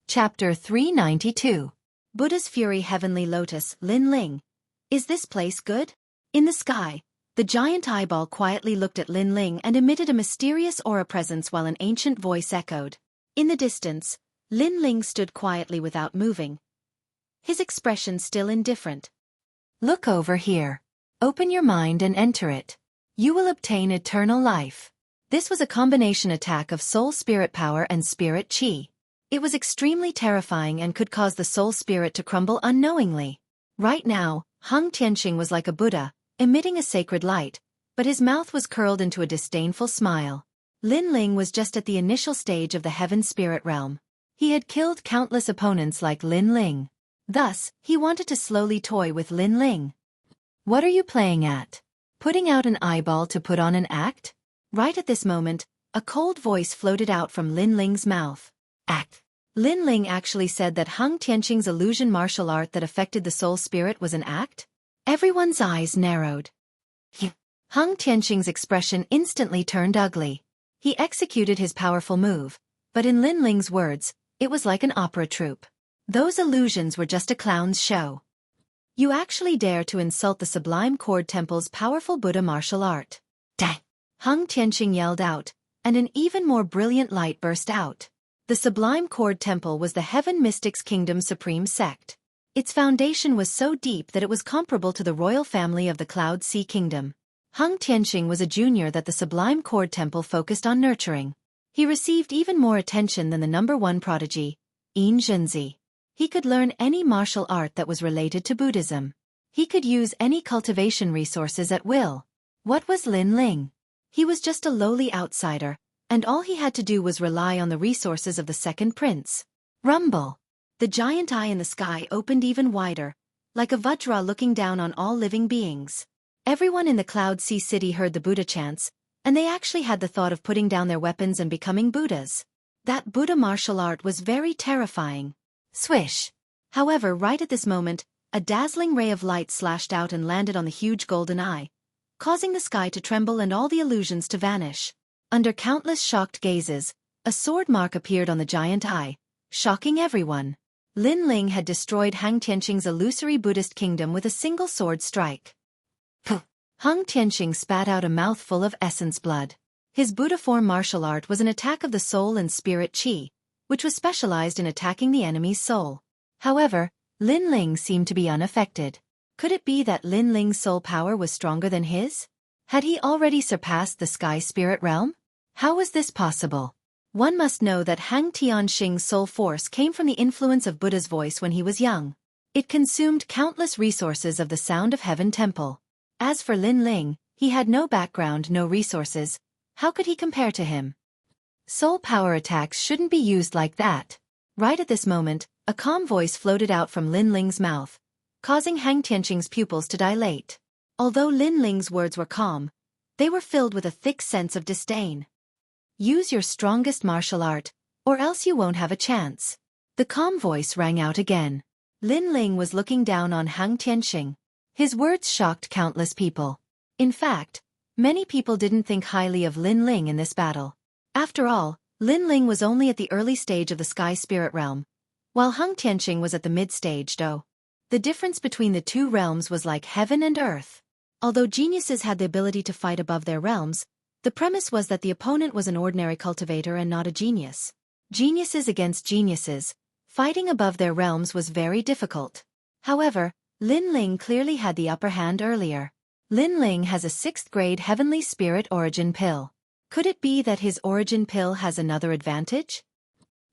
Chapter 392. Buddha's Fury Heavenly Lotus. Lin Ling. Is this place good? In the sky, the giant eyeball quietly looked at Lin Ling and emitted a mysterious aura presence while an ancient voice echoed. In the distance, Lin Ling stood quietly without moving, his expression still indifferent. Look over here. Open your mind and enter it. You will obtain eternal life. This was a combination attack of soul spirit power and spirit chi. It was extremely terrifying and could cause the soul spirit to crumble unknowingly. Right now, Hung Tianqing was like a Buddha, emitting a sacred light, but his mouth was curled into a disdainful smile. Lin Ling was just at the initial stage of the heaven spirit realm. He had killed countless opponents like Lin Ling. Thus, he wanted to slowly toy with Lin Ling. What are you playing at? Putting out an eyeball to put on an act? Right at this moment, a cold voice floated out from Lin Ling's mouth. Act. Lin Ling actually said that Hung Tianqing's illusion martial art that affected the soul spirit was an act? Everyone's eyes narrowed. Hung Tianqing's expression instantly turned ugly. He executed his powerful move, but in Lin Ling's words, it was like an opera troupe. Those illusions were just a clown's show. You actually dare to insult the Sublime Cord Temple's powerful Buddha martial art. Dang! Hung Tianqing yelled out, and an even more brilliant light burst out. The Sublime Cord Temple was the Heaven Mystics Kingdom's supreme sect. Its foundation was so deep that it was comparable to the royal family of the Cloud Sea Kingdom. Hung Tianqing was a junior that the Sublime Cord Temple focused on nurturing. He received even more attention than the #1 prodigy, Yin Zhenzi. He could learn any martial art that was related to Buddhism. He could use any cultivation resources at will. What was Lin Ling? He was just a lowly outsider, and all he had to do was rely on the resources of the second prince. Rumble! The giant eye in the sky opened even wider, like a Vajra looking down on all living beings. Everyone in the Cloud Sea City heard the Buddha chants, and they actually had the thought of putting down their weapons and becoming Buddhas. That Buddha martial art was very terrifying. Swish! However, right at this moment, a dazzling ray of light slashed out and landed on the huge golden eye, causing the sky to tremble and all the illusions to vanish. Under countless shocked gazes, a sword mark appeared on the giant eye, shocking everyone. Lin Ling had destroyed Hung Tianqing's illusory Buddhist kingdom with a single sword strike. Puh! Hung Tianqing spat out a mouthful of essence blood. His Buddha form martial art was an attack of the soul and spirit chi, which was specialized in attacking the enemy's soul. However, Lin Ling seemed to be unaffected. Could it be that Lin Ling's soul power was stronger than his? Had he already surpassed the sky spirit realm? How was this possible? One must know that Hung Tianqing's soul force came from the influence of Buddha's voice when he was young. It consumed countless resources of the Sound of Heaven Temple. As for Lin Ling, he had no background, no resources. How could he compare to him? Soul power attacks shouldn't be used like that. Right at this moment, a calm voice floated out from Lin Ling's mouth, causing Hung Tianqing's pupils to dilate. Although Lin Ling's words were calm, they were filled with a thick sense of disdain. Use your strongest martial art, or else you won't have a chance. The calm voice rang out again. Lin Ling was looking down on Hung Tianqing. His words shocked countless people. In fact, many people didn't think highly of Lin Ling in this battle. After all, Lin Ling was only at the early stage of the sky spirit realm, while Hung Tianqing was at the mid-stage though. The difference between the two realms was like heaven and earth. Although geniuses had the ability to fight above their realms, the premise was that the opponent was an ordinary cultivator and not a genius. Geniuses against geniuses, fighting above their realms was very difficult. However, Lin Ling clearly had the upper hand earlier. Lin Ling has a 6th grade Heavenly Spirit Origin Pill. Could it be that his Origin Pill has another advantage?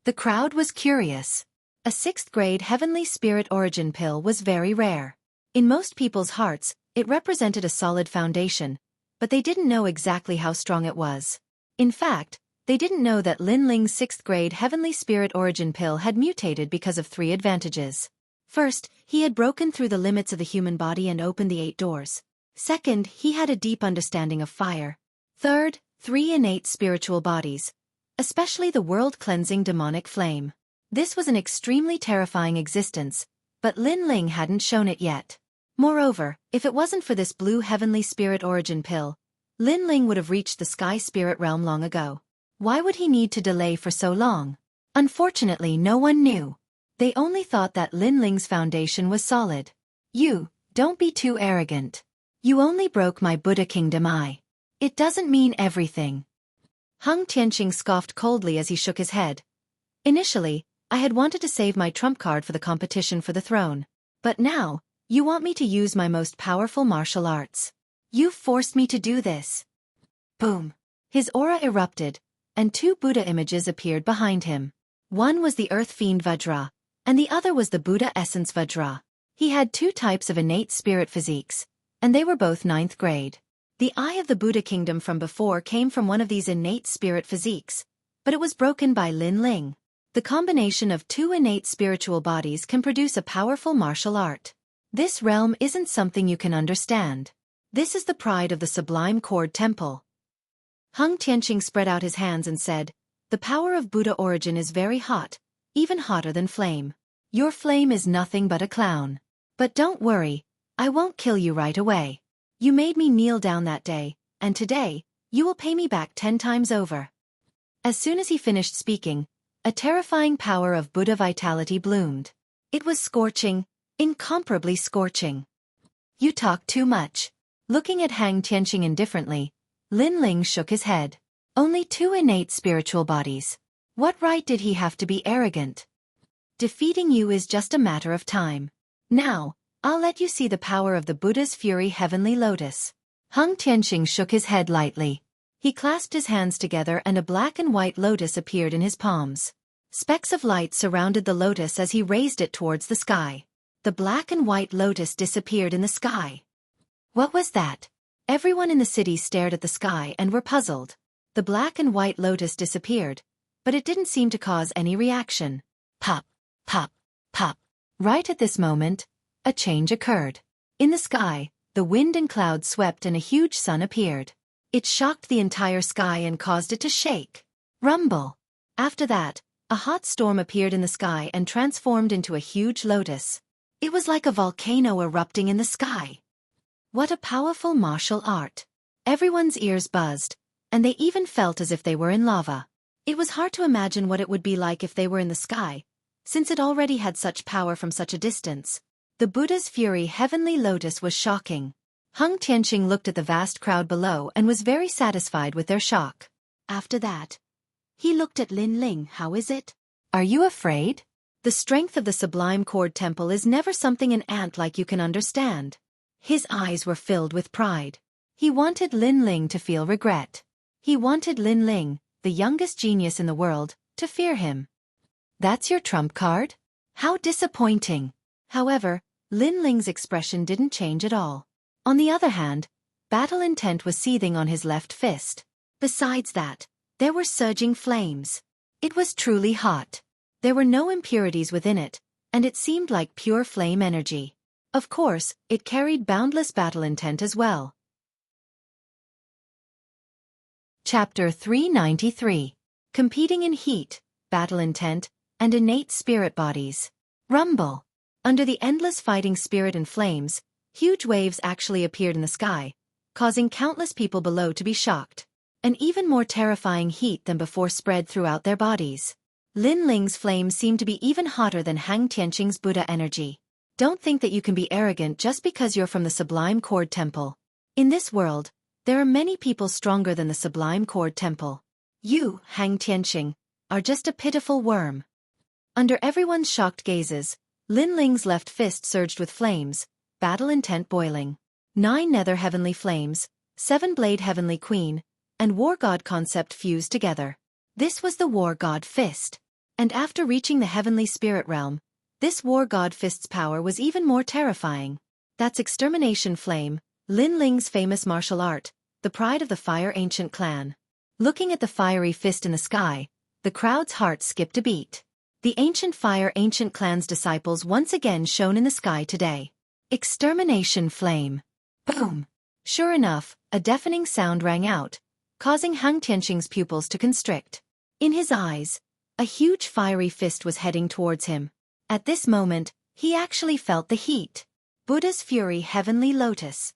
The crowd was curious. A 6th grade Heavenly Spirit Origin Pill was very rare. In most people's hearts, it represented a solid foundation, but they didn't know exactly how strong it was. In fact, they didn't know that Lin Ling's 6th grade Heavenly Spirit Origin Pill had mutated because of 3 advantages. First, he had broken through the limits of the human body and opened the 8 doors. Second, he had a deep understanding of fire. Third, 3 innate spiritual bodies, especially the world-cleansing demonic flame. This was an extremely terrifying existence, but Lin Ling hadn't shown it yet. Moreover, if it wasn't for this blue Heavenly Spirit Origin Pill, Lin Ling would have reached the sky spirit realm long ago. Why would he need to delay for so long? Unfortunately, no one knew. They only thought that Lin Ling's foundation was solid. You, don't be too arrogant. You only broke my Buddha kingdom eye. It doesn't mean everything. Hung Tianqing scoffed coldly as he shook his head. Initially, I had wanted to save my trump card for the competition for the throne. But now, you want me to use my most powerful martial arts. You've forced me to do this. Boom. His aura erupted, and two Buddha images appeared behind him. One was the Earth Fiend Vajra, and the other was the Buddha Essence Vajra. He had two types of innate spirit physiques, and they were both 9th grade. The eye of the Buddha kingdom from before came from one of these innate spirit physiques, but it was broken by Lin Ling. The combination of two innate spiritual bodies can produce a powerful martial art. This realm isn't something you can understand. This is the pride of the Sublime Cord Temple. Hung Tianqing spread out his hands and said, "The power of Buddha origin is very hot, even hotter than flame. Your flame is nothing but a clown. But don't worry, I won't kill you right away. You made me kneel down that day, and today, you will pay me back 10 times over." As soon as he finished speaking, a terrifying power of Buddha vitality bloomed. It was scorching, incomparably scorching. You talk too much. Looking at Hang Tianqing indifferently, Lin Ling shook his head. Only two innate spiritual bodies. What right did he have to be arrogant? Defeating you is just a matter of time. Now, I'll let you see the power of the Buddha's Fury Heavenly Lotus. Hung Tianqing shook his head lightly. He clasped his hands together and a black and white lotus appeared in his palms. Specks of light surrounded the lotus as he raised it towards the sky. The black and white lotus disappeared in the sky. What was that? Everyone in the city stared at the sky and were puzzled. The black and white lotus disappeared, but it didn't seem to cause any reaction. Pop, pop, pop. Right at this moment, a change occurred. In the sky, the wind and clouds swept and a huge sun appeared. It shocked the entire sky and caused it to shake. Rumble. After that, a hot storm appeared in the sky and transformed into a huge lotus. It was like a volcano erupting in the sky. What a powerful martial art. Everyone's ears buzzed, and they even felt as if they were in lava. It was hard to imagine what it would be like if they were in the sky, since it already had such power from such a distance. The Buddha's Fury Heavenly Lotus was shocking. Hung Tianqing looked at the vast crowd below and was very satisfied with their shock. After that, he looked at Lin Ling. How is it? Are you afraid? The strength of the Sublime Cord Temple is never something an ant like you can understand. His eyes were filled with pride. He wanted Lin Ling to feel regret. He wanted Lin Ling, the youngest genius in the world, to fear him. That's your trump card? How disappointing. However, Lin Ling's expression didn't change at all. On the other hand, battle intent was seething on his left fist. Besides that, there were surging flames. It was truly hot. There were no impurities within it, and it seemed like pure flame energy. Of course, it carried boundless battle intent as well. Chapter 393. Competing in heat, battle intent, and innate spirit bodies. Rumble. Under the endless fighting spirit and flames, huge waves actually appeared in the sky, causing countless people below to be shocked. An even more terrifying heat than before spread throughout their bodies. Lin Ling's flame seemed to be even hotter than Hang Tianqing's Buddha energy. Don't think that you can be arrogant just because you're from the Sublime Cord Temple. In this world, there are many people stronger than the Sublime Cord Temple. You, Hang Tianqing, are just a pitiful worm. Under everyone's shocked gazes, Lin Ling's left fist surged with flames, battle intent boiling. 9 nether heavenly flames, 7-blade heavenly queen, and war god concept fused together. This was the war god fist. And after reaching the heavenly spirit realm, this war god fist's power was even more terrifying. That's extermination flame, Lin Ling's famous martial art, the pride of the Fire Ancient clan. Looking at the fiery fist in the sky, the crowd's heart skipped a beat. The ancient Fire Ancient clan's disciples once again shone in the sky today. Extermination flame. Boom! Sure enough, a deafening sound rang out, causing Hang Tianqing's pupils to constrict. In his eyes, a huge fiery fist was heading towards him. At this moment, he actually felt the heat. Buddha's Fury Heavenly Lotus.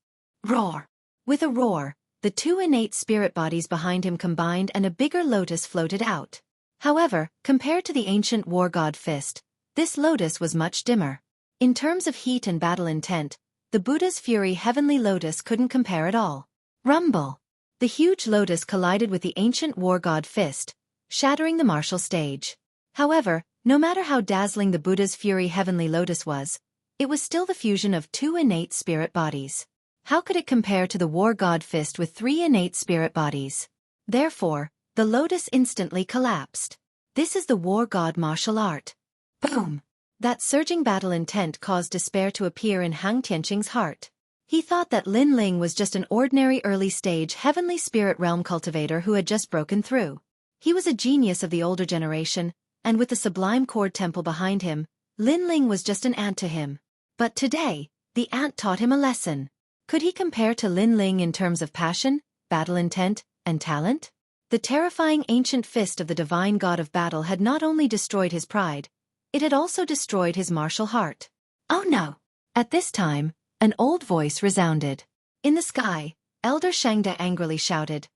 Roar! With a roar, the two innate spirit bodies behind him combined and a bigger lotus floated out. However, compared to the ancient war god fist, this lotus was much dimmer. In terms of heat and battle intent, the Buddha's Fury Heavenly Lotus couldn't compare at all. Rumble! The huge lotus collided with the ancient war god fist, shattering the martial stage. However, no matter how dazzling the Buddha's Fury Heavenly Lotus was, it was still the fusion of two innate spirit bodies. How could it compare to the war god fist with three innate spirit bodies? Therefore, the lotus instantly collapsed. This is the war god martial art. Boom! That surging battle intent caused despair to appear in Han Tianqing's heart. He thought that Lin Ling was just an ordinary early-stage heavenly spirit realm cultivator who had just broken through. He was a genius of the older generation, and with the sublime cord temple behind him, Lin Ling was just an ant to him. But today, the ant taught him a lesson. Could he compare to Lin Ling in terms of passion, battle intent, and talent? The terrifying ancient fist of the divine god of battle had not only destroyed his pride, it had also destroyed his martial heart. Oh no! At this time, an old voice resounded. In the sky, Elder Shangda angrily shouted,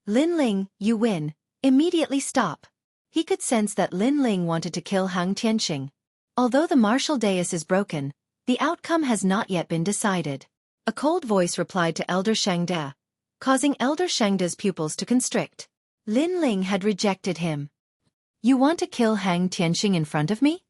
"Lin Ling, you win. Immediately stop." He could sense that Lin Ling wanted to kill Han Tianqing. Although the martial dais is broken, the outcome has not yet been decided. A cold voice replied to Elder Shangda, causing Elder Shangda's pupils to constrict. Lin Ling had rejected him. "You want to kill Han Tianqing in front of me?"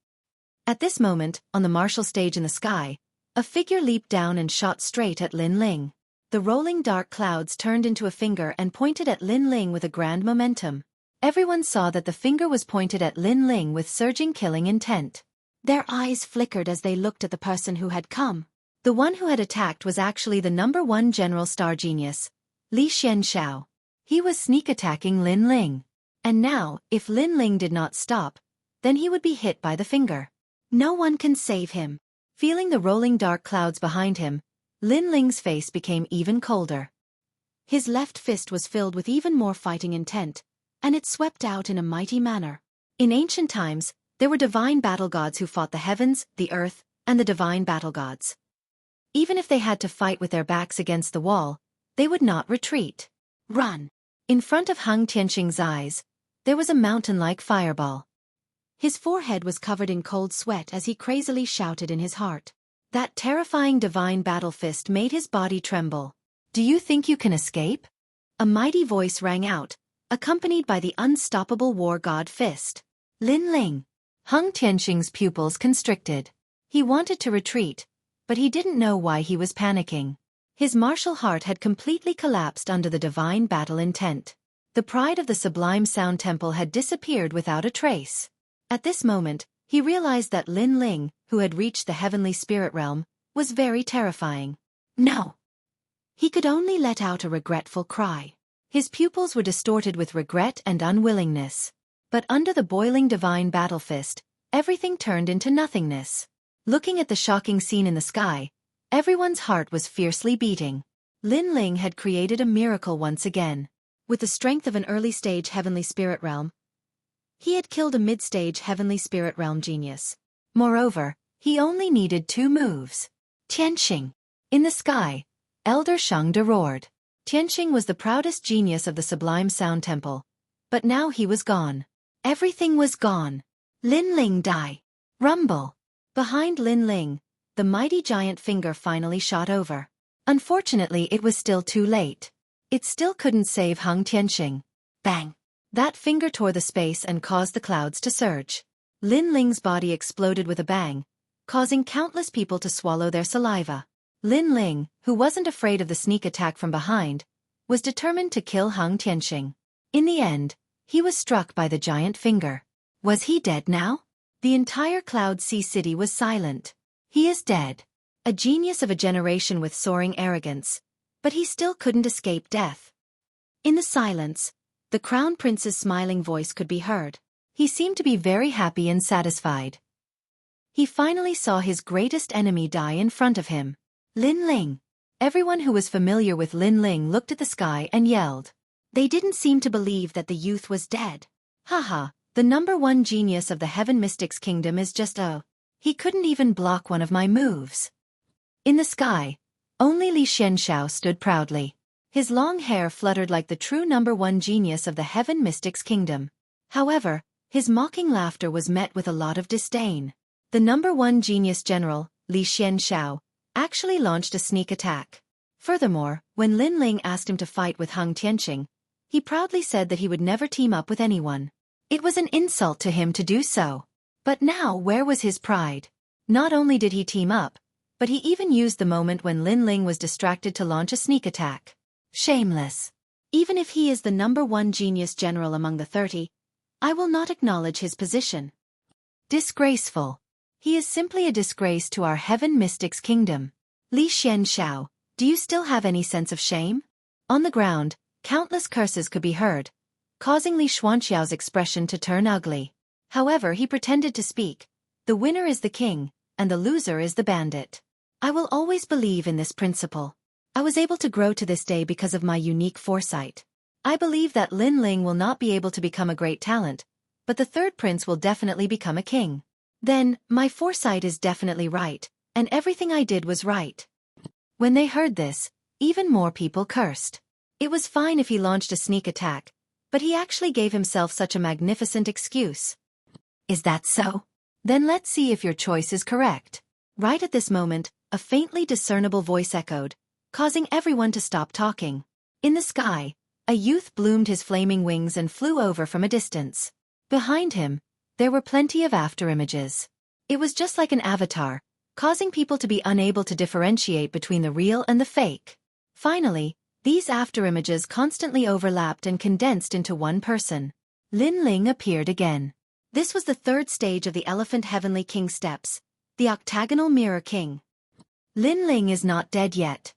At this moment, on the martial stage in the sky, a figure leaped down and shot straight at Lin Ling. The rolling dark clouds turned into a finger and pointed at Lin Ling with a grand momentum. Everyone saw that the finger was pointed at Lin Ling with surging killing intent. Their eyes flickered as they looked at the person who had come. The one who had attacked was actually the #1 general star genius, Li Xianxiao. He was sneak attacking Lin Ling. And now, if Lin Ling did not stop, then he would be hit by the finger. No one can save him. Feeling the rolling dark clouds behind him, Lin Ling's face became even colder. His left fist was filled with even more fighting intent, and it swept out in a mighty manner. In ancient times, there were divine battle gods who fought the heavens, the earth, and the divine battle gods. Even if they had to fight with their backs against the wall, they would not retreat. Run! In front of Han Tianqing's eyes, there was a mountain-like fireball. His forehead was covered in cold sweat as he crazily shouted in his heart. That terrifying divine battle fist made his body tremble. "Do you think you can escape?" A mighty voice rang out, accompanied by the unstoppable war god fist. Lin Ling. Han Tianqing's pupils constricted. He wanted to retreat, but he didn't know why he was panicking. His martial heart had completely collapsed under the divine battle intent. The pride of the sublime sound temple had disappeared without a trace. At this moment, he realized that Lin Ling, who had reached the heavenly spirit realm, was very terrifying. No! He could only let out a regretful cry. His pupils were distorted with regret and unwillingness. But under the boiling divine battle fist, everything turned into nothingness. Looking at the shocking scene in the sky, everyone's heart was fiercely beating. Lin Ling had created a miracle once again. With the strength of an early-stage heavenly spirit realm, he had killed a mid-stage heavenly spirit realm genius. Moreover, he only needed 2 moves. Tianqing. In the sky, Elder Shangda roared. Tianqing was the proudest genius of the sublime sound temple. But now he was gone. Everything was gone. Lin Ling die. Rumble. Behind Lin Ling, the mighty giant finger finally shot over. Unfortunately, it was still too late. It still couldn't save Han Tianqing. Bang! That finger tore the space and caused the clouds to surge. Lin Ling's body exploded with a bang, causing countless people to swallow their saliva. Lin Ling, who wasn't afraid of the sneak attack from behind, was determined to kill Han Tianqing. In the end, he was struck by the giant finger. Was he dead now? The entire Cloud Sea City was silent. He is dead. A genius of a generation with soaring arrogance. But he still couldn't escape death. In the silence, the Crown Prince's smiling voice could be heard. He seemed to be very happy and satisfied. He finally saw his greatest enemy die in front of him. Lin Ling. Everyone who was familiar with Lin Ling looked at the sky and yelled. They didn't seem to believe that the youth was dead. Haha, the #1 genius of the Heaven Mystics Kingdom is just he couldn't even block one of my moves. In the sky, only Li Xianxiao stood proudly. His long hair fluttered like the true #1 genius of the Heaven Mystics Kingdom. However, His mocking laughter was met with a lot of disdain. The #1 genius general, Li Xianxiao, actually launched a sneak attack. Furthermore, when Lin Ling asked him to fight with Hung Tianqing, he proudly said that he would never team up with anyone. It was an insult to him to do so. But now where was his pride? Not only did he team up, but he even used the moment when Lin Ling was distracted to launch a sneak attack. Shameless. Even if he is the #1 genius general among the 30, I will not acknowledge his position. Disgraceful. He is simply a disgrace to our heaven mystics kingdom. Li Xianxiao, do you still have any sense of shame? On the ground, countless curses could be heard, causing Li Xuanxiao's expression to turn ugly. However, he pretended to speak. The winner is the king, and the loser is the bandit. I will always believe in this principle. I was able to grow to this day because of my unique foresight. I believe that Lin Ling will not be able to become a great talent, but the third prince will definitely become a king. Then, my foresight is definitely right, and everything I did was right. When they heard this, even more people cursed. It was fine if he launched a sneak attack, but he actually gave himself such a magnificent excuse. Is that so? Then let's see if your choice is correct. Right at this moment, a faintly discernible voice echoed, causing everyone to stop talking. In the sky, a youth bloomed his flaming wings and flew over from a distance. Behind him, there were plenty of afterimages. It was just like an avatar, causing people to be unable to differentiate between the real and the fake. Finally, these afterimages constantly overlapped and condensed into one person. Lin Ling appeared again. This was the third stage of the Elephant Heavenly King steps, the Octagonal Mirror King. Lin Ling is not dead yet.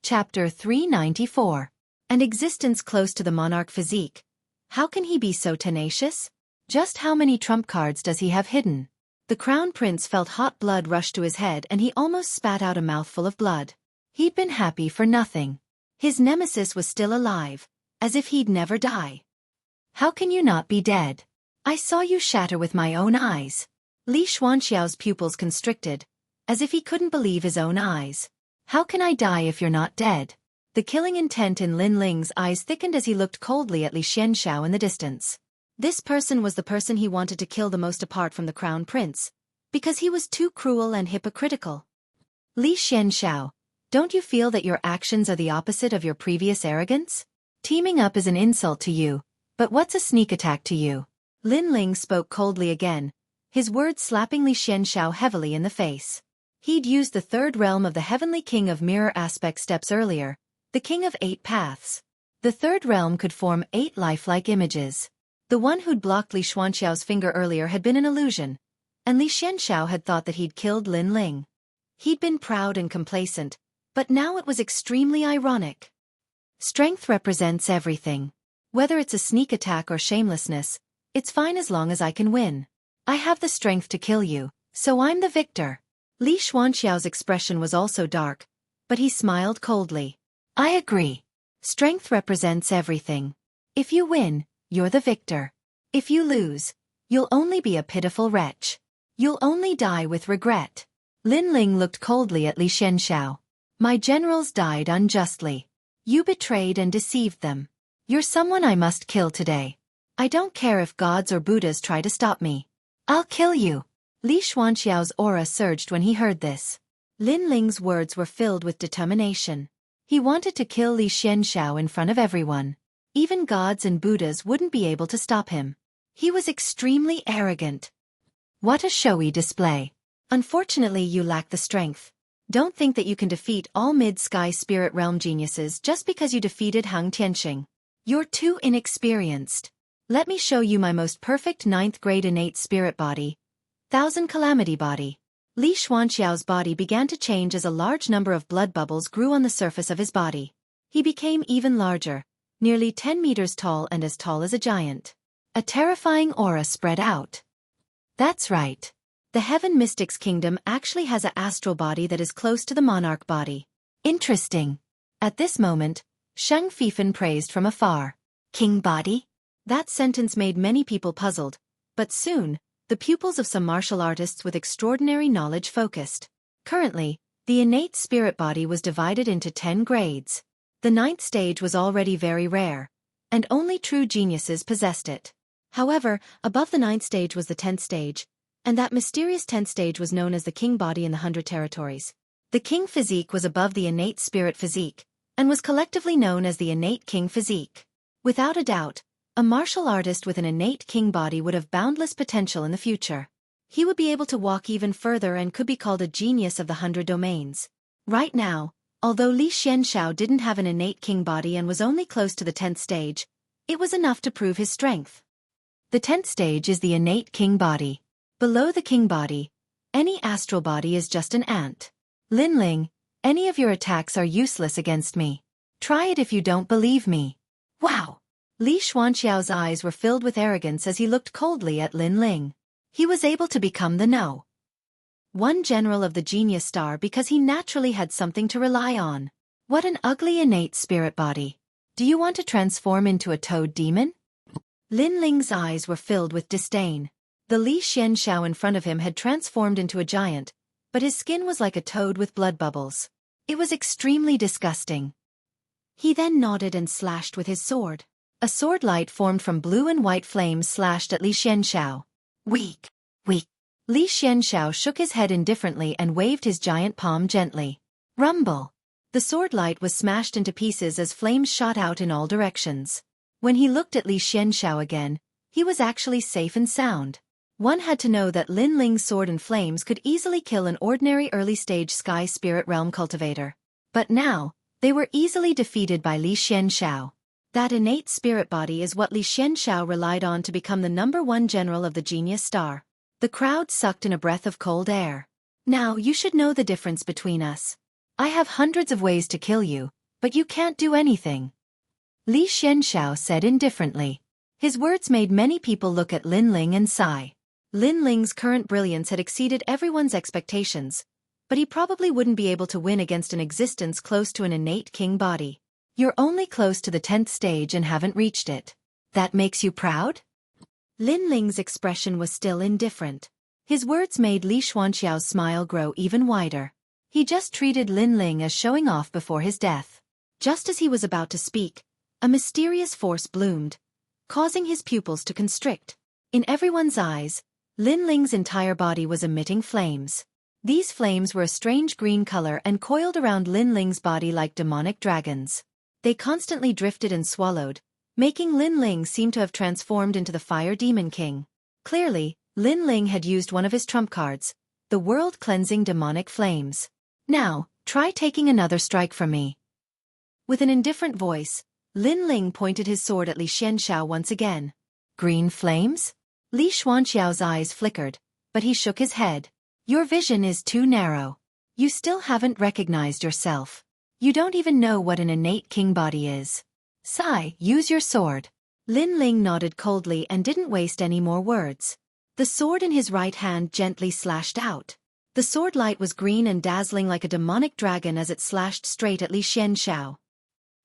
Chapter 394. An existence close to the monarch physique. How can he be so tenacious? Just how many trump cards does he have hidden? The crown prince felt hot blood rush to his head and he almost spat out a mouthful of blood. He'd been happy for nothing. His nemesis was still alive, as if he'd never die. How can you not be dead? I saw you shatter with my own eyes. Li Xuanxiao's pupils constricted, as if he couldn't believe his own eyes. How can I die if you're not dead? The killing intent in Lin Ling's eyes thickened as he looked coldly at Li Xianxiao in the distance. This person was the person he wanted to kill the most apart from the crown prince, because he was too cruel and hypocritical. Li Xianxiao, don't you feel that your actions are the opposite of your previous arrogance? Teaming up is an insult to you, but what's a sneak attack to you? Lin Ling spoke coldly again, his words slapping Li Xianxiao heavily in the face. He'd used the third realm of the Heavenly King of Mirror Aspect steps earlier, the King of 8 Paths. The third realm could form 8 lifelike images. The one who'd blocked Li Xuanxiao's finger earlier had been an illusion, and Li Xianxiao had thought that he'd killed Lin Ling. He'd been proud and complacent, but now it was extremely ironic. Strength represents everything. Whether it's a sneak attack or shamelessness, it's fine as long as I can win. I have the strength to kill you, so I'm the victor. Li Xuanxiao's expression was also dark, but he smiled coldly. I agree. Strength represents everything. If you win, you're the victor. If you lose, you'll only be a pitiful wretch. You'll only die with regret. Lin Ling looked coldly at Li Xianxiao. My generals died unjustly. You betrayed and deceived them. You're someone I must kill today. I don't care if gods or Buddhas try to stop me. I'll kill you. Li Xuanxiao's aura surged when he heard this. Lin Ling's words were filled with determination. He wanted to kill Li Xianxiao in front of everyone. Even gods and Buddhas wouldn't be able to stop him. He was extremely arrogant. What a showy display. Unfortunately, you lack the strength. Don't think that you can defeat all mid-sky spirit realm geniuses just because you defeated Hung Tianqing. You're too inexperienced. Let me show you my most perfect 9th grade innate spirit body, 1000 calamity body. Li Xuanxiao's body began to change as a large number of blood bubbles grew on the surface of his body. He became even larger, nearly 10 meters tall and as tall as a giant. A terrifying aura spread out. That's right. The Heaven Mystics Kingdom actually has an astral body that is close to the monarch body. Interesting. At this moment, Sheng Fifan praised from afar. King body? That sentence made many people puzzled, but soon, the pupils of some martial artists with extraordinary knowledge focused. Currently, the innate spirit body was divided into 10 grades. The 9th stage was already very rare, and only true geniuses possessed it. However, above the 9th stage was the 10th stage, and that mysterious 10th stage was known as the king body in the 100 territories. The king physique was above the innate spirit physique, and was collectively known as the innate king physique. Without a doubt, a martial artist with an innate king body would have boundless potential in the future. He would be able to walk even further and could be called a genius of the 100 domains. Right now, although Li Xianxiao didn't have an innate king body and was only close to the 10th stage, it was enough to prove his strength. The 10th stage is the innate king body. Below the king body, any astral body is just an ant. Lin Ling, any of your attacks are useless against me. Try it if you don't believe me. Wow! Li Xuanxiao's eyes were filled with arrogance as he looked coldly at Lin Ling. He was able to become the No. 1 general of the genius star because he naturally had something to rely on. What an ugly innate spirit body. Do you want to transform into a toad demon? Lin Ling's eyes were filled with disdain. The Li Xianxiao in front of him had transformed into a giant, but his skin was like a toad with blood bubbles. It was extremely disgusting. He then nodded and slashed with his sword. A sword light formed from blue and white flames slashed at Li Xianxiao. Weak. Weak. Li Xianxiao shook his head indifferently and waved his giant palm gently. Rumble. The sword light was smashed into pieces as flames shot out in all directions. When he looked at Li Xianxiao again, he was actually safe and sound. One had to know that Lin Ling's sword and flames could easily kill an ordinary early-stage sky spirit realm cultivator. But now, they were easily defeated by Li Xianxiao. That innate spirit body is what Li Xianxiao relied on to become the #1 general of the genius star. The crowd sucked in a breath of cold air. Now you should know the difference between us. I have hundreds of ways to kill you, but you can't do anything. Li Xianxiao said indifferently. His words made many people look at Lin Ling and sigh. Lin Ling's current brilliance had exceeded everyone's expectations, but he probably wouldn't be able to win against an existence close to an innate king body. You're only close to the 10th stage and haven't reached it. That makes you proud? Lin Ling's expression was still indifferent. His words made Li Xuanxiao's smile grow even wider. He just treated Lin Ling as showing off before his death. Just as he was about to speak, a mysterious force bloomed, causing his pupils to constrict. In everyone's eyes, Lin Ling's entire body was emitting flames. These flames were a strange green color and coiled around Lin Ling's body like demonic dragons. They constantly drifted and swallowed, making Lin Ling seem to have transformed into the Fire Demon King. Clearly, Lin Ling had used one of his trump cards, the world-cleansing demonic flames. Now, try taking another strike from me. With an indifferent voice, Lin Ling pointed his sword at Li Xianxiao once again. Green flames? Li Xuanxiao's eyes flickered, but he shook his head. Your vision is too narrow. You still haven't recognized yourself. You don't even know what an innate king body is. Sigh, use your sword. Lin Ling nodded coldly and didn't waste any more words. The sword in his right hand gently slashed out. The sword light was green and dazzling like a demonic dragon as it slashed straight at Li Xianxiao.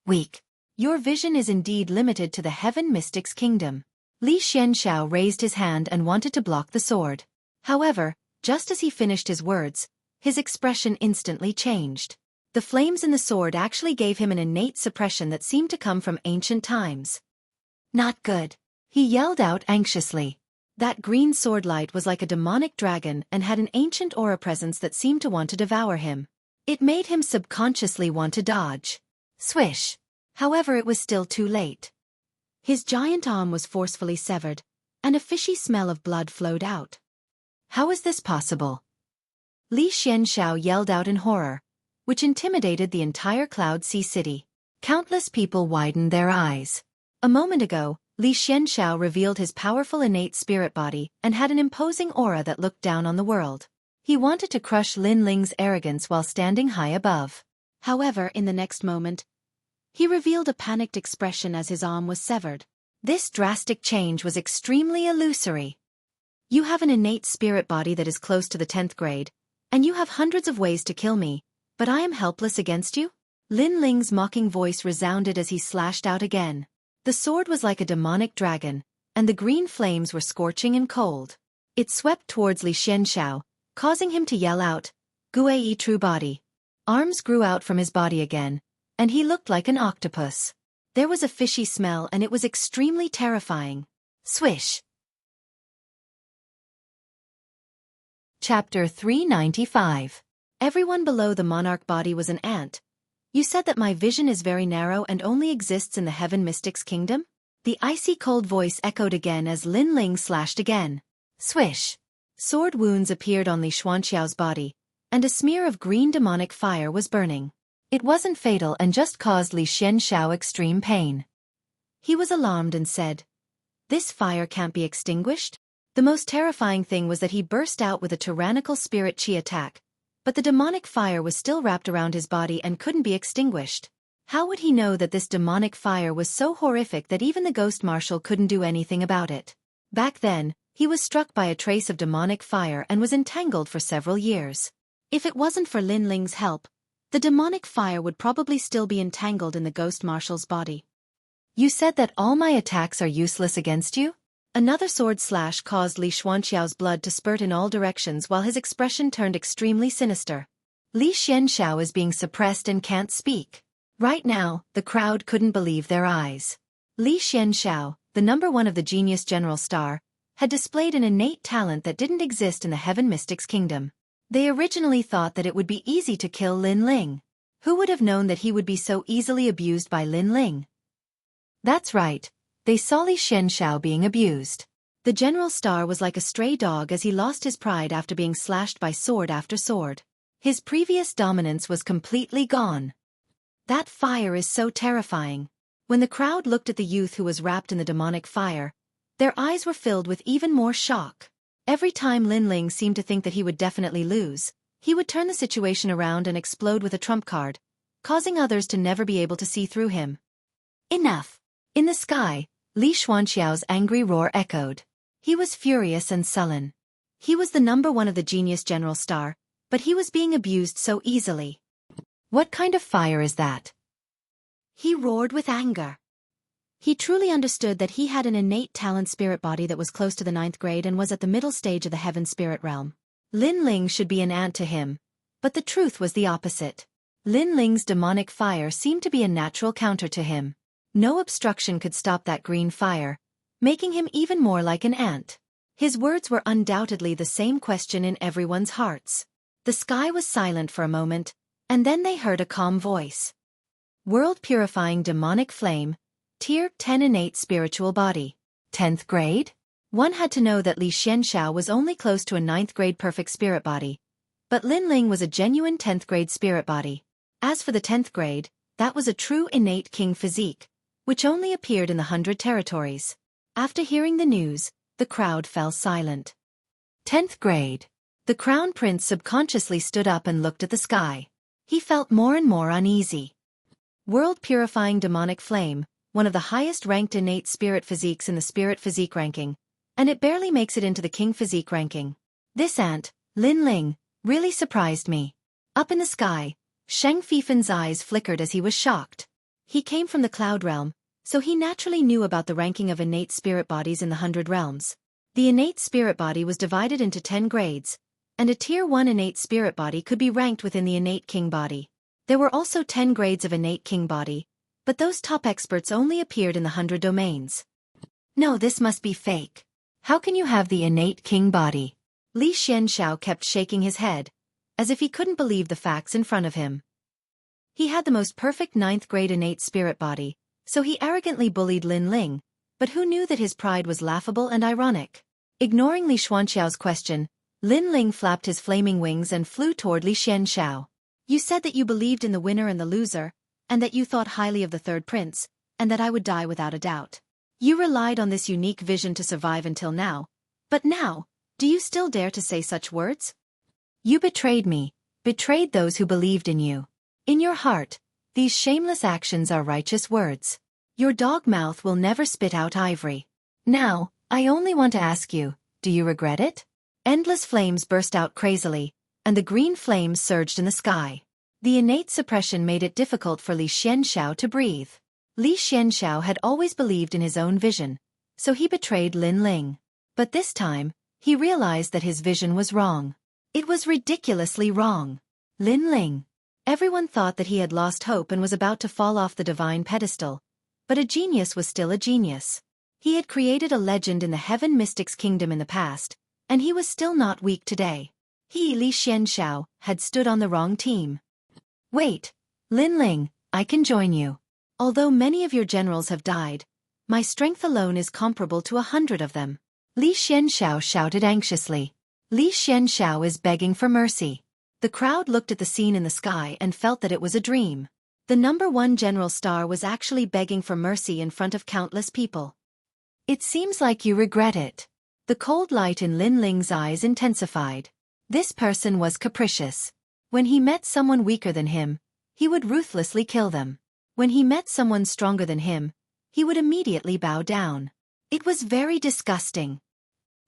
Weak. Your vision is indeed limited to the Heaven Mystic's kingdom. Li Xianxiao raised his hand and wanted to block the sword. However, just as he finished his words, his expression instantly changed. The flames in the sword actually gave him an innate suppression that seemed to come from ancient times. Not good. He yelled out anxiously. That green sword light was like a demonic dragon and had an ancient aura presence that seemed to want to devour him. It made him subconsciously want to dodge. Swish. However, it was still too late. His giant arm was forcefully severed, and a fishy smell of blood flowed out. How is this possible? Li Xianxiao yelled out in horror, which intimidated the entire Cloud Sea City. Countless people widened their eyes. A moment ago, Li Xianxiao revealed his powerful innate spirit body and had an imposing aura that looked down on the world. He wanted to crush Lin Ling's arrogance while standing high above. However, in the next moment, he revealed a panicked expression as his arm was severed. This drastic change was extremely illusory. You have an innate spirit body that is close to the 10th grade, and you have hundreds of ways to kill me, but I am helpless against you? Lin Ling's mocking voice resounded as he slashed out again. The sword was like a demonic dragon, and the green flames were scorching and cold. It swept towards Li Xianxiao, causing him to yell out, Xueqi true body. Arms grew out from his body again, and he looked like an octopus. There was a fishy smell and it was extremely terrifying. Swish. Chapter 395. Everyone below the monarch body was an ant. You said that my vision is very narrow and only exists in the Heaven Mystics Kingdom? The icy cold voice echoed again as Lin Ling slashed again. Swish. Sword wounds appeared on Li Xuanqiao's body, and a smear of green demonic fire was burning. It wasn't fatal and just caused Li Xianxiao extreme pain. He was alarmed and said, "This fire can't be extinguished?" The most terrifying thing was that he burst out with a tyrannical spirit chi attack, but the demonic fire was still wrapped around his body and couldn't be extinguished. How would he know that this demonic fire was so horrific that even the ghost marshal couldn't do anything about it? Back then, he was struck by a trace of demonic fire and was entangled for several years. If it wasn't for Lin Ling's help, the demonic fire would probably still be entangled in the ghost marshal's body. You said that all my attacks are useless against you? Another sword slash caused Li Xuanqiao's blood to spurt in all directions while his expression turned extremely sinister. Li Xianxiao is being suppressed and can't speak. Right now, the crowd couldn't believe their eyes. Li Xianxiao, the #1 of the Genius General Star, had displayed an innate talent that didn't exist in the Heaven Mystics Kingdom. They originally thought that it would be easy to kill Lin Ling. Who would have known that he would be so easily abused by Lin Ling? That's right. They saw Li Xianxiao being abused. The General Star was like a stray dog as he lost his pride after being slashed by sword after sword. His previous dominance was completely gone. That fire is so terrifying. When the crowd looked at the youth who was wrapped in the demonic fire, their eyes were filled with even more shock. Every time Lin Ling seemed to think that he would definitely lose, he would turn the situation around and explode with a trump card, causing others to never be able to see through him. Enough! In the sky, Li Xuanqiao's angry roar echoed. He was furious and sullen. He was the #1 of the Genius General Star, but he was being abused so easily. What kind of fire is that? He roared with anger. He truly understood that he had an innate talent spirit body that was close to the 9th grade and was at the middle stage of the heaven spirit realm. Lin Ling should be an ant to him, but the truth was the opposite. Lin Ling's demonic fire seemed to be a natural counter to him. No obstruction could stop that green fire, making him even more like an ant. His words were undoubtedly the same question in everyone's hearts. The sky was silent for a moment, and then they heard a calm voice. World-purifying demonic flame, Tier 10 innate spiritual body. 10th grade? One had to know that Li Xianxiao was only close to a 9th grade perfect spirit body, but Lin Ling was a genuine 10th grade spirit body. As for the 10th grade, that was a true innate king physique, which only appeared in the 100 territories. After hearing the news, the crowd fell silent. 10th grade. The crown prince subconsciously stood up and looked at the sky. He felt more and more uneasy. World-purifying demonic flame, one of the highest-ranked innate spirit physiques in the spirit physique ranking, and it barely makes it into the king physique ranking. This ant, Lin Ling, really surprised me. Up in the sky, Sheng Fifen's eyes flickered as he was shocked. He came from the cloud realm, so he naturally knew about the ranking of innate spirit bodies in the 100 realms. The innate spirit body was divided into 10 grades, and a Tier 1 innate spirit body could be ranked within the innate king body. There were also 10 grades of innate king body, but those top experts only appeared in the 100 domains. No, this must be fake. How can you have the innate king body? Li Xianxiao kept shaking his head, as if he couldn't believe the facts in front of him. He had the most perfect 9th grade innate spirit body, so he arrogantly bullied Lin Ling, but who knew that his pride was laughable and ironic? Ignoring Li Xuanqiao's question, Lin Ling flapped his flaming wings and flew toward Li Xianxiao. You said that you believed in the winner and the loser, and that you thought highly of the third prince, and that I would die without a doubt. You relied on this unique vision to survive until now, but now, do you still dare to say such words? You betrayed me, betrayed those who believed in you. In your heart, these shameless actions are righteous words. Your dog mouth will never spit out ivory. Now, I only want to ask you, do you regret it? Endless flames burst out crazily, and the green flames surged in the sky. The innate suppression made it difficult for Li Xianxiao to breathe. Li Xianxiao had always believed in his own vision, so he betrayed Lin Ling. But this time, he realized that his vision was wrong. It was ridiculously wrong. Lin Ling. Everyone thought that he had lost hope and was about to fall off the divine pedestal, But a genius was still a genius. He had created a legend in the Heaven Mystics Kingdom in the past, and he was still not weak today. He, Li Xianxiao, had stood on the wrong team. Wait, Lin Ling, I can join you. Although many of your generals have died, my strength alone is comparable to 100 of them. Li Xianxiao shouted anxiously. Li Xianxiao is begging for mercy. The crowd looked at the scene in the sky and felt that it was a dream. The #1 general star was actually begging for mercy in front of countless people. It seems like you regret it. The cold light in Lin Ling's eyes intensified. This person was capricious. When he met someone weaker than him, he would ruthlessly kill them. When he met someone stronger than him, he would immediately bow down. It was very disgusting.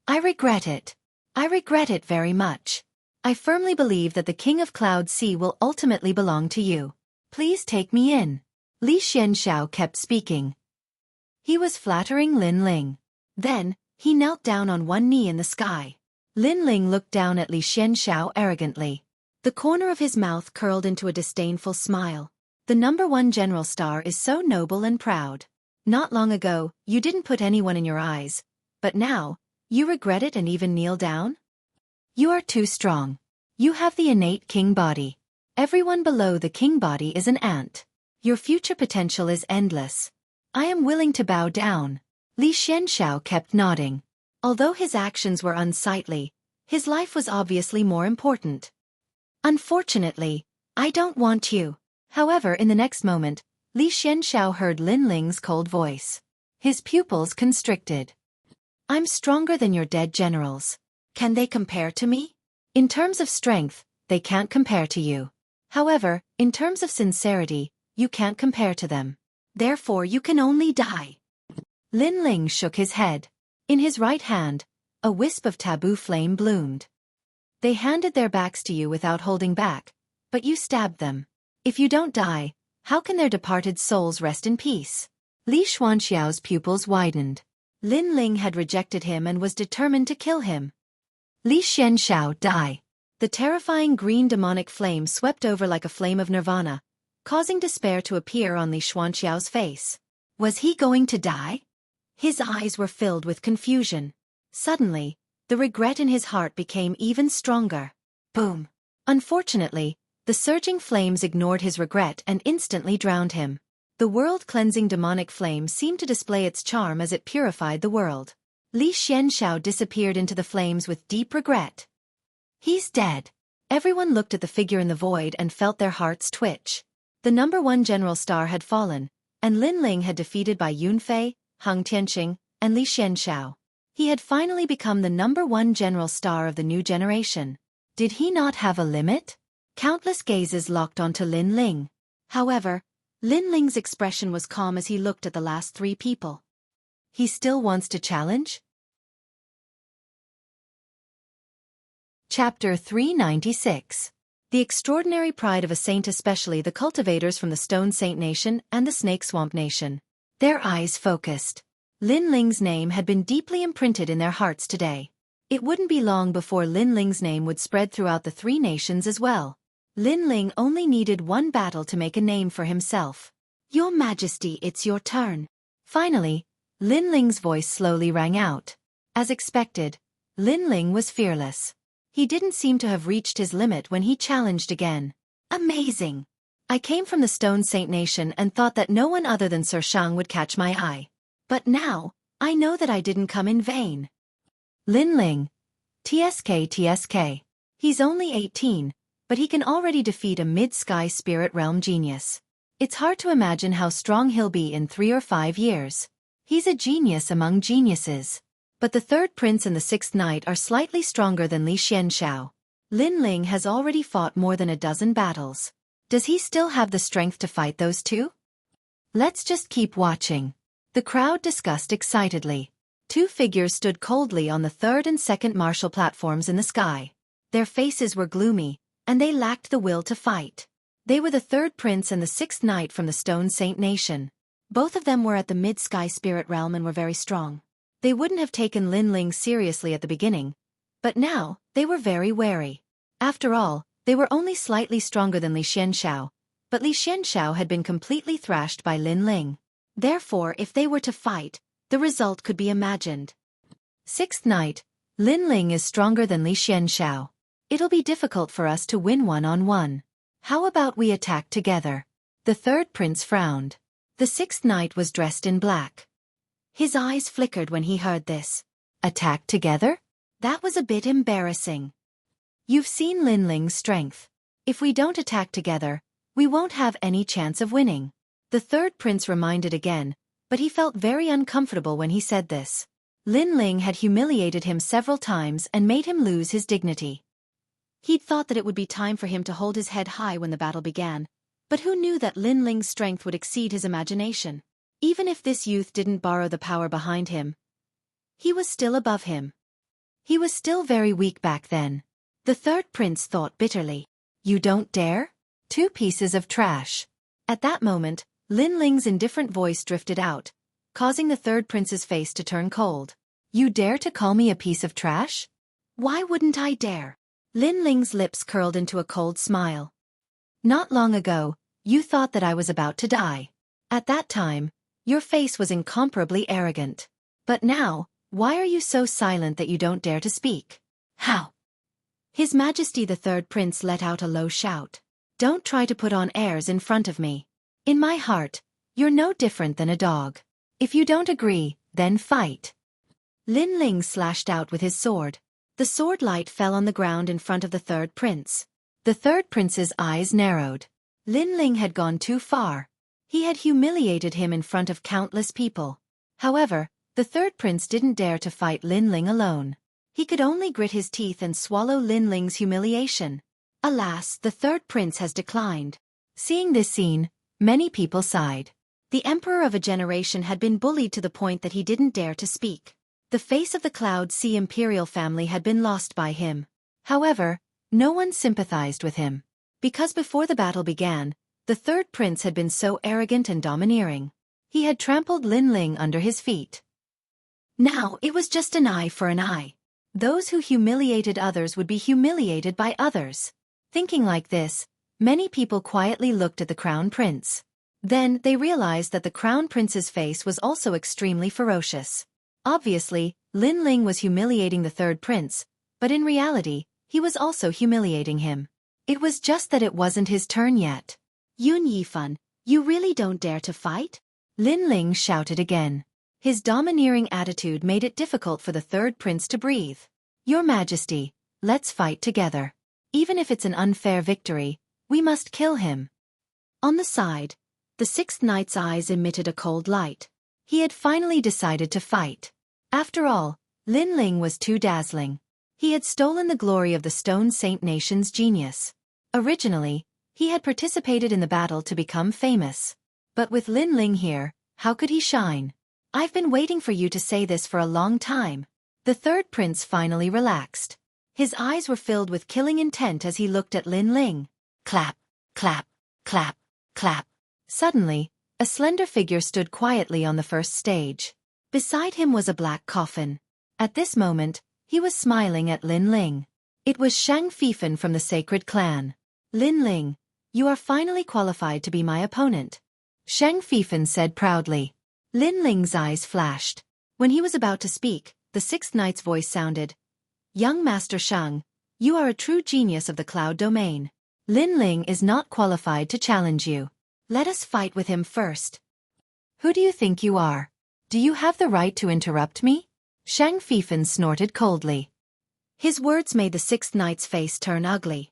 I regret it. I regret it very much. I firmly believe that the King of Cloud Sea will ultimately belong to you. Please take me in. Li Xianxiao kept speaking. He was flattering Lin Ling. Then, he knelt down on one knee in the sky. Lin Ling looked down at Li Xianxiao arrogantly. The corner of his mouth curled into a disdainful smile. The #1 general star is so noble and proud. Not long ago, you didn't put anyone in your eyes, but now, you regret it and even kneel down? You are too strong. You have the innate king body. Everyone below the king body is an ant. Your future potential is endless. I am willing to bow down. Li Xianxiao kept nodding. Although his actions were unsightly, his life was obviously more important. Unfortunately, I don't want you. However, in the next moment, Li Xianxiao heard Lin Ling's cold voice. His pupils constricted. I'm stronger than your dead generals. Can they compare to me? In terms of strength, they can't compare to you. However, in terms of sincerity, you can't compare to them. Therefore you can only die. Lin Ling shook his head. In his right hand, a wisp of taboo flame bloomed. They handed their backs to you without holding back, but you stabbed them. If you don't die, how can their departed souls rest in peace? Li Xuanxiao's pupils widened. Lin Ling had rejected him and was determined to kill him. Li Xianxiao, die. The terrifying green demonic flame swept over like a flame of nirvana, causing despair to appear on Li Xuanxiao's face. Was he going to die? His eyes were filled with confusion. Suddenly, the regret in his heart became even stronger. Boom. Unfortunately, the surging flames ignored his regret and instantly drowned him. The world-cleansing demonic flame seemed to display its charm as it purified the world. Li Xianxiao disappeared into the flames with deep regret. He's dead. Everyone looked at the figure in the void and felt their hearts twitch. The #1 general star had fallen, and Lin Ling had defeated by Yunfei, Heng Tianqing, and Li Xianxiao. He had finally become the #1 general star of the new generation. Did he not have a limit? Countless gazes locked onto Lin Ling. However, Lin Ling's expression was calm as he looked at the last 3 people. He still wants to challenge? Chapter 396. The extraordinary pride of a saint, especially the cultivators from the Stone Saint Nation and the Snake Swamp Nation. Their eyes focused. Lin Ling's name had been deeply imprinted in their hearts today. It wouldn't be long before Lin Ling's name would spread throughout the 3 nations as well. Lin Ling only needed one battle to make a name for himself. Your Majesty, it's your turn. Finally, Lin Ling's voice slowly rang out. As expected, Lin Ling was fearless. He didn't seem to have reached his limit when he challenged again. Amazing! I came from the Stone Saint Nation and thought that no one other than Sir Shang would catch my eye. But now, I know that I didn't come in vain. Lin Ling. TSK. He's only 18, but he can already defeat a mid-sky spirit realm genius. It's hard to imagine how strong he'll be in 3 or 5 years. He's a genius among geniuses. But the 3rd prince and the 6th knight are slightly stronger than Li Xianxiao. Lin Ling has already fought more than a dozen battles. Does he still have the strength to fight those 2? Let's just keep watching. The crowd discussed excitedly. 2 figures stood coldly on the 3rd and 2nd martial platforms in the sky. Their faces were gloomy, and they lacked the will to fight. They were the 3rd prince and the 6th knight from the Stone Saint Nation. Both of them were at the mid-sky spirit realm and were very strong. They wouldn't have taken Lin Ling seriously at the beginning, but now, they were very wary. After all, they were only slightly stronger than Li Xianxiao, but Li Xianxiao had been completely thrashed by Lin Ling. Therefore, if they were to fight, the result could be imagined. Sixth Knight, Lin Ling is stronger than Li Xianxiao. It'll be difficult for us to win one-on-one. How about we attack together? The third prince frowned. The sixth knight was dressed in black. His eyes flickered when he heard this. Attack together? That was a bit embarrassing. You've seen Lin Ling's strength. If we don't attack together, we won't have any chance of winning. The third prince reminded again, but he felt very uncomfortable when he said this. Lin Ling had humiliated him several times and made him lose his dignity. He'd thought that it would be time for him to hold his head high when the battle began, but who knew that Lin Ling's strength would exceed his imagination? Even if this youth didn't borrow the power behind him, he was still above him. He was still very weak back then. The third prince thought bitterly. You don't dare? 2 pieces of trash. At that moment, Lin Ling's indifferent voice drifted out, causing the third prince's face to turn cold. You dare to call me a piece of trash? Why wouldn't I dare? Lin Ling's lips curled into a cold smile. Not long ago, you thought that I was about to die. At that time, your face was incomparably arrogant. But now, why are you so silent that you don't dare to speak? How? His Majesty the third prince let out a low shout. Don't try to put on airs in front of me. In my heart, you're no different than a dog. If you don't agree, then fight. Lin Ling slashed out with his sword. The sword light fell on the ground in front of the third prince. The third prince's eyes narrowed. Lin Ling had gone too far. He had humiliated him in front of countless people. However, the third prince didn't dare to fight Lin Ling alone. He could only grit his teeth and swallow Lin Ling's humiliation. Alas, the third prince has declined. Seeing this scene, many people sighed. The emperor of a generation had been bullied to the point that he didn't dare to speak. The face of the Cloud Sea imperial family had been lost by him. However, no one sympathized with him. Because before the battle began, the third prince had been so arrogant and domineering. He had trampled Lin Ling under his feet. Now it was just an eye for an eye. Those who humiliated others would be humiliated by others. Thinking like this, many people quietly looked at the crown prince. Then they realized that the crown prince's face was also extremely ferocious. Obviously, Lin Ling was humiliating the third prince, but in reality, he was also humiliating him. It was just that it wasn't his turn yet. Yun Yifan, you really don't dare to fight? Lin Ling shouted again. His domineering attitude made it difficult for the third prince to breathe. Your Majesty, let's fight together. Even if it's an unfair victory, we must kill him. On the side, the sixth knight's eyes emitted a cold light. He had finally decided to fight. After all, Lin Ling was too dazzling. He had stolen the glory of the Stone Saint Nation's genius. Originally, he had participated in the battle to become famous. But with Lin Ling here, how could he shine? I've been waiting for you to say this for a long time. The third prince finally relaxed. His eyes were filled with killing intent as he looked at Lin Ling. Clap, clap, clap, clap. Suddenly, a slender figure stood quietly on the first stage. Beside him was a black coffin. At this moment, he was smiling at Lin Ling. It was Shang Fifan from the Sacred Clan. Lin Ling, you are finally qualified to be my opponent. Shang Fifan said proudly. Lin Ling's eyes flashed. When he was about to speak, the sixth knight's voice sounded. Young Master Shang, you are a true genius of the cloud domain. Lin Ling is not qualified to challenge you. Let us fight with him first. Who do you think you are? Do you have the right to interrupt me? Shang Fifan snorted coldly. His words made the sixth knight's face turn ugly.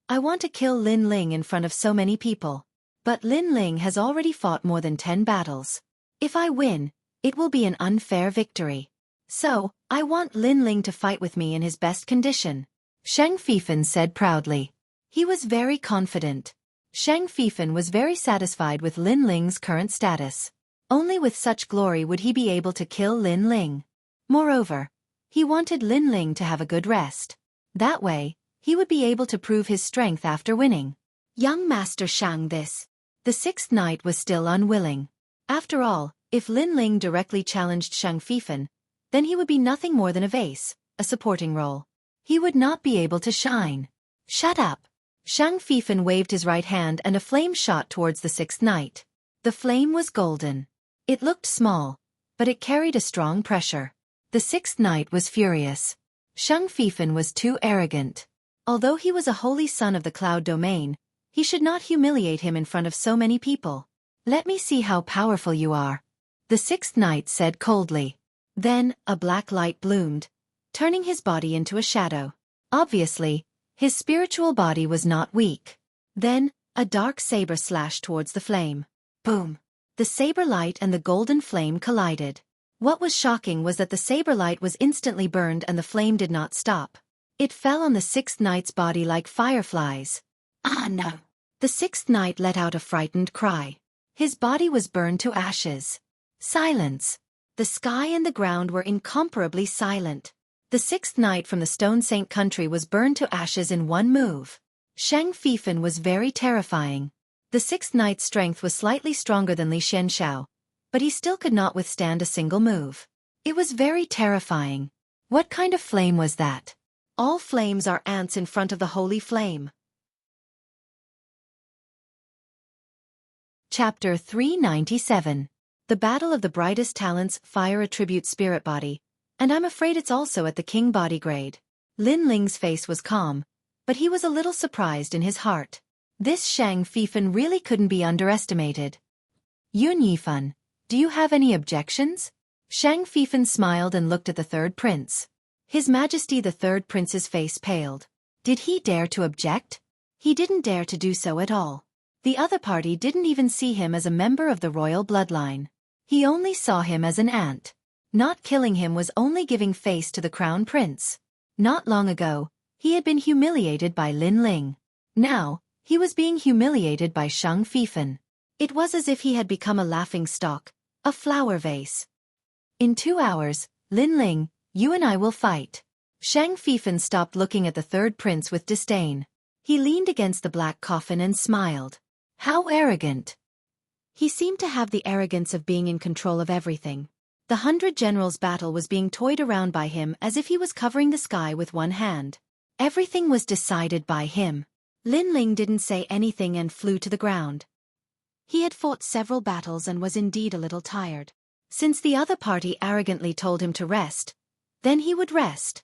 I want to kill Lin Ling in front of so many people. But Lin Ling has already fought more than 10 battles. If I win, it will be an unfair victory. So, I want Lin Ling to fight with me in his best condition. Shang Fifan said proudly. He was very confident. Shang Fifan was very satisfied with Lin Ling's current status. Only with such glory would he be able to kill Lin Ling. Moreover, he wanted Lin Ling to have a good rest. That way, he would be able to prove his strength after winning. Young Master Shang this. The sixth knight was still unwilling. After all, if Lin Ling directly challenged Shang Fifan, then he would be nothing more than a vase, a supporting role. He would not be able to shine. Shut up. Shang Fifan waved his right hand and a flame shot towards the sixth knight. The flame was golden. It looked small, but it carried a strong pressure. The sixth knight was furious. Shang Fifan was too arrogant. Although he was a holy son of the cloud domain, he should not humiliate him in front of so many people. Let me see how powerful you are, the sixth knight said coldly. Then, a black light bloomed, turning his body into a shadow. Obviously, his spiritual body was not weak. Then, a dark saber slashed towards the flame. Boom! The saber light and the golden flame collided. What was shocking was that the saber light was instantly burned and the flame did not stop. It fell on the sixth knight's body like fireflies. Ah no! The sixth knight let out a frightened cry. His body was burned to ashes. Silence. The sky and the ground were incomparably silent. The sixth knight from the Stone Saint country was burned to ashes in one move. Shang Fifan was very terrifying. The sixth knight's strength was slightly stronger than Li Xianxiao, but he still could not withstand a single move. It was very terrifying. What kind of flame was that? All flames are ants in front of the holy flame. Chapter 397. The Battle of the Brightest Talents Fire Attribute Spirit Body, and I'm afraid it's also at the King Body grade. Lin Ling's face was calm, but he was a little surprised in his heart. This Shang Fifan really couldn't be underestimated. Yun Yifan, do you have any objections? Shang Fifan smiled and looked at the third prince. His Majesty the third prince's face paled. Did he dare to object? He didn't dare to do so at all. The other party didn't even see him as a member of the royal bloodline. He only saw him as an ant. Not killing him was only giving face to the crown prince. Not long ago, he had been humiliated by Lin Ling. Now, he was being humiliated by Shang Fifan. It was as if he had become a laughing stock, a flower vase. In 2 hours, Lin Ling, you and I will fight. Shang Fifan stopped looking at the third prince with disdain. He leaned against the black coffin and smiled. How arrogant! He seemed to have the arrogance of being in control of everything. The 100 Generals battle was being toyed around by him as if he was covering the sky with one hand. Everything was decided by him. Lin Ling didn't say anything and flew to the ground. He had fought several battles and was indeed a little tired. Since the other party arrogantly told him to rest, then he would rest.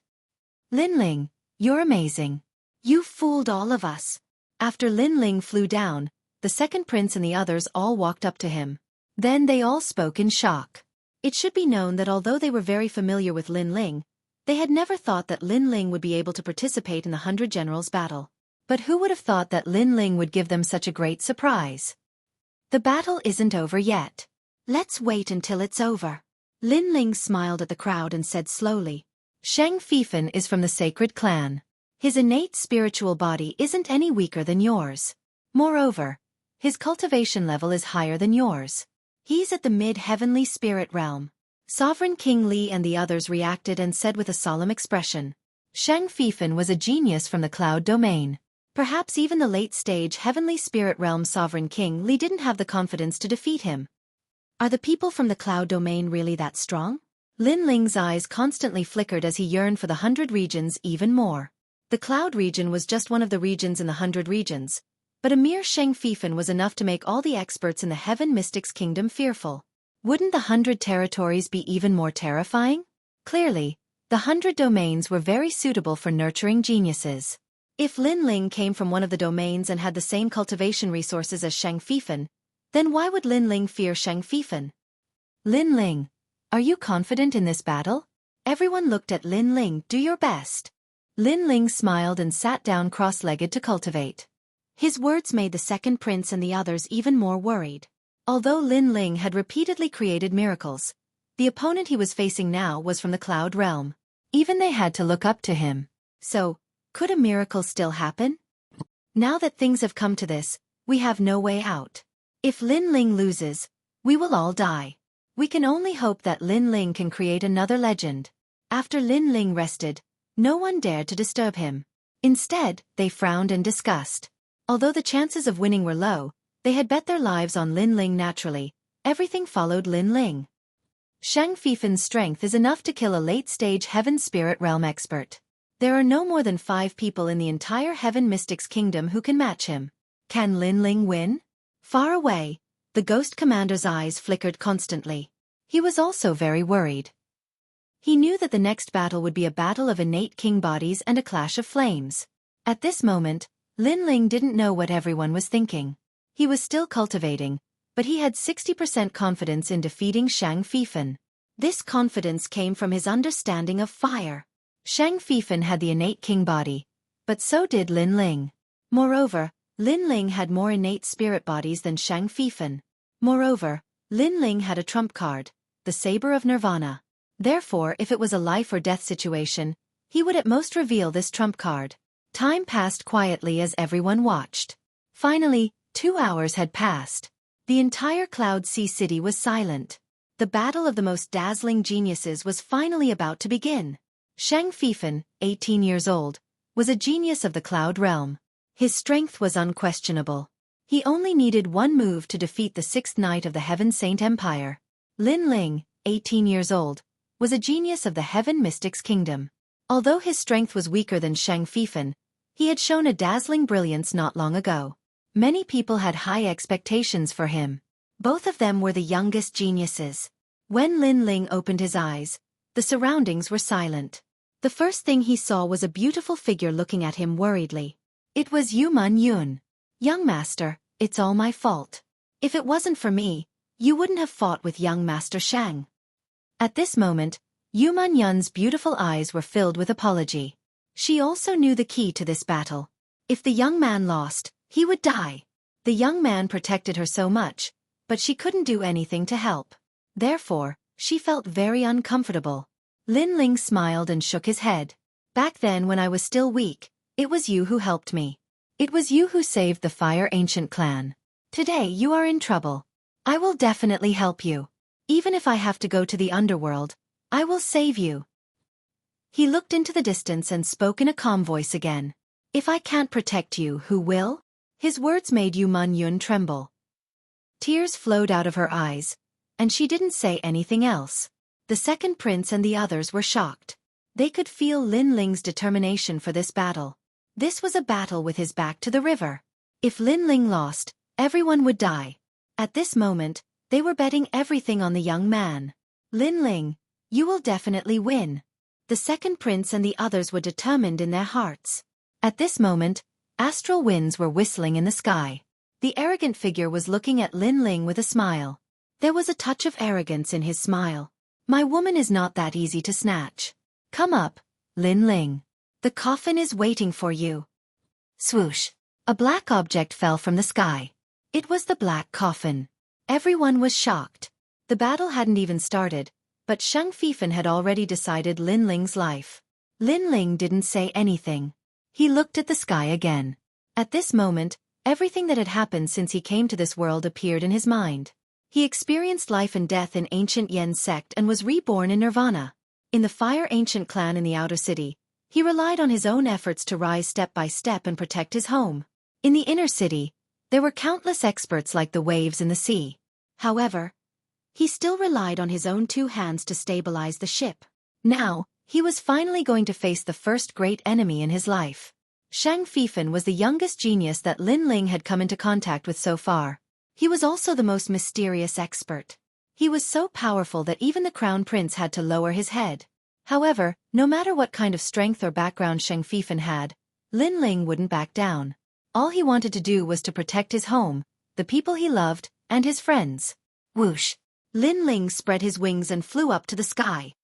Lin Ling, you're amazing. You fooled all of us. After Lin Ling flew down, the second prince and the others all walked up to him. Then they all spoke in shock. It should be known that although they were very familiar with Lin Ling, they had never thought that Lin Ling would be able to participate in the 100 Generals battle. But who would have thought that Lin Ling would give them such a great surprise? The battle isn't over yet. Let's wait until it's over. Lin Ling smiled at the crowd and said slowly. Shang Fifan is from the sacred clan. His innate spiritual body isn't any weaker than yours. Moreover, his cultivation level is higher than yours. He's at the mid-heavenly spirit realm. Sovereign King Li and the others reacted and said with a solemn expression. Shang Fifan was a genius from the cloud domain. Perhaps even the late-stage heavenly spirit realm Sovereign King Li didn't have the confidence to defeat him. Are the people from the cloud domain really that strong? Lin Ling's eyes constantly flickered as he yearned for the 100 regions even more. The cloud region was just one of the regions in the 100 regions, but a mere Shang Fifan was enough to make all the experts in the Heaven Mystics Kingdom fearful. Wouldn't the 100 territories be even more terrifying? Clearly, the 100 domains were very suitable for nurturing geniuses. If Lin Ling came from one of the domains and had the same cultivation resources as Shang Fifan, then why would Lin Ling fear Shang Fifan? Lin Ling, are you confident in this battle? Everyone looked at Lin Ling. Do your best. Lin Ling smiled and sat down cross-legged to cultivate. His words made the second prince and the others even more worried. Although Lin Ling had repeatedly created miracles, the opponent he was facing now was from the cloud realm. Even they had to look up to him. So, could a miracle still happen? Now that things have come to this, we have no way out. If Lin Ling loses, we will all die. We can only hope that Lin Ling can create another legend. After Lin Ling rested, no one dared to disturb him. Instead, they frowned and discussed. Although the chances of winning were low, they had bet their lives on Lin Ling naturally. Everything followed Lin Ling. Shang Fifan's strength is enough to kill a late-stage Heaven Spirit Realm expert. There are no more than 5 people in the entire Heaven Mystics Kingdom who can match him. Can Lin Ling win? Far away, The ghost commander's eyes flickered constantly. He was also very worried. He knew that the next battle would be a battle of innate king bodies and a clash of flames. At this moment, Lin Ling didn't know what everyone was thinking. He was still cultivating, but he had 60% confidence in defeating Shang Fifan. This confidence came from his understanding of fire. Shang Fifan had the innate king body, but so did Lin Ling. Moreover, Lin Ling had more innate spirit bodies than Shang Fifan. Moreover, Lin Ling had a trump card, the Saber of Nirvana. Therefore, if it was a life or death situation, he would at most reveal this trump card. Time passed quietly as everyone watched. Finally, 2 hours had passed. The entire Cloud Sea City was silent. The battle of the most dazzling geniuses was finally about to begin. Shang Fifan, 18 years old, was a genius of the Cloud Realm. His strength was unquestionable. He only needed one move to defeat the 6th Knight of the Heaven Saint Empire. Lin Ling, 18 years old, was a genius of the Heaven Mystics Kingdom. Although his strength was weaker than Shang Fifan, he had shown a dazzling brilliance not long ago. Many people had high expectations for him. Both of them were the youngest geniuses. When Lin Ling opened his eyes, the surroundings were silent. The first thing he saw was a beautiful figure looking at him worriedly. It was Yu Man Yun. "Young master, it's all my fault. If it wasn't for me, you wouldn't have fought with young Master Shang." At this moment, Yu Man Yun's beautiful eyes were filled with apology. She also knew the key to this battle. If the young man lost, he would die. The young man protected her so much, but she couldn't do anything to help. Therefore, she felt very uncomfortable. Lin Ling smiled and shook his head. "Back then when I was still weak, it was you who helped me. It was you who saved the Fire Ancient clan. Today you are in trouble. I will definitely help you. Even if I have to go to the underworld, I will save you." He looked into the distance and spoke in a calm voice again. "If I can't protect you, who will?" His words made Yu Man Yun tremble. Tears flowed out of her eyes, and she didn't say anything else. The second prince and the others were shocked. They could feel Lin Ling's determination for this battle. This was a battle with his back to the river. If Lin Ling lost, everyone would die. At this moment, they were betting everything on the young man. "Lin Ling, you will definitely win." The second prince and the others were determined in their hearts. At this moment, astral winds were whistling in the sky. The arrogant figure was looking at Lin Ling with a smile. There was a touch of arrogance in his smile. "My woman is not that easy to snatch. Come up, Lin Ling. The coffin is waiting for you." Swoosh! A black object fell from the sky. It was the black coffin. Everyone was shocked. The battle hadn't even started, but Shang Fifan had already decided Lin Ling's life. Lin Ling didn't say anything. He looked at the sky again. At this moment, everything that had happened since he came to this world appeared in his mind. He experienced life and death in ancient Yen sect and was reborn in Nirvana. In the Fire Ancient clan in the outer city, he relied on his own efforts to rise step by step and protect his home. In the inner city, there were countless experts like the waves in the sea. However, he still relied on his own 2 hands to stabilize the ship. Now, he was finally going to face the first great enemy in his life. Shang Fifan was the youngest genius that Lin Ling had come into contact with so far. He was also the most mysterious expert. He was so powerful that even the crown prince had to lower his head. However, no matter what kind of strength or background Shang Fifan had, Lin Ling wouldn't back down. All he wanted to do was to protect his home, the people he loved, and his friends. Whoosh! Lin Ling spread his wings and flew up to the sky.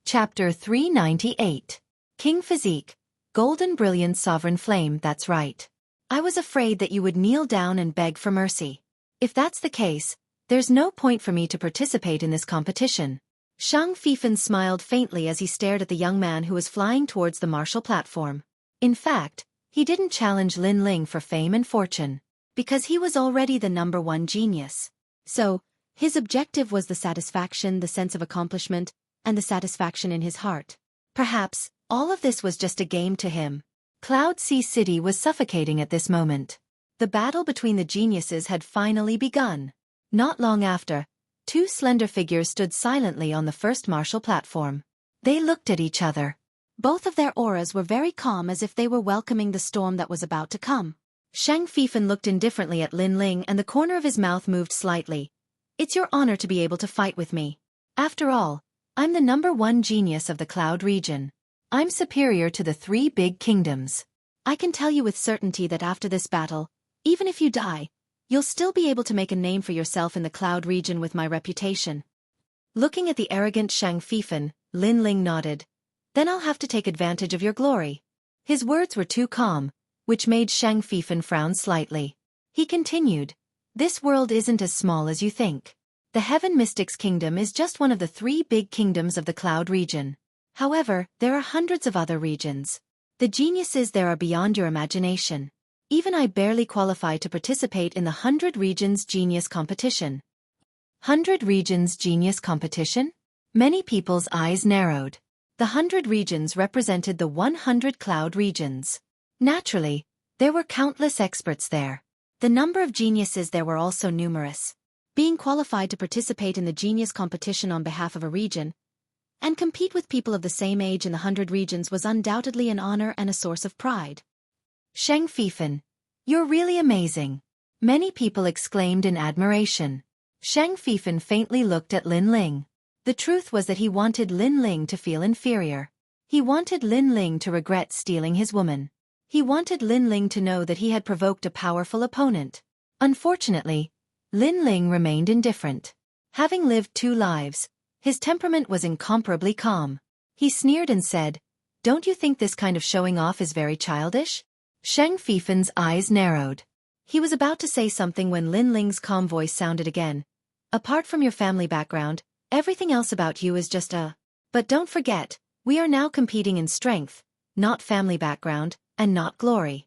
Chapter 398. King Physique, Golden Brilliant Sovereign Flame. That's right. I was afraid that you would kneel down and beg for mercy. If that's the case, there's no point for me to participate in this competition. Shang Fifan smiled faintly as he stared at the young man who was flying towards the martial platform. In fact, he didn't challenge Lin Ling for fame and fortune, because he was already the #1 genius. So, his objective was the satisfaction, the sense of accomplishment, and the satisfaction in his heart. Perhaps, all of this was just a game to him. Cloud Sea City was suffocating at this moment. The battle between the geniuses had finally begun. Not long after, 2 slender figures stood silently on the first martial platform. They looked at each other. Both of their auras were very calm, as if they were welcoming the storm that was about to come. Shang Fifan looked indifferently at Lin Ling and the corner of his mouth moved slightly. It's your honor to be able to fight with me. After all, I'm the #1 genius of the Cloud region. I'm superior to the 3 big kingdoms. I can tell you with certainty that after this battle, even if you die, you'll still be able to make a name for yourself in the Cloud region with my reputation. Looking at the arrogant Shang Fifan, Lin Ling nodded. Then I'll have to take advantage of your glory. His words were too calm, which made Shang Fifan frown slightly. He continued, this world isn't as small as you think. The Heaven Mystics Kingdom is just one of the 3 big kingdoms of the Cloud region. However, there are hundreds of other regions. The geniuses there are beyond your imagination. Even I barely qualify to participate in the 100 Regions Genius Competition. 100 Regions Genius Competition? Many people's eyes narrowed. The 100 regions represented the 100 Cloud regions. Naturally, there were countless experts there. The number of geniuses there were also numerous. Being qualified to participate in the genius competition on behalf of a region and compete with people of the same age in the 100 regions was undoubtedly an honor and a source of pride. Shang Fifan, you're really amazing. Many people exclaimed in admiration. Shang Fifan faintly looked at Lin Ling. The truth was that he wanted Lin Ling to feel inferior. He wanted Lin Ling to regret stealing his woman. He wanted Lin Ling to know that he had provoked a powerful opponent. Unfortunately, Lin Ling remained indifferent. Having lived 2 lives, his temperament was incomparably calm. He sneered and said, don't you think this kind of showing off is very childish? Shang Fifan's eyes narrowed. He was about to say something when Lin Ling's calm voice sounded again. Apart from your family background, everything else about you is just a... But don't forget, we are now competing in strength, not family background, and not glory.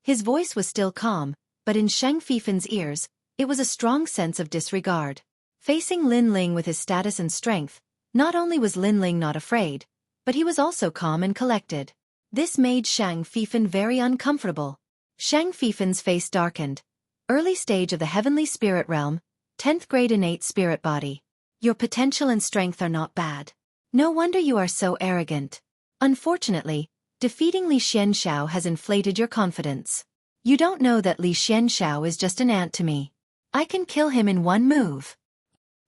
His voice was still calm, but in Shang Fifan's ears, it was a strong sense of disregard. Facing Lin Ling with his status and strength, not only was Lin Ling not afraid, but he was also calm and collected. This made Shang Fifan very uncomfortable. Shang Fifan's face darkened. Early stage of the heavenly spirit realm, 10th grade innate spirit body. Your potential and strength are not bad. No wonder you are so arrogant. Unfortunately, defeating Li Xianxiao has inflated your confidence. You don't know that Li Xianxiao is just an ant to me. I can kill him in 1 move.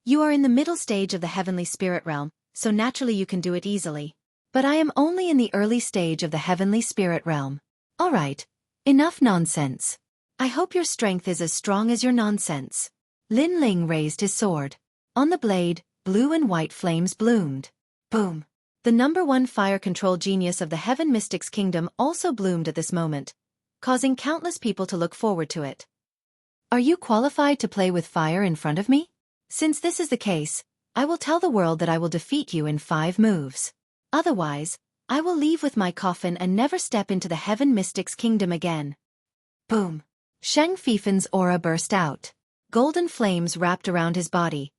You are in the middle stage of the heavenly spirit realm, so naturally you can do it easily. But I am only in the early stage of the heavenly spirit realm. Alright, enough nonsense. I hope your strength is as strong as your nonsense. Lin Ling raised his sword. On the blade, blue and white flames bloomed. Boom. The #1 fire control genius of the Heaven Mystics Kingdom also bloomed at this moment, causing countless people to look forward to it. Are you qualified to play with fire in front of me? Since this is the case, I will tell the world that I will defeat you in 5 moves. Otherwise, I will leave with my coffin and never step into the Heaven Mystics Kingdom again. Boom. Shang Fifan's aura burst out. Golden flames wrapped around his body,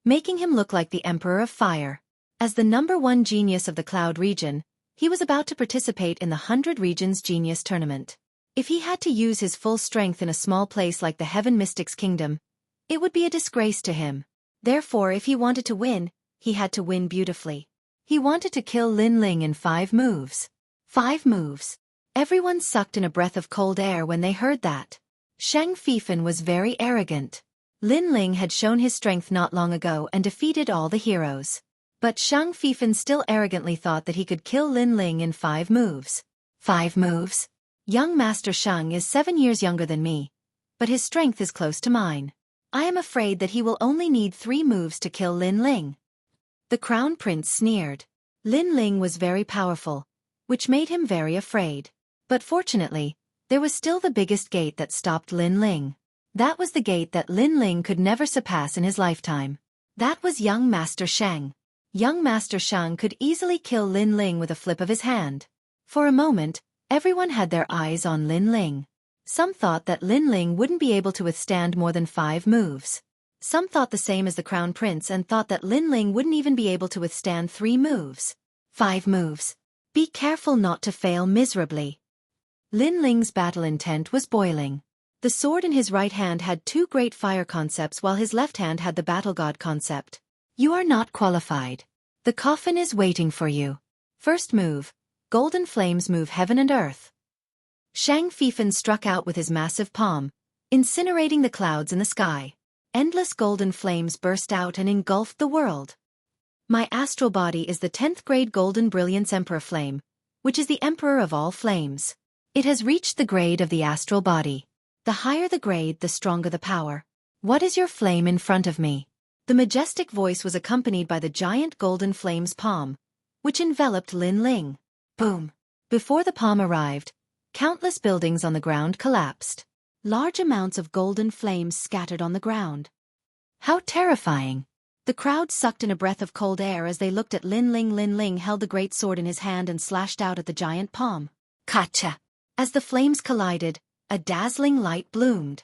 making him look like the Emperor of Fire. As the #1 genius of the Cloud region, he was about to participate in the 100 Regions Genius Tournament. If he had to use his full strength in a small place like the Heaven Mystics Kingdom, it would be a disgrace to him. Therefore, if he wanted to win, he had to win beautifully. He wanted to kill Lin Ling in 5 moves. 5 moves. Everyone sucked in a breath of cold air when they heard that. Shang Fifan was very arrogant. Lin Ling had shown his strength not long ago and defeated all the heroes. But Shang Fifan still arrogantly thought that he could kill Lin Ling in 5 moves. 5 moves? Young Master Shang is 7 years younger than me, but his strength is close to mine. I am afraid that he will only need 3 moves to kill Lin Ling. The Crown Prince sneered. Lin Ling was very powerful, which made him very afraid. But fortunately, there was still the biggest gate that stopped Lin Ling. That was the gate that Lin Ling could never surpass in his lifetime. That was young Master Shang. Young Master Shang could easily kill Lin Ling with a flip of his hand. For a moment, everyone had their eyes on Lin Ling. Some thought that Lin Ling wouldn't be able to withstand more than 5 moves. Some thought the same as the Crown Prince and thought that Lin Ling wouldn't even be able to withstand 3 moves. 5 moves. Be careful not to fail miserably. Lin Ling's battle intent was boiling. The sword in his right hand had 2 great fire concepts while his left hand had the battle god concept. You are not qualified. The coffin is waiting for you. First move. Golden flames move heaven and earth. Shang Fifan struck out with his massive palm, incinerating the clouds in the sky. Endless golden flames burst out and engulfed the world. My astral body is the 10th grade Golden Brilliance Emperor Flame, which is the emperor of all flames. It has reached the grade of the astral body. The higher the grade, the stronger the power. What is your flame in front of me? The majestic voice was accompanied by the giant golden flame's palm, which enveloped Lin Ling. Boom! Before the palm arrived, countless buildings on the ground collapsed. Large amounts of golden flames scattered on the ground. How terrifying! The crowd sucked in a breath of cold air as they looked at Lin Ling. Lin Ling held the great sword in his hand and slashed out at the giant palm. Kacha! As the flames collided, a dazzling light bloomed.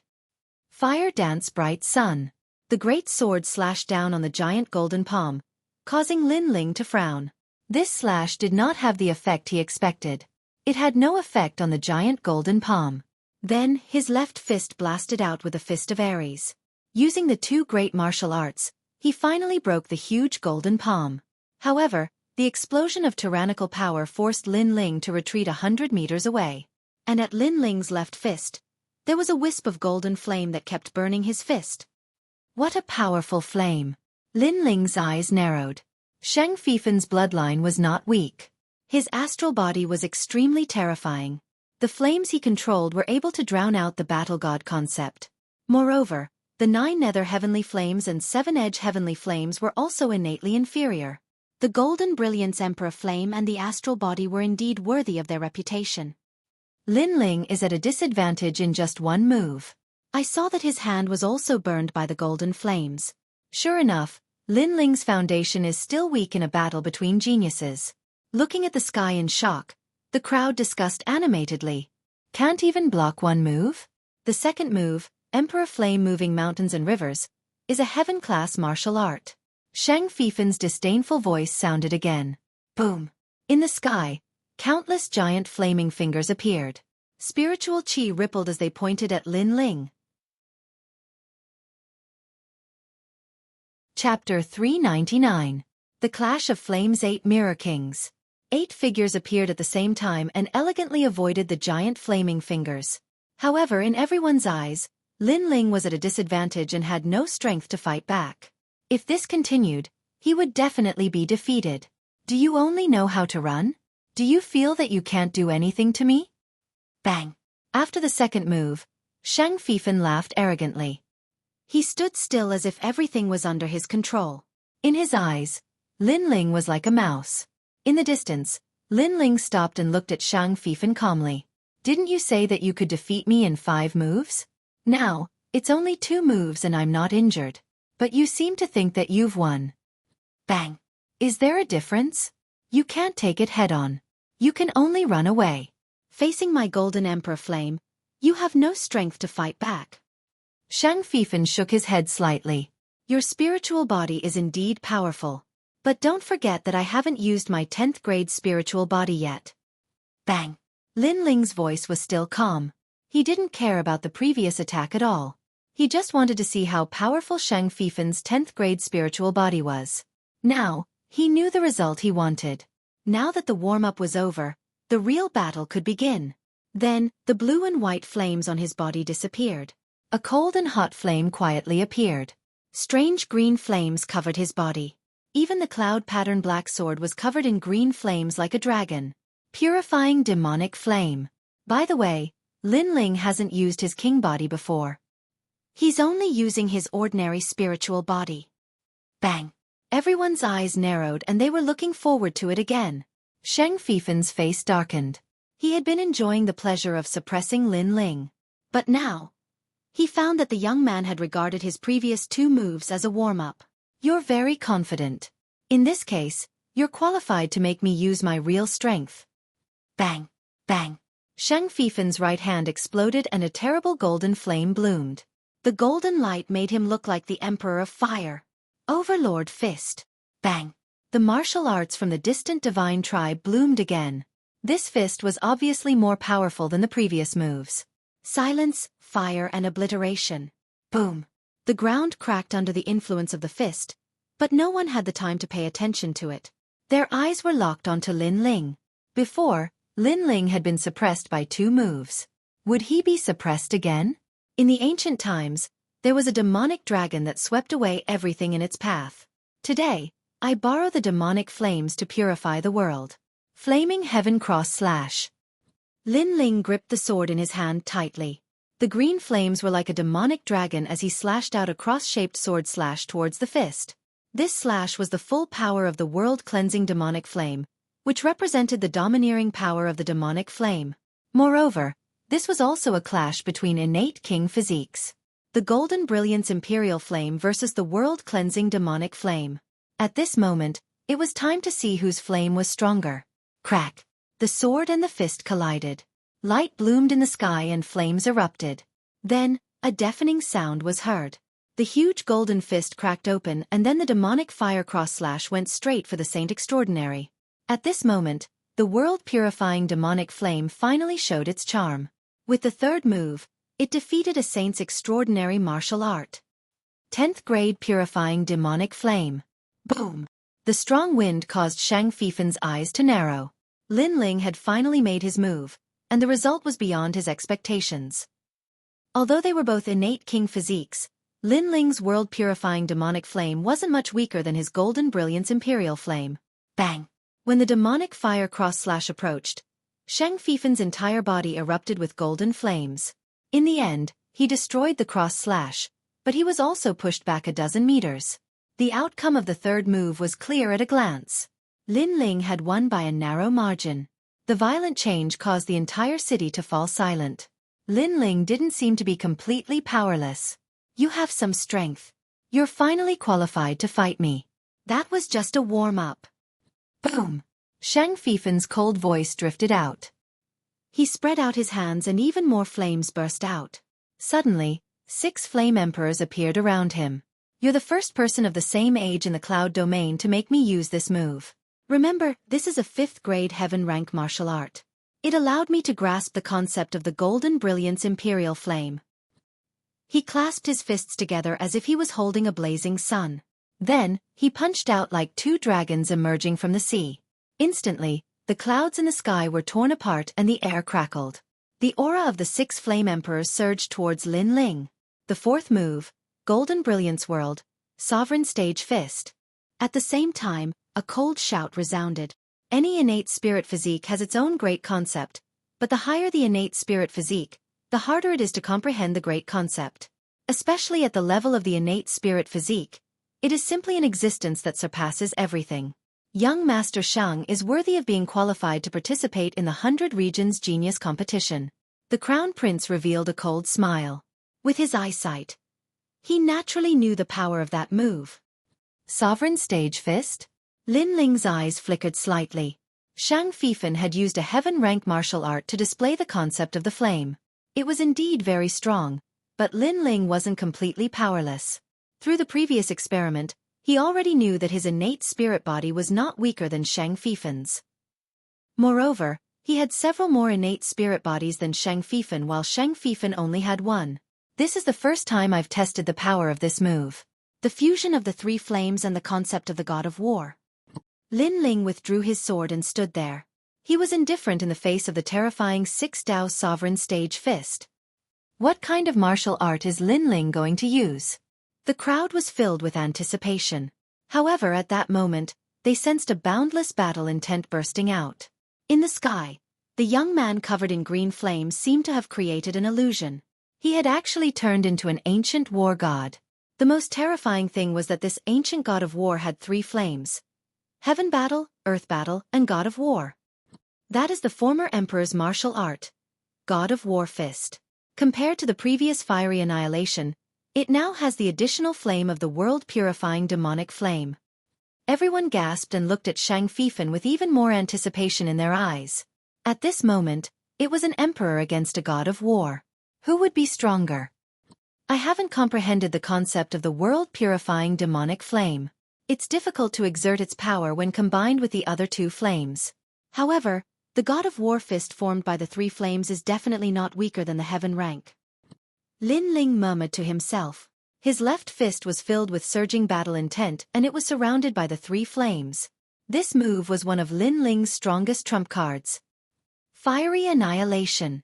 Fire danced bright sun. The great sword slashed down on the giant golden palm, causing Lin Ling to frown. This slash did not have the effect he expected. It had no effect on the giant golden palm. Then, his left fist blasted out with a fist of Ares. Using the two great martial arts, he finally broke the huge golden palm. However, the explosion of tyrannical power forced Lin Ling to retreat 100 meters away. And at Lin Ling's left fist, there was a wisp of golden flame that kept burning his fist. What a powerful flame! Lin Ling's eyes narrowed. Shang Fifan's bloodline was not weak. His astral body was extremely terrifying. The flames he controlled were able to drown out the battle god concept. Moreover, the 9 nether heavenly flames and 7 edge heavenly flames were also innately inferior. The Golden Brilliance Emperor Flame and the astral body were indeed worthy of their reputation. Lin Ling is at a disadvantage in just one move. I saw that his hand was also burned by the golden flames. Sure enough, Lin Ling's foundation is still weak in a battle between geniuses. Looking at the sky in shock, the crowd discussed animatedly. Can't even block one move? The second move, Emperor Flame moving mountains and rivers, is a heaven-class martial art. Shang Fifan's disdainful voice sounded again. Boom! In the sky, countless giant flaming fingers appeared. Spiritual chi rippled as they pointed at Lin Ling. Chapter 399. The Clash of Flames. 8 Mirror Kings. 8 figures appeared at the same time and elegantly avoided the giant flaming fingers. However, in everyone's eyes, Lin Ling was at a disadvantage and had no strength to fight back. If this continued, he would definitely be defeated. Do you only know how to run? Do you feel that you can't do anything to me? Bang! After the second move, Shang Fifan laughed arrogantly. He stood still as if everything was under his control. In his eyes, Lin Ling was like a mouse. In the distance, Lin Ling stopped and looked at Shang Fifan calmly. Didn't you say that you could defeat me in 5 moves? Now, it's only 2 moves and I'm not injured. But you seem to think that you've won. Bang! Is there a difference? You can't take it head-on. You can only run away. Facing my Golden Emperor Flame, you have no strength to fight back. Shang Fifan shook his head slightly. Your spiritual body is indeed powerful. But don't forget that I haven't used my 10th grade spiritual body yet. Bang! Lin Ling's voice was still calm. He didn't care about the previous attack at all. He just wanted to see how powerful Shang Fifan's 10th grade spiritual body was. Now, he knew the result he wanted. Now that the warm-up was over, the real battle could begin. Then, the blue and white flames on his body disappeared. A cold and hot flame quietly appeared. Strange green flames covered his body. Even the cloud-pattern black sword was covered in green flames like a dragon. Purifying demonic flame. By the way, Lin Ling hasn't used his king body before. He's only using his ordinary spiritual body. Bang! Everyone's eyes narrowed and they were looking forward to it again. Shang Fifan's face darkened. He had been enjoying the pleasure of suppressing Lin Ling. But now, he found that the young man had regarded his previous 2 moves as a warm-up. You're very confident. In this case, you're qualified to make me use my real strength. Bang! Bang! Shang Fifan's right hand exploded and a terrible golden flame bloomed. The golden light made him look like the Emperor of Fire. Overlord Fist. Bang! The martial arts from the distant divine tribe bloomed again. This fist was obviously more powerful than the previous moves. Silence, fire and obliteration. Boom! The ground cracked under the influence of the fist, but no one had the time to pay attention to it. Their eyes were locked onto Lin Ling. Before, Lin Ling had been suppressed by 2 moves. Would he be suppressed again? In the ancient times, there was a demonic dragon that swept away everything in its path. Today, I borrow the demonic flames to purify the world. Flaming Heaven Cross / Lin Ling gripped the sword in his hand tightly. The green flames were like a demonic dragon as he slashed out a cross-shaped sword slash towards the fist. This slash was the full power of the world-cleansing demonic flame, which represented the domineering power of the demonic flame. Moreover, this was also a clash between innate king physiques. The golden brilliance imperial flame versus the world-cleansing demonic flame. At this moment, it was time to see whose flame was stronger. Crack! The sword and the fist collided. Light bloomed in the sky and flames erupted. Then, a deafening sound was heard. The huge golden fist cracked open and then the demonic fire cross slash went straight for the Saint Extraordinary. At this moment, the world-purifying demonic flame finally showed its charm. With the 3rd move, it defeated a saint's extraordinary martial art. 10th grade purifying demonic flame. Boom! The strong wind caused Shang Fifen's eyes to narrow. Lin Ling had finally made his move, and the result was beyond his expectations. Although they were both innate king physiques, Lin Ling's world-purifying demonic flame wasn't much weaker than his golden brilliance imperial flame. Bang! When the demonic fire cross slash approached, Shang Fifen's entire body erupted with golden flames. In the end, he destroyed the cross slash, but he was also pushed back a dozen meters. The outcome of the 3rd move was clear at a glance. Lin Ling had won by a narrow margin. The violent change caused the entire city to fall silent. Lin Ling didn't seem to be completely powerless. You have some strength. You're finally qualified to fight me. That was just a warm-up. Boom! Shang Fifen's cold voice drifted out. He spread out his hands and even more flames burst out. Suddenly, 6 flame emperors appeared around him. You're the first person of the same age in the cloud domain to make me use this move. Remember, this is a 5th grade heaven rank martial art. It allowed me to grasp the concept of the golden brilliance imperial flame. He clasped his fists together as if he was holding a blazing sun. Then, he punched out like 2 dragons emerging from the sea. Instantly, the clouds in the sky were torn apart and the air crackled. The aura of the 6 flame emperors surged towards Lin Ling. The 4th move, Golden Brilliance World, Sovereign Stage Fist. At the same time, a cold shout resounded. Any innate spirit physique has its own great concept, but the higher the innate spirit physique, the harder it is to comprehend the great concept. Especially at the level of the innate spirit physique, it is simply an existence that surpasses everything. Young Master Shang is worthy of being qualified to participate in the 100 Regions Genius Competition. The Crown Prince revealed a cold smile. With his eyesight, he naturally knew the power of that move. Sovereign Stage Fist? Lin Ling's eyes flickered slightly. Shang Fifen had used a heaven-rank martial art to display the concept of the flame. It was indeed very strong, but Lin Ling wasn't completely powerless. Through the previous experiment, he already knew that his innate spirit body was not weaker than Shang Fifen's. Moreover, he had several more innate spirit bodies than Shang Fifen while Shang Fifen only had 1. This is the first time I've tested the power of this move. The fusion of the 3 flames and the concept of the god of war. Lin Ling withdrew his sword and stood there. He was indifferent in the face of the terrifying 6 Dao Sovereign Stage Fist. What kind of martial art is Lin Ling going to use? The crowd was filled with anticipation. However, at that moment, they sensed a boundless battle intent bursting out. In the sky, the young man covered in green flames seemed to have created an illusion. He had actually turned into an ancient war god. The most terrifying thing was that this ancient god of war had 3 flames: Heaven Battle, Earth Battle, and God of War. That is the former Emperor's martial art, God of War Fist. Compared to the previous fiery annihilation, it now has the additional flame of the world-purifying demonic flame. Everyone gasped and looked at Shang Fifen with even more anticipation in their eyes. At this moment, it was an emperor against a god of war. Who would be stronger? I haven't comprehended the concept of the world-purifying demonic flame. It's difficult to exert its power when combined with the other 2 flames. However, the god of war fist formed by the 3 flames is definitely not weaker than the heaven rank. Lin Ling murmured to himself. His left fist was filled with surging battle intent and it was surrounded by the 3 flames. This move was one of Lin Ling's strongest trump cards. Fiery annihilation.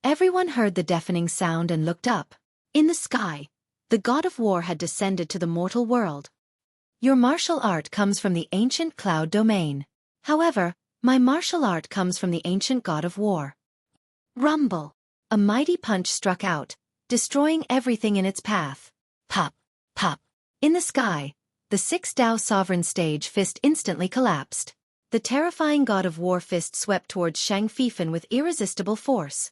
Everyone heard the deafening sound and looked up. In the sky, the god of war had descended to the mortal world. Your martial art comes from the ancient cloud domain. However, my martial art comes from the ancient god of war. Rumble. A mighty punch struck out, destroying everything in its path. Pop, pop. In the sky, the 6 Dao sovereign stage fist instantly collapsed. The terrifying god of war fist swept towards Shang Fifan with irresistible force.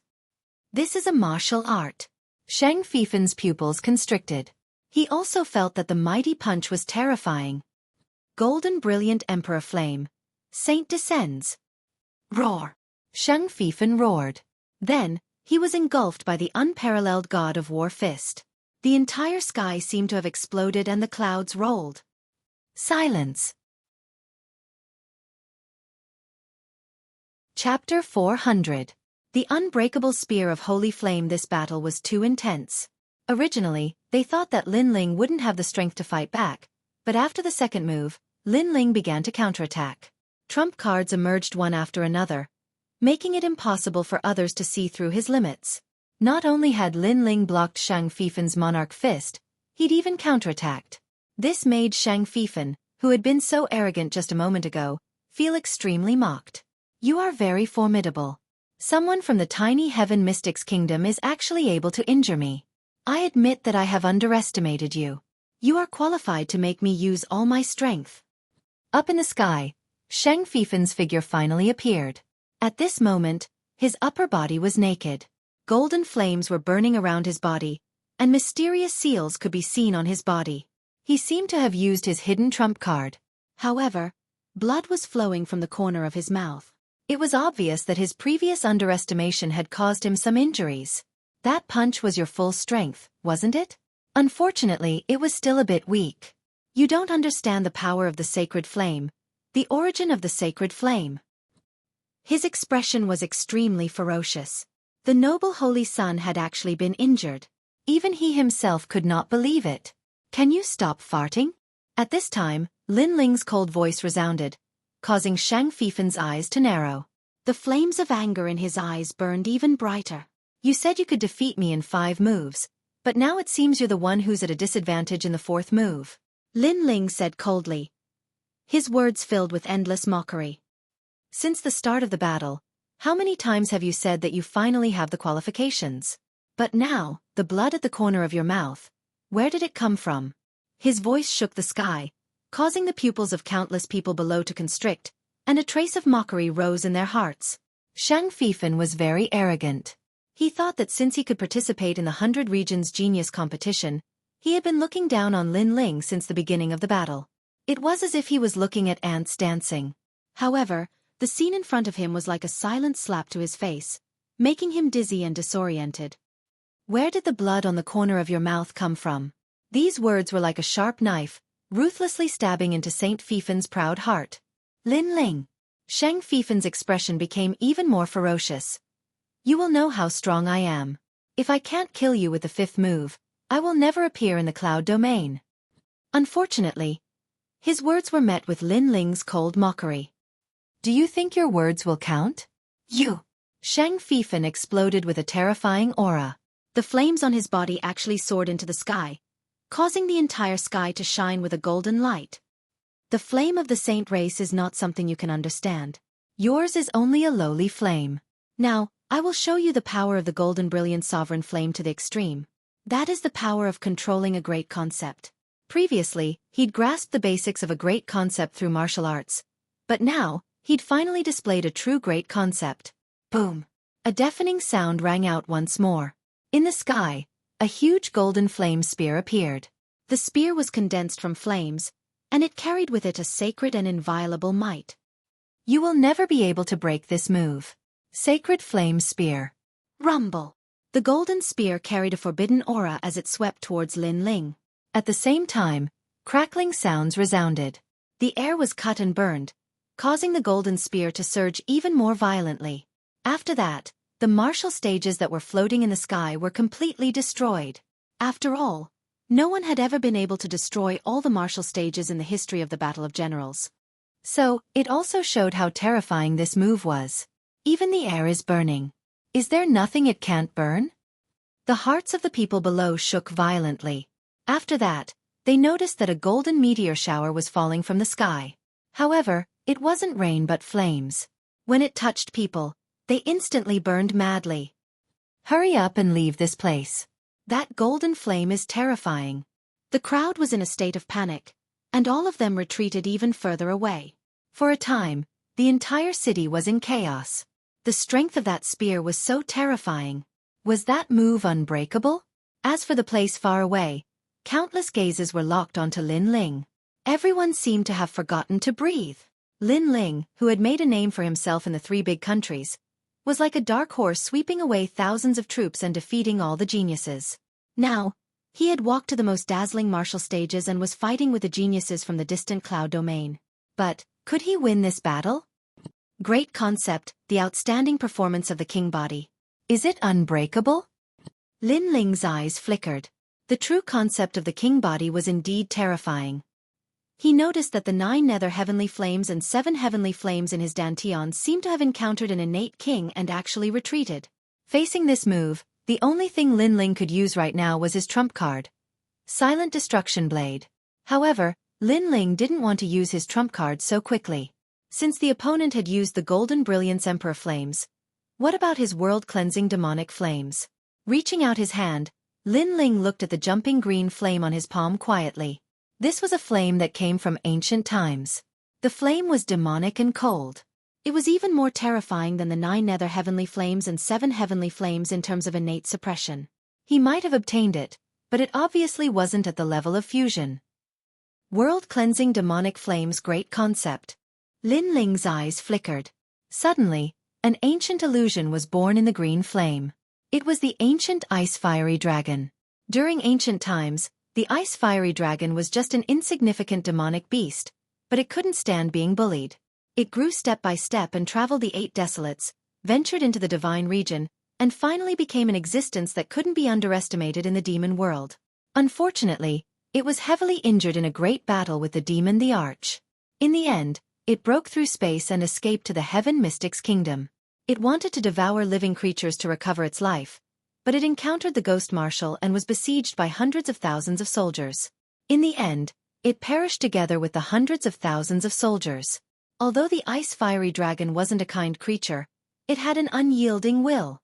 This is a martial art. Shang Fifan's pupils constricted. He also felt that the mighty punch was terrifying. Golden brilliant emperor flame. Saint descends. Roar. Shang Fifan roared. Then, he was engulfed by the unparalleled god of war fist. The entire sky seemed to have exploded and the clouds rolled. Silence. Chapter 400. The unbreakable spear of holy flame. This battle was too intense. Originally, they thought that Lin Ling wouldn't have the strength to fight back, but after the second move, Lin Ling began to counterattack. Trump cards emerged one after another, making it impossible for others to see through his limits. Not only had Lin Ling blocked Shang Fifan's monarch fist, he'd even counterattacked. This made Shang Fifan, who had been so arrogant just a moment ago, feel extremely mocked. You are very formidable. Someone from the tiny Heaven Mystics Kingdom is actually able to injure me. I admit that I have underestimated you. You are qualified to make me use all my strength. Up in the sky, Shang Fifan's figure finally appeared. At this moment, his upper body was naked. Golden flames were burning around his body, and mysterious seals could be seen on his body. He seemed to have used his hidden trump card. However, blood was flowing from the corner of his mouth. It was obvious that his previous underestimation had caused him some injuries. That punch was your full strength, wasn't it? Unfortunately, it was still a bit weak. You don't understand the power of the sacred flame, the origin of the sacred flame. His expression was extremely ferocious. The noble holy son had actually been injured. Even he himself could not believe it. Can you stop farting? At this time, Lin Ling's cold voice resounded, causing Shang Fifan's eyes to narrow. The flames of anger in his eyes burned even brighter. You said you could defeat me in 5 moves, but now it seems you're the one who's at a disadvantage in the 4th move. Lin Ling said coldly, his words filled with endless mockery. Since the start of the battle, how many times have you said that you finally have the qualifications? But now, the blood at the corner of your mouth, where did it come from? His voice shook the sky, causing the pupils of countless people below to constrict, and a trace of mockery rose in their hearts. Shang Fifan was very arrogant. He thought that since he could participate in the 100 Regions Genius competition, he had been looking down on Lin Ling since the beginning of the battle. It was as if he was looking at ants dancing. However, the scene in front of him was like a silent slap to his face, making him dizzy and disoriented. Where did the blood on the corner of your mouth come from? These words were like a sharp knife, ruthlessly stabbing into Saint Fifan's proud heart. Lin Ling. Shang Fifan's expression became even more ferocious. You will know how strong I am. If I can't kill you with the 5th move, I will never appear in the cloud domain. Unfortunately, his words were met with Lin Ling's cold mockery. Do you think your words will count? You! Shang Fifan exploded with a terrifying aura. The flames on his body actually soared into the sky, causing the entire sky to shine with a golden light. The flame of the saint race is not something you can understand. Yours is only a lowly flame. Now, I will show you the power of the golden brilliant sovereign flame to the extreme. That is the power of controlling a great concept. Previously, he'd grasped the basics of a great concept through martial arts, but now, he'd finally displayed a true great concept. Boom! A deafening sound rang out once more. In the sky, a huge golden flame spear appeared. The spear was condensed from flames, and it carried with it a sacred and inviolable might. You will never be able to break this move. Sacred Flame Spear. Rumble. The golden spear carried a forbidden aura as it swept towards Lin Ling. At the same time, crackling sounds resounded. The air was cut and burned, causing the golden spear to surge even more violently. After that, the martial stages that were floating in the sky were completely destroyed. After all, no one had ever been able to destroy all the martial stages in the history of the Battle of Generals. So, it also showed how terrifying this move was. Even the air is burning. Is there nothing it can't burn? The hearts of the people below shook violently. After that, they noticed that a golden meteor shower was falling from the sky. However, it wasn't rain but flames. When it touched people, they instantly burned madly. Hurry up and leave this place. That golden flame is terrifying. The crowd was in a state of panic, and all of them retreated even further away. For a time, the entire city was in chaos. The strength of that spear was so terrifying. Was that move unbreakable? As for the place far away, countless gazes were locked onto Lin Ling. Everyone seemed to have forgotten to breathe. Lin Ling, who had made a name for himself in the three big countries, was like a dark horse sweeping away thousands of troops and defeating all the geniuses. Now, he had walked to the most dazzling martial stages and was fighting with the geniuses from the distant cloud domain. But, could he win this battle? Great concept, the outstanding performance of the king body. Is it unbreakable? Lin Ling's eyes flickered. The true concept of the king body was indeed terrifying. He noticed that the 9 nether heavenly flames and 7 heavenly flames in his dantian seemed to have encountered an innate king and actually retreated. Facing this move, the only thing Lin Ling could use right now was his trump card, Silent Destruction Blade. However, Lin Ling didn't want to use his trump card so quickly. Since the opponent had used the Golden Brilliance Emperor Flames, what about his world-cleansing demonic flames? Reaching out his hand, Lin Ling looked at the jumping green flame on his palm quietly. This was a flame that came from ancient times. The flame was demonic and cold. It was even more terrifying than the 9 nether heavenly flames and 7 heavenly flames in terms of innate suppression. He might have obtained it, but it obviously wasn't at the level of fusion. World-cleansing demonic flames, great concept. Lin Ling's eyes flickered. Suddenly, an ancient illusion was born in the green flame. It was the ancient ice-fiery dragon. During ancient times, the ice-fiery dragon was just an insignificant demonic beast, but it couldn't stand being bullied. It grew step by step and traveled the 8 desolates, ventured into the divine region, and finally became an existence that couldn't be underestimated in the demon world. Unfortunately, it was heavily injured in a great battle with the demon the Arch. In the end, it broke through space and escaped to the Heaven Mystic's kingdom. It wanted to devour living creatures to recover its life, but it encountered the Ghost Marshal and was besieged by hundreds of thousands of soldiers. In the end, it perished together with the hundreds of thousands of soldiers. Although the ice-fiery dragon wasn't a kind creature, it had an unyielding will.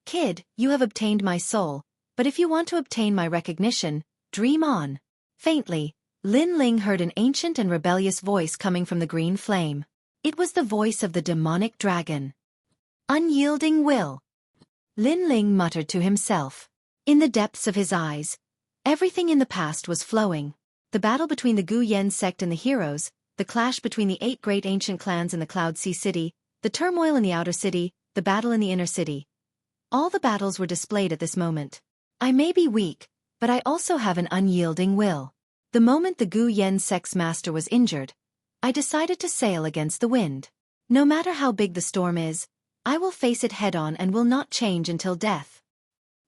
Kid, you have obtained my soul, but if you want to obtain my recognition, dream on. Faintly, Lin Ling heard an ancient and rebellious voice coming from the green flame. It was the voice of the demonic dragon. Unyielding will. Lin Ling muttered to himself. In the depths of his eyes, everything in the past was flowing. The battle between the Gu Yen sect and the heroes, the clash between the 8 great ancient clans in the Cloud Sea City, the turmoil in the outer city, the battle in the inner city. All the battles were displayed at this moment. I may be weak, but I also have an unyielding will. The moment the Gu Yen sect's master was injured, I decided to sail against the wind. No matter how big the storm is, I will face it head-on and will not change until death.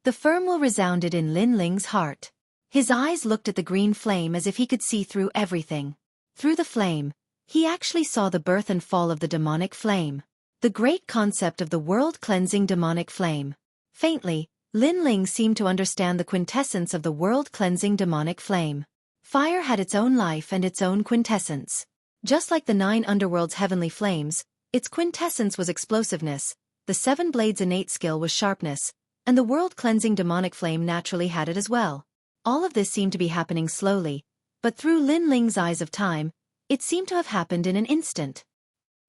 The firm will resounded in Lin Ling's heart. His eyes looked at the green flame as if he could see through everything. Through the flame, he actually saw the birth and fall of the demonic flame. The great concept of the world-cleansing demonic flame. Faintly, Lin Ling seemed to understand the quintessence of the world-cleansing demonic flame. Fire had its own life and its own quintessence. Just like the 9 underworld's heavenly flames, its quintessence was explosiveness, the 7 blades' innate skill was sharpness, and the world-cleansing demonic flame naturally had it as well. All of this seemed to be happening slowly, but through Lin Ling's eyes of time, it seemed to have happened in an instant.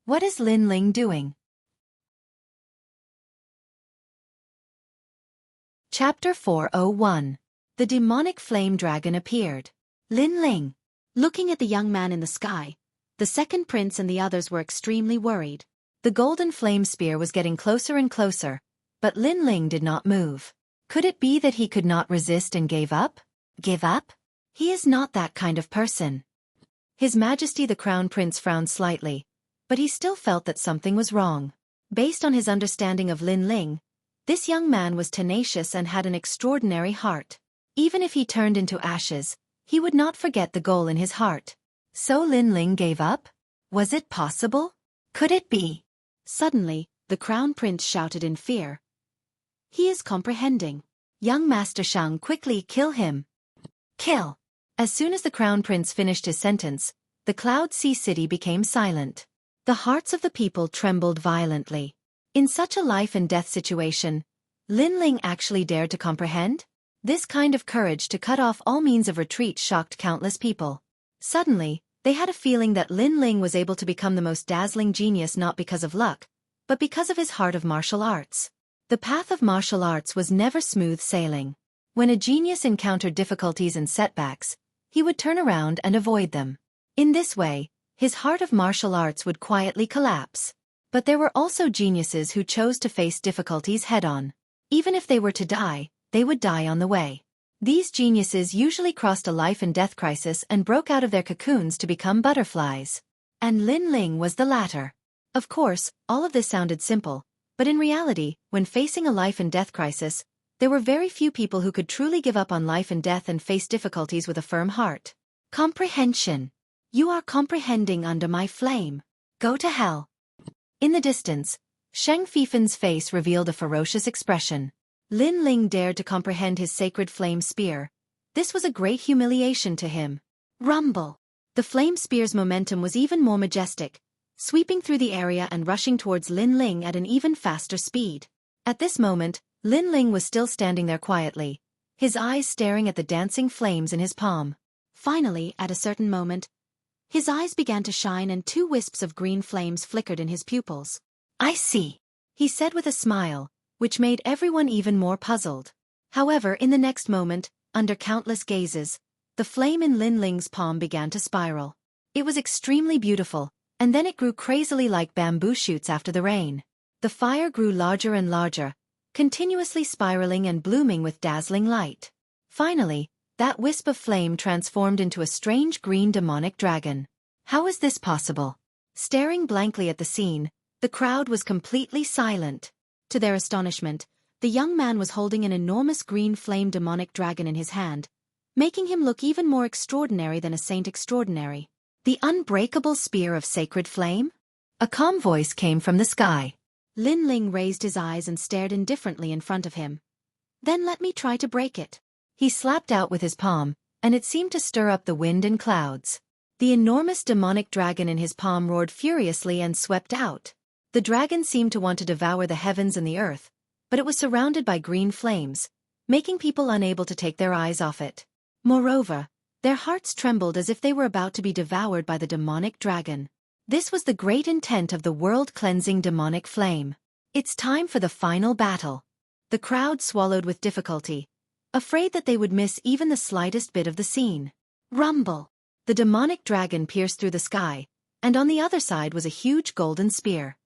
What is Lin Ling doing? Chapter 401. The demonic flame dragon appeared. Lin Ling. Looking at the young man in the sky, the second prince and the others were extremely worried. The golden flame spear was getting closer and closer, but Lin Ling did not move. Could it be that he could not resist and gave up? Give up? He is not that kind of person. His Majesty the Crown Prince frowned slightly, but he still felt that something was wrong. Based on his understanding of Lin Ling, this young man was tenacious and had an extraordinary heart. Even if he turned into ashes, he would not forget the goal in his heart. So Lin Ling gave up? Was it possible? Could it be? Suddenly, the crown prince shouted in fear. He is comprehending. Young Master Shang, quickly kill him. Kill. As soon as the crown prince finished his sentence, the Cloud Sea City became silent. The hearts of the people trembled violently. In such a life and death situation, Lin Ling actually dared to comprehend? This kind of courage to cut off all means of retreat shocked countless people. Suddenly, they had a feeling that Lin Ling was able to become the most dazzling genius not because of luck, but because of his heart of martial arts. The path of martial arts was never smooth sailing. When a genius encountered difficulties and setbacks, he would turn around and avoid them. In this way, his heart of martial arts would quietly collapse. But there were also geniuses who chose to face difficulties head-on. Even if they were to die, they would die on the way. These geniuses usually crossed a life and death crisis and broke out of their cocoons to become butterflies. And Lin Ling was the latter. Of course, all of this sounded simple, but in reality, when facing a life and death crisis, there were very few people who could truly give up on life and death and face difficulties with a firm heart. Comprehension. You are comprehending under my flame. Go to hell. In the distance, Shang Fifen's face revealed a ferocious expression. Lin Ling dared to comprehend his sacred flame spear. This was a great humiliation to him. Rumble. The flame spear's momentum was even more majestic, sweeping through the area and rushing towards Lin Ling at an even faster speed. At this moment, Lin Ling was still standing there quietly, his eyes staring at the dancing flames in his palm. Finally, at a certain moment, his eyes began to shine and 2 wisps of green flames flickered in his pupils. I see, he said with a smile, which made everyone even more puzzled. However, in the next moment, under countless gazes, the flame in Lin Ling's palm began to spiral. It was extremely beautiful, and then it grew crazily like bamboo shoots after the rain. The fire grew larger and larger, continuously spiraling and blooming with dazzling light. Finally, that wisp of flame transformed into a strange green demonic dragon. How is this possible? Staring blankly at the scene, the crowd was completely silent. To their astonishment, the young man was holding an enormous green flame demonic dragon in his hand, making him look even more extraordinary than a saint extraordinary. The unbreakable spear of sacred flame? A calm voice came from the sky. Lin Ling raised his eyes and stared indifferently in front of him. Then let me try to break it. He slapped out with his palm, and it seemed to stir up the wind and clouds. The enormous demonic dragon in his palm roared furiously and swept out. The dragon seemed to want to devour the heavens and the earth, but it was surrounded by green flames, making people unable to take their eyes off it. Moreover, their hearts trembled as if they were about to be devoured by the demonic dragon. This was the great intent of the world-cleansing demonic flame. It's time for the final battle. The crowd swallowed with difficulty, afraid that they would miss even the slightest bit of the scene. Rumble! The demonic dragon pierced through the sky, and on the other side was a huge golden spear.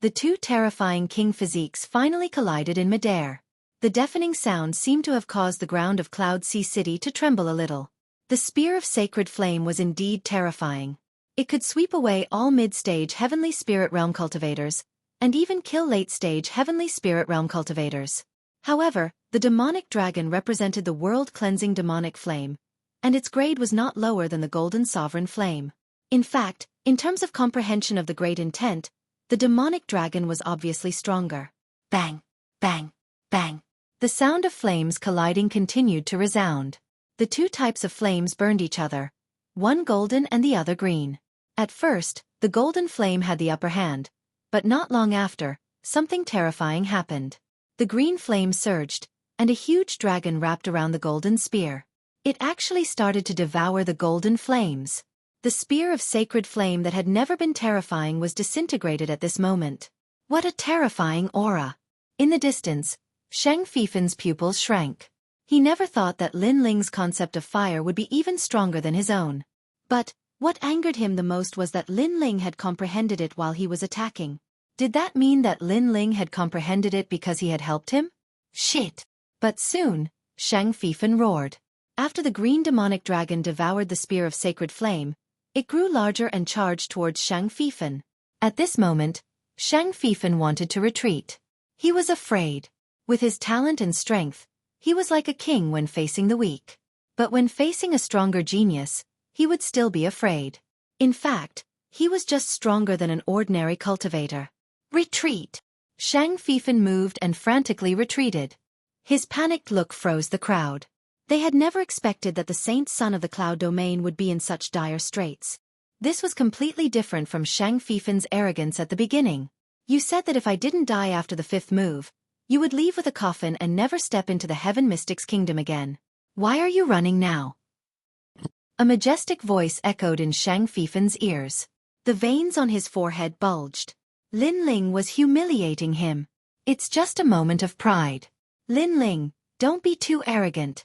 The 2 terrifying king physiques finally collided in midair. The deafening sound seemed to have caused the ground of Cloud Sea City to tremble a little. The spear of sacred flame was indeed terrifying. It could sweep away all mid-stage Heavenly Spirit Realm cultivators, and even kill late-stage Heavenly Spirit Realm cultivators. However, the demonic dragon represented the world-cleansing demonic flame, and its grade was not lower than the golden sovereign flame. In fact, in terms of comprehension of the great intent, the demonic dragon was obviously stronger. Bang! Bang! Bang! The sound of flames colliding continued to resound. The 2 types of flames burned each other, one golden and the other green. At first, the golden flame had the upper hand, but not long after, something terrifying happened. The green flame surged, and a huge dragon wrapped around the golden spear. It actually started to devour the golden flames. The spear of sacred flame that had never been terrifying was disintegrated at this moment. What a terrifying aura! In the distance, Shang Fifen's pupils shrank. He never thought that Lin Ling's concept of fire would be even stronger than his own. But what angered him the most was that Lin Ling had comprehended it while he was attacking. Did that mean that Lin Ling had comprehended it because he had helped him? Shit! But soon, Shang Fifen roared. After the green demonic dragon devoured the spear of sacred flame, it grew larger and charged towards Shang Fifen. At this moment, Shang Fifen wanted to retreat. He was afraid. With his talent and strength, he was like a king when facing the weak. But when facing a stronger genius, he would still be afraid. In fact, he was just stronger than an ordinary cultivator. Retreat! Shang Fifan moved and frantically retreated. His panicked look froze the crowd. They had never expected that the saint son of the cloud domain would be in such dire straits. This was completely different from Shang Fifan's arrogance at the beginning. You said that if I didn't die after the 5th move, you would leave with a coffin and never step into the Heaven Mystic's kingdom again. Why are you running now? A majestic voice echoed in Shang Fifan's ears. The veins on his forehead bulged. Lin Ling was humiliating him. It's just a moment of pride. Lin Ling, don't be too arrogant.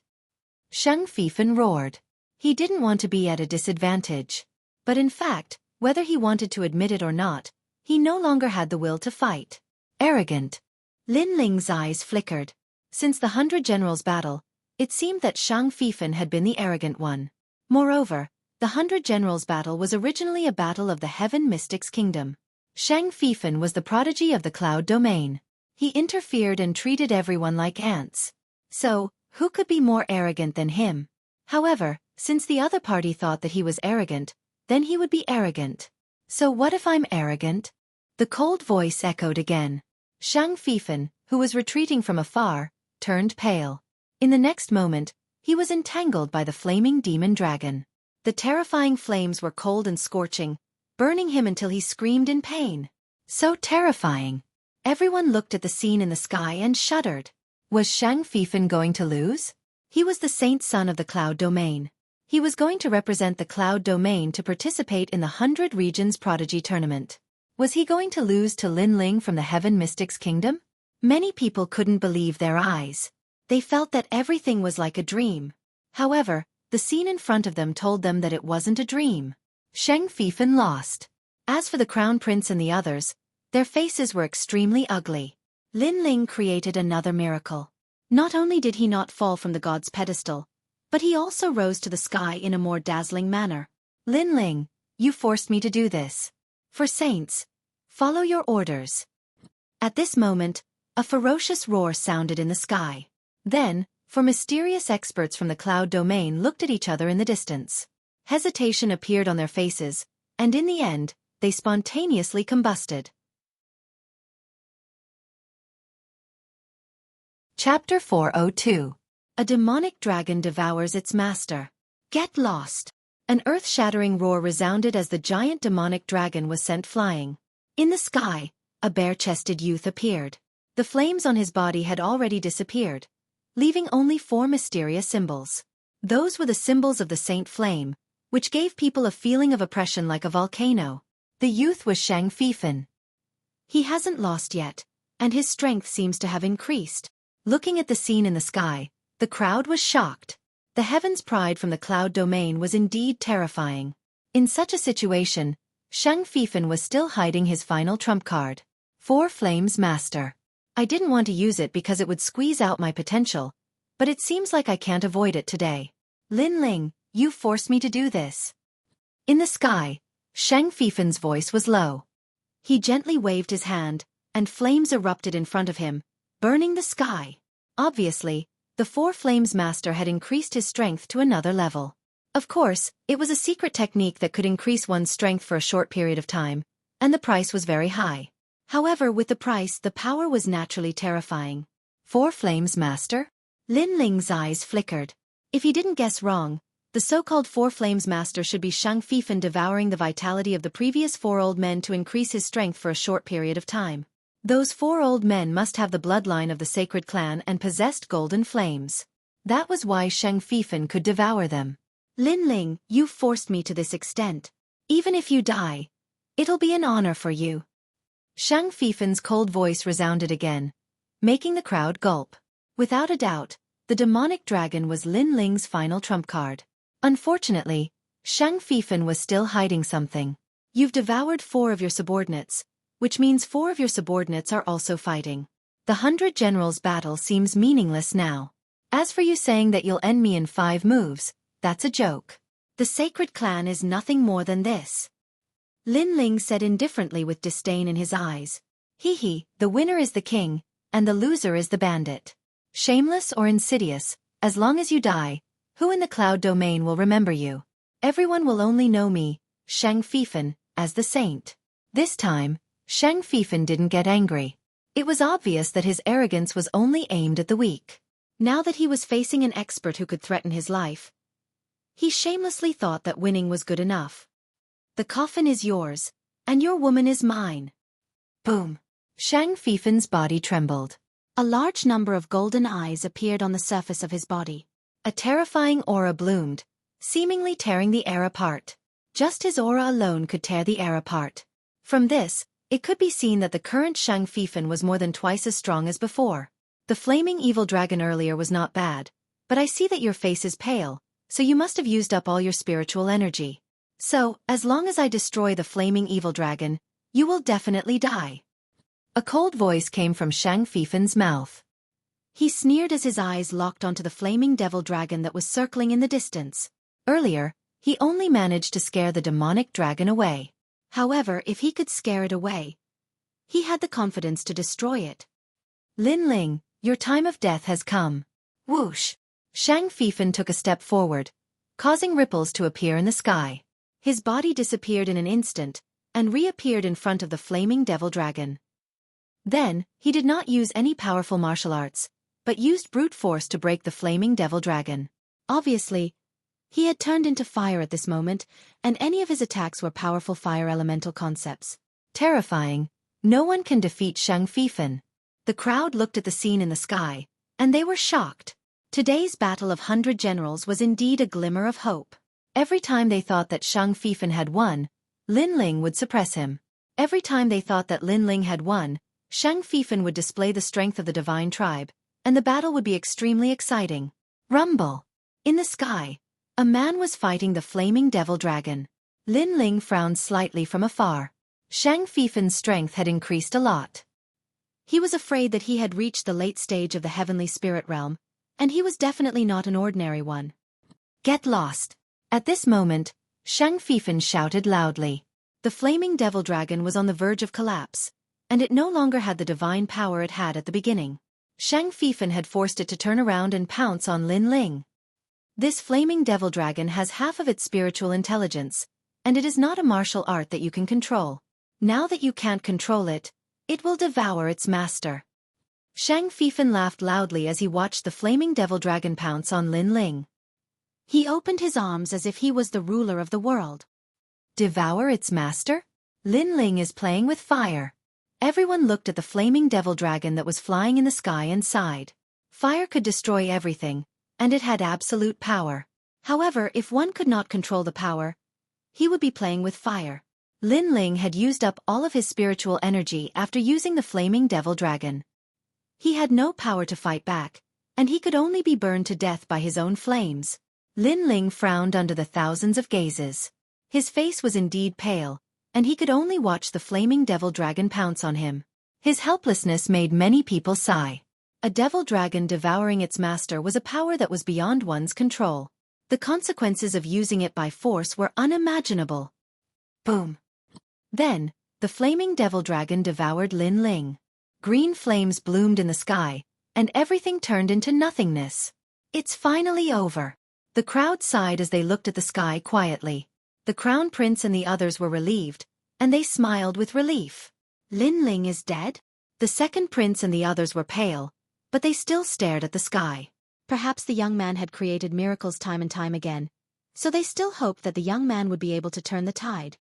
Shang Fifan roared. He didn't want to be at a disadvantage. But in fact, whether he wanted to admit it or not, he no longer had the will to fight. Arrogant. Lin Ling's eyes flickered. Since the 100 Generals battle, it seemed that Shang Fifan had been the arrogant one. Moreover, the 100 Generals battle was originally a battle of the Heaven Mystic's kingdom. Shang Fifan was the prodigy of the cloud domain. He interfered and treated everyone like ants. So, who could be more arrogant than him? However, since the other party thought that he was arrogant, then he would be arrogant. So what if I'm arrogant? The cold voice echoed again. Shang Fifan, who was retreating from afar, turned pale. In the next moment, he was entangled by the flaming demon dragon. The terrifying flames were cold and scorching, burning him until he screamed in pain. So terrifying. Everyone looked at the scene in the sky and shuddered. Was Shang Fifan going to lose? He was the saint son of the cloud domain. He was going to represent the cloud domain to participate in the 100 Regions Prodigy Tournament. Was he going to lose to Lin Ling from the Heaven Mystic's kingdom? Many people couldn't believe their eyes. They felt that everything was like a dream. However, the scene in front of them told them that it wasn't a dream. Shang Fifan lost. As for the Crown Prince and the others, their faces were extremely ugly. Lin Ling created another miracle. Not only did he not fall from the god's pedestal, but he also rose to the sky in a more dazzling manner. Lin Ling, you forced me to do this. For saints, follow your orders. At this moment, a ferocious roar sounded in the sky. Then, four mysterious experts from the cloud domain looked at each other in the distance. Hesitation appeared on their faces, and in the end, they spontaneously combusted. Chapter 402. A demonic dragon devours its master. Get lost. An earth-shattering roar resounded as the giant demonic dragon was sent flying. In the sky, a bare-chested youth appeared. The flames on his body had already disappeared, leaving only 4 mysterious symbols. Those were the symbols of the Saint Flame, which gave people a feeling of oppression like a volcano. The youth was Shang Fifan. He hasn't lost yet, and his strength seems to have increased. Looking at the scene in the sky, the crowd was shocked. The heaven's pride from the cloud domain was indeed terrifying. In such a situation, Shang Fifan was still hiding his final trump card. 4 Flames Master. I didn't want to use it because it would squeeze out my potential, but it seems like I can't avoid it today. Lin Ling, you forced me to do this. In the sky, Shang Fifan's voice was low. He gently waved his hand, and flames erupted in front of him, burning the sky. Obviously, the 4 Flames Master had increased his strength to another level. Of course, it was a secret technique that could increase one's strength for a short period of time, and the price was very high. However, with the price, the power was naturally terrifying. 4 Flames Master? Lin Ling's eyes flickered. If he didn't guess wrong, the so-called 4 Flames Master should be Shang Fifan devouring the vitality of the previous 4 old men to increase his strength for a short period of time. Those 4 old men must have the bloodline of the sacred clan and possessed golden flames. That was why Shang Fifan could devour them. Lin Ling, you forced me to this extent. Even if you die, it'll be an honor for you. Shang Fifan's cold voice resounded again, making the crowd gulp. Without a doubt, the demonic dragon was Lin Ling's final trump card. Unfortunately, Shang Fifan was still hiding something. You've devoured 4 of your subordinates, which means 4 of your subordinates are also fighting. The 100 Generals battle seems meaningless now. As for you saying that you'll end me in 5 moves, that's a joke. The sacred clan is nothing more than this. Lin Ling said indifferently with disdain in his eyes. Hee, the winner is the king, and the loser is the bandit. Shameless or insidious, as long as you die, who in the cloud domain will remember you? Everyone will only know me, Shang Fifan, as the saint. This time, Shang Fifan didn't get angry. It was obvious that his arrogance was only aimed at the weak. Now that he was facing an expert who could threaten his life, he shamelessly thought that winning was good enough. The coffin is yours, and your woman is mine. Boom. Shang Fifan's body trembled. A large number of golden eyes appeared on the surface of his body. A terrifying aura bloomed, seemingly tearing the air apart. Just his aura alone could tear the air apart. From this, it could be seen that the current Shang Fifan was more than twice as strong as before. The flaming evil dragon earlier was not bad, but I see that your face is pale, so you must have used up all your spiritual energy. So, as long as I destroy the flaming evil dragon, you will definitely die. A cold voice came from Shang Fifan's mouth. He sneered as his eyes locked onto the flaming devil dragon that was circling in the distance. Earlier, he only managed to scare the demonic dragon away. However, if he could scare it away, he had the confidence to destroy it. Lin Ling, your time of death has come. Whoosh! Shang Fifan took a step forward, causing ripples to appear in the sky. His body disappeared in an instant, and reappeared in front of the flaming devil dragon. Then, he did not use any powerful martial arts, but used brute force to break the flaming devil dragon. Obviously, he had turned into fire at this moment, and any of his attacks were powerful fire elemental concepts. Terrifying, no one can defeat Shang Fifan. The crowd looked at the scene in the sky, and they were shocked. Today's battle of 100 generals was indeed a glimmer of hope. Every time they thought that Shang Fifan had won, Lin Ling would suppress him. Every time they thought that Lin Ling had won, Shang Fifan would display the strength of the divine tribe, and the battle would be extremely exciting. Rumble! In the sky, a man was fighting the flaming devil dragon. Lin Ling frowned slightly from afar. Shang Fifan's strength had increased a lot. He was afraid that he had reached the late stage of the heavenly spirit realm, and he was definitely not an ordinary one. Get lost! At this moment, Shang Fifan shouted loudly. The flaming devil dragon was on the verge of collapse, and it no longer had the divine power it had at the beginning. Shang Fifan had forced it to turn around and pounce on Lin Ling. This flaming devil dragon has half of its spiritual intelligence, and it is not a martial art that you can control. Now that you can't control it, it will devour its master. Shang Fifan laughed loudly as he watched the flaming devil dragon pounce on Lin Ling. He opened his arms as if he was the ruler of the world. Devour its master? Lin Ling is playing with fire. Everyone looked at the flaming devil dragon that was flying in the sky and sighed. Fire could destroy everything, and it had absolute power. However, if one could not control the power, he would be playing with fire. Lin Ling had used up all of his spiritual energy after using the flaming devil dragon. He had no power to fight back, and he could only be burned to death by his own flames. Lin Ling frowned under the thousands of gazes. His face was indeed pale, and he could only watch the flaming devil dragon pounce on him. His helplessness made many people sigh. A devil dragon devouring its master was a power that was beyond one's control. The consequences of using it by force were unimaginable. Boom! Then, the flaming devil dragon devoured Lin Ling. Green flames bloomed in the sky, and everything turned into nothingness. It's finally over. The crowd sighed as they looked at the sky quietly. The crown prince and the others were relieved, and they smiled with relief. Lin Ling is dead? The second prince and the others were pale, but they still stared at the sky. Perhaps the young man had created miracles time and time again, so they still hoped that the young man would be able to turn the tide.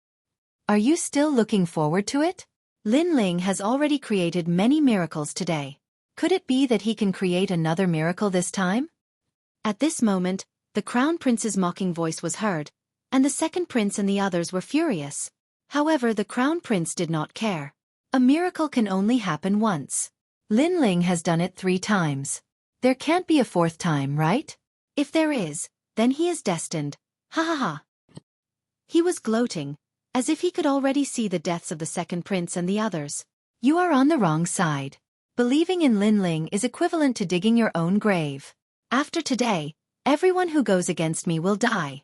Are you still looking forward to it? Lin Ling has already created many miracles today. Could it be that he can create another miracle this time? At this moment, the crown prince's mocking voice was heard, and the second prince and the others were furious. However, the crown prince did not care. A miracle can only happen once. Lin Ling has done it 3 times. There can't be a 4th time, right? If there is, then he is destined. Ha ha ha. He was gloating, as if he could already see the deaths of the second prince and the others. You are on the wrong side. Believing in Lin Ling is equivalent to digging your own grave. After today, everyone who goes against me will die.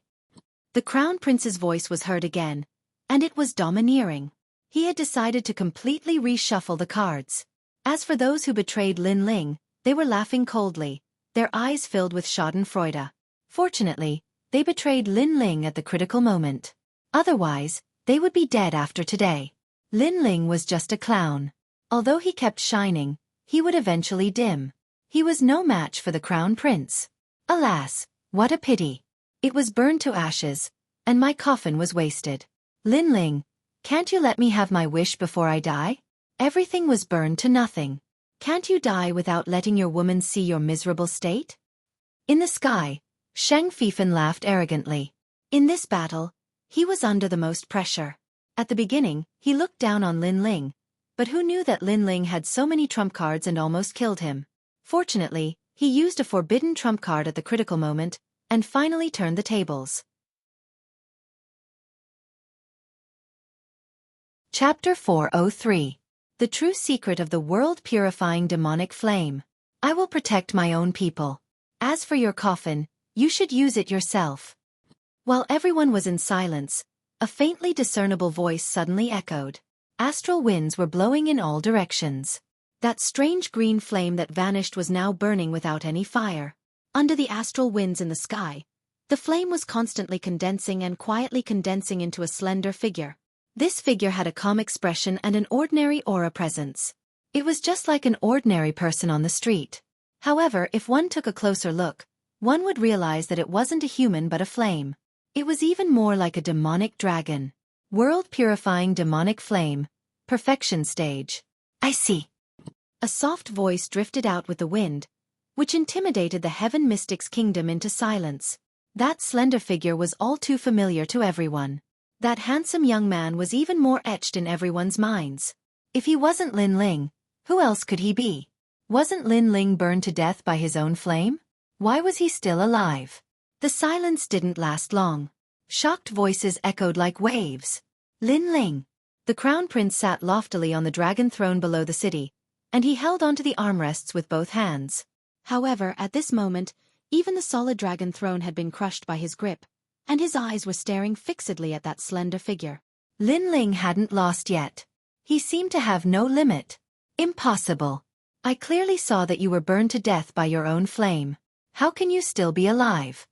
The crown prince's voice was heard again, and it was domineering. He had decided to completely reshuffle the cards. As for those who betrayed Lin Ling, they were laughing coldly, their eyes filled with schadenfreude. Fortunately, they betrayed Lin Ling at the critical moment. Otherwise, they would be dead after today. Lin Ling was just a clown. Although he kept shining, he would eventually dim. He was no match for the crown prince. Alas, what a pity. It was burned to ashes, and my coffin was wasted. Lin Ling, can't you let me have my wish before I die? Everything was burned to nothing. Can't you die without letting your woman see your miserable state? In the sky, Shang Fifan laughed arrogantly. In this battle, he was under the most pressure. At the beginning, he looked down on Lin Ling, but who knew that Lin Ling had so many trump cards and almost killed him? Fortunately, he used a forbidden trump card at the critical moment, and finally turned the tables. Chapter 403. The True Secret of the World-Purifying Demonic Flame. I will protect my own people. As for your coffin, you should use it yourself. While everyone was in silence, a faintly discernible voice suddenly echoed. Astral winds were blowing in all directions. That strange green flame that vanished was now burning without any fire. Under the astral winds in the sky, the flame was constantly condensing and quietly condensing into a slender figure. This figure had a calm expression and an ordinary aura presence. It was just like an ordinary person on the street. However, if one took a closer look, one would realize that it wasn't a human but a flame. It was even more like a demonic dragon. World-purifying demonic flame. Perfection stage. I see. A soft voice drifted out with the wind, which intimidated the Heaven Mystics' kingdom into silence. That slender figure was all too familiar to everyone. That handsome young man was even more etched in everyone's minds. If he wasn't Lin Ling, who else could he be? Wasn't Lin Ling burned to death by his own flame? Why was he still alive? The silence didn't last long. Shocked voices echoed like waves. Lin Ling. The crown prince sat loftily on the dragon throne below the city, and he held onto the armrests with both hands. However, at this moment, even the solid dragon throne had been crushed by his grip, and his eyes were staring fixedly at that slender figure. Lin Ling hadn't lost yet. He seemed to have no limit. Impossible. I clearly saw that you were burned to death by your own flame. How can you still be alive?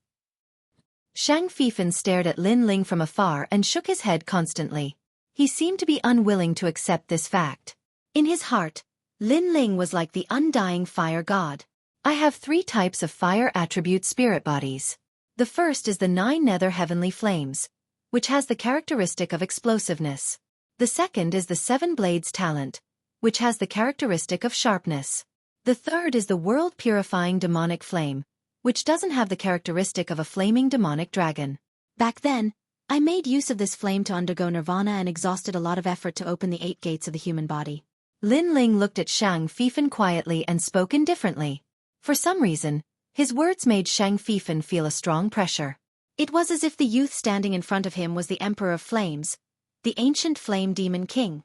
Shang Fifan stared at Lin Ling from afar and shook his head constantly. He seemed to be unwilling to accept this fact. In his heart, Lin Ling was like the undying fire god. I have 3 types of fire attribute spirit bodies. The first is the 9 nether heavenly flames, which has the characteristic of explosiveness. The second is the 7 blades talent, which has the characteristic of sharpness. The third is the world-purifying demonic flame, which doesn't have the characteristic of a flaming demonic dragon. Back then, I made use of this flame to undergo nirvana and exhausted a lot of effort to open the 8 gates of the human body. Lin Ling looked at Shang Fifan quietly and spoke indifferently. For some reason, his words made Shang Fifan feel a strong pressure. It was as if the youth standing in front of him was the Emperor of Flames, the ancient flame demon king.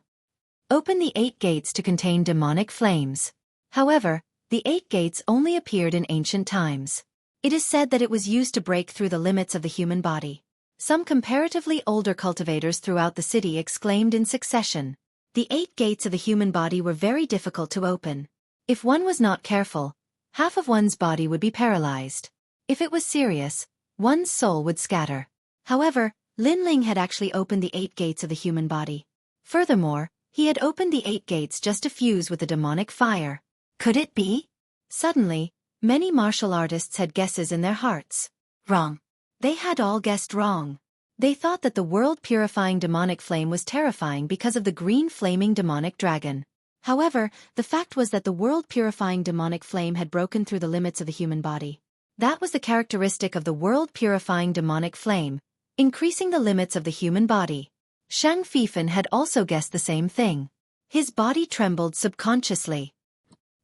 Open the 8 gates to contain demonic flames. However, the 8 gates only appeared in ancient times. It is said that it was used to break through the limits of the human body. Some comparatively older cultivators throughout the city exclaimed in succession. The 8 gates of the human body were very difficult to open. If one was not careful, half of one's body would be paralyzed. If it was serious, one's soul would scatter. However, Lin Ling had actually opened the 8 gates of the human body. Furthermore, he had opened the 8 gates just to fuse with the demonic fire. Could it be? Suddenly, many martial artists had guesses in their hearts. Wrong. They had all guessed wrong. They thought that the world-purifying demonic flame was terrifying because of the green flaming demonic dragon. However, the fact was that the world-purifying demonic flame had broken through the limits of the human body. That was the characteristic of the world-purifying demonic flame, increasing the limits of the human body. Shang Fifan had also guessed the same thing. His body trembled subconsciously.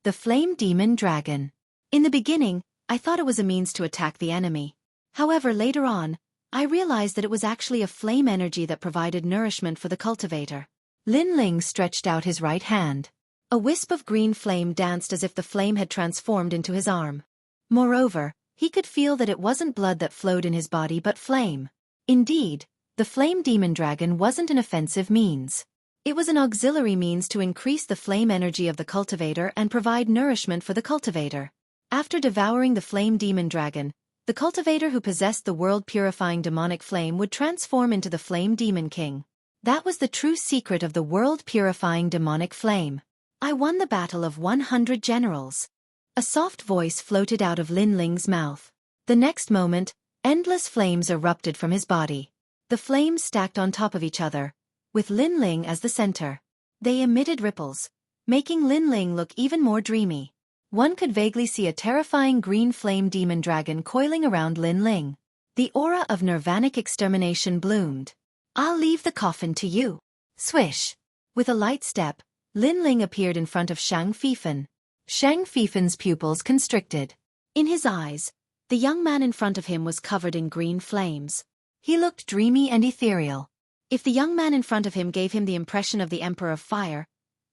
The flame demon dragon. In the beginning, I thought it was a means to attack the enemy. However, later on, I realized that it was actually a flame energy that provided nourishment for the cultivator. Lin Ling stretched out his right hand. A wisp of green flame danced as if the flame had transformed into his arm. Moreover, he could feel that it wasn't blood that flowed in his body but flame. Indeed, the flame demon dragon wasn't an offensive means. It was an auxiliary means to increase the flame energy of the cultivator and provide nourishment for the cultivator. After devouring the flame demon dragon, the cultivator who possessed the world-purifying demonic flame would transform into the flame demon king. That was the true secret of the world-purifying demonic flame. I won the battle of 100 generals. A soft voice floated out of Lin Ling's mouth. The next moment, endless flames erupted from his body. The flames stacked on top of each other, with Lin Ling as the center. They emitted ripples, making Lin Ling look even more dreamy. One could vaguely see a terrifying green flame demon dragon coiling around Lin Ling. The aura of nirvanic extermination bloomed. I'll leave the coffin to you. Swish. With a light step, Lin Ling appeared in front of Shang Fifan. Shang Fifan's pupils constricted. In his eyes, the young man in front of him was covered in green flames. He looked dreamy and ethereal. If the young man in front of him gave him the impression of the Emperor of Fire,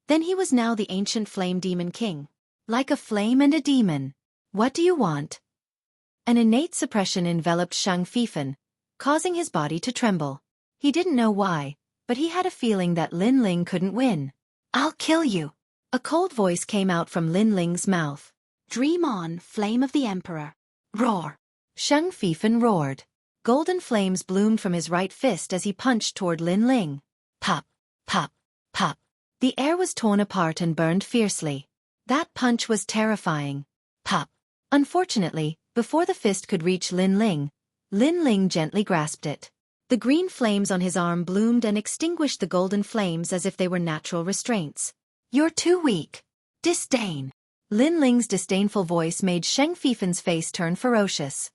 then he was now the ancient flame demon king. Like a flame and a demon. What do you want? An innate suppression enveloped Shang Fifan, causing his body to tremble. He didn't know why, but he had a feeling that Lin Ling couldn't win. I'll kill you. A cold voice came out from Lin Ling's mouth. Dream on, flame of the Emperor. Roar. Shang Fifan roared. Golden flames bloomed from his right fist as he punched toward Lin Ling. Pop, pop, pop. The air was torn apart and burned fiercely. That punch was terrifying. Pop. Unfortunately, before the fist could reach Lin Ling gently grasped it. The green flames on his arm bloomed and extinguished the golden flames as if they were natural restraints. You're too weak. Disdain. Lin Ling's disdainful voice made Shang Fifan's face turn ferocious.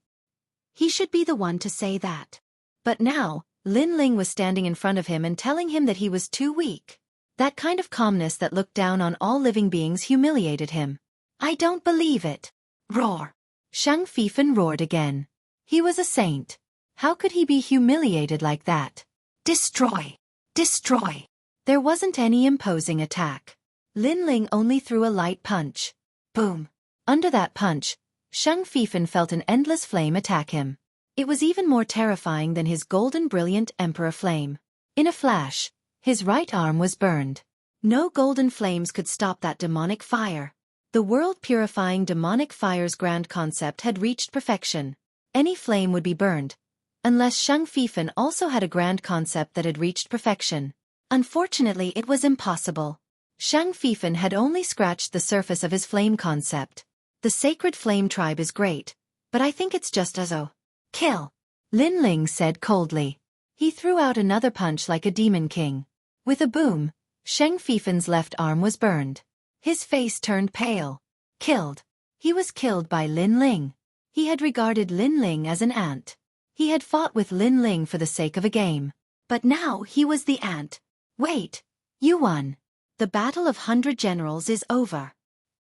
He should be the one to say that. But now, Lin Ling was standing in front of him and telling him that he was too weak. That kind of calmness that looked down on all living beings humiliated him. I don't believe it. Roar. Shang Fifan roared again. He was a saint. How could he be humiliated like that? Destroy! Destroy! There wasn't any imposing attack. Lin Ling only threw a light punch. Boom! Under that punch, Shang Fifan felt an endless flame attack him. It was even more terrifying than his golden brilliant emperor flame. In a flash, his right arm was burned. No golden flames could stop that demonic fire. The world-purifying demonic fire's grand concept had reached perfection. Any flame would be burned, unless Shang Fifan also had a grand concept that had reached perfection. Unfortunately, it was impossible. Shang Fifan had only scratched the surface of his flame concept. The sacred flame tribe is great, but I think it's just as kill. Lin Ling said coldly. He threw out another punch like a demon king. With a boom, Shang Fifan's left arm was burned. His face turned pale. Killed. He was killed by Lin Ling. He had regarded Lin Ling as an ant. He had fought with Lin Ling for the sake of a game. But now he was the ant. Wait. You won. The battle of 100 generals is over.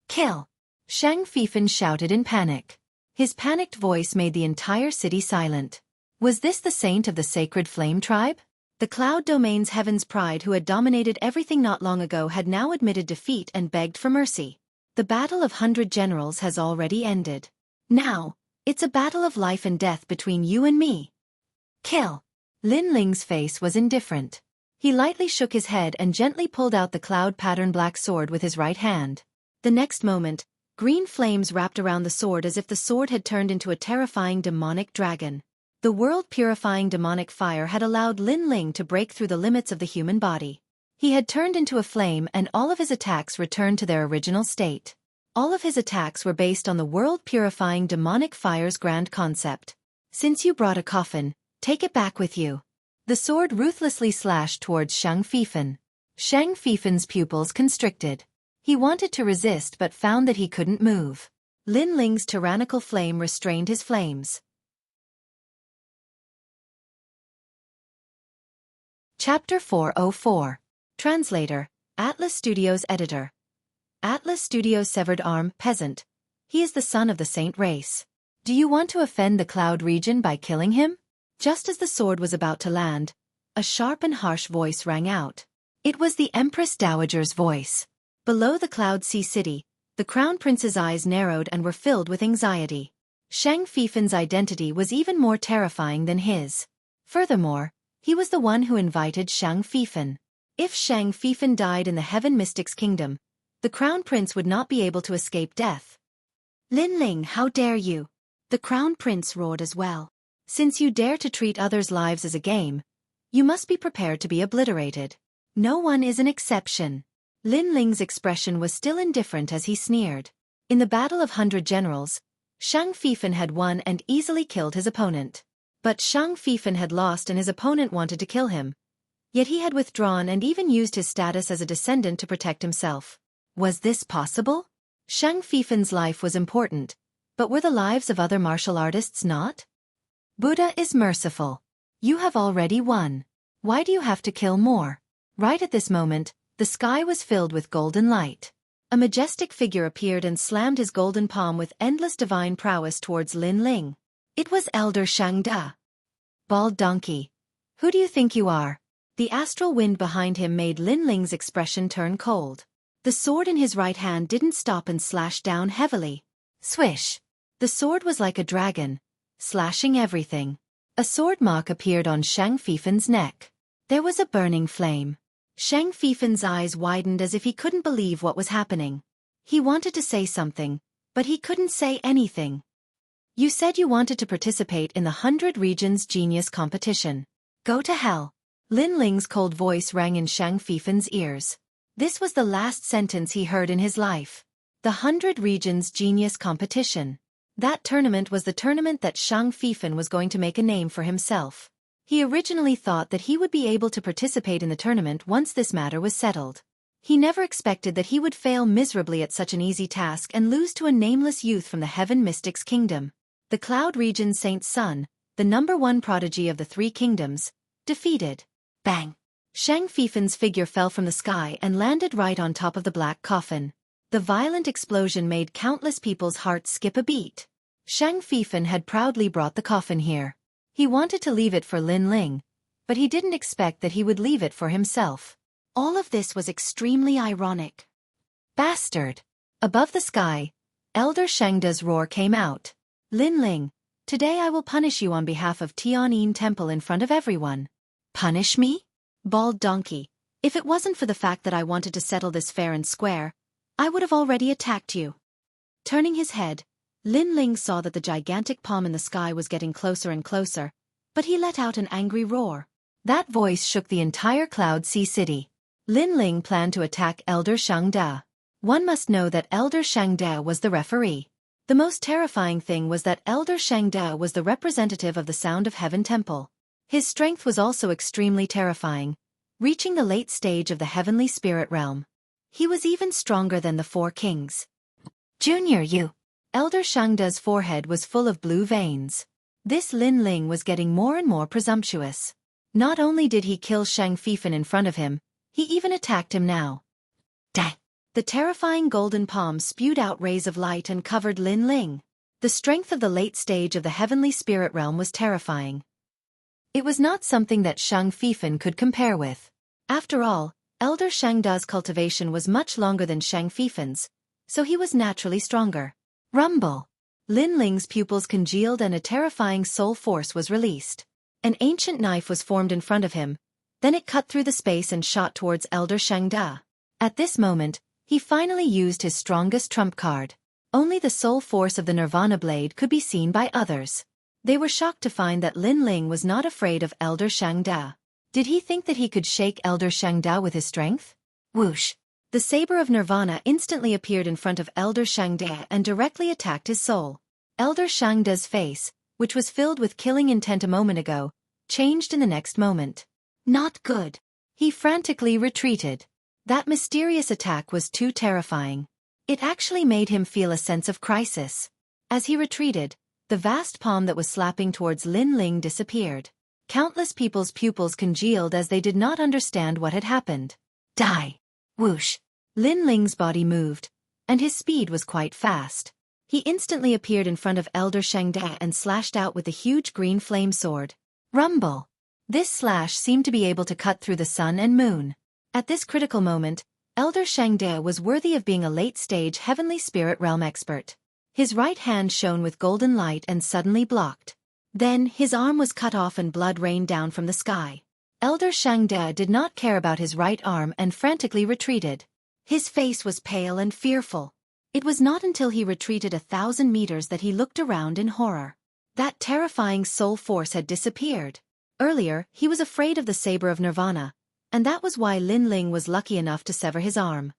Kill. Shang Fifan shouted in panic. His panicked voice made the entire city silent. Was this the saint of the sacred flame tribe? The Cloud Domain's Heaven's Pride, who had dominated everything not long ago, had now admitted defeat and begged for mercy. The battle of 100 generals has already ended. Now, it's a battle of life and death between you and me. Kill. Lin Ling's face was indifferent. He lightly shook his head and gently pulled out the cloud-patterned black sword with his right hand. The next moment, green flames wrapped around the sword as if the sword had turned into a terrifying demonic dragon. The world-purifying demonic fire had allowed Lin Ling to break through the limits of the human body. He had turned into a flame and all of his attacks returned to their original state. All of his attacks were based on the world-purifying demonic fire's grand concept. Since you brought a coffin, take it back with you. The sword ruthlessly slashed towards Shang Fifan. Shang Fifan's pupils constricted. He wanted to resist but found that he couldn't move. Lin Ling's tyrannical flame restrained his flames. Chapter 404. Translator, Atlas Studios Editor. Atlas Studios severed arm, peasant. He is the son of the saint race. Do you want to offend the cloud region by killing him? Just as the sword was about to land, a sharp and harsh voice rang out. It was the Empress Dowager's voice. Below the Cloud Sea City, the Crown Prince's eyes narrowed and were filled with anxiety. Shang Fifan's identity was even more terrifying than his. Furthermore, he was the one who invited Shang Fifan. If Shang Fifan died in the Heaven Mystic's kingdom, the Crown Prince would not be able to escape death. Lin Ling, how dare you? The Crown Prince roared as well. Since you dare to treat others' lives as a game, You must be prepared to be obliterated. No one is an exception. Lin Ling's expression was still indifferent as he sneered. In the Battle of 100 Generals, Shang Fifan had won and easily killed his opponent. But Shang Fifan had lost and his opponent wanted to kill him. Yet he had withdrawn and even used his status as a descendant to protect himself. Was this possible? Shang Fifan's life was important, but were the lives of other martial artists not? Buddha is merciful. You have already won. Why do you have to kill more? Right at this moment, the sky was filled with golden light. A majestic figure appeared and slammed his golden palm with endless divine prowess towards Lin Ling. It was Elder Shangda. Bald donkey. Who do you think you are? The astral wind behind him made Lin Ling's expression turn cold. The sword in his right hand didn't stop and slashed down heavily. Swish! The sword was like a dragon, slashing everything. A sword mark appeared on Shang Fifan's neck. There was a burning flame. Shang Fifan's eyes widened as if he couldn't believe what was happening. He wanted to say something, but he couldn't say anything. You said you wanted to participate in the 100 Regions Genius competition. Go to hell. Lin Ling's cold voice rang in Shang Fifan's ears. This was the last sentence he heard in his life. The 100 Regions Genius competition. That tournament was the tournament that Shang Fifan was going to make a name for himself. He originally thought that he would be able to participate in the tournament once this matter was settled. He never expected that he would fail miserably at such an easy task and lose to a nameless youth from the Heaven Mystics Kingdom. The Cloud Region Saint's son, the #1 prodigy of the 3 kingdoms, defeated. Bang! Shang Fifan's figure fell from the sky and landed right on top of the black coffin. The violent explosion made countless people's hearts skip a beat. Shang Fifan had proudly brought the coffin here. He wanted to leave it for Lin Ling, but he didn't expect that he would leave it for himself. All of this was extremely ironic. Bastard! Above the sky, Elder Shangda's roar came out. Lin Ling, today I will punish you on behalf of Tianyin Temple in front of everyone. Punish me? Bald donkey. If it wasn't for the fact that I wanted to settle this fair and square, I would have already attacked you. Turning his head, Lin Ling saw that the gigantic palm in the sky was getting closer and closer, but he let out an angry roar. That voice shook the entire Cloud Sea City. Lin Ling planned to attack Elder Shangda. One must know that Elder Shangda was the referee. The most terrifying thing was that Elder Shangda was the representative of the Sound of Heaven Temple. His strength was also extremely terrifying, reaching the late stage of the heavenly spirit realm. He was even stronger than the 4 kings. Junior you. Elder Shangda's forehead was full of blue veins. This Lin Ling was getting more and more presumptuous. Not only did he kill Shang Fifan in front of him, he even attacked him now. Dang! The terrifying golden palm spewed out rays of light and covered Lin Ling. The strength of the late stage of the heavenly spirit realm was terrifying. It was not something that Shang Fifan could compare with. After all, Elder Shangda's cultivation was much longer than Shang Fifan's, so he was naturally stronger. Rumble! Lin Ling's pupils congealed and a terrifying soul force was released. An ancient knife was formed in front of him, then it cut through the space and shot towards Elder Shangda. At this moment, he finally used his strongest trump card. Only the soul force of the Nirvana blade could be seen by others. They were shocked to find that Lin Ling was not afraid of Elder Shangda. Did he think that he could shake Elder Shangda with his strength? Whoosh! The saber of Nirvana instantly appeared in front of Elder Shangda and directly attacked his soul. Elder Shangda's face, which was filled with killing intent a moment ago, changed in the next moment. Not good. He frantically retreated. That mysterious attack was too terrifying. It actually made him feel a sense of crisis. As he retreated, the vast palm that was slapping towards Lin Ling disappeared. Countless people's pupils congealed as they did not understand what had happened. Die! Whoosh! Lin Ling's body moved, and his speed was quite fast. He instantly appeared in front of Elder Shangda and slashed out with the huge green flame sword. Rumble! This slash seemed to be able to cut through the sun and moon. At this critical moment, Elder Shangda was worthy of being a late-stage heavenly spirit realm expert. His right hand shone with golden light and suddenly blocked. Then, his arm was cut off and blood rained down from the sky. Elder Shangda did not care about his right arm and frantically retreated. His face was pale and fearful. It was not until he retreated 1,000 meters that he looked around in horror. That terrifying soul force had disappeared. Earlier, he was afraid of the saber of Nirvana, and that was why Lin Ling was lucky enough to sever his arm.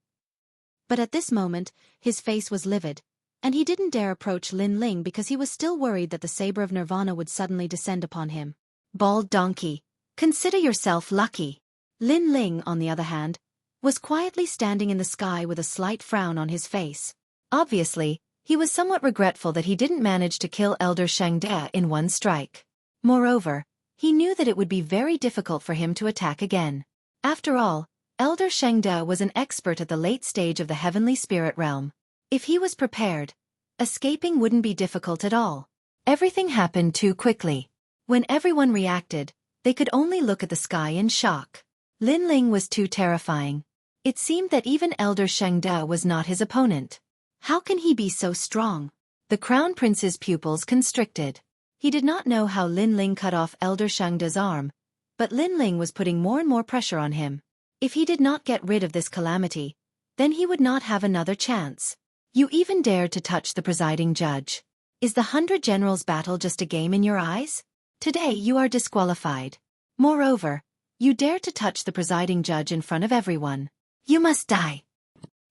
But at this moment, his face was livid, and he didn't dare approach Lin Ling because he was still worried that the saber of Nirvana would suddenly descend upon him. Bald donkey, consider yourself lucky. Lin Ling, on the other hand, was quietly standing in the sky with a slight frown on his face. Obviously, he was somewhat regretful that he didn't manage to kill Elder Shangde in one strike. Moreover, he knew that it would be very difficult for him to attack again. After all, Elder Shangde was an expert at the late stage of the heavenly spirit realm. If he was prepared, escaping wouldn't be difficult at all. Everything happened too quickly. When everyone reacted, they could only look at the sky in shock. Lin Ling was too terrifying. It seemed that even Elder Shangde was not his opponent. How can he be so strong? The Crown Prince's pupils constricted. He did not know how Lin Ling cut off Elder Shangde's arm, but Lin Ling was putting more and more pressure on him. If he did not get rid of this calamity, then he would not have another chance. You even dared to touch the presiding judge. Is the 100 Generals battle just a game in your eyes? Today you are disqualified. Moreover, you dared to touch the presiding judge in front of everyone. You must die.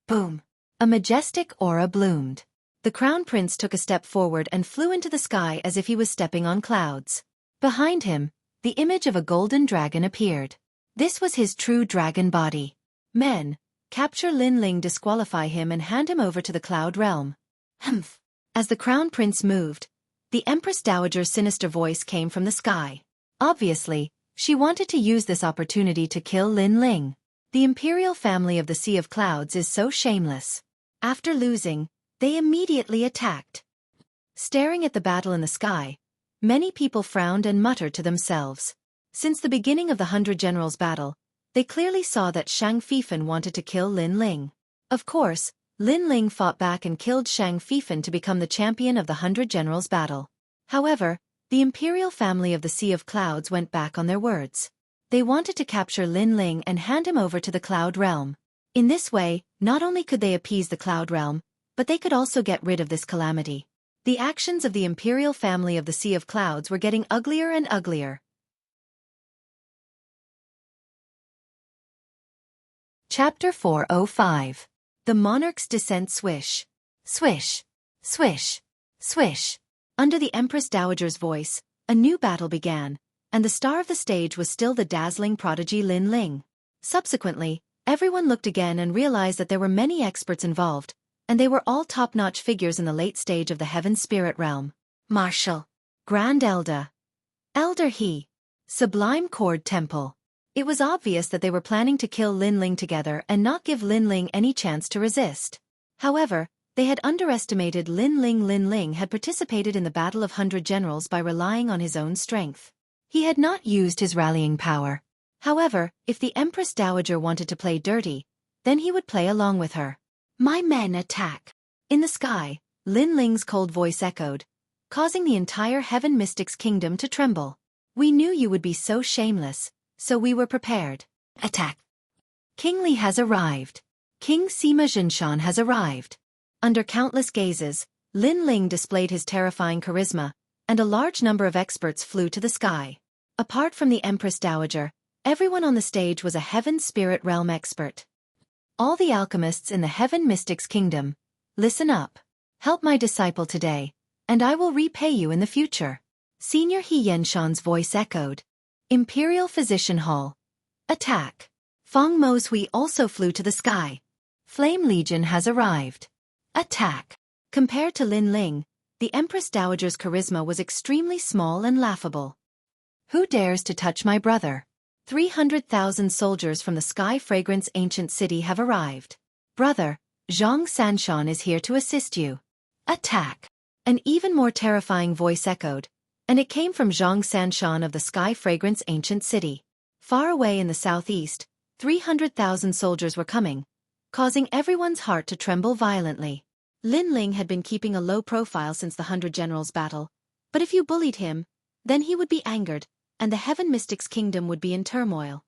Boom. A majestic aura bloomed. The Crown Prince took a step forward and flew into the sky as if he was stepping on clouds. Behind him, the image of a golden dragon appeared. This was his true dragon body. Men, capture Lin Ling, disqualify him and hand him over to the cloud realm. Humph. As the Crown Prince moved, the Empress Dowager's sinister voice came from the sky. Obviously, she wanted to use this opportunity to kill Lin Ling. The imperial family of the Sea of Clouds is so shameless. After losing, they immediately attacked. Staring at the battle in the sky, many people frowned and muttered to themselves. Since the beginning of the 100 Generals battle, they clearly saw that Shang Fifan wanted to kill Lin Ling. Of course, Lin Ling fought back and killed Shang Fifan to become the champion of the 100 Generals battle. However, the imperial family of the Sea of Clouds went back on their words. They wanted to capture Lin Ling and hand him over to the Cloud Realm. In this way, not only could they appease the Cloud Realm, but they could also get rid of this calamity. The actions of the imperial family of the Sea of Clouds were getting uglier and uglier. Chapter 405. The Monarch's Descent. Swish. Swish. Swish. Swish. Under the Empress Dowager's voice, a new battle began, and the star of the stage was still the dazzling prodigy Lin Ling. Subsequently, everyone looked again and realized that there were many experts involved, and they were all top-notch figures in the late stage of the Heaven Spirit Realm. Marshal. Grand Elder. Elder He. Sublime Chord Temple. It was obvious that they were planning to kill Lin Ling together and not give Lin Ling any chance to resist. However, they had underestimated Lin Ling. Lin Ling had participated in the Battle of 100 Generals by relying on his own strength. He had not used his rallying power. However, if the Empress Dowager wanted to play dirty, then he would play along with her. My men attack. In the sky, Lin Ling's cold voice echoed, causing the entire Heaven Mystics Kingdom to tremble. We knew you would be so shameless, so we were prepared. Attack. King Li has arrived. King Sima Jinshan has arrived. Under countless gazes, Lin Ling displayed his terrifying charisma, and a large number of experts flew to the sky. Apart from the Empress Dowager, everyone on the stage was a Heaven Spirit Realm expert. All the alchemists in the Heaven Mystics Kingdom, listen up. Help my disciple today, and I will repay you in the future. Senior He Yenshan's voice echoed. Imperial Physician Hall. Attack. Feng Mo's Hui also flew to the sky. Flame Legion has arrived. Attack. Compared to Lin Ling, the Empress Dowager's charisma was extremely small and laughable. Who dares to touch my brother? 300,000 soldiers from the Sky Fragrance Ancient City have arrived. Brother, Zhang Sanshan is here to assist you. Attack. An even more terrifying voice echoed, and it came from Zhang Sanshan of the Sky Fragrance Ancient City. Far away in the southeast, 300,000 soldiers were coming, causing everyone's heart to tremble violently. Lin Ling had been keeping a low profile since the 100 Generals battle, but if you bullied him, then he would be angered, and the Heaven Mystics Kingdom would be in turmoil.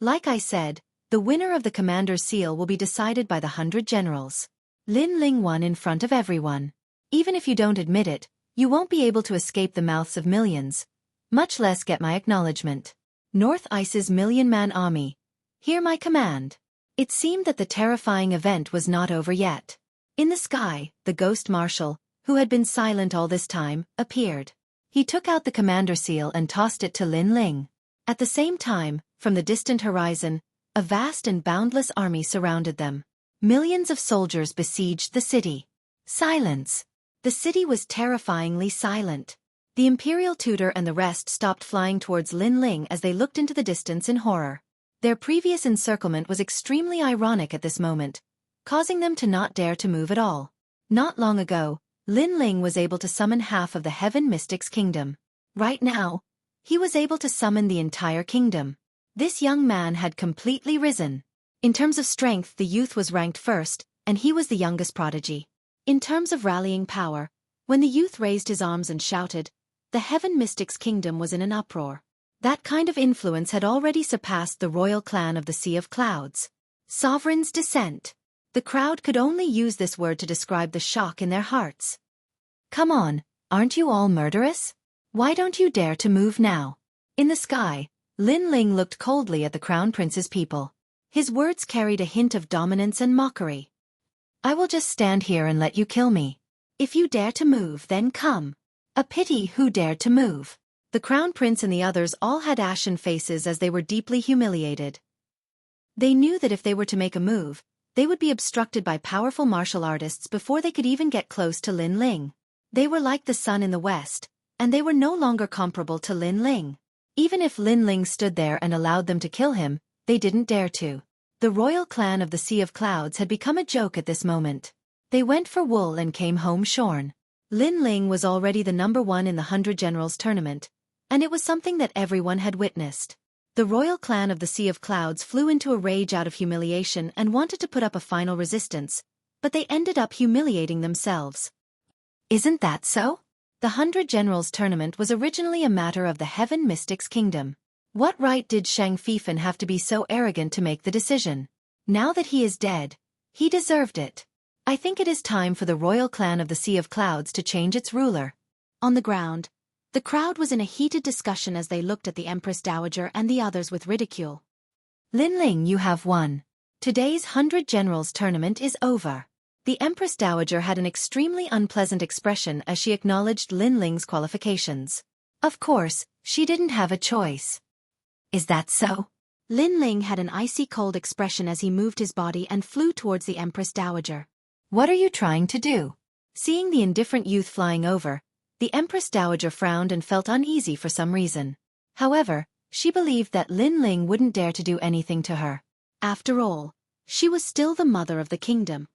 Like I said, the winner of the Commander's Seal will be decided by the 100 Generals. Lin Ling won in front of everyone. Even if you don't admit it, you won't be able to escape the mouths of millions, much less get my acknowledgement. North Ice's million-man army, hear my command. It seemed that the terrifying event was not over yet. In the sky, the ghost marshal, who had been silent all this time, appeared. He took out the commander seal and tossed it to Lin Ling. At the same time, from the distant horizon, a vast and boundless army surrounded them. Millions of soldiers besieged the city. Silence. The city was terrifyingly silent. The imperial tutor and the rest stopped flying towards Lin Ling as they looked into the distance in horror. Their previous encirclement was extremely ironic at this moment, causing them to not dare to move at all. Not long ago, Lin Ling was able to summon half of the Heaven Mystic's kingdom. Right now, he was able to summon the entire kingdom. This young man had completely risen. In terms of strength, the youth was ranked first, and he was the youngest prodigy. In terms of rallying power, when the youth raised his arms and shouted, the Heaven Mystic's kingdom was in an uproar. That kind of influence had already surpassed the royal clan of the Sea of Clouds. Sovereign's descent. The crowd could only use this word to describe the shock in their hearts. Come on, aren't you all murderous? Why don't you dare to move now? In the sky, Lin Ling looked coldly at the Crown Prince's people. His words carried a hint of dominance and mockery. I will just stand here and let you kill me. If you dare to move, then come. A pity who dared to move. The Crown Prince and the others all had ashen faces as they were deeply humiliated. They knew that if they were to make a move, they would be obstructed by powerful martial artists before they could even get close to Lin Ling. They were like the sun in the west, and they were no longer comparable to Lin Ling. Even if Lin Ling stood there and allowed them to kill him, they didn't dare to. The royal clan of the Sea of Clouds had become a joke at this moment. They went for wool and came home shorn. Lin Ling was already the #1 in the 100 Generals tournament, and it was something that everyone had witnessed. The royal clan of the Sea of Clouds flew into a rage out of humiliation and wanted to put up a final resistance, but they ended up humiliating themselves. Isn't that so? The 100 Generals tournament was originally a matter of the Heaven Mystic's kingdom. What right did Shang Fifan have to be so arrogant to make the decision? Now that he is dead, he deserved it. I think it is time for the royal clan of the Sea of Clouds to change its ruler. On the ground, the crowd was in a heated discussion as they looked at the Empress Dowager and the others with ridicule. Lin Ling, you have won. Today's 100 Generals tournament is over. The Empress Dowager had an extremely unpleasant expression as she acknowledged Lin Ling's qualifications. Of course, she didn't have a choice. Is that so? Lin Ling had an icy cold expression as he moved his body and flew towards the Empress Dowager. What are you trying to do? Seeing the indifferent youth flying over, the Empress Dowager frowned and felt uneasy for some reason. However, she believed that Lin Ling wouldn't dare to do anything to her. After all, she was still the mother of the kingdom.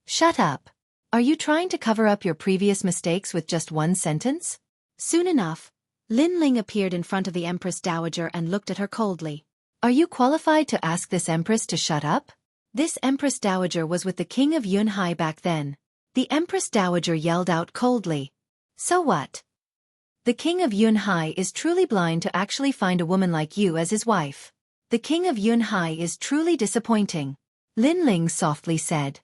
Shut up. Are you trying to cover up your previous mistakes with just one sentence? Soon enough, Lin Ling appeared in front of the Empress Dowager and looked at her coldly. Are you qualified to ask this Empress to shut up? This Empress Dowager was with the King of Yunhai back then. The Empress Dowager yelled out coldly. So what? The King of Yunhai is truly blind to actually find a woman like you as his wife. The King of Yunhai is truly disappointing, Lin Ling softly said.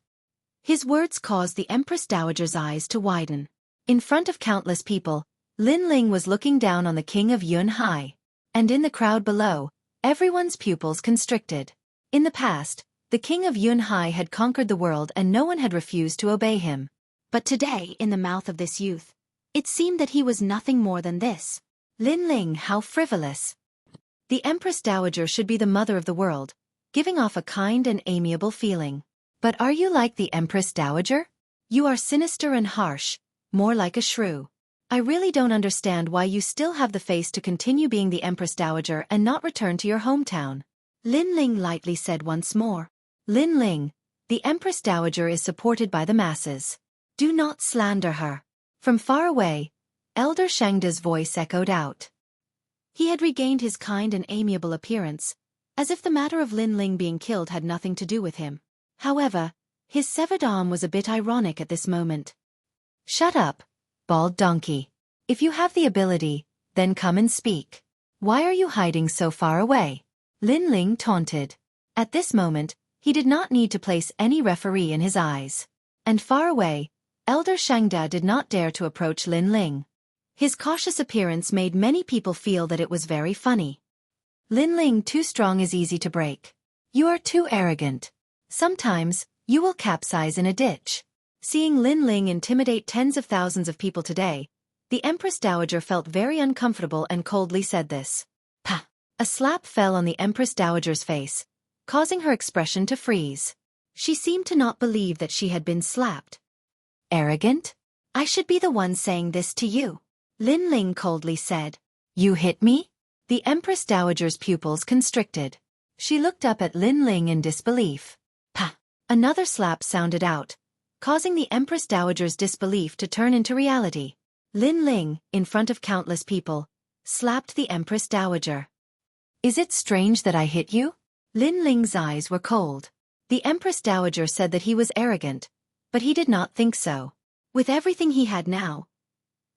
His words caused the Empress Dowager's eyes to widen. In front of countless people, Lin Ling was looking down on the King of Yunhai. And in the crowd below, everyone's pupils constricted. In the past, the King of Yunhai had conquered the world and no one had refused to obey him. But today, in the mouth of this youth, it seemed that he was nothing more than this. Lin Ling, how frivolous. The Empress Dowager should be the mother of the world, giving off a kind and amiable feeling. But are you like the Empress Dowager? You are sinister and harsh, more like a shrew. I really don't understand why you still have the face to continue being the Empress Dowager and not return to your hometown. Lin Ling lightly said once more. Lin Ling, the Empress Dowager is supported by the masses. Do not slander her. From far away, Elder Shangda's voice echoed out. He had regained his kind and amiable appearance, as if the matter of Lin Ling being killed had nothing to do with him. However, his severed arm was a bit ironic at this moment. Shut up, bald donkey. If you have the ability, then come and speak. Why are you hiding so far away? Lin Ling taunted. At this moment, he did not need to place any referee in his eyes. And far away, Elder Shangda did not dare to approach Lin Ling. His cautious appearance made many people feel that it was very funny. Lin Ling, too strong is easy to break. You are too arrogant. Sometimes, you will capsize in a ditch. Seeing Lin Ling intimidate tens of thousands of people today, the Empress Dowager felt very uncomfortable and coldly said this. Pah! A slap fell on the Empress Dowager's face, causing her expression to freeze. She seemed to not believe that she had been slapped. Arrogant? I should be the one saying this to you. Lin Ling coldly said. You hit me? The Empress Dowager's pupils constricted. She looked up at Lin Ling in disbelief. Pah! Another slap sounded out, causing the Empress Dowager's disbelief to turn into reality. Lin Ling, in front of countless people, slapped the Empress Dowager. Is it strange that I hit you? Lin Ling's eyes were cold. The Empress Dowager said that he was arrogant, but he did not think so. With everything he had now,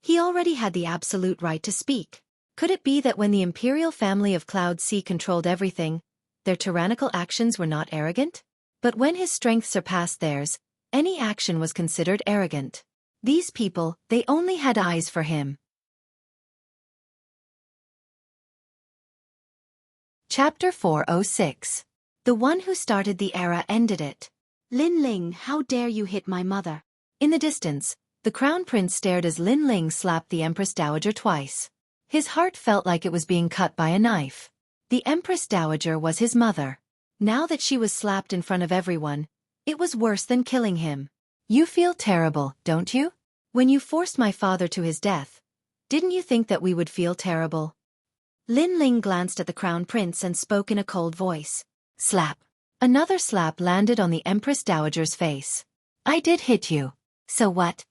he already had the absolute right to speak. Could it be that when the imperial family of Cloud Sea controlled everything, their tyrannical actions were not arrogant? But when his strength surpassed theirs, any action was considered arrogant. These people, they only had eyes for him. Chapter 406. The one who started the era ended it. Lin Ling, how dare you hit my mother? In the distance, the Crown Prince stared as Lin Ling slapped the Empress Dowager twice. His heart felt like it was being cut by a knife. The Empress Dowager was his mother. Now that she was slapped in front of everyone, it was worse than killing him. You feel terrible, don't you? When you forced my father to his death, didn't you think that we would feel terrible? Lin Ling glanced at the Crown Prince and spoke in a cold voice. Slap. Another slap landed on the Empress Dowager's face. I did hit you. So what?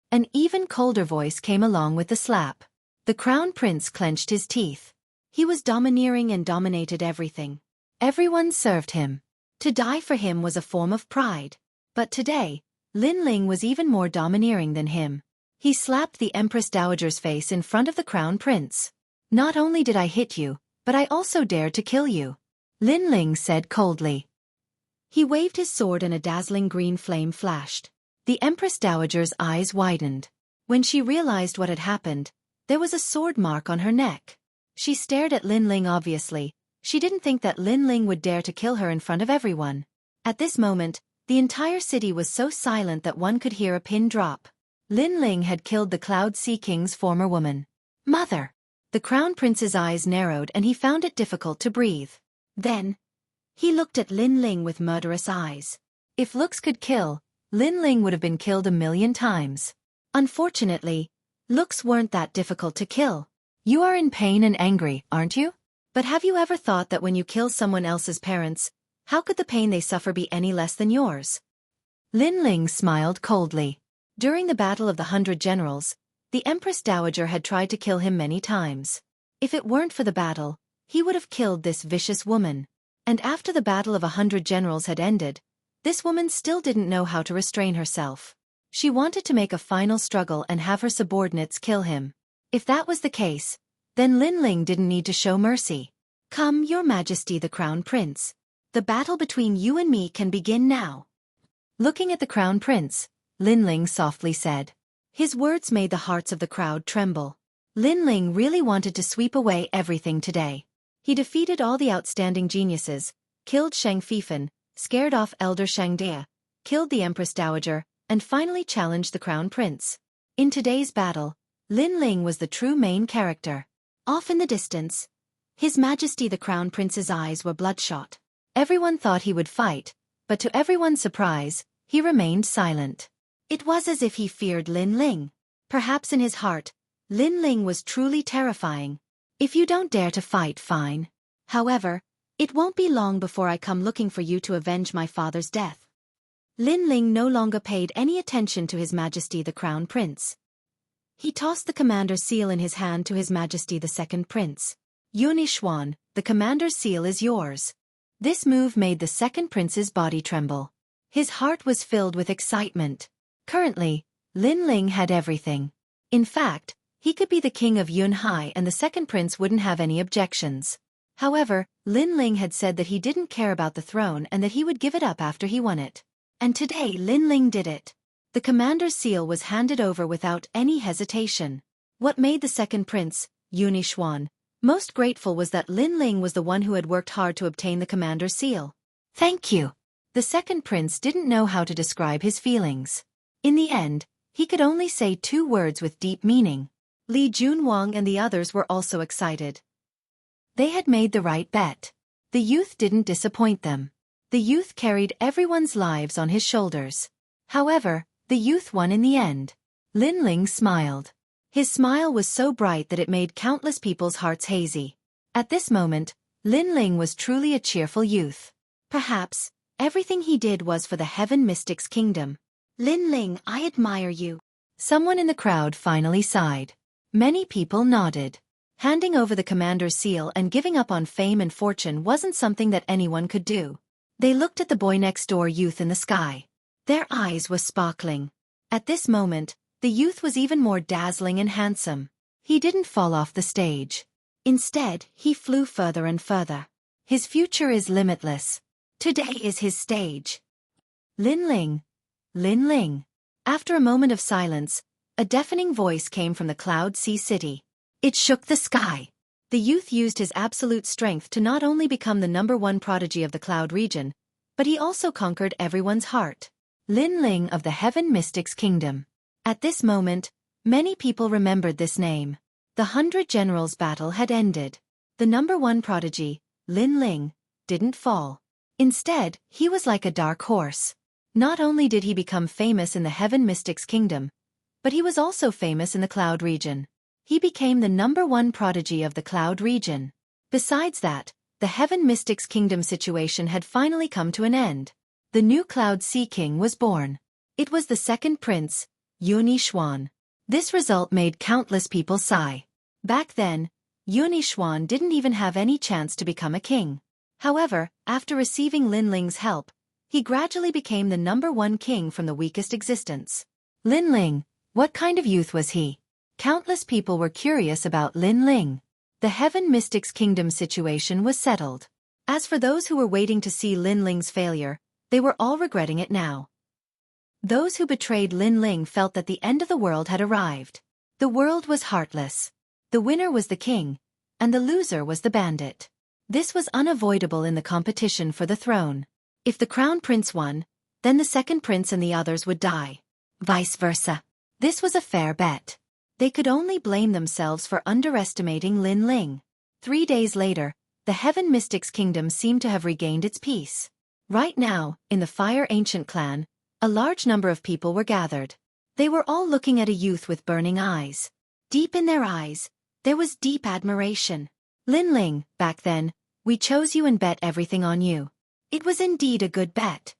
An even colder voice came along with the slap. The Crown Prince clenched his teeth. He was domineering and dominated everything. Everyone served him. To die for him was a form of pride. But today, Lin Ling was even more domineering than him. He slapped the Empress Dowager's face in front of the Crown Prince. Not only did I hit you, but I also dared to kill you. Lin Ling said coldly. He waved his sword and a dazzling green flame flashed. The Empress Dowager's eyes widened. When she realized what had happened, there was a sword mark on her neck. She stared at Lin Ling obviously. She didn't think that Lin Ling would dare to kill her in front of everyone. At this moment, the entire city was so silent that one could hear a pin drop. Lin Ling had killed the Cloud Sea King's former woman. Mother! The Crown Prince's eyes narrowed and he found it difficult to breathe. Then, he looked at Lin Ling with murderous eyes. If looks could kill, Lin Ling would have been killed 1,000,000 times. Unfortunately, looks weren't that difficult to kill. You are in pain and angry, aren't you? But have you ever thought that when you kill someone else's parents, how could the pain they suffer be any less than yours? Lin Ling smiled coldly. During the Battle of the 100 Generals, the Empress Dowager had tried to kill him many times. If it weren't for the battle, he would have killed this vicious woman. And after the Battle of 100 Generals had ended, this woman still didn't know how to restrain herself. She wanted to make a final struggle and have her subordinates kill him. If that was the case, then Lin Ling didn't need to show mercy. Come, Your Majesty the Crown Prince. The battle between you and me can begin now. Looking at the Crown Prince, Lin Ling softly said. His words made the hearts of the crowd tremble. Lin Ling really wanted to sweep away everything today. He defeated all the outstanding geniuses, killed Shang Fifan, scared off Elder Shang Dea, killed the Empress Dowager, and finally challenged the Crown Prince. In today's battle, Lin Ling was the true main character. Off in the distance, His Majesty the Crown Prince's eyes were bloodshot. Everyone thought he would fight, but to everyone's surprise, he remained silent. It was as if he feared Lin Ling. Perhaps in his heart, Lin Ling was truly terrifying. If you don't dare to fight, fine. However, it won't be long before I come looking for you to avenge my father's death. Lin Ling no longer paid any attention to His Majesty the Crown Prince. He tossed the commander's seal in his hand to His Majesty the Second Prince. Yunishuan, the commander's seal is yours. This move made the second prince's body tremble. His heart was filled with excitement. Currently, Lin Ling had everything. In fact, he could be the king of Yunhai and the second prince wouldn't have any objections. However, Lin Ling had said that he didn't care about the throne and that he would give it up after he won it. And today Lin Ling did it. The commander's seal was handed over without any hesitation. What made the second prince, Xuan, most grateful was that Lin Ling was the one who had worked hard to obtain the commander's seal. Thank you. The second prince didn't know how to describe his feelings. In the end, he could only say 2 words with deep meaning. Li Junwang and the others were also excited. They had made the right bet. The youth didn't disappoint them. The youth carried everyone's lives on his shoulders. However, the youth won in the end. Lin Ling smiled. His smile was so bright that it made countless people's hearts hazy. At this moment, Lin Ling was truly a cheerful youth. Perhaps, everything he did was for the Heaven Mystic's kingdom. Lin Ling, I admire you. Someone in the crowd finally sighed. Many people nodded. Handing over the commander's seal and giving up on fame and fortune wasn't something that anyone could do. They looked at the boy next door youth in the sky. Their eyes were sparkling. At this moment, the youth was even more dazzling and handsome. He didn't fall off the stage. Instead, he flew further and further. His future is limitless. Today is his stage. Lin Ling. Lin Ling. After a moment of silence, a deafening voice came from the Cloud Sea City. It shook the sky. The youth used his absolute strength to not only become the #1 prodigy of the Cloud region, but he also conquered everyone's heart. Lin Ling of the Heaven Mystic's Kingdom. At this moment, many people remembered this name. The 100 Generals battle had ended. The #1 prodigy, Lin Ling, didn't fall. Instead, he was like a dark horse. Not only did he become famous in the Heaven Mystic's Kingdom, but he was also famous in the Cloud region. He became the #1 prodigy of the Cloud region. Besides that, the Heaven Mystic's Kingdom situation had finally come to an end. The new Cloud Sea King was born. It was the second prince, Xuan. This result made countless people sigh. Back then, Xuan didn't even have any chance to become a king. However, after receiving Lin Ling's help, he gradually became the #1 king from the weakest existence. Lin Ling, what kind of youth was he? Countless people were curious about Lin Ling. The Heaven Mystic's Kingdom situation was settled. As for those who were waiting to see Lin Ling's failure, they were all regretting it now. Those who betrayed Lin Ling felt that the end of the world had arrived. The world was heartless. The winner was the king, and the loser was the bandit. This was unavoidable in the competition for the throne. If the crown prince won, then the second prince and the others would die. Vice versa. This was a fair bet. They could only blame themselves for underestimating Lin Ling. 3 days later, the Heaven Mystic's Kingdom seemed to have regained its peace. Right now, in the Fire Ancient clan, a large number of people were gathered. They were all looking at a youth with burning eyes. Deep in their eyes, there was deep admiration. Lin Ling, back then, we chose you and bet everything on you. It was indeed a good bet.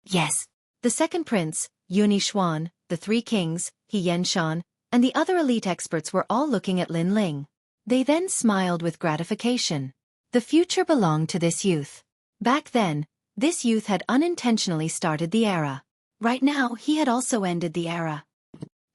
Yes. The second prince, Xuan, the 3 kings, He Yenshan, and the other elite experts were all looking at Lin Ling. They then smiled with gratification. The future belonged to this youth. Back then, this youth had unintentionally started the era. Right now, he had also ended the era.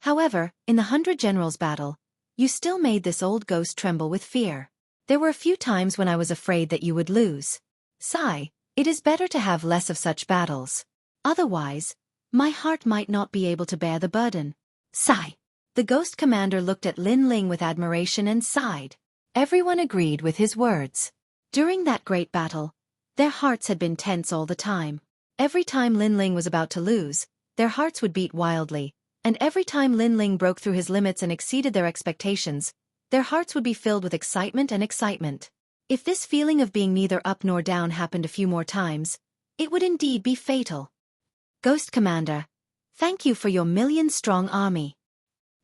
However, in the 100 Generals battle, you still made this old ghost tremble with fear. There were a few times when I was afraid that you would lose. Sigh, it is better to have less of such battles. Otherwise, my heart might not be able to bear the burden. Sigh. The ghost commander looked at Lin Ling with admiration and sighed. Everyone agreed with his words. During that great battle, their hearts had been tense all the time. Every time Lin Ling was about to lose, their hearts would beat wildly, and every time Lin Ling broke through his limits and exceeded their expectations, their hearts would be filled with excitement and excitement. If this feeling of being neither up nor down happened a few more times, it would indeed be fatal. Ghost Commander, thank you for your million-strong army.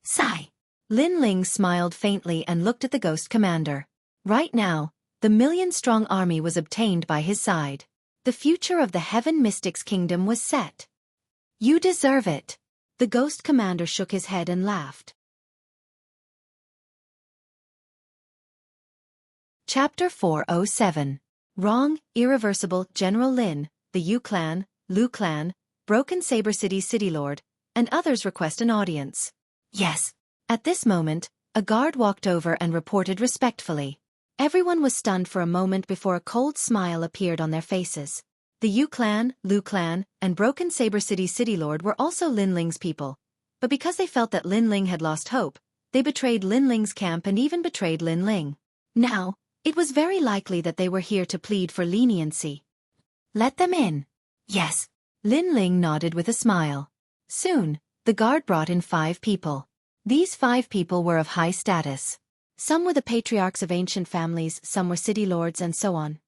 Sigh. Lin Ling smiled faintly and looked at the Ghost Commander. Right now, the million-strong army was obtained by his side. The future of the Heaven Mystic's Kingdom was set. You deserve it. The Ghost Commander shook his head and laughed. Chapter 407. Wrong, Irreversible, General Lin, the Yu Clan, Lu Clan, Broken Saber City's City Lord, and others request an audience. Yes. At this moment, a guard walked over and reported respectfully. Everyone was stunned for a moment before a cold smile appeared on their faces. The Yu Clan, Lu Clan, and Broken Saber City's City Lord were also Lin Ling's people, but because they felt that Lin Ling had lost hope, They betrayed Lin Ling's camp and even betrayed Lin Ling. Now, it was very likely that they were here to plead for leniency. Let them in. Yes. Lin Ling nodded with a smile. Soon, the guard brought in 5 people. These 5 people were of high status. Some were the patriarchs of ancient families, some were city lords, and so on.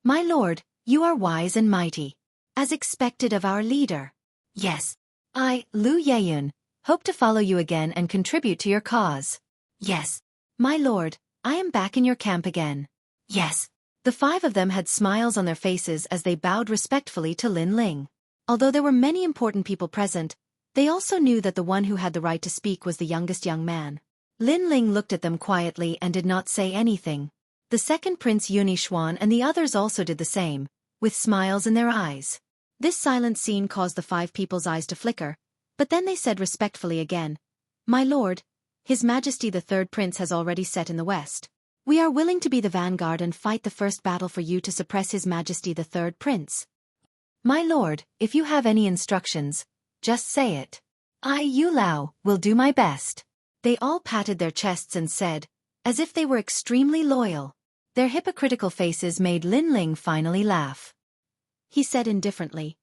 My lord, you are wise and mighty. As expected of our leader. Yes. I, Lu Yeyun, hope to follow you again and contribute to your cause. Yes. My lord, I am back in your camp again. Yes. The 5 of them had smiles on their faces as they bowed respectfully to Lin Ling. Although there were many important people present, they also knew that the one who had the right to speak was the youngest young man. Lin Ling looked at them quietly and did not say anything. The second Prince Xuan and the others also did the same, with smiles in their eyes. This silent scene caused the 5 people's eyes to flicker, but then they said respectfully again, My lord, His Majesty the Third Prince has already set in the west. We are willing to be the vanguard and fight the first battle for you to suppress His Majesty the Third Prince. My lord, if you have any instructions, just say it. I, Yu Lao, will do my best. They all patted their chests and said, as if they were extremely loyal. Their hypocritical faces made Lin Ling finally laugh. He said indifferently,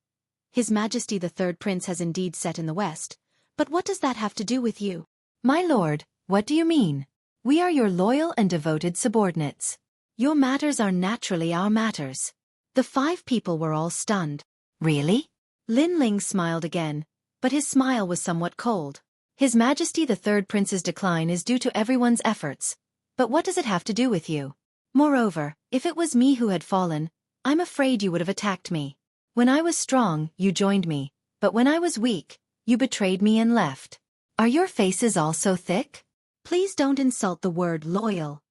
His Majesty the Third Prince has indeed set in the west, but what does that have to do with you? My lord, what do you mean? We are your loyal and devoted subordinates. Your matters are naturally our matters. The 5 people were all stunned. Really? Lin Ling smiled again, but his smile was somewhat cold. His Majesty the Third Prince's decline is due to everyone's efforts, but what does it have to do with you? Moreover, if it was me who had fallen, I'm afraid you would have attacked me. When I was strong, you joined me, but when I was weak, you betrayed me and left. Are your faces all so thick? Please don't insult the word loyal.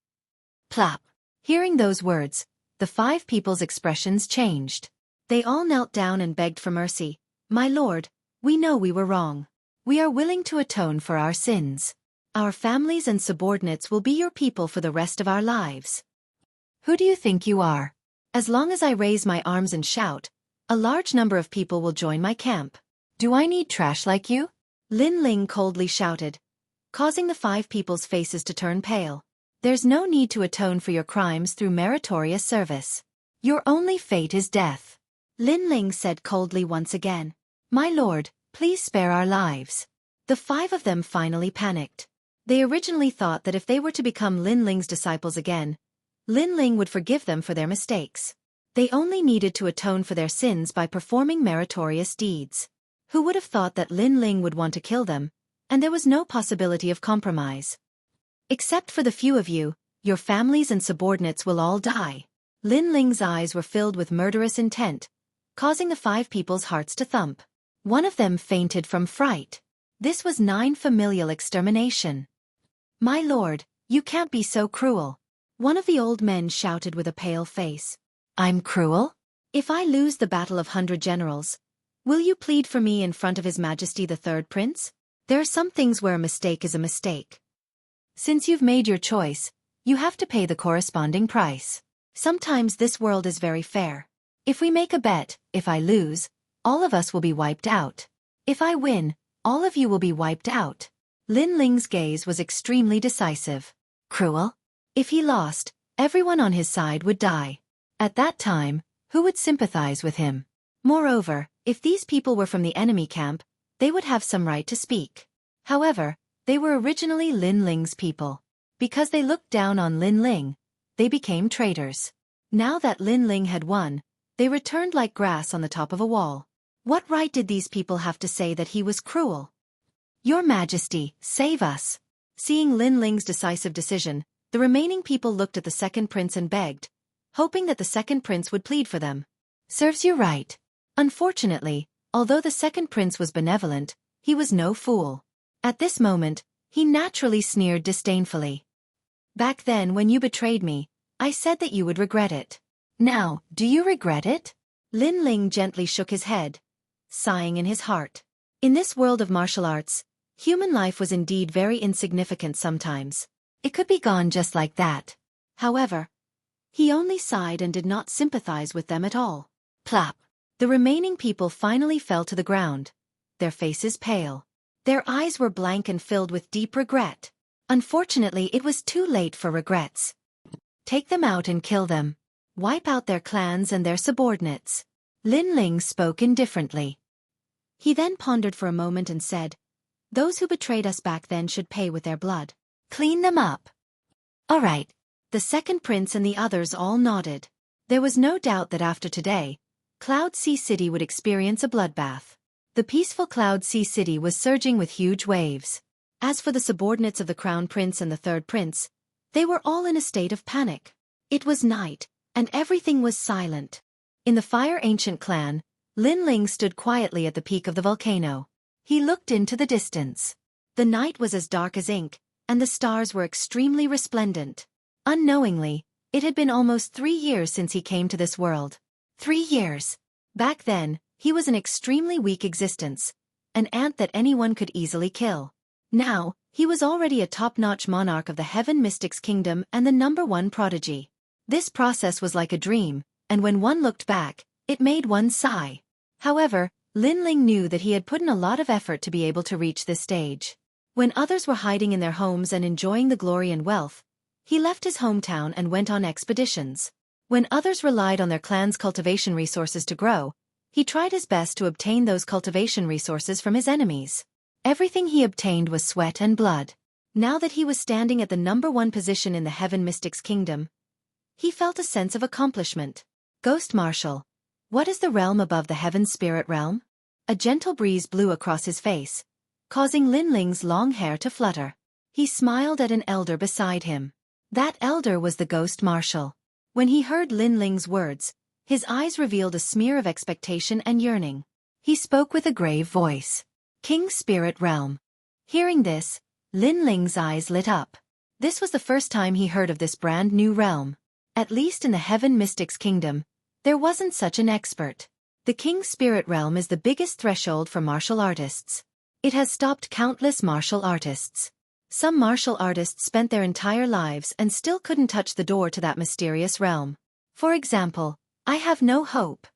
Plop. Hearing those words, the 5 people's expressions changed. They all knelt down and begged for mercy. My lord, we know we were wrong. We are willing to atone for our sins. Our families and subordinates will be your people for the rest of our lives. Who do you think you are? As long as I raise my arms and shout, a large number of people will join my camp. Do I need trash like you? Lin Ling coldly shouted, causing the 5 people's faces to turn pale. There's no need to atone for your crimes through meritorious service. Your only fate is death. Lin Ling said coldly once again. My lord, please spare our lives. The 5 of them finally panicked. They originally thought that if they were to become Lin Ling's disciples again, Lin Ling would forgive them for their mistakes. They only needed to atone for their sins by performing meritorious deeds. Who would have thought that Lin Ling would want to kill them, and there was no possibility of compromise. Except for the few of you, your families and subordinates will all die. Lin Ling's eyes were filled with murderous intent, causing the 5 people's hearts to thump. One of them fainted from fright. This was 9 familial extermination. My lord, you can't be so cruel. One of the old men shouted with a pale face. I'm cruel? If I lose the Battle of 100 Generals, will you plead for me in front of His Majesty the Third Prince? There are some things where a mistake is a mistake. Since you've made your choice, you have to pay the corresponding price. Sometimes this world is very fair. If we make a bet, if I lose, all of us will be wiped out. If I win, all of you will be wiped out. Lin Ling's gaze was extremely decisive. Cruel? If he lost, everyone on his side would die. At that time, who would sympathize with him? Moreover, if these people were from the enemy camp, they would have some right to speak. However, they were originally Lin Ling's people. Because they looked down on Lin Ling, they became traitors. Now that Lin Ling had won, they returned like grass on the top of a wall. What right did these people have to say that he was cruel? Your Majesty, save us. Seeing Lin Ling's decisive decision, the remaining people looked at the second prince and begged, hoping that the second prince would plead for them. Serves you right. Unfortunately, although the second prince was benevolent, he was no fool. At this moment, he naturally sneered disdainfully. Back then when you betrayed me, I said that you would regret it. Now, do you regret it? Lin Ling gently shook his head, sighing in his heart. In this world of martial arts, human life was indeed very insignificant sometimes. It could be gone just like that. However, he only sighed and did not sympathize with them at all. Plop. The remaining people finally fell to the ground, their faces pale. Their eyes were blank and filled with deep regret. Unfortunately, it was too late for regrets. Take them out and kill them. Wipe out their clans and their subordinates. Lin Ling spoke indifferently. He then pondered for a moment and said, "Those who betrayed us back then should pay with their blood. Clean them up." "All right." The second prince and the others all nodded. There was no doubt that after today, Cloud Sea City would experience a bloodbath. The peaceful Cloud Sea City was surging with huge waves. As for the subordinates of the Crown Prince and the Third Prince, they were all in a state of panic. It was night, and everything was silent. In the Fire Ancient clan, Lin Ling stood quietly at the peak of the volcano. He looked into the distance. The night was as dark as ink, and the stars were extremely resplendent. Unknowingly, it had been almost 3 years since he came to this world. 3 years. Back then, he was an extremely weak existence, an ant that anyone could easily kill. Now, he was already a top-notch monarch of the Heaven Mystics Kingdom and the #1 prodigy. This process was like a dream, and when one looked back, it made one sigh. However, Lin Ling knew that he had put in a lot of effort to be able to reach this stage. When others were hiding in their homes and enjoying the glory and wealth, he left his hometown and went on expeditions. When others relied on their clan's cultivation resources to grow, he tried his best to obtain those cultivation resources from his enemies. Everything he obtained was sweat and blood. Now that he was standing at the #1 position in the Heaven Mystics Kingdom, he felt a sense of accomplishment. "Ghost Marshal, what is the realm above the Heaven Spirit Realm?" A gentle breeze blew across his face, causing Lin Ling's long hair to flutter. He smiled at an elder beside him. That elder was the Ghost Marshal. When he heard Lin Ling's words, his eyes revealed a smear of expectation and yearning. He spoke with a grave voice. "King Spirit Realm." Hearing this, Lin Ling's eyes lit up. This was the first time he heard of this brand new realm. At least in the Heaven Mystics Kingdom, there wasn't such an expert. The King Spirit Realm is the biggest threshold for martial artists. It has stopped countless martial artists. Some martial artists spent their entire lives and still couldn't touch the door to that mysterious realm. For example, I have no hope.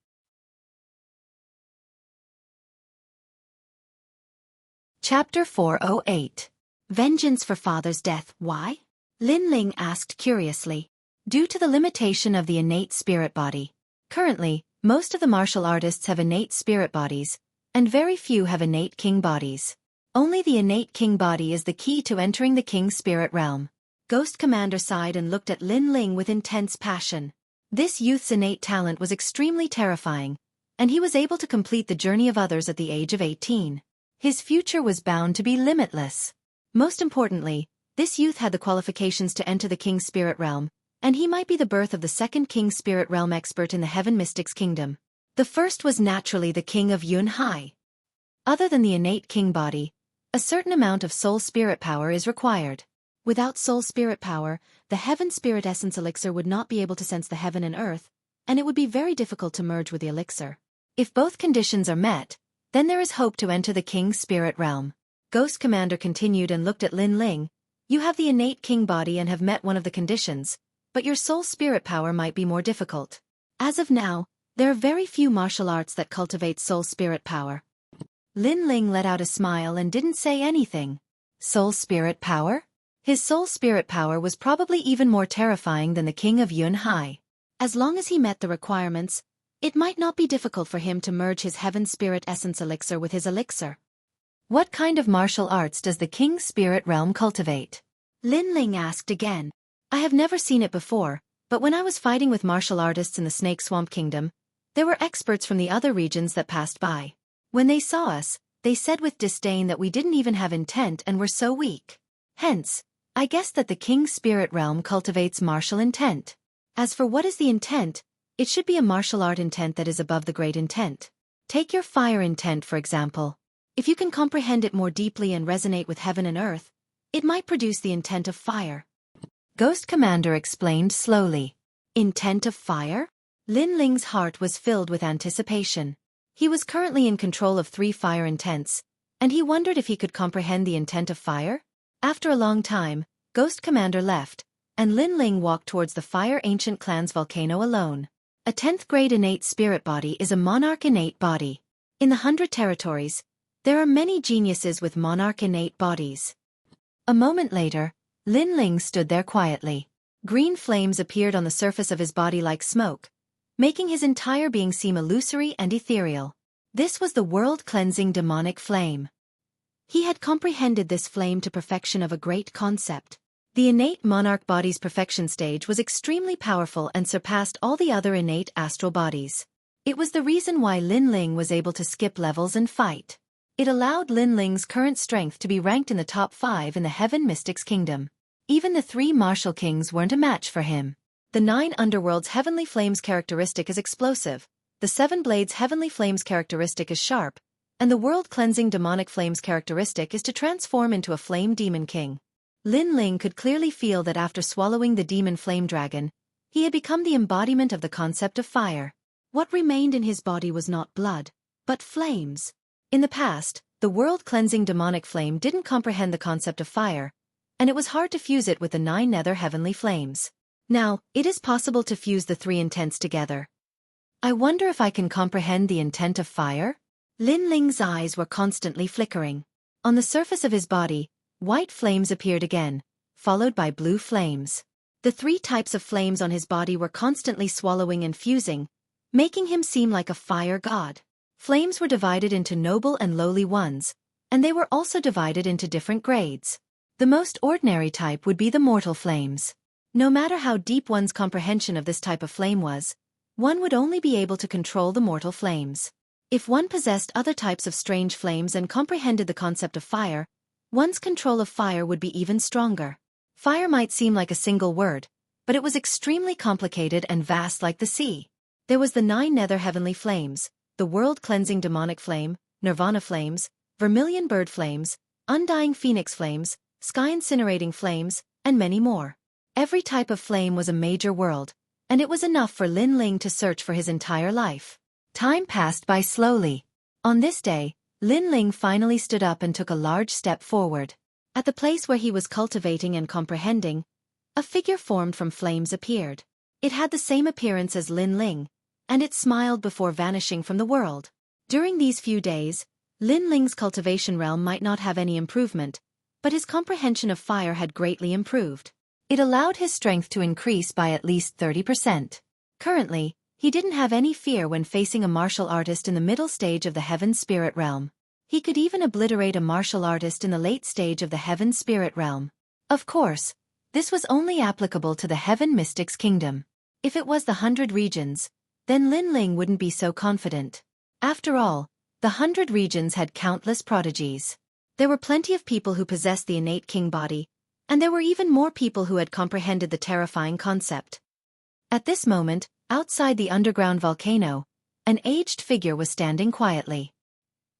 Chapter 408. Vengeance for Father's Death. Why? Lin Ling asked curiously. Due to the limitation of the innate spirit body. Currently, most of the martial artists have innate spirit bodies, and very few have innate king bodies. Only the innate king body is the key to entering the king spirit realm. Ghost Commander sighed and looked at Lin Ling with intense passion. This youth's innate talent was extremely terrifying, and he was able to complete the journey of others at the age of 18. His future was bound to be limitless. Most importantly, this youth had the qualifications to enter the king spirit realm, and he might be the birth of the second king spirit realm expert in the Heaven Mystics Kingdom. The first was naturally the king of Yunhai. Other than the innate king body, a certain amount of soul spirit power is required. Without soul spirit power, the Heaven Spirit Essence Elixir would not be able to sense the heaven and earth, and it would be very difficult to merge with the elixir. If both conditions are met, then there is hope to enter the King Spirit Realm. Ghost Commander continued and looked at Lin Ling. You have the innate king body and have met one of the conditions, but your soul spirit power might be more difficult. As of now, there are very few martial arts that cultivate soul spirit power. Lin Ling let out a smile and didn't say anything. Soul spirit power? His soul spirit power was probably even more terrifying than the king of Yunhai. As long as he met the requirements, it might not be difficult for him to merge his Heaven Spirit Essence Elixir with his elixir. What kind of martial arts does the King Spirit Realm cultivate? Lin Ling asked again. I have never seen it before, but when I was fighting with martial artists in the Snake Swamp Kingdom, there were experts from the other regions that passed by. When they saw us, they said with disdain that we didn't even have intent and were so weak. Hence, I guess that the King Spirit Realm cultivates martial intent. As for what is the intent, it should be a martial art intent that is above the great intent. Take your fire intent for example. If you can comprehend it more deeply and resonate with heaven and earth, it might produce the intent of fire. Ghost Commander explained slowly. Intent of fire? Lin Ling's heart was filled with anticipation. He was currently in control of 3 fire intents, and he wondered if he could comprehend the intent of fire. After a long time, Ghost Commander left, and Lin Ling walked towards the Fire Ancient Clan's volcano alone. A 10th grade innate spirit body is a monarch innate body. In the 100 territories, there are many geniuses with monarch innate bodies. A moment later, Lin Ling stood there quietly. Green flames appeared on the surface of his body like smoke, making his entire being seem illusory and ethereal. This was the world-cleansing demonic flame. He had comprehended this flame to perfection of a great concept. The innate monarch body's perfection stage was extremely powerful and surpassed all the other innate astral bodies. It was the reason why Lin Ling was able to skip levels and fight. It allowed Lin Ling's current strength to be ranked in the top 5 in the Heaven Mystics Kingdom. Even the 3 martial kings weren't a match for him. The 9 Underworld's Heavenly Flames characteristic is explosive, the 7 Blades Heavenly Flames characteristic is sharp, and the world-cleansing demonic flames characteristic is to transform into a flame demon king. Lin Ling could clearly feel that after swallowing the demon flame dragon, he had become the embodiment of the concept of fire. What remained in his body was not blood, but flames. In the past, the world-cleansing demonic flame didn't comprehend the concept of fire, and it was hard to fuse it with the 9 nether heavenly flames. Now, it is possible to fuse the 3 intents together. I wonder if I can comprehend the intent of fire? Lin Ling's eyes were constantly flickering. On the surface of his body, white flames appeared again, followed by blue flames. The 3 types of flames on his body were constantly swallowing and fusing, making him seem like a fire god. Flames were divided into noble and lowly ones, and they were also divided into different grades. The most ordinary type would be the mortal flames. No matter how deep one's comprehension of this type of flame was, one would only be able to control the mortal flames. If one possessed other types of strange flames and comprehended the concept of fire, one's control of fire would be even stronger. Fire might seem like a single word, but it was extremely complicated and vast like the sea. There was the 9 nether heavenly flames, the world-cleansing demonic flame, nirvana flames, vermilion bird flames, undying phoenix flames, sky-incinerating flames, and many more. Every type of flame was a major world, and it was enough for Lin Ling to search for his entire life. Time passed by slowly. On this day, Lin Ling finally stood up and took a large step forward. At the place where he was cultivating and comprehending, a figure formed from flames appeared. It had the same appearance as Lin Ling, and it smiled before vanishing from the world. During these few days, Lin Ling's cultivation realm might not have any improvement, but his comprehension of fire had greatly improved. It allowed his strength to increase by at least 30%. Currently, he didn't have any fear when facing a martial artist in the middle stage of the Heaven Spirit realm. He could even obliterate a martial artist in the late stage of the Heaven Spirit realm. Of course, this was only applicable to the Heaven Mystics Kingdom. If it was the 100 regions, then Lin Ling wouldn't be so confident. After all, the 100 regions had countless prodigies. There were plenty of people who possessed the innate king body, and there were even more people who had comprehended the terrifying concept. At this moment, outside the underground volcano, an aged figure was standing quietly.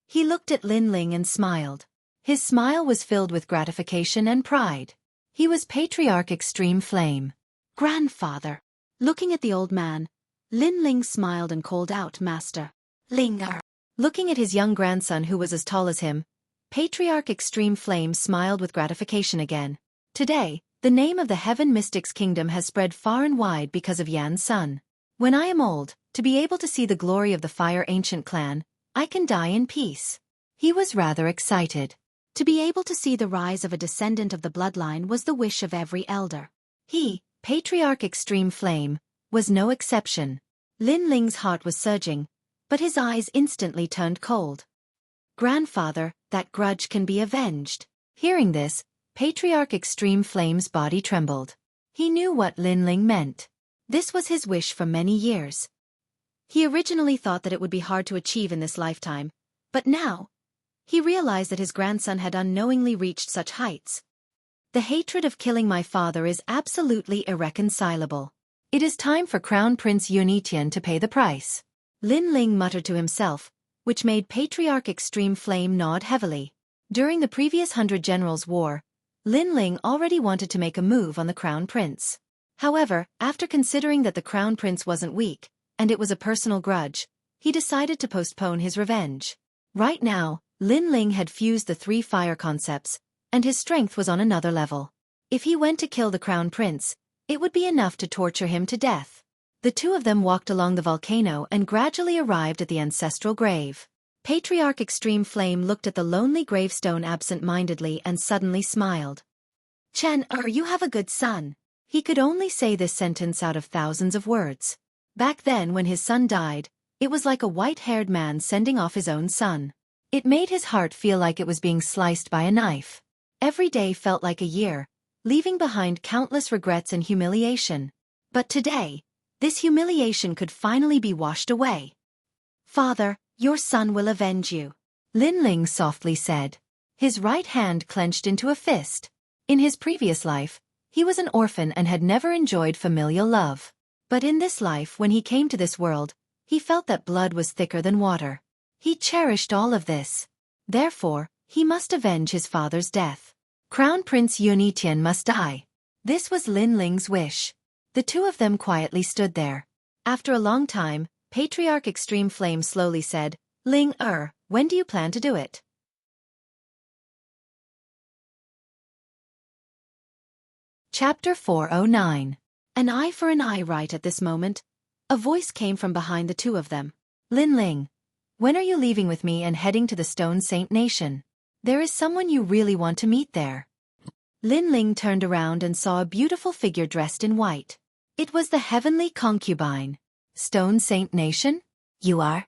He looked at Lin Ling and smiled. His smile was filled with gratification and pride. He was Patriarch Extreme Flame. Grandfather. Looking at the old man, Lin Ling smiled and called out, Master. Linger. Looking at his young grandson who was as tall as him, Patriarch Extreme Flame smiled with gratification again. Today, the name of the Heaven Mystics Kingdom has spread far and wide because of Yan's son. When I am old, to be able to see the glory of the Fire Ancient clan, I can die in peace. He was rather excited. To be able to see the rise of a descendant of the bloodline was the wish of every elder. He, Patriarch Extreme Flame, was no exception. Lin Ling's heart was surging, but his eyes instantly turned cold. Grandfather, that grudge can be avenged. Hearing this, Patriarch Extreme Flame's body trembled. He knew what Lin Ling meant. This was his wish for many years. He originally thought that it would be hard to achieve in this lifetime, but now, he realized that his grandson had unknowingly reached such heights. The hatred of killing my father is absolutely irreconcilable. It is time for Crown Prince Yunitian to pay the price. Lin Ling muttered to himself, which made Patriarch Extreme Flame nod heavily. During the previous 100 Generals War, Lin Ling already wanted to make a move on the Crown Prince. However, after considering that the Crown Prince wasn't weak, and it was a personal grudge, he decided to postpone his revenge. Right now, Lin Ling had fused the 3 fire concepts, and his strength was on another level. If he went to kill the Crown Prince, it would be enough to torture him to death. The 2 of them walked along the volcano and gradually arrived at the ancestral grave. Patriarch Extreme Flame looked at the lonely gravestone absent-mindedly and suddenly smiled. Chen, you have a good son. He could only say this sentence out of thousands of words. Back then when his son died, it was like a white-haired man sending off his own son. It made his heart feel like it was being sliced by a knife. Every day felt like a year, leaving behind countless regrets and humiliation. But today, this humiliation could finally be washed away. Father, your son will avenge you, Lin Ling softly said. His right hand clenched into a fist. In his previous life, he was an orphan and had never enjoyed familial love. But in this life, when he came to this world, he felt that blood was thicker than water. He cherished all of this. Therefore, he must avenge his father's death. Crown Prince Yunitian must die. This was Lin Ling's wish. The two of them quietly stood there. After a long time, Patriarch Extreme Flame slowly said, Ling, when do you plan to do it? Chapter 409. An eye for an eye. Right at this moment, a voice came from behind the two of them. Lin Ling, when are you leaving with me and heading to the Stone Saint Nation? There is someone you really want to meet there. Lin Ling turned around and saw a beautiful figure dressed in white. It was the heavenly concubine. Stone Saint Nation? You are?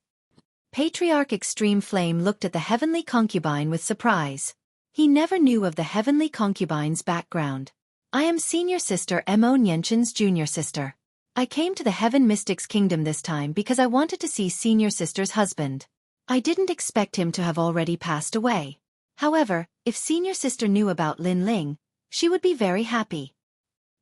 Patriarch Extreme Flame looked at the heavenly concubine with surprise. He never knew of the heavenly concubine's background. I am senior sister Mo Nianchen's junior sister. I came to the Heaven Mystics Kingdom this time because I wanted to see senior sister's husband. I didn't expect him to have already passed away. However, if senior sister knew about Lin Ling, she would be very happy.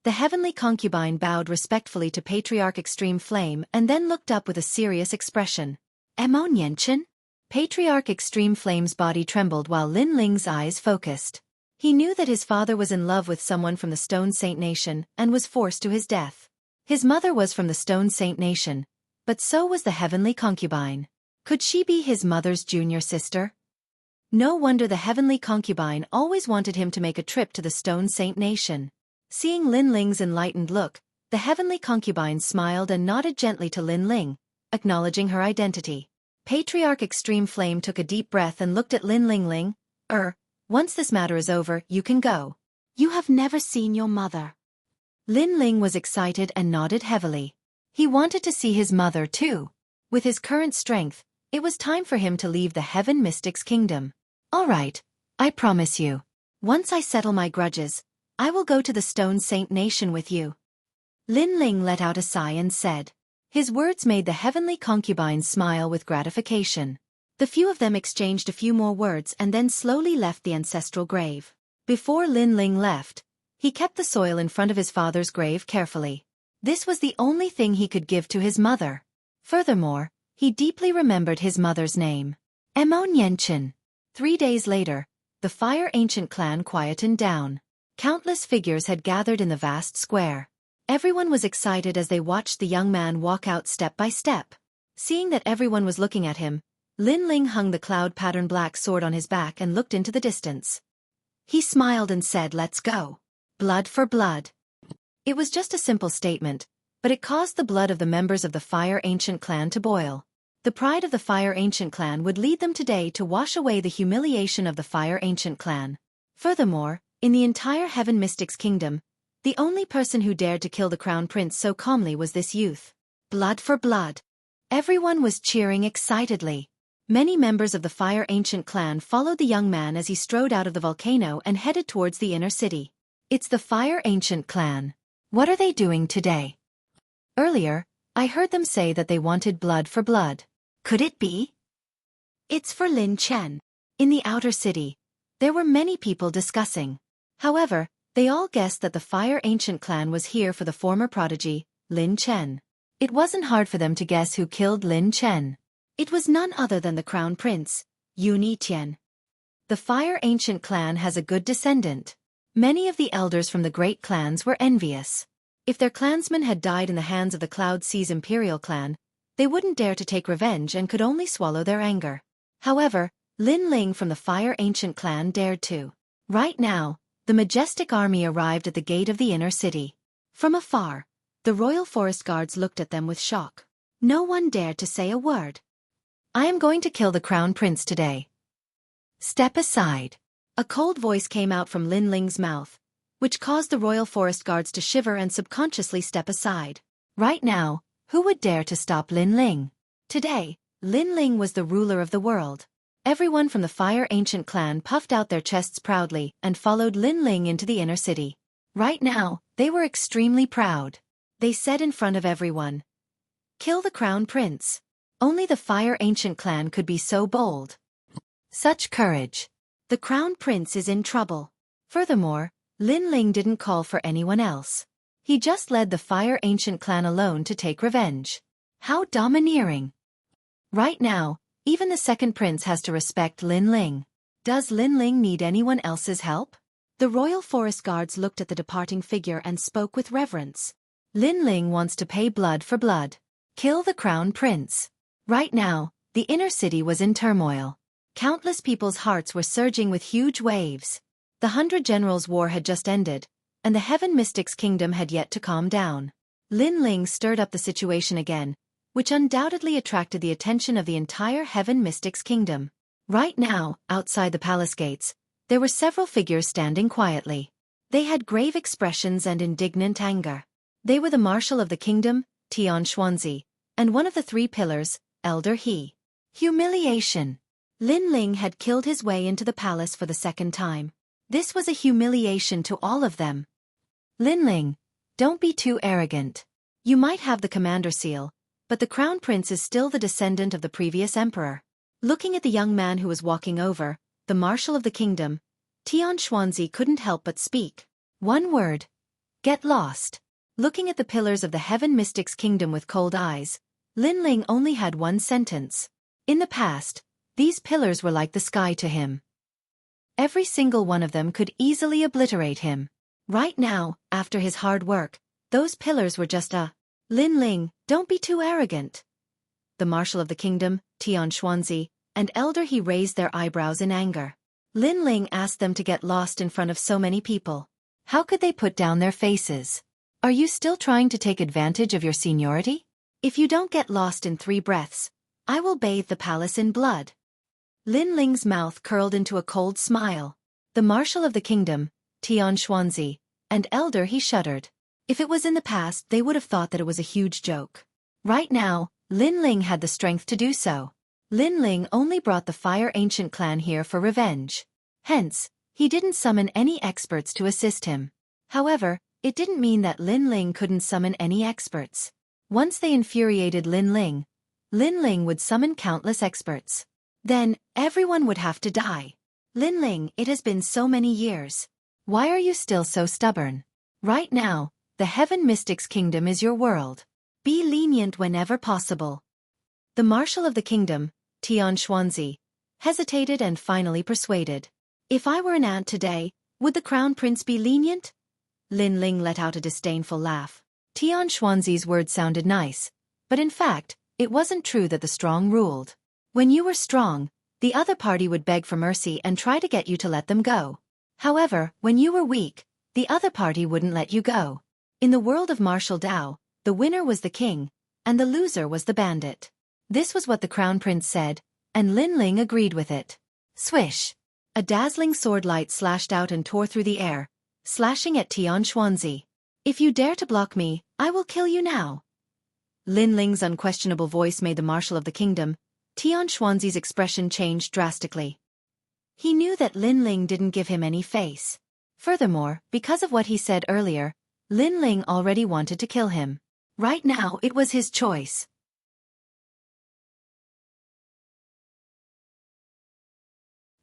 The heavenly concubine bowed respectfully to Patriarch Extreme Flame and then looked up with a serious expression. Mo Nianchen? Patriarch Extreme Flame's body trembled while Lin Ling's eyes focused. He knew that his father was in love with someone from the Stone Saint Nation and was forced to his death. His mother was from the Stone Saint Nation, but so was the heavenly concubine. Could she be his mother's junior sister? No wonder the heavenly concubine always wanted him to make a trip to the Stone Saint Nation. Seeing Lin Ling's enlightened look, the heavenly concubine smiled and nodded gently to Lin Ling, acknowledging her identity. Patriarch Extreme Flame took a deep breath and looked at Lin Ling. Once this matter is over, you can go. You have never seen your mother. Lin Ling was excited and nodded heavily. He wanted to see his mother too. With his current strength, it was time for him to leave the Heaven Mystics Kingdom. All right, I promise you. Once I settle my grudges, I will go to the Stone Saint Nation with you. Lin Ling let out a sigh and said. His words made the heavenly concubine smile with gratification. The few of them exchanged a few more words and then slowly left the ancestral grave. Before Lin Ling left, he kept the soil in front of his father's grave carefully. This was the only thing he could give to his mother. Furthermore, he deeply remembered his mother's name. Mo Nianchen. 3 days later, the Fire Ancient clan quietened down. Countless figures had gathered in the vast square. Everyone was excited as they watched the young man walk out step by step. Seeing that everyone was looking at him, Lin Ling hung the cloud-patterned black sword on his back and looked into the distance. He smiled and said, "Let's go. Blood for blood." It was just a simple statement, but it caused the blood of the members of the Fire Ancient clan to boil. The pride of the Fire Ancient clan would lead them today to wash away the humiliation of the Fire Ancient clan. Furthermore, in the entire Heaven Mystics Kingdom, the only person who dared to kill the Crown Prince so calmly was this youth. Blood for blood. Everyone was cheering excitedly. Many members of the Fire Ancient clan followed the young man as he strode out of the volcano and headed towards the inner city. It's the Fire Ancient clan. What are they doing today? Earlier, I heard them say that they wanted blood for blood. Could it be? It's for Lin Chen. In the outer city, there were many people discussing. However, they all guessed that the Fire Ancient clan was here for the former prodigy, Lin Chen. It wasn't hard for them to guess who killed Lin Chen. It was none other than the Crown Prince, Yunitian. The Fire Ancient clan has a good descendant. Many of the elders from the great clans were envious. If their clansmen had died in the hands of the Cloud Sea's Imperial clan, they wouldn't dare to take revenge and could only swallow their anger. However, Lin Ling from the Fire Ancient clan dared to. Right now, the majestic army arrived at the gate of the inner city. From afar, the royal forest guards looked at them with shock. No one dared to say a word. I am going to kill the Crown Prince today. Step aside. A cold voice came out from Lin Ling's mouth, which caused the royal forest guards to shiver and subconsciously step aside. Right now, who would dare to stop Lin Ling? Today, Lin Ling was the ruler of the world. Everyone from the Fire Ancient clan puffed out their chests proudly and followed Lin Ling into the inner city. Right now, they were extremely proud. They said in front of everyone, "Kill the crown prince." Only the Fire Ancient clan could be so bold. Such courage. The crown prince is in trouble. Furthermore, Lin Ling didn't call for anyone else. He just led the Fire Ancient clan alone to take revenge. How domineering. Right now, even the second prince has to respect Lin Ling. Does Lin Ling need anyone else's help? The royal forest guards looked at the departing figure and spoke with reverence. Lin Ling wants to pay blood for blood. Kill the crown prince. Right now, the inner city was in turmoil. Countless people's hearts were surging with huge waves. The 100 Generals' War had just ended, and the Heaven Mystics' kingdom had yet to calm down. Lin Ling stirred up the situation again, which undoubtedly attracted the attention of the entire Heaven Mystics' kingdom. Right now, outside the palace gates, there were several figures standing quietly. They had grave expressions and indignant anger. They were the Marshal of the Kingdom, Xueqi, and one of the 3 pillars, Elder He. Humiliation. Lin Ling had killed his way into the palace for the second time. This was a humiliation to all of them. Lin Ling, don't be too arrogant. You might have the commander seal, but the crown prince is still the descendant of the previous emperor. Looking at the young man who was walking over, the Marshal of the Kingdom, Xueqi couldn't help but speak. One word. Get lost. Looking at the pillars of the Heaven Mystics' kingdom with cold eyes, Lin Ling only had one sentence. In the past, these pillars were like the sky to him. Every single one of them could easily obliterate him. Right now, after his hard work, those pillars were just a... Lin Ling, don't be too arrogant. The Marshal of the Kingdom, Xueqi, and Elder He raised their eyebrows in anger. Lin Ling asked them to get lost in front of so many people. How could they put down their faces? Are you still trying to take advantage of your seniority? If you don't get lost in 3 breaths, I will bathe the palace in blood. Lin Ling's mouth curled into a cold smile. The Marshal of the Kingdom, Xueqi, and Elder He shuddered. If it was in the past, they would have thought that it was a huge joke. Right now, Lin Ling had the strength to do so. Lin Ling only brought the Fire Ancient clan here for revenge. Hence, he didn't summon any experts to assist him. However, it didn't mean that Lin Ling couldn't summon any experts. Once they infuriated Lin Ling would summon countless experts. Then, everyone would have to die. Lin Ling, it has been so many years. Why are you still so stubborn? Right now, the Heaven Mystics' kingdom is your world. Be lenient whenever possible. The Marshal of the Kingdom, Xueqi, hesitated and finally persuaded. If I were an ant today, would the crown prince be lenient? Lin Ling let out a disdainful laugh. Xueqi's words sounded nice, but in fact, it wasn't true that the strong ruled. When you were strong, the other party would beg for mercy and try to get you to let them go. However, when you were weak, the other party wouldn't let you go. In the world of martial Dao, the winner was the king, and the loser was the bandit. This was what the crown prince said, and Lin Ling agreed with it. Swish! A dazzling sword light slashed out and tore through the air, slashing at Xueqi. If you dare to block me, I will kill you now. Lin Ling's unquestionable voice made the Marshal of the Kingdom, Xueqi's expression changed drastically. He knew that Lin Ling didn't give him any face. Furthermore, because of what he said earlier, Lin Ling already wanted to kill him. Right now it was his choice.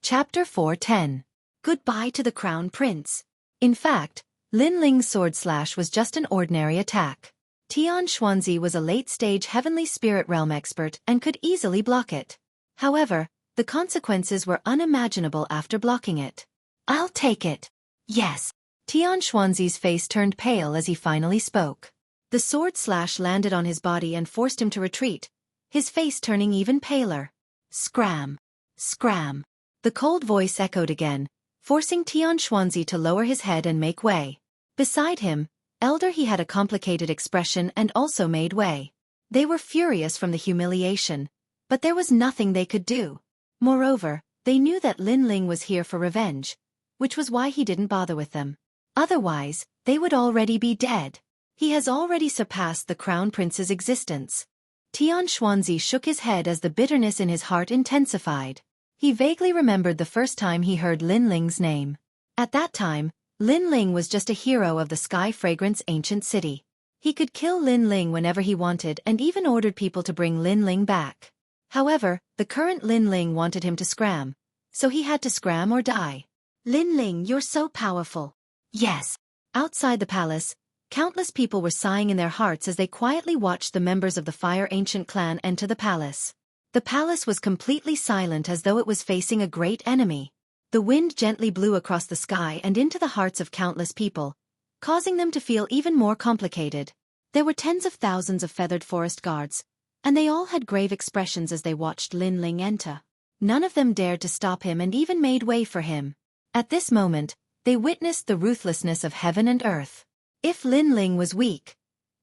Chapter 4:10. Goodbye to the Crown Prince. In fact, Lin Ling's sword slash was just an ordinary attack. Xueqi was a late-stage heavenly spirit realm expert and could easily block it. However, the consequences were unimaginable after blocking it. I'll take it. Yes. Xueqi's face turned pale as he finally spoke. The sword slash landed on his body and forced him to retreat, his face turning even paler. Scram! Scram! The cold voice echoed again, forcing Xueqi to lower his head and make way. Beside him, Elder He had a complicated expression and also made way. They were furious from the humiliation, but there was nothing they could do. Moreover, they knew that Lin Ling was here for revenge, which was why he didn't bother with them. Otherwise, they would already be dead. He has already surpassed the Crown Prince's existence. Tian Xuanzi shook his head as the bitterness in his heart intensified. He vaguely remembered the first time he heard Lin Ling's name. At that time, Lin Ling was just a hero of the Sky Fragrance ancient city. He could kill Lin Ling whenever he wanted and even ordered people to bring Lin Ling back. However, the current Lin Ling wanted him to scram, so he had to scram or die. Lin Ling, you're so powerful. Yes. Outside the palace, countless people were sighing in their hearts as they quietly watched the members of the Fire Ancient clan enter the palace. The palace was completely silent as though it was facing a great enemy. The wind gently blew across the sky and into the hearts of countless people, causing them to feel even more complicated. There were tens of thousands of feathered forest guards, and they all had grave expressions as they watched Lin Ling enter. None of them dared to stop him and even made way for him. At this moment, they witnessed the ruthlessness of heaven and earth. If Lin Ling was weak,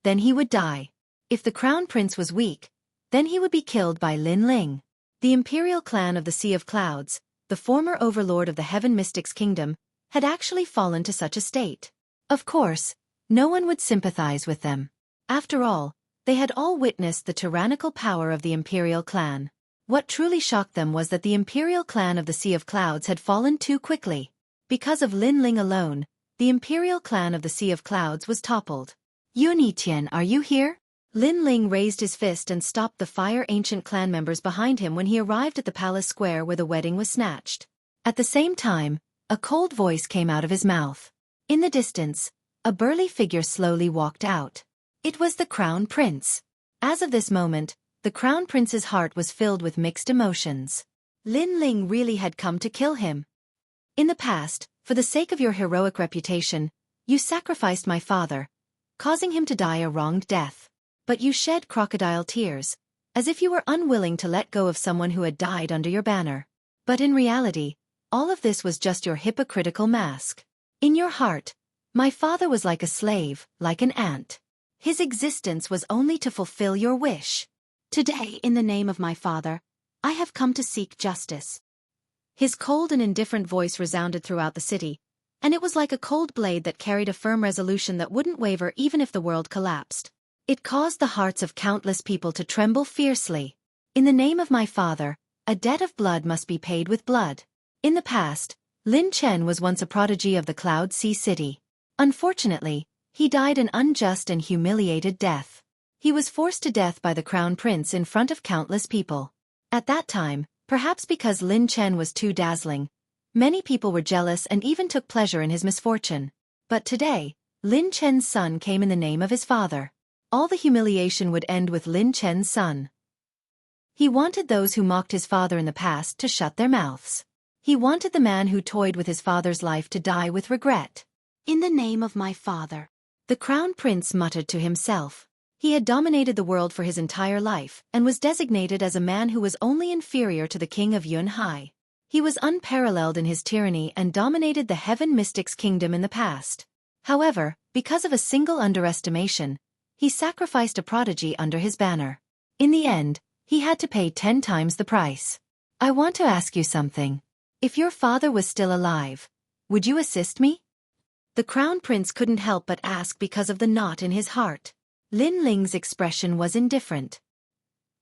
then he would die. If the Crown Prince was weak, then he would be killed by Lin Ling. The imperial clan of the Sea of Clouds, the former overlord of the Heaven Mystics Kingdom, had actually fallen to such a state. Of course, no one would sympathize with them. After all, they had all witnessed the tyrannical power of the imperial clan. What truly shocked them was that the imperial clan of the Sea of Clouds had fallen too quickly. Because of Lin Ling alone, the imperial clan of the Sea of Clouds was toppled. Yunitian, are you here? Lin Ling raised his fist and stopped the Fire Ancient clan members behind him when he arrived at the palace square where the wedding was snatched. At the same time, a cold voice came out of his mouth. In the distance, a burly figure slowly walked out. It was the Crown Prince. As of this moment, the Crown Prince's heart was filled with mixed emotions. Lin Ling really had come to kill him. In the past, for the sake of your heroic reputation, you sacrificed my father, causing him to die a wronged death. But you shed crocodile tears, as if you were unwilling to let go of someone who had died under your banner. But in reality, all of this was just your hypocritical mask. In your heart, my father was like a slave, like an ant. His existence was only to fulfill your wish. Today, in the name of my father, I have come to seek justice. His cold and indifferent voice resounded throughout the city, and it was like a cold blade that carried a firm resolution that wouldn't waver even if the world collapsed. It caused the hearts of countless people to tremble fiercely. In the name of my father, a debt of blood must be paid with blood. In the past, Lin Chen was once a prodigy of the Cloud Sea City. Unfortunately, he died an unjust and humiliated death. He was forced to death by the Crown Prince in front of countless people. At that time, perhaps because Lin Chen was too dazzling, many people were jealous and even took pleasure in his misfortune. But today, Lin Chen's son came in the name of his father. All the humiliation would end with Lin Chen's son. He wanted those who mocked his father in the past to shut their mouths. He wanted the man who toyed with his father's life to die with regret. In the name of my father, the Crown Prince muttered to himself. He had dominated the world for his entire life and was designated as a man who was only inferior to the king of Yunhai. He was unparalleled in his tyranny and dominated the Heaven Mystics Kingdom in the past. However, because of a single underestimation, he sacrificed a prodigy under his banner. In the end, he had to pay 10 times the price. I want to ask you something. If your father was still alive, would you assist me? The Crown Prince couldn't help but ask because of the knot in his heart. Lin Ling's expression was indifferent.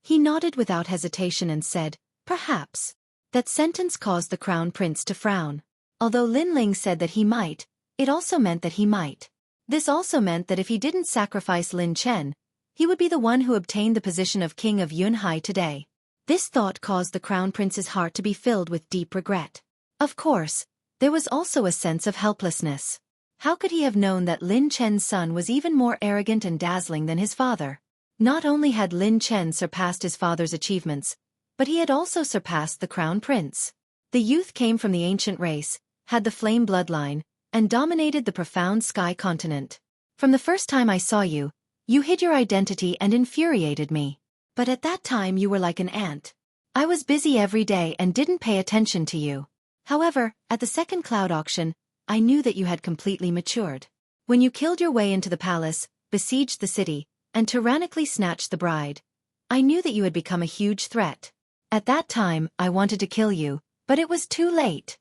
He nodded without hesitation and said, perhaps. That sentence caused the Crown Prince to frown. Although Lin Ling said that he might, it also meant that he might. This also meant that if he didn't sacrifice Lin Chen, he would be the one who obtained the position of King of Yunhai today. This thought caused the Crown Prince's heart to be filled with deep regret. Of course, there was also a sense of helplessness. How could he have known that Lin Chen's son was even more arrogant and dazzling than his father? Not only had Lin Chen surpassed his father's achievements, but he had also surpassed the Crown Prince. The youth came from the ancient race, had the flame bloodline, and dominated the profound sky continent. From the first time I saw you, you hid your identity and infuriated me. But at that time you were like an ant. I was busy every day and didn't pay attention to you. However, at the second cloud auction, I knew that you had completely matured. When you killed your way into the palace, besieged the city, and tyrannically snatched the bride, I knew that you had become a huge threat. At that time, I wanted to kill you, but it was too late.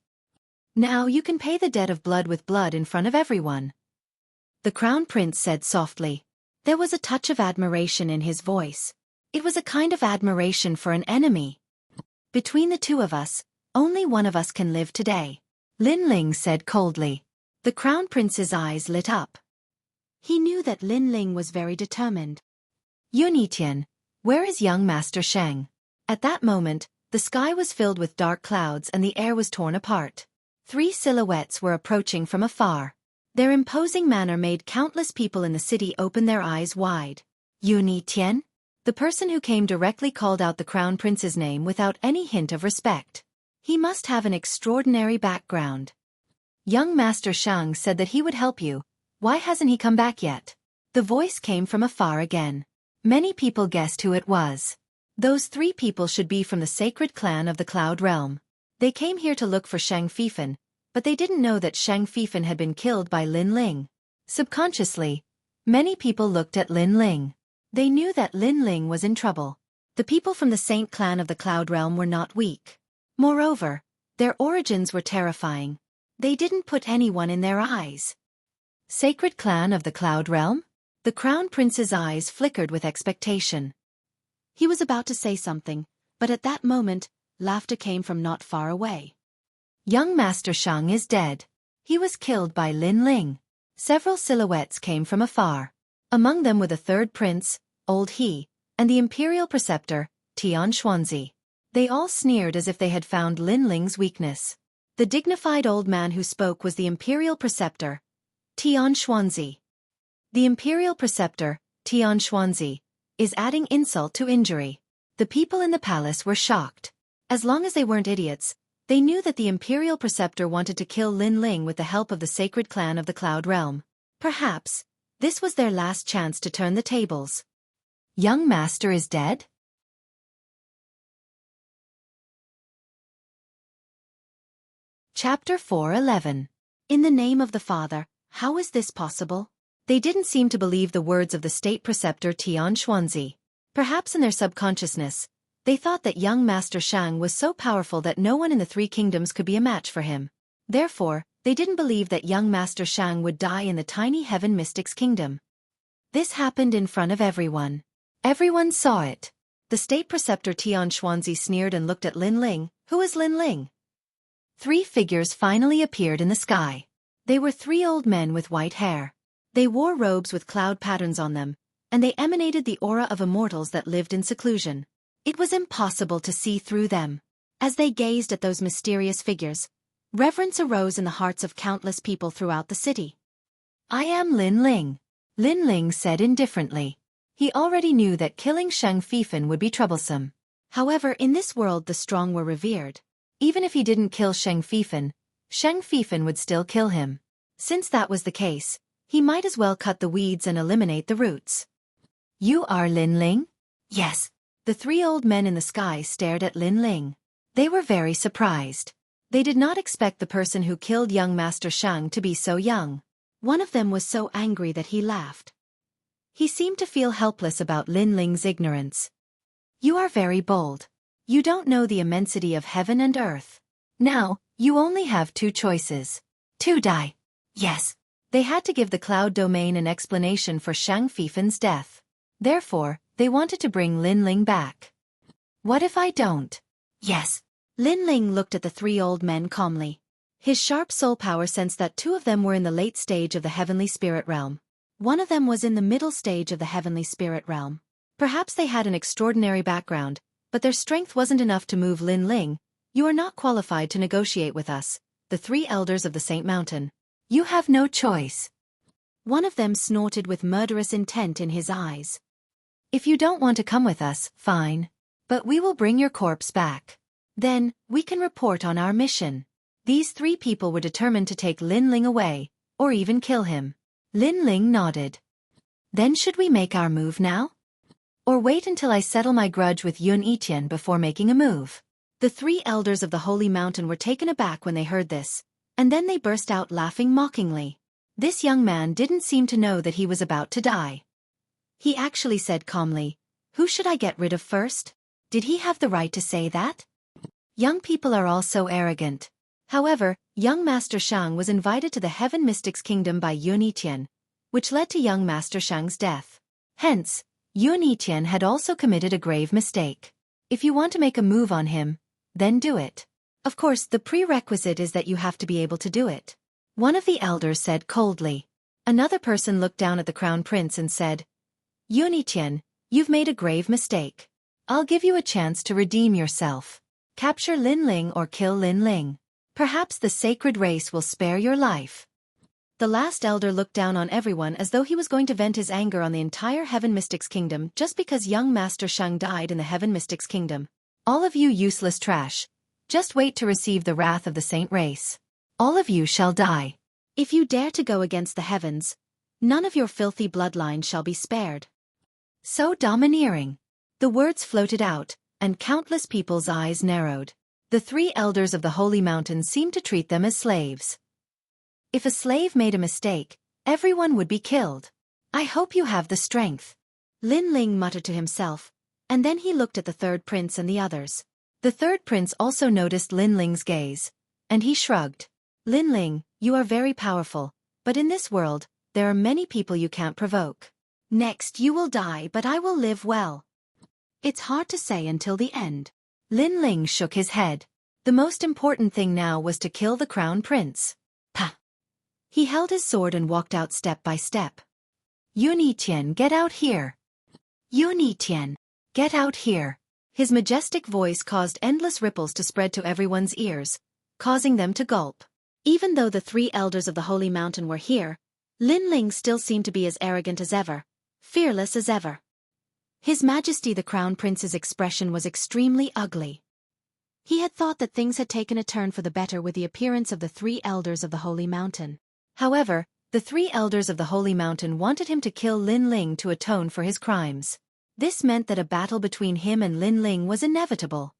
Now you can pay the debt of blood with blood in front of everyone. The Crown Prince said softly. There was a touch of admiration in his voice. It was a kind of admiration for an enemy. Between the two of us, only one of us can live today, Lin Ling said coldly. The Crown Prince's eyes lit up. He knew that Lin Ling was very determined. Yun Etian, where is young Master Sheng? At that moment, the sky was filled with dark clouds and the air was torn apart. 3 silhouettes were approaching from afar. Their imposing manner made countless people in the city open their eyes wide. Yun Etian? The person who came directly called out the Crown Prince's name without any hint of respect. He must have an extraordinary background. Young Master Shang said that he would help you. Why hasn't he come back yet? The voice came from afar again. Many people guessed who it was. Those 3 people should be from the sacred clan of the Cloud Realm. They came here to look for Shang Fifan, but they didn't know that Shang Fifan had been killed by Lin Ling. Subconsciously, many people looked at Lin Ling. They knew that Lin Ling was in trouble. The people from the Saint clan of the Cloud Realm were not weak. Moreover, their origins were terrifying. They didn't put anyone in their eyes. Sacred clan of the Cloud Realm? The Crown Prince's eyes flickered with expectation. He was about to say something, but at that moment, laughter came from not far away. Young Master Shang is dead. He was killed by Lin Ling. Several silhouettes came from afar. Among them were the 3rd Prince, Old He, and the Imperial Preceptor, Tian Xuanzi. They all sneered as if they had found Lin Ling's weakness. The dignified old man who spoke was the Imperial Preceptor, Tian Xuanzi. The Imperial Preceptor, Tian Xuanzi, is adding insult to injury. The people in the palace were shocked. As long as they weren't idiots, they knew that the Imperial Preceptor wanted to kill Lin Ling with the help of the sacred clan of the Cloud Realm. Perhaps, this was their last chance to turn the tables. Young Master is dead? Chapter 4:11. In the name of the Father, how is this possible? They didn't seem to believe the words of the state preceptor Tian Xuanzi. Perhaps in their subconsciousness, they thought that young Master Shang was so powerful that no one in the 3 kingdoms could be a match for him. Therefore, they didn't believe that young Master Shang would die in the tiny Heaven Mystic's kingdom. This happened in front of everyone. Everyone saw it. The state preceptor Tian Xuanzi sneered and looked at Lin Ling. Who is Lin Ling? 3 figures finally appeared in the sky. They were 3 old men with white hair. They wore robes with cloud patterns on them, and they emanated the aura of immortals that lived in seclusion. It was impossible to see through them. As they gazed at those mysterious figures, reverence arose in the hearts of countless people throughout the city. I am Lin Ling, Lin Ling said indifferently. He already knew that killing Shang Fifan would be troublesome. However, in this world the strong were revered. Even if he didn't kill Shang Fifan would still kill him. Since that was the case, he might as well cut the weeds and eliminate the roots. You are Lin Ling? Yes. The 3 old men in the sky stared at Lin Ling. They were very surprised. They did not expect the person who killed young Master Shang to be so young. One of them was so angry that he laughed. He seemed to feel helpless about Lin Ling's ignorance. You are very bold. You don't know the immensity of heaven and earth. Now, you only have 2 choices. To die. Yes. They had to give the Cloud Domain an explanation for Shang Fifan's death. Therefore, they wanted to bring Lin Ling back. What if I don't? Yes. Lin Ling looked at the 3 old men calmly. His sharp soul power sensed that 2 of them were in the late stage of the heavenly spirit realm. One of them was in the middle stage of the heavenly spirit realm. Perhaps they had an extraordinary background, but their strength wasn't enough to move Lin Ling. You are not qualified to negotiate with us, the 3 elders of the Saint Mountain. You have no choice. One of them snorted with murderous intent in his eyes. If you don't want to come with us, fine. But we will bring your corpse back. Then, we can report on our mission. These 3 people were determined to take Lin Ling away, or even kill him. Lin Ling nodded. Then should we make our move now? Or wait until I settle my grudge with Yun Etian before making a move? The 3 elders of the Holy Mountain were taken aback when they heard this, and then they burst out laughing mockingly. This young man didn't seem to know that he was about to die. He actually said calmly, "Who should I get rid of first?" Did he have the right to say that? Young people are all so arrogant. However, young Master Shang was invited to the Heaven Mystics Kingdom by Yun Yitian, which led to young Master Shang's death. Hence, Yun Yitian had also committed a grave mistake. If you want to make a move on him, then do it. Of course, the prerequisite is that you have to be able to do it. One of the elders said coldly. Another person looked down at the Crown Prince and said, Yun Yitian, you've made a grave mistake. I'll give you a chance to redeem yourself. Capture Lin Ling or kill Lin Ling. Perhaps the sacred race will spare your life. The last elder looked down on everyone as though he was going to vent his anger on the entire Heaven Mystics Kingdom just because young Master Shang died in the Heaven Mystics Kingdom. All of you useless trash. Just wait to receive the wrath of the saint race. All of you shall die. If you dare to go against the heavens, none of your filthy bloodline shall be spared. So domineering. The words floated out, and countless people's eyes narrowed. The three elders of the Holy Mountain seemed to treat them as slaves. If a slave made a mistake, everyone would be killed. I hope you have the strength. Lin Ling muttered to himself, and then he looked at the third prince and the others. The third prince also noticed Lin Ling's gaze, and he shrugged. Lin Ling, you are very powerful, but in this world, there are many people you can't provoke. Next you will die, but I will live well. It's hard to say until the end. Lin Ling shook his head. The most important thing now was to kill the Crown Prince. Pah! He held his sword and walked out step by step. Yun Yitian, get out here. Yun Yitian, get out here. His majestic voice caused endless ripples to spread to everyone's ears, causing them to gulp. Even though the three elders of the Holy Mountain were here, Lin Ling still seemed to be as arrogant as ever, fearless as ever. His Majesty the Crown Prince's expression was extremely ugly. He had thought that things had taken a turn for the better with the appearance of the three elders of the Holy Mountain. However, the three elders of the Holy Mountain wanted him to kill Lin Ling to atone for his crimes. This meant that a battle between him and Lin Ling was inevitable.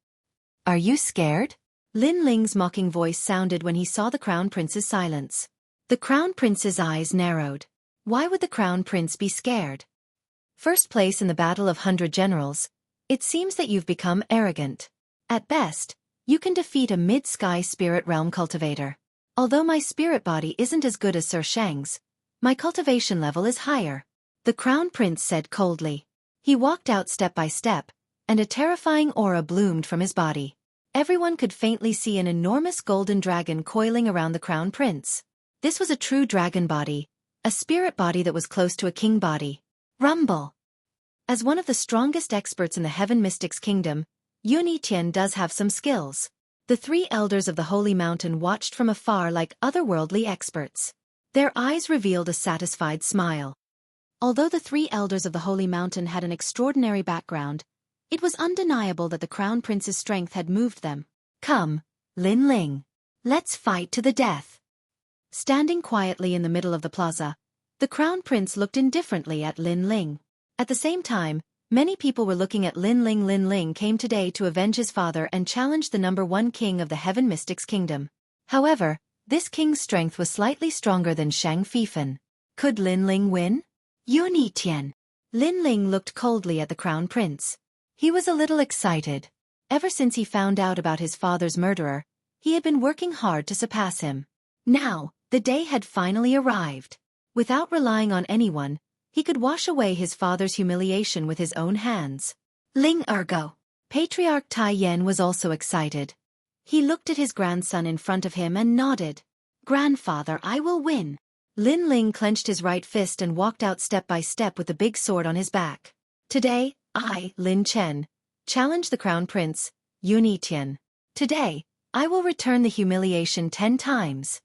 Are you scared? Lin Ling's mocking voice sounded when he saw the Crown Prince's silence. The Crown Prince's eyes narrowed. Why would the Crown Prince be scared? First place in the Battle of 100 Generals, it seems that you've become arrogant. At best, you can defeat a mid-sky spirit realm cultivator. Although my spirit body isn't as good as Sir Shang's, my cultivation level is higher, the Crown Prince said coldly. He walked out step by step, and a terrifying aura bloomed from his body. Everyone could faintly see an enormous golden dragon coiling around the Crown Prince. This was a true dragon body, a spirit body that was close to a king body. Rumble. As one of the strongest experts in the Heaven Mystics Kingdom, Yun Yitian does have some skills. The three elders of the Holy Mountain watched from afar like otherworldly experts. Their eyes revealed a satisfied smile. Although the three elders of the Holy Mountain had an extraordinary background, it was undeniable that the Crown Prince's strength had moved them. Come, Lin Ling. Let's fight to the death. Standing quietly in the middle of the plaza, the Crown Prince looked indifferently at Lin Ling. At the same time, many people were looking at Lin Ling. Lin Ling came today to avenge his father and challenge the #1 king of the Heaven Mystics Kingdom. However, this king's strength was slightly stronger than Shang Fifan. Could Lin Ling win? Yun Yitian. Lin Ling looked coldly at the Crown Prince. He was a little excited. Ever since he found out about his father's murderer, he had been working hard to surpass him. Now, the day had finally arrived. Without relying on anyone, he could wash away his father's humiliation with his own hands. Ling Ergo. Patriarch Tai Yen was also excited. He looked at his grandson in front of him and nodded. Grandfather, I will win. Lin Ling clenched his right fist and walked out step by step with the big sword on his back. Today, I, Lin Chen, challenge the Crown Prince, Yun Yitian. Today, I will return the humiliation 10 times.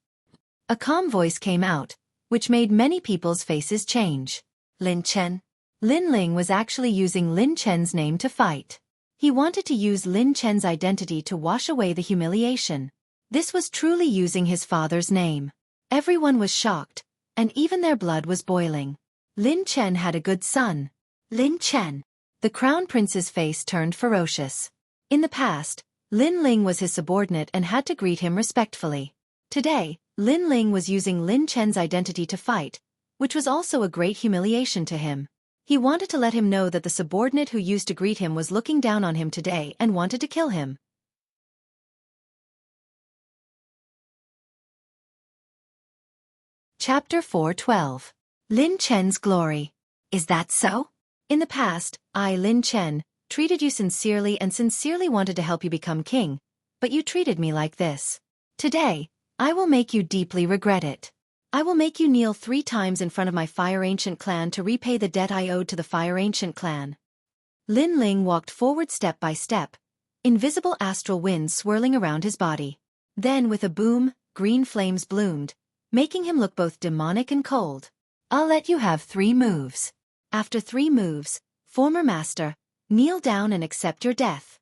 A calm voice came out, which made many people's faces change. Lin Chen. Lin Ling was actually using Lin Chen's name to fight. He wanted to use Lin Chen's identity to wash away the humiliation. This was truly using his father's name. Everyone was shocked, and even their blood was boiling. Lin Chen had a good son. Lin Chen. The Crown Prince's face turned ferocious. In the past, Lin Ling was his subordinate and had to greet him respectfully. Today, Lin Ling was using Lin Chen's identity to fight, which was also a great humiliation to him. He wanted to let him know that the subordinate who used to greet him was looking down on him today and wanted to kill him. Chapter 4:12. Lin Chen's Glory. Is that so? In the past, I, Lin Chen, treated you sincerely and sincerely wanted to help you become king, but you treated me like this. Today, I will make you deeply regret it. I will make you kneel 3 times in front of my Fire Ancient clan to repay the debt I owed to the Fire Ancient clan. Lin Ling walked forward step by step, invisible astral winds swirling around his body. Then with a boom, green flames bloomed, making him look both demonic and cold. I'll let you have 3 moves. After 3 moves, former master, kneel down and accept your death.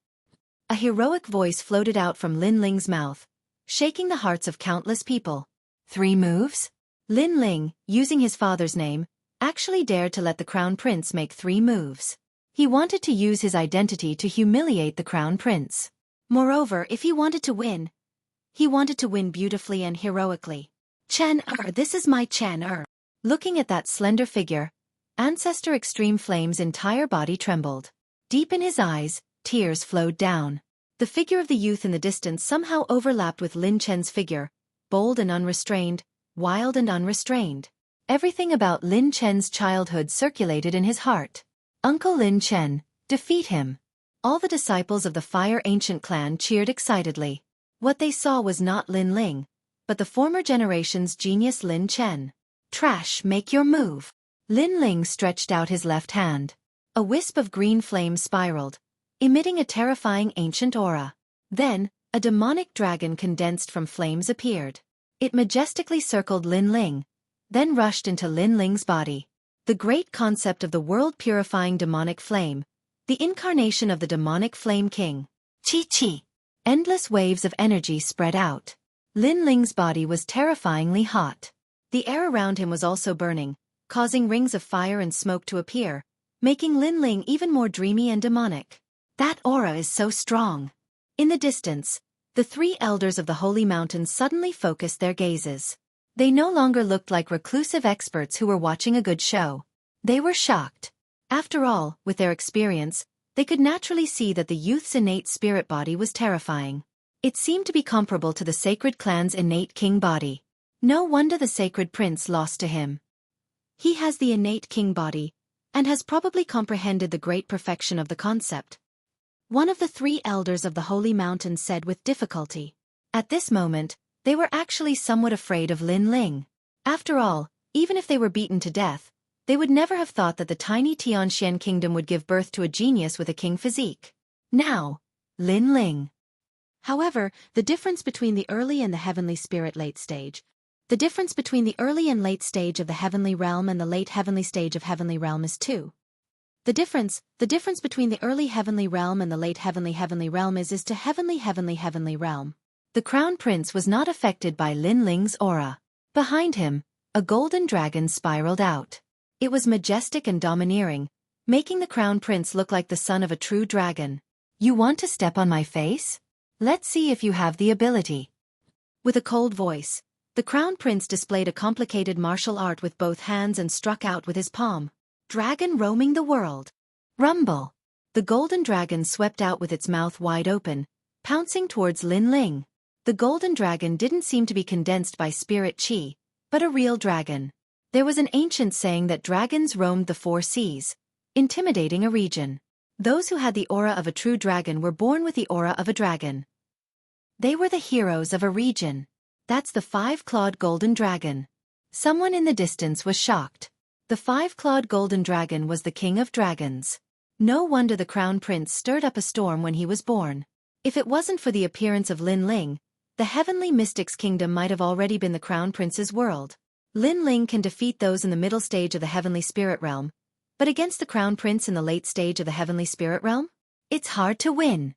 A heroic voice floated out from Lin Ling's mouth, shaking the hearts of countless people. 3 moves? Lin Ling, using his father's name, actually dared to let the crown prince make 3 moves. He wanted to use his identity to humiliate the crown prince. Moreover, if he wanted to win, he wanted to win beautifully and heroically. Chen-er, this is my Chen-er. Looking at that slender figure, Ancestor Extreme Flame's entire body trembled. Deep in his eyes, tears flowed down. The figure of the youth in the distance somehow overlapped with Lin Chen's figure, bold and unrestrained, wild and unrestrained. Everything about Lin Chen's childhood circulated in his heart. Uncle Lin Chen, defeat him. All the disciples of the Fire Ancient clan cheered excitedly. What they saw was not Lin Ling, but the former generation's genius Lin Chen. Trash, make your move. Lin Ling stretched out his left hand. A wisp of green flame spiraled, emitting a terrifying ancient aura. Then, a demonic dragon condensed from flames appeared. It majestically circled Lin Ling, then rushed into Lin Ling's body. The great concept of the world-purifying demonic flame, the incarnation of the demonic flame king. Chi-chi. Endless waves of energy spread out. Lin Ling's body was terrifyingly hot. The air around him was also burning, causing rings of fire and smoke to appear, making Lin Ling even more dreamy and demonic. That aura is so strong. In the distance, the 3 elders of the Holy Mountain suddenly focused their gazes. They no longer looked like reclusive experts who were watching a good show. They were shocked. After all, with their experience, they could naturally see that the youth's innate spirit body was terrifying. It seemed to be comparable to the sacred clan's innate king body. No wonder the sacred prince lost to him. He has the innate king body, and has probably comprehended the great perfection of the concept. One of the 3 elders of the Holy Mountain said with difficulty. At this moment, they were actually somewhat afraid of Lin Ling. After all, even if they were beaten to death, they would never have thought that the tiny Tianxian kingdom would give birth to a genius with a king physique. Now, Lin Ling. However, the difference between the early and the heavenly spirit late stage, the difference between the early and late stage of the heavenly realm and the late heavenly stage of heavenly realm is 2. The difference between the early heavenly realm and the late heavenly realm is to heavenly realm. The crown prince was not affected by Lin Ling's aura. Behind him, a golden dragon spiraled out. It was majestic and domineering, making the crown prince look like the son of a true dragon. You want to step on my face? Let's see if you have the ability. With a cold voice, the crown prince displayed a complicated martial art with both hands and struck out with his palm. Dragon roaming the world. Rumble. The golden dragon swept out with its mouth wide open, pouncing towards Lin Ling. The golden dragon didn't seem to be condensed by spirit chi, but a real dragon. There was an ancient saying that dragons roamed the 4 seas, intimidating a region. Those who had the aura of a true dragon were born with the aura of a dragon. They were the heroes of a region. That's the 5-clawed golden dragon. Someone in the distance was shocked. The 5-clawed golden dragon was the king of dragons. No wonder the crown prince stirred up a storm when he was born. If it wasn't for the appearance of Lin Ling, the heavenly mystic's kingdom might have already been the crown prince's world. Lin Ling can defeat those in the middle stage of the heavenly spirit realm, but against the crown prince in the late stage of the heavenly spirit realm? It's hard to win.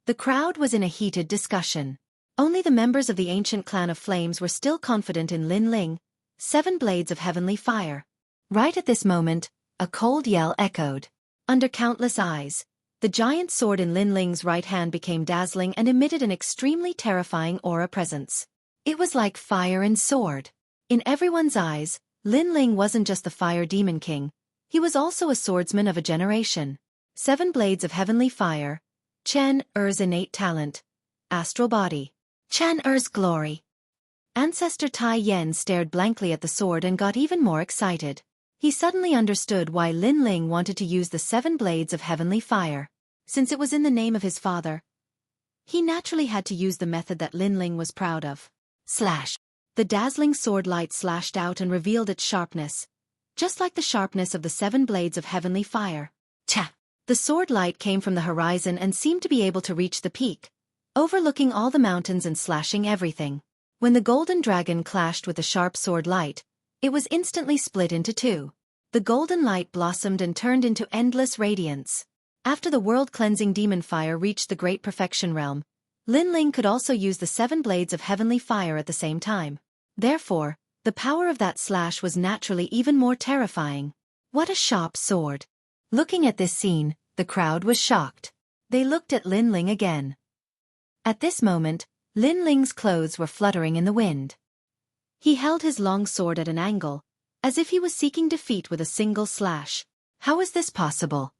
The crowd was in a heated discussion. Only the members of the ancient clan of flames were still confident in Lin Ling, 7 blades of heavenly fire. Right at this moment, a cold yell echoed. Under countless eyes, the giant sword in Lin Ling's right hand became dazzling and emitted an extremely terrifying aura presence. It was like fire and sword. In everyone's eyes, Lin Ling wasn't just the fire demon king, he was also a swordsman of a generation. 7 blades of heavenly fire, Chen-er's innate talent, astral body. Chen-er's glory. Ancestor Tai Yen stared blankly at the sword and got even more excited. He suddenly understood why Lin Ling wanted to use the 7 blades of heavenly fire. Since it was in the name of his father, he naturally had to use the method that Lin Ling was proud of. Slash. The dazzling sword light slashed out and revealed its sharpness, just like the sharpness of the 7 blades of heavenly fire. Cha! The sword light came from the horizon and seemed to be able to reach the peak, overlooking all the mountains and slashing everything. When the golden dragon clashed with the sharp sword light, it was instantly split into 2. The golden light blossomed and turned into endless radiance. After the world-cleansing demon fire reached the great perfection realm, Lin Ling could also use the 7 blades of heavenly fire at the same time. Therefore, the power of that slash was naturally even more terrifying. What a sharp sword! Looking at this scene, the crowd was shocked. They looked at Lin Ling again. At this moment, Lin Ling's clothes were fluttering in the wind. He held his long sword at an angle, as if he was seeking defeat with a single slash. How is this possible?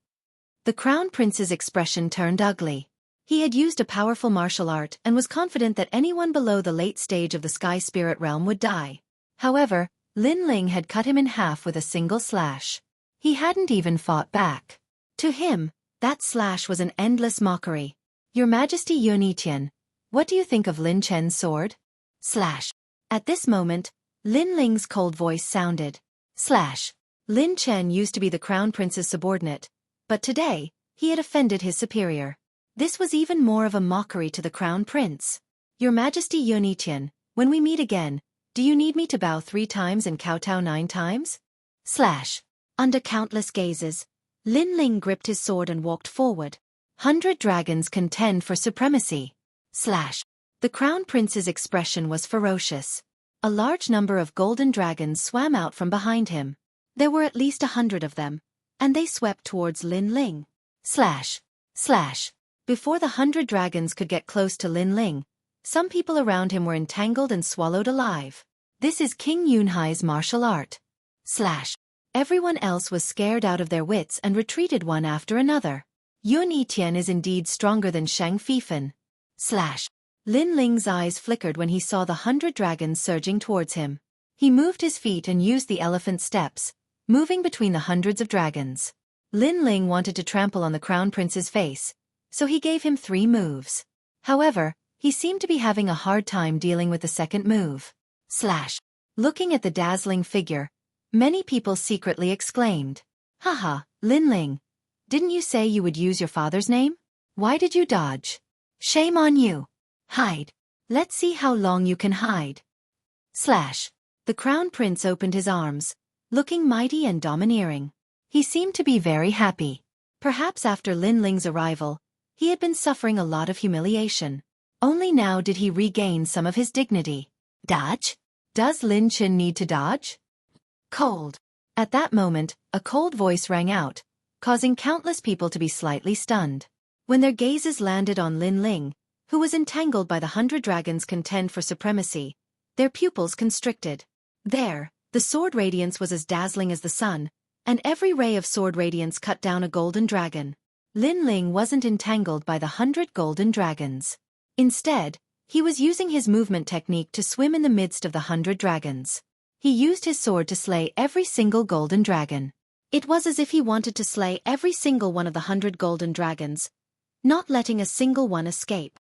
The Crown Prince's expression turned ugly. He had used a powerful martial art and was confident that anyone below the late stage of the Sky Spirit Realm would die. However, Lin Ling had cut him in half with a single slash. He hadn't even fought back. To him, that slash was an endless mockery. Your Majesty Yun Tian, what do you think of Lin Chen's sword? Slash. At this moment, Lin Ling's cold voice sounded. Slash. Lin Chen used to be the Crown Prince's subordinate, but today, he had offended his superior. This was even more of a mockery to the Crown Prince. Your Majesty Yun Tian, when we meet again, do you need me to bow 3 times and kowtow 9 times? Slash. Under countless gazes, Lin Ling gripped his sword and walked forward. 100 dragons contend for supremacy. Slash. The Crown Prince's expression was ferocious. A large number of golden dragons swam out from behind him. There were at least 100 of them, and they swept towards Lin Ling. Slash. Slash. Before the 100 dragons could get close to Lin Ling, some people around him were entangled and swallowed alive. This is King Yunhai's martial art. Slash. Everyone else was scared out of their wits and retreated one after another. Yun Tian is indeed stronger than Shang Fifan. Slash. Lin Ling's eyes flickered when he saw the 100 dragons surging towards him. He moved his feet and used the elephant steps, moving between the hundreds of dragons. Lin Ling wanted to trample on the Crown Prince's face, so he gave him 3 moves. However, he seemed to be having a hard time dealing with the second move. Slash. Looking at the dazzling figure, many people secretly exclaimed, "Haha, Lin Ling, didn't you say you would use your father's name? Why did you dodge? Shame on you. Hide. Let's see how long you can hide." Slash. The Crown Prince opened his arms, looking mighty and domineering. He seemed to be very happy. Perhaps after Lin Ling's arrival, he had been suffering a lot of humiliation. Only now did he regain some of his dignity. Dodge? Does Lin Chen need to dodge? Cold. At that moment, a cold voice rang out, causing countless people to be slightly stunned. When their gazes landed on Lin Ling, who was entangled by the 100 dragons contend for supremacy, their pupils constricted. There, the sword radiance was as dazzling as the sun, and every ray of sword radiance cut down a golden dragon. Lin Ling wasn't entangled by the 100 golden dragons. Instead, he was using his movement technique to swim in the midst of the 100 dragons. He used his sword to slay every single golden dragon. It was as if he wanted to slay every single one of the 100 golden dragons, not letting a single one escape.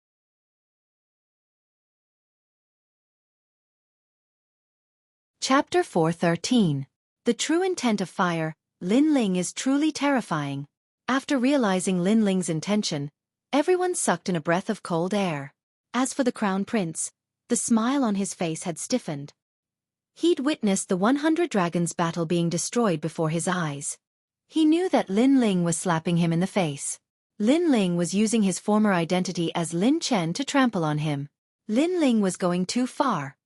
Chapter 413. The True Intent of Fire. Lin Ling is truly terrifying. After realizing Lin Ling's intention, everyone sucked in a breath of cold air. As for the Crown Prince, the smile on his face had stiffened. He'd witnessed the 100 dragons battle being destroyed before his eyes. He knew that Lin Ling was slapping him in the face. Lin Ling was using his former identity as Lin Chen to trample on him. Lin Ling was going too far.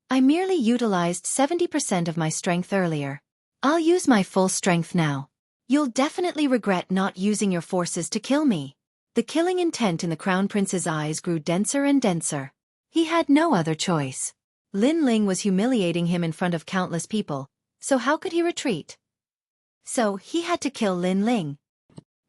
I merely utilized 70% of my strength earlier. I'll use my full strength now. You'll definitely regret not using your forces to kill me. The killing intent in the Crown Prince's eyes grew denser and denser. He had no other choice. Lin Ling was humiliating him in front of countless people, so how could he retreat? So he had to kill Lin Ling.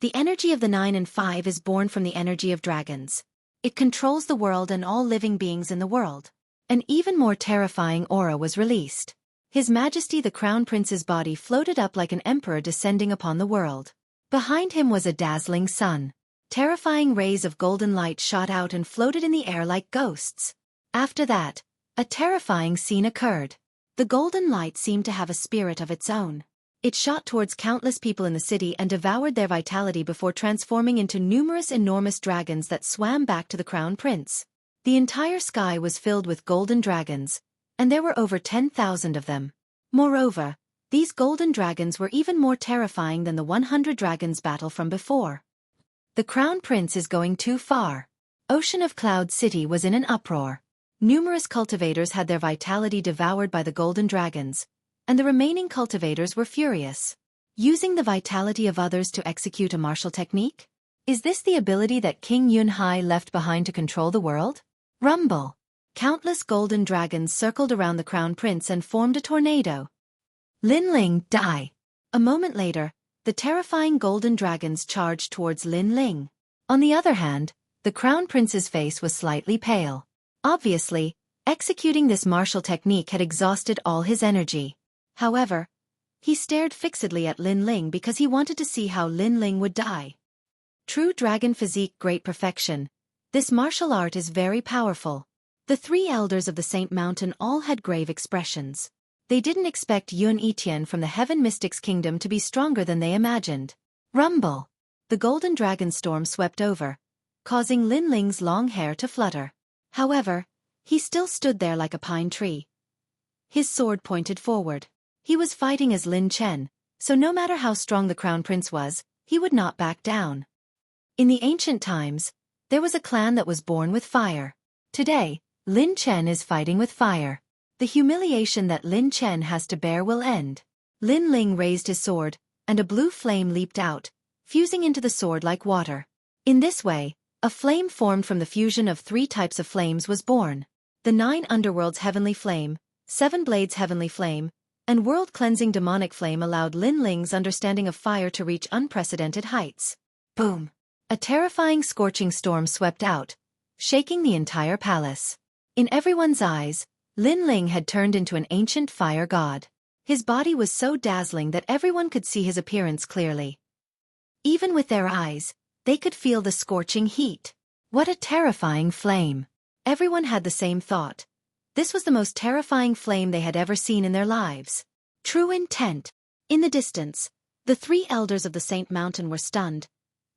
The energy of the 9 and 5 is born from the energy of dragons. It controls the world and all living beings in the world. An even more terrifying aura was released. His Majesty the Crown Prince's body floated up like an emperor descending upon the world. Behind him was a dazzling sun. Terrifying rays of golden light shot out and floated in the air like ghosts. After that, a terrifying scene occurred. The golden light seemed to have a spirit of its own. It shot towards countless people in the city and devoured their vitality before transforming into numerous enormous dragons that swam back to the Crown Prince. The entire sky was filled with golden dragons, and there were over 10,000 of them. Moreover, these golden dragons were even more terrifying than the 100 dragons battle from before. The Crown Prince is going too far. Ocean of Cloud City was in an uproar. Numerous cultivators had their vitality devoured by the golden dragons, and the remaining cultivators were furious. Using the vitality of others to execute a martial technique? Is this the ability that King Yunhai left behind to control the world? Rumble! Countless golden dragons circled around the Crown Prince and formed a tornado. Lin Ling, die! A moment later, the terrifying golden dragons charged towards Lin Ling. On the other hand, the Crown Prince's face was slightly pale. Obviously, executing this martial technique had exhausted all his energy. However, he stared fixedly at Lin Ling because he wanted to see how Lin Ling would die. True dragon physique, great perfection. This martial art is very powerful. The three elders of the Saint Mountain all had grave expressions. They didn't expect Yun Etian from the Heaven Mystics Kingdom to be stronger than they imagined. Rumble! The golden dragon storm swept over, causing Lin Ling's long hair to flutter. However, he still stood there like a pine tree. His sword pointed forward. He was fighting as Lin Chen, so no matter how strong the Crown Prince was, he would not back down. In the ancient times, there was a clan that was born with fire. Today, Lin Chen is fighting with fire. The humiliation that Lin Chen has to bear will end. Lin Ling raised his sword, and a blue flame leaped out, fusing into the sword like water. In this way, a flame formed from the fusion of 3 types of flames was born. The 9 underworlds heavenly flame, 7 blades heavenly flame, and world-cleansing demonic flame allowed Lin Ling's understanding of fire to reach unprecedented heights. Boom! A terrifying scorching storm swept out, shaking the entire palace. In everyone's eyes, Lin Ling had turned into an ancient fire god. His body was so dazzling that everyone could see his appearance clearly. Even with their eyes, they could feel the scorching heat. What a terrifying flame! Everyone had the same thought. This was the most terrifying flame they had ever seen in their lives. True intent. In the distance, the 3 elders of the Saint Mountain were stunned,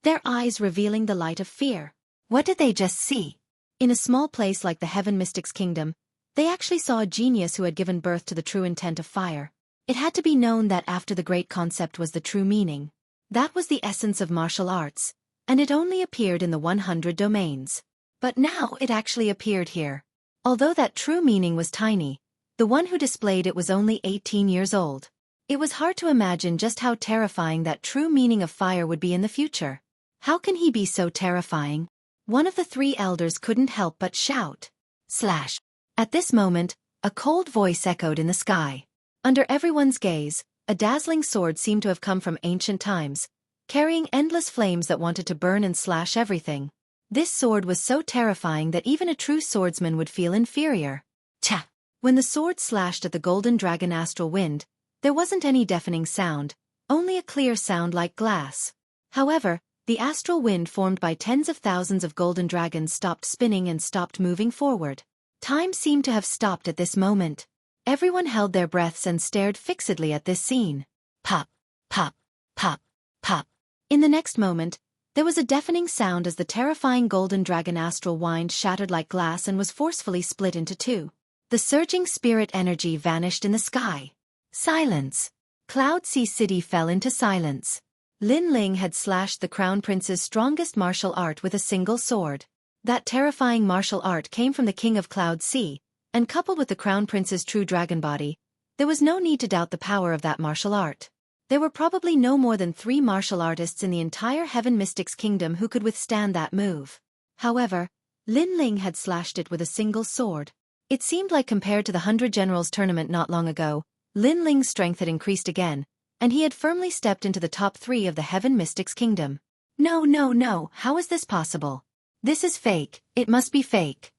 their eyes revealing the light of fear. What did they just see? In a small place like the Heaven Mystics Kingdom, they actually saw a genius who had given birth to the true intent of fire. It had to be known that after the great concept was the true meaning. That was the essence of martial arts, and it only appeared in the 100 domains. But now it actually appeared here. Although that true meaning was tiny, the one who displayed it was only 18 years old. It was hard to imagine just how terrifying that true meaning of fire would be in the future. How can he be so terrifying? One of the 3 elders couldn't help but shout. Slash. At this moment, a cold voice echoed in the sky. Under everyone's gaze, a dazzling sword seemed to have come from ancient times, carrying endless flames that wanted to burn and slash everything. This sword was so terrifying that even a true swordsman would feel inferior. Cha! When the sword slashed at the golden dragon astral wind, there wasn't any deafening sound, only a clear sound like glass. However, the astral wind formed by tens of thousands of golden dragons stopped spinning and stopped moving forward. Time seemed to have stopped at this moment. Everyone held their breaths and stared fixedly at this scene. Pop, pop, pop, pop. In the next moment, there was a deafening sound as the terrifying golden dragon astral wind shattered like glass and was forcefully split into 2. The surging spirit energy vanished in the sky. Silence. Cloud Sea City fell into silence. Lin Ling had slashed the Crown Prince's strongest martial art with a single sword. That terrifying martial art came from the King of Cloud Sea, and coupled with the Crown Prince's true dragon body, there was no need to doubt the power of that martial art. There were probably no more than 3 martial artists in the entire Heaven Mystics Kingdom who could withstand that move. However, Lin Ling had slashed it with a single sword. It seemed like compared to the 100 Generals tournament not long ago, Lin Ling's strength had increased again, and he had firmly stepped into the top 3 of the Heaven Mystics Kingdom. No, how is this possible? This is fake, it must be fake.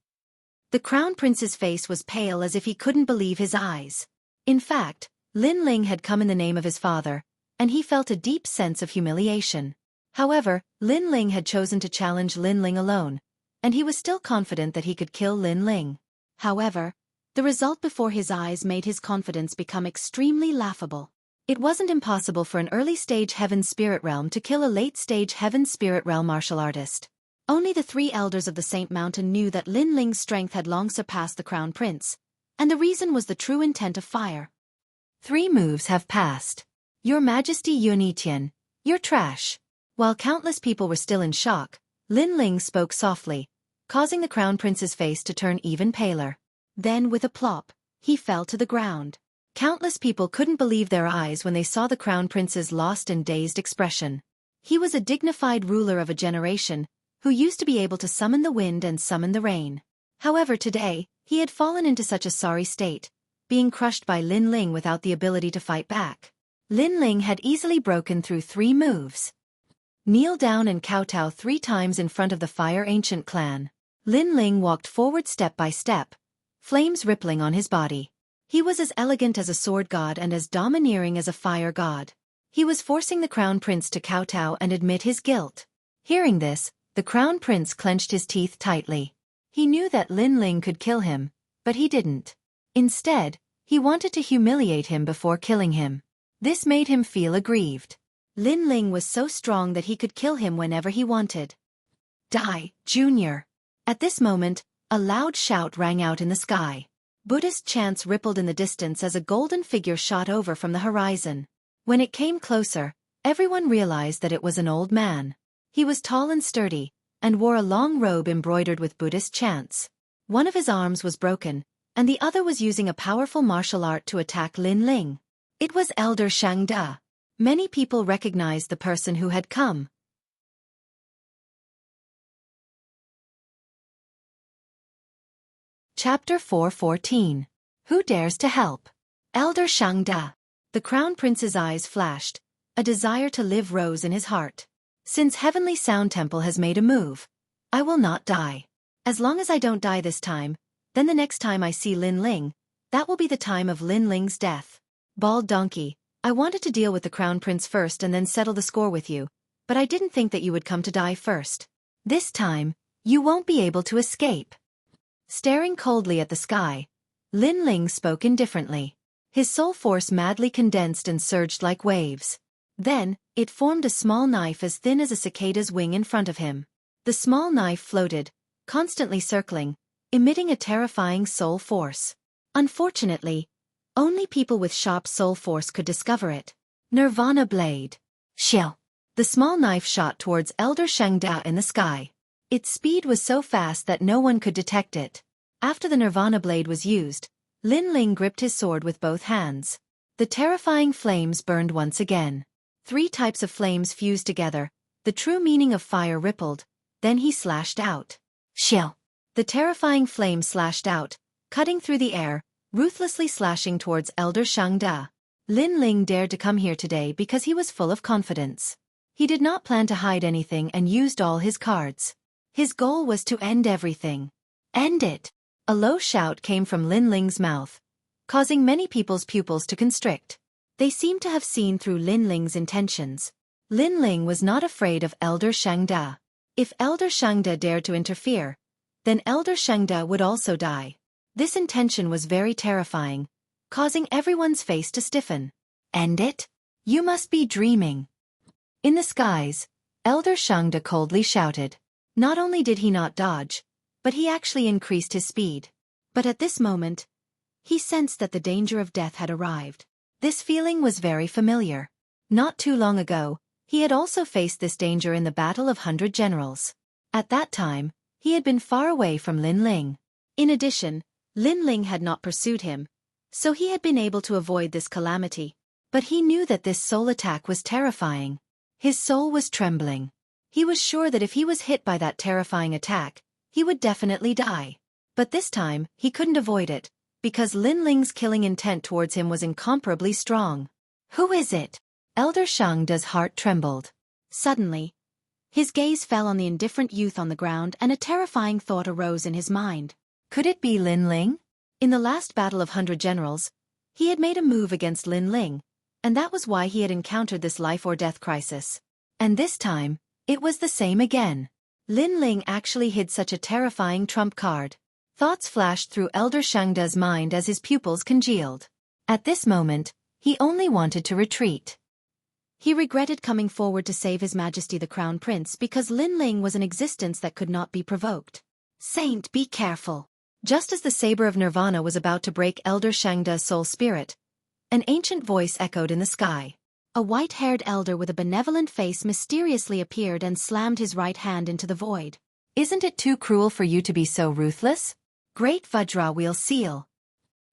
The Crown Prince's face was pale as if he couldn't believe his eyes. In fact, Lin Ling had come in the name of his father, and he felt a deep sense of humiliation. However, Lin Ling had chosen to challenge Lin Ling alone, and he was still confident that he could kill Lin Ling. However, the result before his eyes made his confidence become extremely laughable. It wasn't impossible for an early-stage Heaven Spirit Realm to kill a late-stage Heaven Spirit Realm martial artist. Only the 3 elders of the Saint Mountain knew that Lin Ling's strength had long surpassed the Crown Prince, and the reason was the true intent of fire. 3 moves have passed. Your Majesty Yunitian, you're trash. While countless people were still in shock, Lin Ling spoke softly, causing the Crown Prince's face to turn even paler. Then with a plop, he fell to the ground. Countless people couldn't believe their eyes when they saw the Crown Prince's lost and dazed expression. He was a dignified ruler of a generation, who used to be able to summon the wind and summon the rain. However, today, he had fallen into such a sorry state, being crushed by Lin Ling without the ability to fight back. Lin Ling had easily broken through 3 moves. Kneel down and kowtow 3 times in front of the Fire Ancient clan. Lin Ling walked forward step by step, flames rippling on his body. He was as elegant as a sword god and as domineering as a fire god. He was forcing the Crown Prince to kowtow and admit his guilt. Hearing this, the Crown Prince clenched his teeth tightly. He knew that Lin Ling could kill him, but he didn't. Instead, he wanted to humiliate him before killing him. This made him feel aggrieved. Lin Ling was so strong that he could kill him whenever he wanted. Die, Junior! At this moment, a loud shout rang out in the sky. Buddhist chants rippled in the distance as a golden figure shot over from the horizon. When it came closer, everyone realized that it was an old man. He was tall and sturdy, and wore a long robe embroidered with Buddhist chants. One of his arms was broken, and the other was using a powerful martial art to attack Lin Ling. It was Elder Shangda. Many people recognized the person who had come. Chapter 4:14. Who dares to help? Elder Shangda. The Crown Prince's eyes flashed. A desire to live rose in his heart. Since Heavenly Sound Temple has made a move, I will not die. As long as I don't die this time, then the next time I see Lin Ling, that will be the time of Lin Ling's death. Bald donkey, I wanted to deal with the Crown Prince first and then settle the score with you, but I didn't think that you would come to die first. This time, you won't be able to escape. Staring coldly at the sky, Lin Ling spoke indifferently. His soul force madly condensed and surged like waves. Then, it formed a small knife as thin as a cicada's wing in front of him. The small knife floated, constantly circling, emitting a terrifying soul force. Unfortunately, only people with sharp soul force could discover it. Nirvana Blade. Shill. The small knife shot towards Elder Shangda in the sky. Its speed was so fast that no one could detect it. After the Nirvana Blade was used, Lin Ling gripped his sword with both hands. The terrifying flames burned once again. 3 types of flames fused together, the true meaning of fire rippled, then he slashed out. Shill. The terrifying flame slashed out, cutting through the air, ruthlessly slashing towards Elder Shangda. Lin Ling dared to come here today because he was full of confidence. He did not plan to hide anything and used all his cards. His goal was to end everything. End it! A low shout came from Lin Ling's mouth, causing many people's pupils to constrict. They seemed to have seen through Lin Ling's intentions. Lin Ling was not afraid of Elder Shangda. If Elder Shangda dared to interfere, then Elder Shangda would also die. This intention was very terrifying, causing everyone's face to stiffen. End it? You must be dreaming. In the skies, Elder Shangda coldly shouted. Not only did he not dodge, but he actually increased his speed. But at this moment, he sensed that the danger of death had arrived. This feeling was very familiar. Not too long ago, he had also faced this danger in the Battle of 100 Generals. At that time, he had been far away from Lin Ling. In addition, Lin Ling had not pursued him, so he had been able to avoid this calamity. But he knew that this soul attack was terrifying. His soul was trembling. He was sure that if he was hit by that terrifying attack, he would definitely die. But this time, he couldn't avoid it, because Lin Ling's killing intent towards him was incomparably strong. Who is it? Elder Shangda's heart trembled. Suddenly, his gaze fell on the indifferent youth on the ground and a terrifying thought arose in his mind. Could it be Lin Ling? In the last battle of 100 Generals, he had made a move against Lin Ling, and that was why he had encountered this life-or-death crisis. And this time, it was the same again. Lin Ling actually hid such a terrifying trump card. Thoughts flashed through Elder Shangda's mind as his pupils congealed. At this moment, he only wanted to retreat. He regretted coming forward to save His Majesty the Crown Prince because Lin Ling was an existence that could not be provoked. Saint, be careful. Just as the saber of Nirvana was about to break Elder Shangda's soul spirit, an ancient voice echoed in the sky. A white-haired elder with a benevolent face mysteriously appeared and slammed his right hand into the void. Isn't it too cruel for you to be so ruthless? Great Vajra Wheel Seal.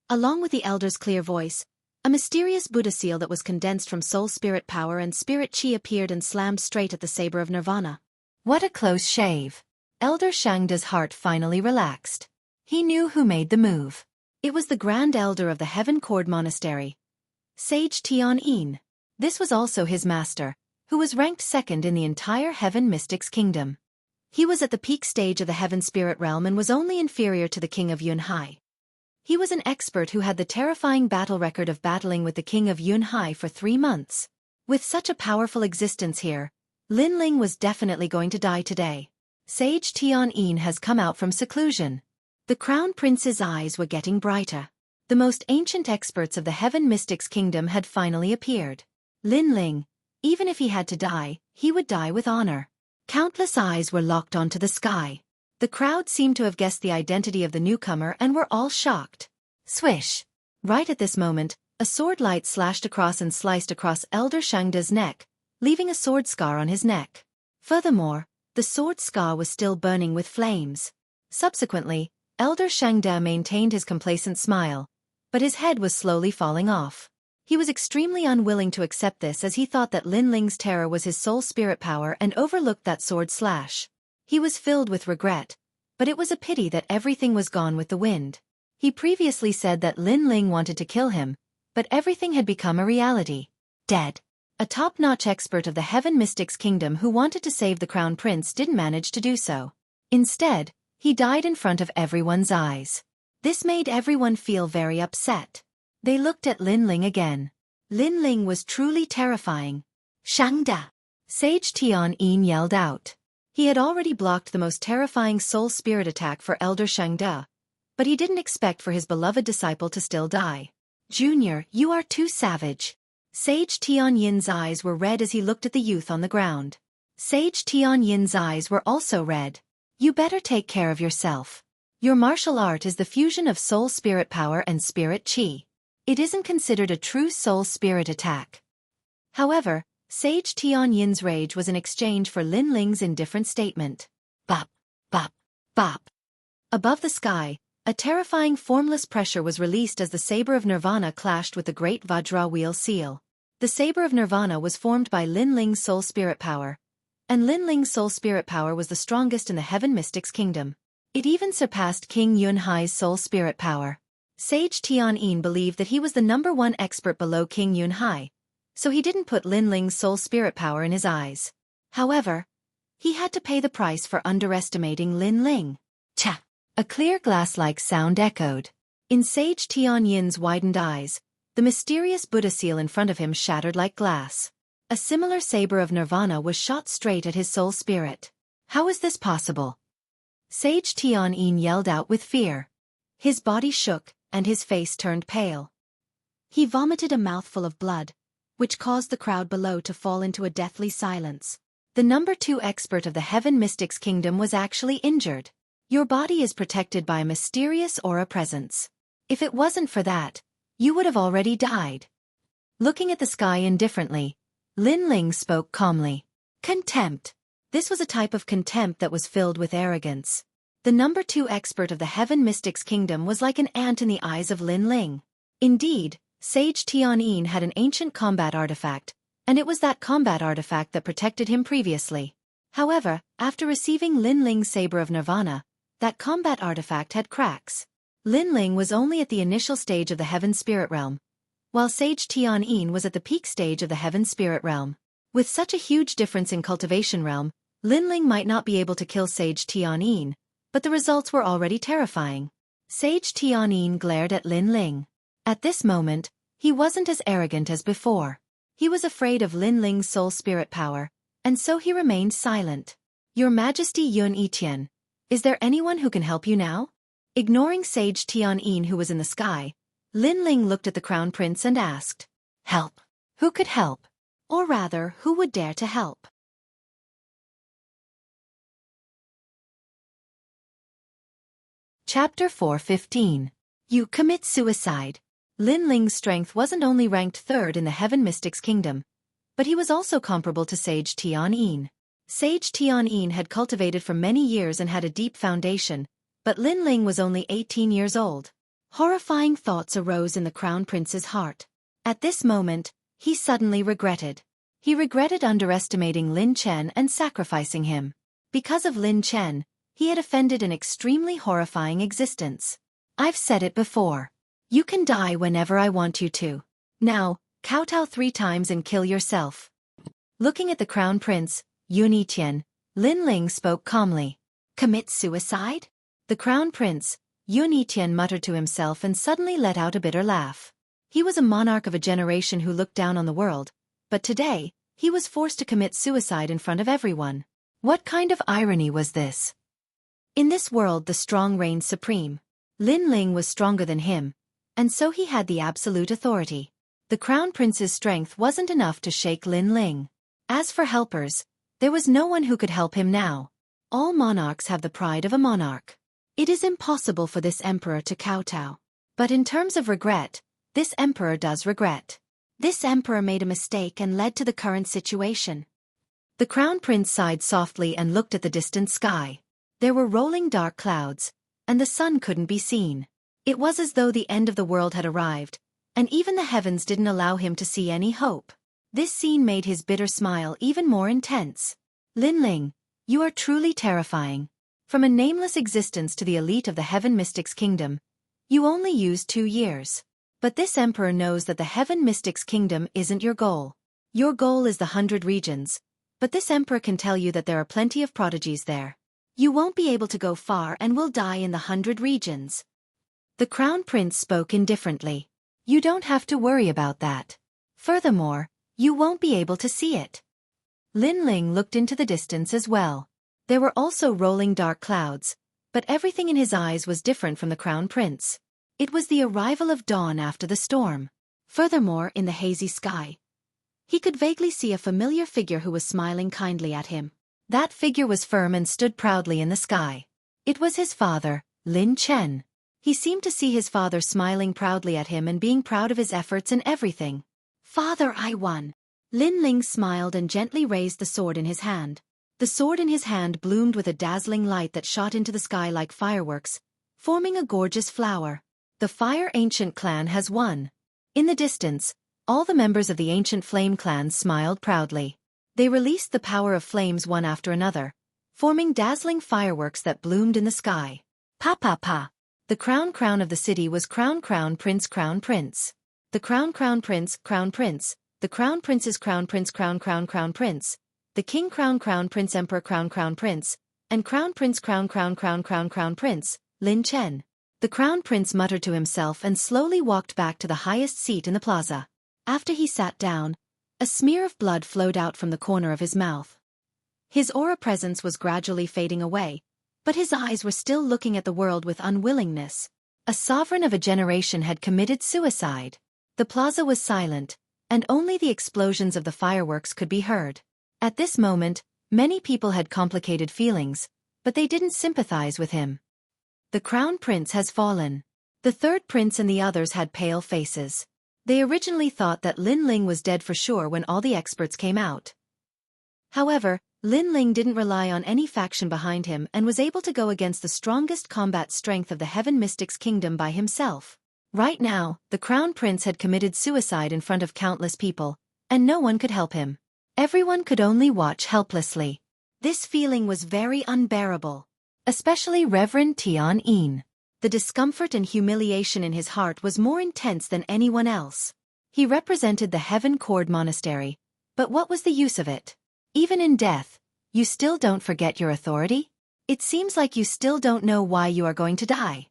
Along with the elder's clear voice, a mysterious Buddha seal that was condensed from soul spirit power and spirit chi appeared and slammed straight at the saber of Nirvana. What a close shave. Elder Shangda's heart finally relaxed. He knew who made the move. It was the Grand Elder of the Heaven Cord Monastery, Sage Tian Yin. This was also his master, who was ranked second in the entire Heaven Mystics Kingdom. He was at the peak stage of the Heaven Spirit Realm and was only inferior to the King of Yunhai. He was an expert who had the terrifying battle record of battling with the King of Yunhai for 3 months. With such a powerful existence here, Lin Ling was definitely going to die today. Sage Tian Yin has come out from seclusion. The Crown Prince's eyes were getting brighter. The most ancient experts of the Heaven Mystics Kingdom had finally appeared. Lin Ling, even if he had to die, he would die with honor. Countless eyes were locked onto the sky. The crowd seemed to have guessed the identity of the newcomer and were all shocked. Swish! Right at this moment, a sword light slashed across and sliced across Elder Shangda's neck, leaving a sword scar on his neck. Furthermore, the sword scar was still burning with flames. Subsequently, Elder Shangda maintained his complacent smile, but his head was slowly falling off. He was extremely unwilling to accept this as he thought that Lin Ling's terror was his soul spirit power and overlooked that sword slash. He was filled with regret, but it was a pity that everything was gone with the wind. He previously said that Lin Ling wanted to kill him, but everything had become a reality. Dead. A top-notch expert of the Heaven Mystics Kingdom who wanted to save the Crown Prince didn't manage to do so. Instead, he died in front of everyone's eyes. This made everyone feel very upset. They looked at Lin Ling again. Lin Ling was truly terrifying. Shangda! Sage Tian Yin yelled out. He had already blocked the most terrifying soul spirit attack for Elder Shangda, but he didn't expect for his beloved disciple to still die. Junior, you are too savage. Sage Tian Yin's eyes were red as he looked at the youth on the ground. Sage Tian Yin's eyes were also red. You better take care of yourself. Your martial art is the fusion of soul spirit power and spirit chi. It isn't considered a true soul spirit attack. However, Sage Tian Yin's rage was in exchange for Lin Ling's indifferent statement. Bop, bop, bop. Above the sky, a terrifying formless pressure was released as the saber of Nirvana clashed with the great Vajra Wheel Seal. The saber of Nirvana was formed by Lin Ling's soul spirit power, and Lin Ling's soul spirit power was the strongest in the Heaven Mystics Kingdom. It even surpassed King Yunhai's soul spirit power. Sage Tian Yin believed that he was the #1 expert below King Yunhai, so he didn't put Lin Ling's soul spirit power in his eyes. However, he had to pay the price for underestimating Lin Ling. Cha! A clear glass-like sound echoed. In Sage Tian Yin's widened eyes, the mysterious Buddha seal in front of him shattered like glass. A similar saber of Nirvana was shot straight at his soul spirit. How is this possible? Sage Tian Yin yelled out with fear. His body shook, and his face turned pale. He vomited a mouthful of blood, which caused the crowd below to fall into a deathly silence. The #2 expert of the Heaven Mystics Kingdom was actually injured. Your body is protected by a mysterious aura presence. If it wasn't for that, you would have already died. Looking at the sky indifferently, Lin Ling spoke calmly. Contempt. This was a type of contempt that was filled with arrogance. The #2 expert of the Heaven Mystics Kingdom was like an ant in the eyes of Lin Ling. Indeed, Sage Tian Yin had an ancient combat artifact, and it was that combat artifact that protected him previously. However, after receiving Lin Ling's saber of Nirvana, that combat artifact had cracks. Lin Ling was only at the initial stage of the Heaven Spirit Realm, while Sage Tian Yin was at the peak stage of the Heaven Spirit Realm. With such a huge difference in cultivation realm, Lin Ling might not be able to kill Sage Tian Yin, but the results were already terrifying. Sage Tianyin glared at Lin Ling. At this moment, he wasn't as arrogant as before. He was afraid of Lin Ling's soul spirit power, and so he remained silent. Your Majesty Yun Yiqian, is there anyone who can help you now? Ignoring Sage Tianyin who was in the sky, Lin Ling looked at the Crown Prince and asked, "Help? Who could help? Or rather, who would dare to help?" Chapter 4:15. You commit suicide. Lin Ling's strength wasn't only ranked third in the Heaven Mystics Kingdom, but he was also comparable to Sage Tianyin. Sage Tianyin had cultivated for many years and had a deep foundation, but Lin Ling was only 18 years old. Horrifying thoughts arose in the Crown Prince's heart. At this moment, he suddenly regretted. He regretted underestimating Lin Chen and sacrificing him. Because of Lin Chen, he had offended an extremely horrifying existence. I've said it before. You can die whenever I want you to. Now, kowtow 3 times and kill yourself. Looking at the Crown Prince, Yun Yiqian, Lin Ling spoke calmly. Commit suicide? The Crown Prince, Yun Yiqian muttered to himself and suddenly let out a bitter laugh. He was a monarch of a generation who looked down on the world, but today, he was forced to commit suicide in front of everyone. What kind of irony was this? In this world the strong reigned supreme. Lin Ling was stronger than him, and so he had the absolute authority. The Crown Prince's strength wasn't enough to shake Lin Ling. As for helpers, there was no one who could help him now. All monarchs have the pride of a monarch. It is impossible for this emperor to kowtow. But in terms of regret, this emperor does regret. This emperor made a mistake and led to the current situation. The Crown Prince sighed softly and looked at the distant sky. There were rolling dark clouds, and the sun couldn't be seen. It was as though the end of the world had arrived, and even the heavens didn't allow him to see any hope. This scene made his bitter smile even more intense. Lin Ling, you are truly terrifying. From a nameless existence to the elite of the Heaven Mystics Kingdom, you only used 2 years. But this emperor knows that the Heaven Mystics Kingdom isn't your goal. Your goal is the 100 regions, but this emperor can tell you that there are plenty of prodigies there. You won't be able to go far and will die in the 100 regions. The Crown Prince spoke indifferently. You don't have to worry about that. Furthermore, you won't be able to see it. Lin Ling looked into the distance as well. There were also rolling dark clouds, but everything in his eyes was different from the Crown Prince. It was the arrival of dawn after the storm. Furthermore, in the hazy sky, he could vaguely see a familiar figure who was smiling kindly at him. That figure was firm and stood proudly in the sky. It was his father, Lin Chen. He seemed to see his father smiling proudly at him and being proud of his efforts and everything. Father, I won. Lin Ling smiled and gently raised the sword in his hand. The sword in his hand bloomed with a dazzling light that shot into the sky like fireworks, forming a gorgeous flower. The Fire Ancient Clan has won. In the distance, all the members of the Ancient Flame Clan smiled proudly. They released the power of flames one after another, forming dazzling fireworks that bloomed in the sky. Pa pa pa. The crown of the city was crown prince crown prince. The crown prince crown prince. The Crown Prince's crown prince crown prince. The King crown prince emperor crown prince, and crown prince crown prince, Lin Chen. The Crown Prince muttered to himself and slowly walked back to the highest seat in the plaza. After he sat down, a smear of blood flowed out from the corner of his mouth. His aura presence was gradually fading away, but his eyes were still looking at the world with unwillingness. A sovereign of a generation had committed suicide. The plaza was silent, and only the explosions of the fireworks could be heard. At this moment, many people had complicated feelings, but they didn't sympathize with him. The Crown Prince has fallen. The third prince and the others had pale faces. They originally thought that Lin Ling was dead for sure when all the experts came out. However, Lin Ling didn't rely on any faction behind him and was able to go against the strongest combat strength of the Heaven Mystics Kingdom by himself. Right now, the Crown Prince had committed suicide in front of countless people, and no one could help him. Everyone could only watch helplessly. This feeling was very unbearable. Especially Reverend Tianyin. The discomfort and humiliation in his heart was more intense than anyone else. He represented the Heaven Cord Monastery, but what was the use of it? Even in death, you still don't forget your authority? It seems like you still don't know why you are going to die.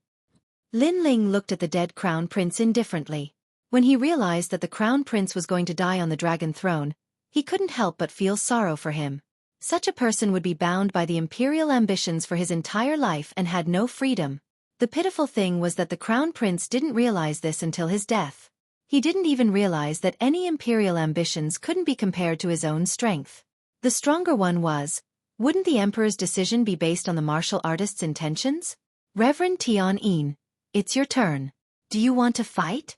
Lin Ling looked at the dead crown prince indifferently. When he realized that the crown prince was going to die on the dragon throne, he couldn't help but feel sorrow for him. Such a person would be bound by the imperial ambitions for his entire life and had no freedom. The pitiful thing was that the crown prince didn't realize this until his death. He didn't even realize that any imperial ambitions couldn't be compared to his own strength. The stronger one was, wouldn't the emperor's decision be based on the martial artist's intentions? Reverend Tian, it's your turn. Do you want to fight?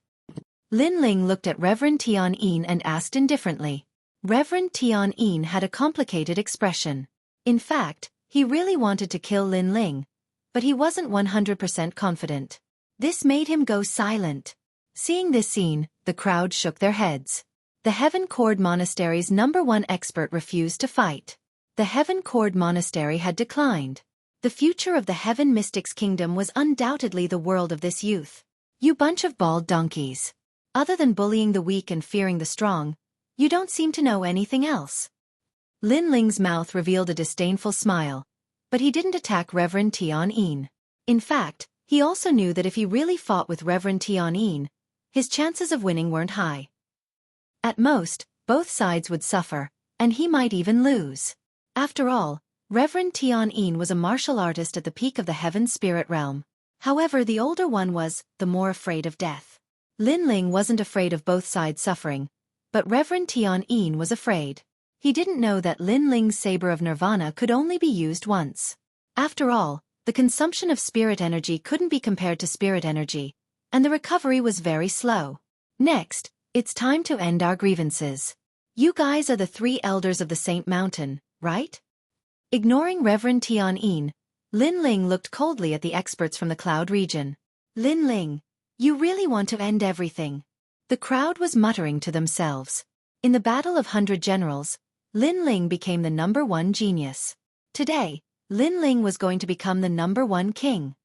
Lin Ling looked at Reverend Tian and asked indifferently. Reverend Tian had a complicated expression. In fact, he really wanted to kill Lin Ling, but he wasn't 100% confident. This made him go silent. Seeing this scene, the crowd shook their heads. The Heaven Cord Monastery's #1 expert refused to fight. The Heaven Cord Monastery had declined. The future of the Heaven Mystics Kingdom was undoubtedly the world of this youth. You bunch of bald donkeys. Other than bullying the weak and fearing the strong, you don't seem to know anything else. Lin Ling's mouth revealed a disdainful smile, but he didn't attack Reverend Tian. In fact, he also knew that if he really fought with Reverend Tian, his chances of winning weren't high. At most, both sides would suffer, and he might even lose. After all, Reverend Tian was a martial artist at the peak of the Heaven Spirit Realm. However, the older one was, the more afraid of death. Lin Ling wasn't afraid of both sides suffering, but Reverend Tian was afraid. He didn't know that Lin Ling's Saber of Nirvana could only be used once. After all, the consumption of spirit energy couldn't be compared to spirit energy, and the recovery was very slow. Next, it's time to end our grievances. You guys are the 3 elders of the Saint Mountain, right? Ignoring Reverend Tian, Lin Ling looked coldly at the experts from the Cloud region. Lin Ling, you really want to end everything? The crowd was muttering to themselves. In the Battle of 100 Generals, Lin Ling became the #1 genius. Today, Lin Ling was going to become the #1 king.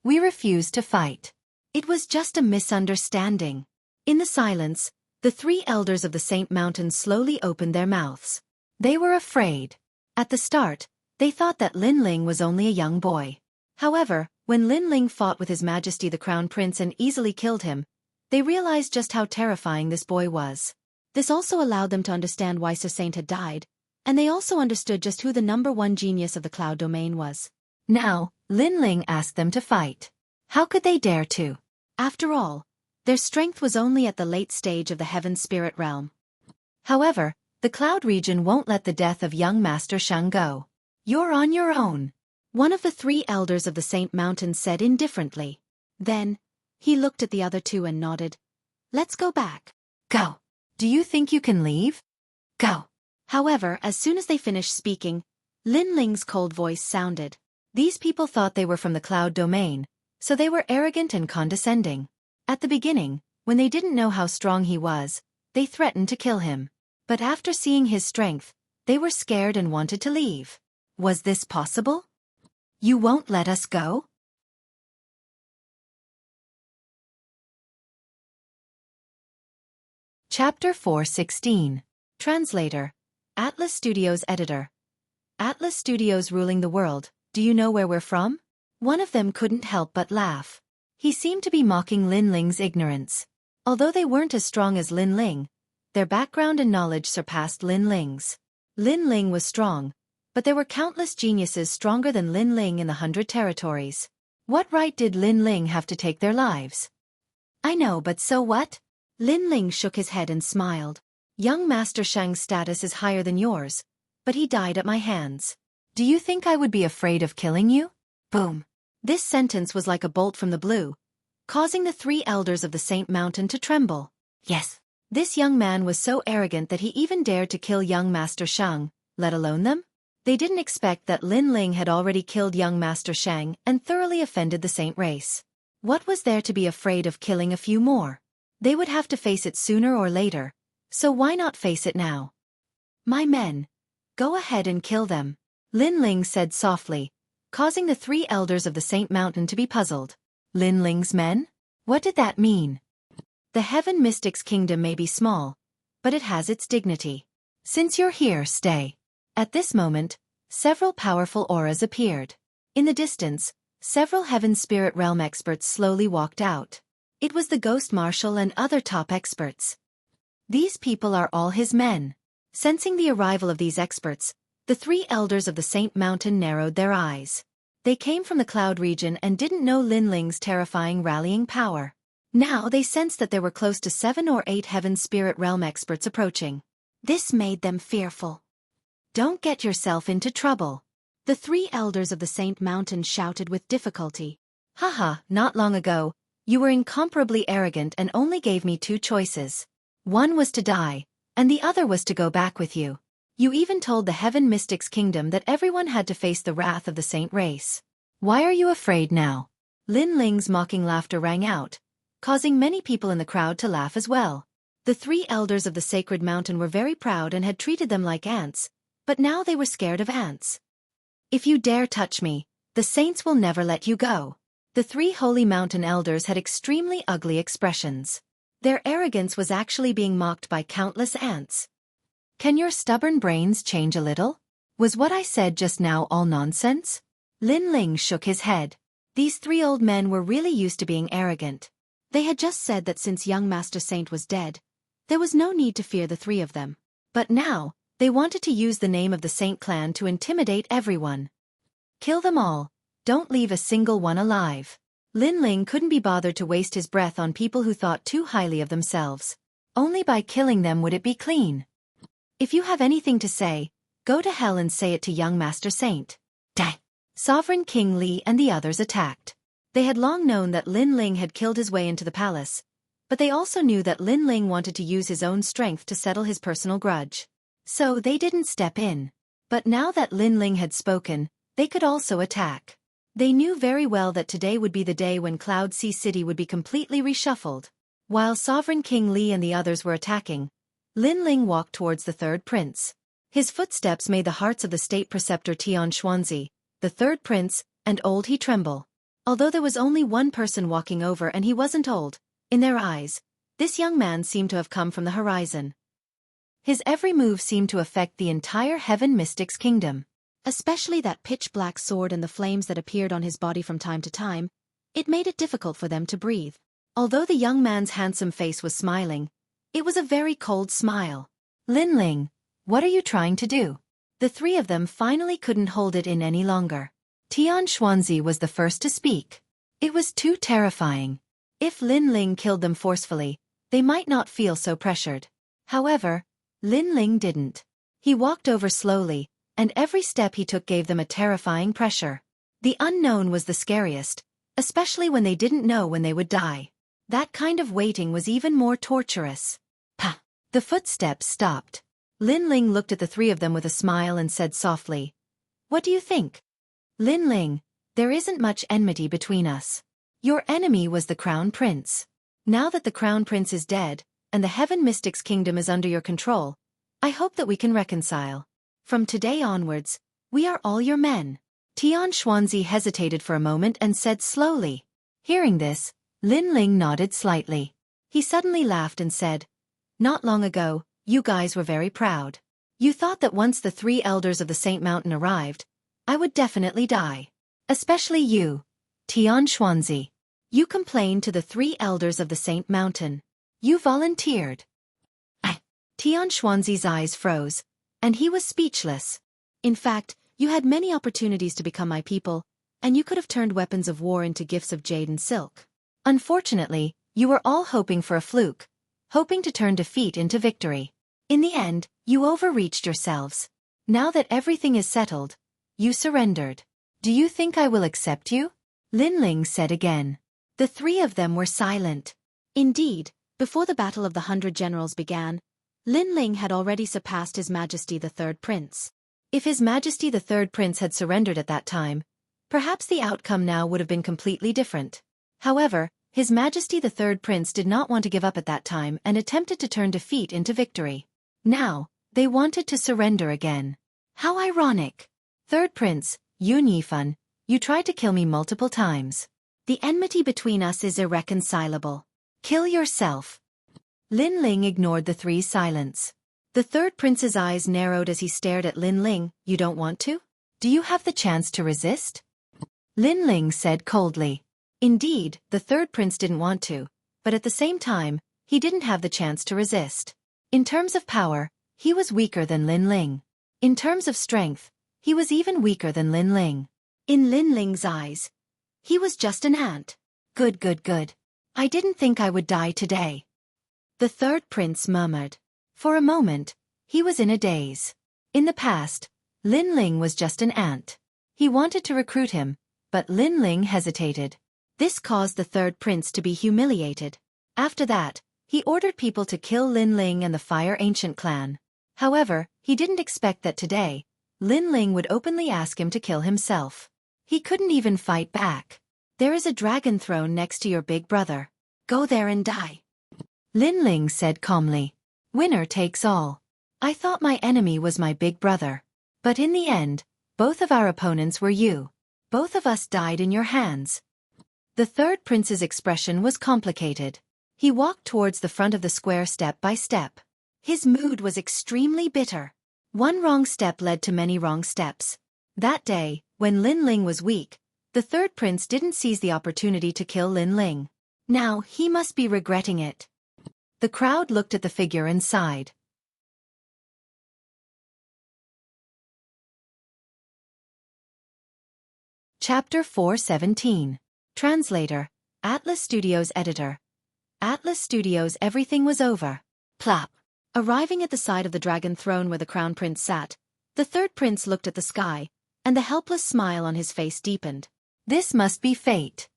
We refused to fight. It was just a misunderstanding. In the silence, the 3 elders of the Saint Mountain slowly opened their mouths. They were afraid. At the start, they thought that Lin Ling was only a young boy. However, when Lin Ling fought with His Majesty the Crown Prince and easily killed him, they realized just how terrifying this boy was. This also allowed them to understand why Sir Saint had died, and they also understood just who the #1 genius of the Cloud Domain was. Now, Lin Ling asked them to fight. How could they dare to? After all, their strength was only at the late stage of the Heaven Spirit Realm. However, the Cloud region won't let the death of young Master Shang go. You're on your own, one of the 3 elders of the Saint Mountain said indifferently. Then, he looked at the other 2 and nodded. Let's go back. Go. Do you think you can leave? Go. However, as soon as they finished speaking, Lin Ling's cold voice sounded. These people thought they were from the Cloud Domain, so they were arrogant and condescending. At the beginning, when they didn't know how strong he was, they threatened to kill him. But after seeing his strength, they were scared and wanted to leave. Was this possible? You won't let us go? Chapter 4:16. Translator. Atlas Studios Editor. Atlas Studios ruling the world, do you know where we're from? One of them couldn't help but laugh. He seemed to be mocking Lin Ling's ignorance. Although they weren't as strong as Lin Ling, their background and knowledge surpassed Lin Ling's. Lin Ling was strong, but there were countless geniuses stronger than Lin Ling in the 100 territories. What right did Lin Ling have to take their lives? I know, but so what? Lin Ling shook his head and smiled. Young Master Shang's status is higher than yours, but he died at my hands. Do you think I would be afraid of killing you? Boom. This sentence was like a bolt from the blue, causing the 3 elders of the Saint Mountain to tremble. Yes. This young man was so arrogant that he even dared to kill young Master Shang, let alone them? They didn't expect that Lin Ling had already killed young Master Shang and thoroughly offended the Saint race. What was there to be afraid of killing a few more? They would have to face it sooner or later, so why not face it now? My men, go ahead and kill them, Lin Ling said softly, causing the 3 elders of the Saint Mountain to be puzzled. Lin Ling's men? What did that mean? The Heaven Mystics Kingdom may be small, but it has its dignity. Since you're here, stay. At this moment, several powerful auras appeared. In the distance, Several Heaven Spirit Realm experts slowly walked out. It was the Ghost Marshal and other top experts. These people are all his men. Sensing the arrival of these experts, the three elders of the Saint Mountain narrowed their eyes. They came from the Cloud region and didn't know Lin Ling's terrifying rallying power. Now they sensed that there were close to 7 or 8 Heaven Spirit Realm experts approaching. This made them fearful. Don't get yourself into trouble. The three elders of the Saint Mountain shouted with difficulty. Haha, not long ago, you were incomparably arrogant and only gave me 2 choices. One was to die, and the other was to go back with you. You even told the Heaven Mystics Kingdom that everyone had to face the wrath of the Saint race. Why are you afraid now? Lin Ling's mocking laughter rang out, causing many people in the crowd to laugh as well. The 3 elders of the Sacred Mountain were very proud and had treated them like ants, but now they were scared of ants. If you dare touch me, the saints will never let you go. The 3 holy mountain elders had extremely ugly expressions. Their arrogance was actually being mocked by countless ants. Can your stubborn brains change a little? Was what I said just now all nonsense? Lin Ling shook his head. These 3 old men were really used to being arrogant. They had just said that since young Master Saint was dead, there was no need to fear the 3 of them. But now, they wanted to use the name of the Saint clan to intimidate everyone. Kill them all. Don't leave a single one alive. Lin Ling couldn't be bothered to waste his breath on people who thought too highly of themselves. Only by killing them would it be clean. If you have anything to say, go to hell and say it to young Master Saint. Dai! Sovereign King Li and the others attacked. They had long known that Lin Ling had killed his way into the palace, but they also knew that Lin Ling wanted to use his own strength to settle his personal grudge. So they didn't step in. But now that Lin Ling had spoken, they could also attack. They knew very well that today would be the day when Cloud Sea City would be completely reshuffled. While Sovereign King Li and the others were attacking, Lin Ling walked towards the 3rd prince. His footsteps made the hearts of the state preceptor Tian Xuanzi, the 3rd prince, and old he tremble. Although there was only one person walking over and he wasn't old, in their eyes, this young man seemed to have come from the horizon. His every move seemed to affect the entire Heaven Mystics Kingdom. Especially that pitch-black sword and the flames that appeared on his body from time to time, it made it difficult for them to breathe. Although the young man's handsome face was smiling, it was a very cold smile. Lin Ling, what are you trying to do? The 3 of them finally couldn't hold it in any longer. Tian Xuanzi was the first to speak. It was too terrifying. If Lin Ling killed them forcefully, they might not feel so pressured. However, Lin Ling didn't. He walked over slowly, and every step he took gave them a terrifying pressure. The unknown was the scariest, especially when they didn't know when they would die. That kind of waiting was even more torturous. Pah! The footsteps stopped. Lin Ling looked at the 3 of them with a smile and said softly, "What do you think?" Lin Ling, there isn't much enmity between us. Your enemy was the Crown Prince. Now that the Crown Prince is dead, and the Heaven Mystics Kingdom is under your control, I hope that we can reconcile. From today onwards, we are all your men. Tian Xuanzi hesitated for a moment and said slowly. Hearing this, Lin Ling nodded slightly. He suddenly laughed and said, "Not long ago, you guys were very proud. You thought that once the 3 elders of the Saint Mountain arrived, I would definitely die. Especially you, Tian Xuanzi. You complained to the 3 elders of the Saint Mountain. You volunteered." Tian Xuanzi's eyes froze, and he was speechless. In fact, you had many opportunities to become my people, and you could have turned weapons of war into gifts of jade and silk. Unfortunately, you were all hoping for a fluke, hoping to turn defeat into victory. In the end, you overreached yourselves. Now that everything is settled, you surrendered. Do you think I will accept you? Lin Ling said again. The 3 of them were silent. Indeed, before the Battle of the 100 Generals began, Lin Ling had already surpassed His Majesty the 3rd Prince. If His Majesty the 3rd Prince had surrendered at that time, perhaps the outcome now would have been completely different. However, His Majesty the 3rd Prince did not want to give up at that time and attempted to turn defeat into victory. Now, they wanted to surrender again. How ironic! 3rd Prince, Yun Yifan, you tried to kill me multiple times. The enmity between us is irreconcilable. Kill yourself. Lin Ling ignored the 3's silence. The 3rd Prince's eyes narrowed as he stared at Lin Ling. You don't want to? Do you have the chance to resist? Lin Ling said coldly. Indeed, the third prince didn't want to, but at the same time, he didn't have the chance to resist. In terms of power, he was weaker than Lin Ling. In terms of strength, he was even weaker than Lin Ling. In Lin Ling's eyes, he was just an ant. Good, good, good. I didn't think I would die today. The third prince murmured. For a moment, he was in a daze. In the past, Lin Ling was just an ant. He wanted to recruit him, but Lin Ling hesitated. This caused the third prince to be humiliated. After that, he ordered people to kill Lin Ling and the Fire Ancient clan. However, he didn't expect that today, Lin Ling would openly ask him to kill himself. He couldn't even fight back. There is a dragon throne next to your big brother. Go there and die. Lin Ling said calmly. Winner takes all. I thought my enemy was my big brother. But in the end, both of our opponents were you. Both of us died in your hands. The third prince's expression was complicated. He walked towards the front of the square step by step. His mood was extremely bitter. One wrong step led to many wrong steps. That day, when Lin Ling was weak, the third prince didn't seize the opportunity to kill Lin Ling. Now he must be regretting it. The crowd looked at the figure and sighed. Chapter 417. Translator, Atlas Studios Editor. Atlas Studios. Everything was over. Plop. Arriving at the side of the dragon throne where the crown prince sat, the third prince looked at the sky, and the helpless smile on his face deepened. This must be fate.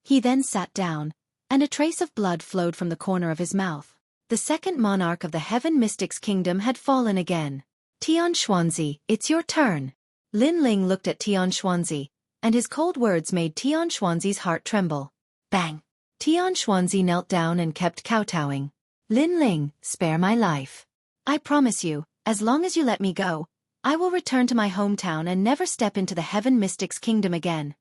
He then sat down, and a trace of blood flowed from the corner of his mouth. The second monarch of the Heaven Mystics Kingdom had fallen again. Tian Xuanzi, it's your turn. Lin Ling looked at Tian Xuanzi, and his cold words made Tian Xuanzi's heart tremble. Bang! Tian Xuanzi knelt down and kept kowtowing. Lin Ling, spare my life. I promise you, as long as you let me go, I will return to my hometown and never step into the Heaven Mystics Kingdom again.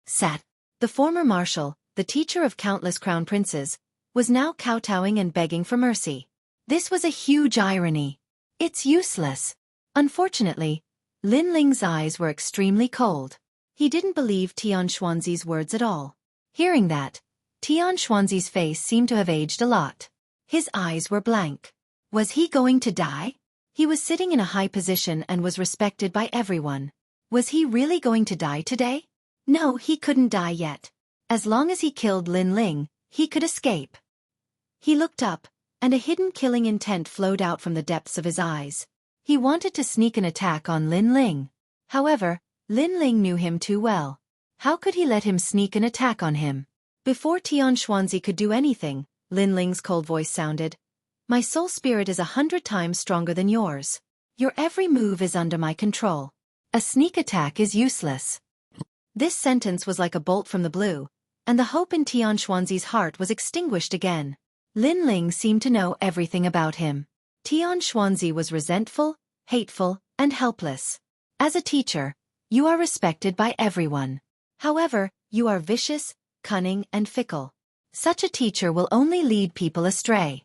Sat. The former marshal, the teacher of countless crown princes, was now kowtowing and begging for mercy. This was a huge irony. It's useless. Unfortunately, Lin Ling's eyes were extremely cold. He didn't believe Tian Xuanzi's words at all. Hearing that, Tian Xuanzi's face seemed to have aged a lot. His eyes were blank. Was he going to die? He was sitting in a high position and was respected by everyone. Was he really going to die today? No, he couldn't die yet. As long as he killed Lin Ling, he could escape. He looked up, and a hidden killing intent flowed out from the depths of his eyes. He wanted to sneak an attack on Lin Ling. However, Lin Ling knew him too well. How could he let him sneak an attack on him? Before Tian Xuanzi could do anything, Lin Ling's cold voice sounded. My soul spirit is 100 times stronger than yours. Your every move is under my control. A sneak attack is useless. This sentence was like a bolt from the blue, and the hope in Tian Xuanzi's heart was extinguished again. Lin Ling seemed to know everything about him. Tian Xuanzi was resentful, hateful, and helpless. As a teacher, you are respected by everyone. However, you are vicious, cunning, and fickle. Such a teacher will only lead people astray.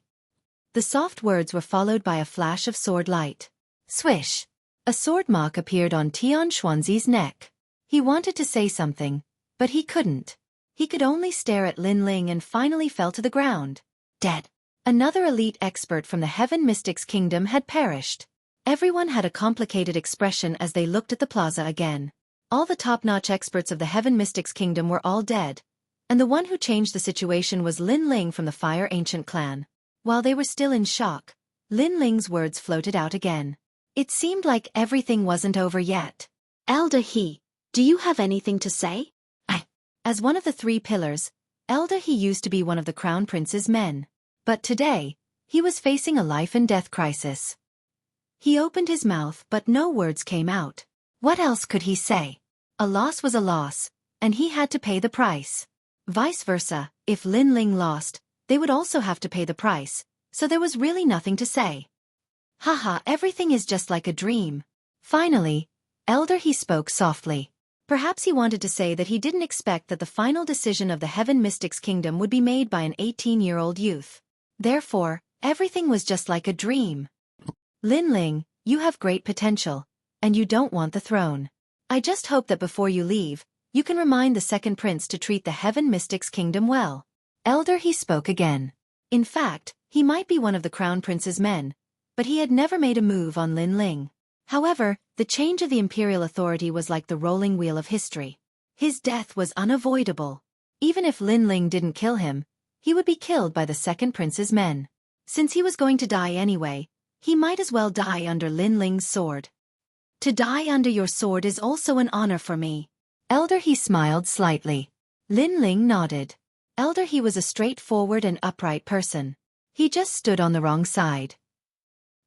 The soft words were followed by a flash of sword light. Swish! A sword mark appeared on Tian Xuanzi's neck. He wanted to say something, but he couldn't. He could only stare at Lin Ling and finally fell to the ground. Dead. Another elite expert from the Heaven Mystics Kingdom had perished. Everyone had a complicated expression as they looked at the plaza again. All the top-notch experts of the Heaven Mystics Kingdom were all dead, and the one who changed the situation was Lin Ling from the Fire Ancient clan. While they were still in shock, Lin Ling's words floated out again. It seemed like everything wasn't over yet. Elder He, do you have anything to say? As one of the 3 pillars, Elder He used to be one of the Crown Prince's men. But today, he was facing a life-and-death crisis. He opened his mouth but no words came out. What else could he say? A loss was a loss, and he had to pay the price. Vice versa, if Lin Ling lost, they would also have to pay the price, so there was really nothing to say. Haha, everything is just like a dream. Finally, Elder He spoke softly. Perhaps he wanted to say that he didn't expect that the final decision of the Heaven Mystics Kingdom would be made by an 18-year-old youth. Therefore, everything was just like a dream. Lin Ling, you have great potential, and you don't want the throne. I just hope that before you leave, you can remind the second prince to treat the Heaven Mystics Kingdom well. Elder, he spoke again. In fact, he might be one of the Crown Prince's men, but he had never made a move on Lin Ling. However, the change of the imperial authority was like the rolling wheel of history. His death was unavoidable. Even if Lin Ling didn't kill him, he would be killed by the second prince's men. Since he was going to die anyway, he might as well die under Lin Ling's sword. To die under your sword is also an honor for me. Elder, he smiled slightly. Lin Ling nodded. Elder, he was a straightforward and upright person. He just stood on the wrong side.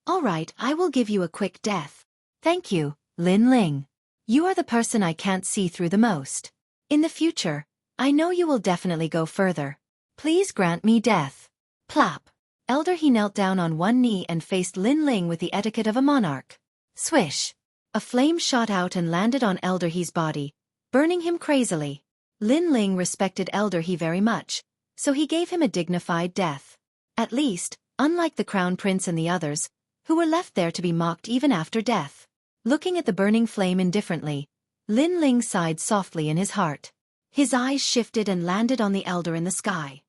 All right, I will give you a quick death. Thank you, Lin Ling. You are the person I can't see through the most. In the future, I know you will definitely go further. Please grant me death. Plop. Elder, he knelt down on one knee and faced Lin Ling with the etiquette of a monarch. Swish. A flame shot out and landed on Elder He's body, burning him crazily. Lin Ling respected Elder He very much, so he gave him a dignified death. At least, unlike the Crown Prince and the others, who were left there to be mocked even after death. Looking at the burning flame indifferently, Lin Ling sighed softly in his heart. His eyes shifted and landed on the Elder in the sky.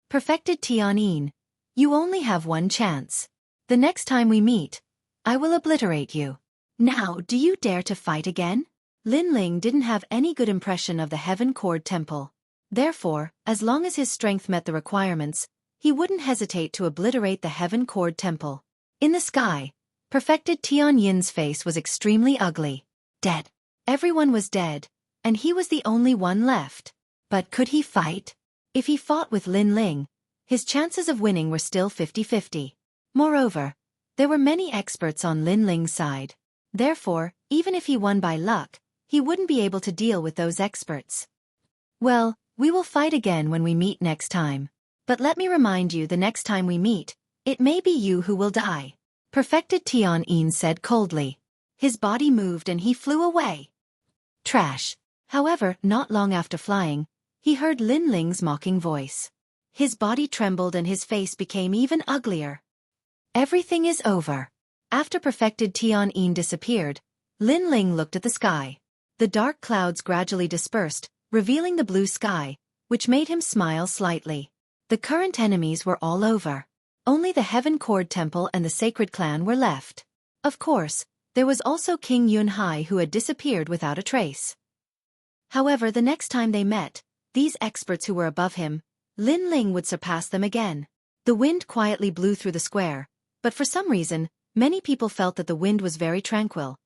Perfected Tianyin, you only have one chance. The next time we meet, I will obliterate you. Now, do you dare to fight again? Lin Ling didn't have any good impression of the Heaven Cord Temple. Therefore, as long as his strength met the requirements, he wouldn't hesitate to obliterate the Heaven Cord Temple. In the sky, Perfected Tianyin's face was extremely ugly. Dead. Everyone was dead, and he was the only one left. But could he fight? If he fought with Lin Ling, his chances of winning were still 50-50. Moreover, there were many experts on Lin Ling's side. Therefore, even if he won by luck, he wouldn't be able to deal with those experts. Well, we will fight again when we meet next time. But let me remind you, the next time we meet, it may be you who will die. Perfected Tianyin said coldly. His body moved and he flew away. Trash. However, not long after flying, he heard Lin Ling's mocking voice. His body trembled and his face became even uglier. Everything is over. After Perfected Tianyin disappeared, Lin Ling looked at the sky. The dark clouds gradually dispersed, revealing the blue sky, which made him smile slightly. The current enemies were all over. Only the Heaven Cord Temple and the Sacred Clan were left. Of course, there was also King Yunhai who had disappeared without a trace. However, the next time they met, these experts who were above him, Lin Ling would surpass them again. The wind quietly blew through the square, but for some reason, many people felt that the wind was very tranquil,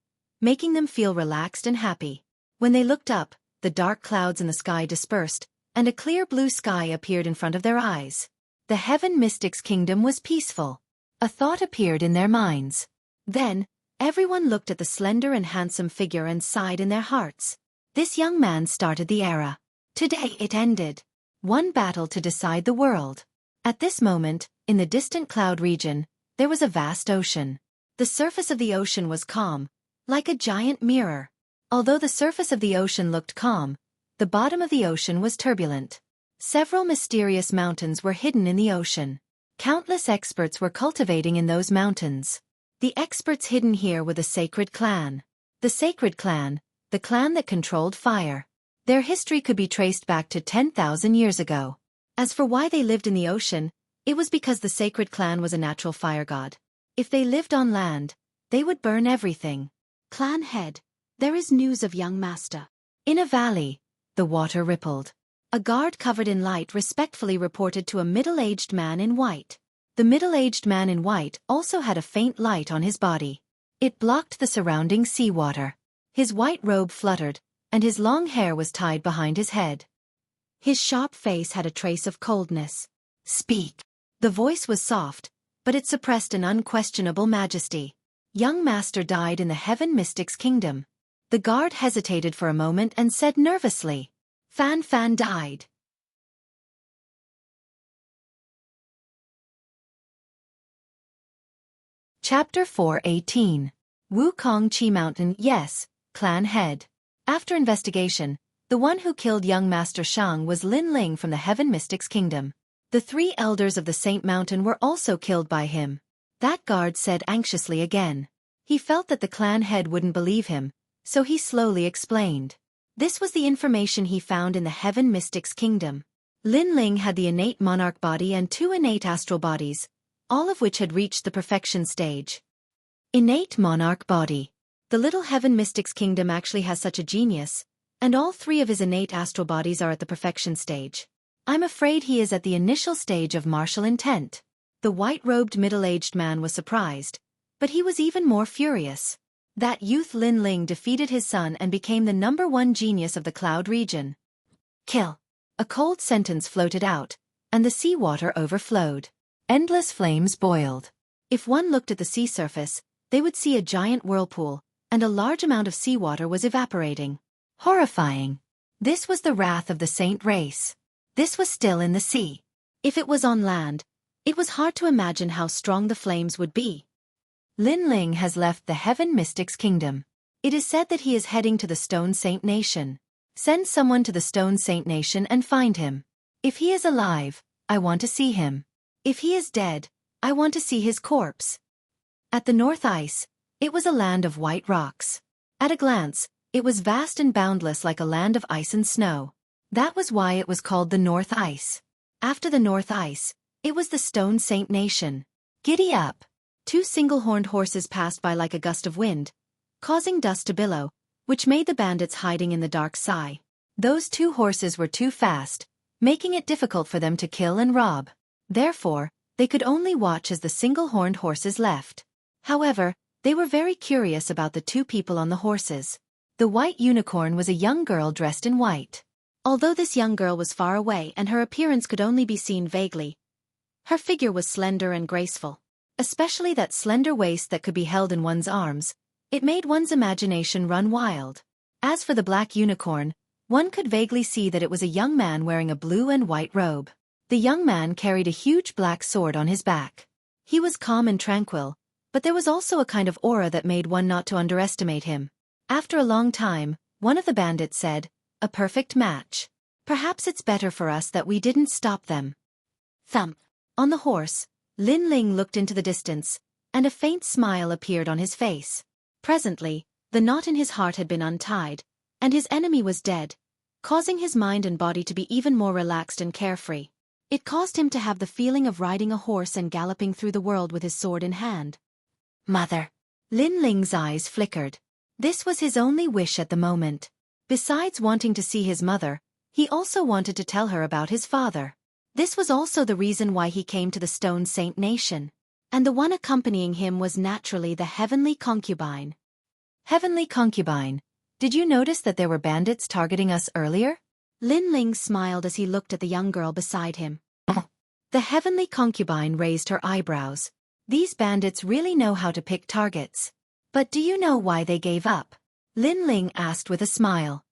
making them feel relaxed and happy. When they looked up, the dark clouds in the sky dispersed, and a clear blue sky appeared in front of their eyes. The Heaven Mystics Kingdom was peaceful. A thought appeared in their minds. Then, everyone looked at the slender and handsome figure and sighed in their hearts. This young man started the era. Today it ended. One battle to decide the world. At this moment, in the distant cloud region, there was a vast ocean. The surface of the ocean was calm, like a giant mirror. Although the surface of the ocean looked calm, the bottom of the ocean was turbulent. Several mysterious mountains were hidden in the ocean. Countless experts were cultivating in those mountains. The experts hidden here were the Sacred Clan. The Sacred Clan, the clan that controlled fire. Their history could be traced back to 10,000 years ago. As for why they lived in the ocean, it was because the Sacred Clan was a natural fire god. If they lived on land, they would burn everything. Clan head, there is news of young master. In a valley, the water rippled. A guard covered in light respectfully reported to a middle-aged man in white. The middle-aged man in white also had a faint light on his body. It blocked the surrounding seawater. His white robe fluttered, and his long hair was tied behind his head. His sharp face had a trace of coldness. Speak. The voice was soft, but it suppressed an unquestionable majesty. Young master died in the Heaven Mystics Kingdom. The guard hesitated for a moment and said nervously, Fan Fan died. Chapter 4:18. Wukong Chi Mountain. Yes, clan head. After investigation, the one who killed young Master Shang was Lin Ling from the Heaven Mystics Kingdom. The 3 elders of the Saint Mountain were also killed by him. That guard said anxiously again. He felt that the clan head wouldn't believe him, so he slowly explained. This was the information he found in the Heaven Mystic's kingdom. Lin Ling had the innate monarch body and 2 innate astral bodies, all of which had reached the perfection stage. Innate monarch body. The little Heaven Mystic's kingdom actually has such a genius, and all 3 of his innate astral bodies are at the perfection stage. I'm afraid he is at the initial stage of martial intent. The white-robed middle-aged man was surprised, but he was even more furious. That youth Lin Ling defeated his son and became the #1 genius of the Cloud region. Kill. A cold sentence floated out, and the seawater overflowed. Endless flames boiled. If one looked at the sea surface, they would see a giant whirlpool, and a large amount of seawater was evaporating. Horrifying. This was the wrath of the saint race. This was still in the sea. If it was on land, it was hard to imagine how strong the flames would be. Lin Ling has left the Heaven Mystic's kingdom. It is said that he is heading to the Stone Saint Nation. Send someone to the Stone Saint Nation and find him. If he is alive, I want to see him. If he is dead, I want to see his corpse. At the North Ice, it was a land of white rocks. At a glance, it was vast and boundless like a land of ice and snow. That was why it was called the North Ice. After the North Ice, it was the Stone Saint Nation. Giddy up! 2 single-horned horses passed by like a gust of wind, causing dust to billow, which made the bandits hiding in the dark sigh. Those 2 horses were too fast, making it difficult for them to kill and rob. Therefore, they could only watch as the single-horned horses left. However, they were very curious about the 2 people on the horses. The white unicorn was a young girl dressed in white. Although this young girl was far away and her appearance could only be seen vaguely, her figure was slender and graceful. Especially that slender waist that could be held in one's arms, it made one's imagination run wild. As for the black unicorn, one could vaguely see that it was a young man wearing a blue and white robe. The young man carried a huge black sword on his back. He was calm and tranquil, but there was also a kind of aura that made one not to underestimate him. After a long time, one of the bandits said, "A perfect match. Perhaps it's better for us that we didn't stop them." Thump. On the horse, Lin Ling looked into the distance, and a faint smile appeared on his face. Presently, the knot in his heart had been untied, and his enemy was dead, causing his mind and body to be even more relaxed and carefree. It caused him to have the feeling of riding a horse and galloping through the world with his sword in hand. Mother. Lin Ling's eyes flickered. This was his only wish at the moment. Besides wanting to see his mother, he also wanted to tell her about his father. This was also the reason why he came to the Stone Saint Nation. And the one accompanying him was naturally the Heavenly Concubine. Heavenly Concubine, did you notice that there were bandits targeting us earlier? Lin Ling smiled as he looked at the young girl beside him. The Heavenly Concubine raised her eyebrows. These bandits really know how to pick targets. But do you know why they gave up? Lin Ling asked with a smile.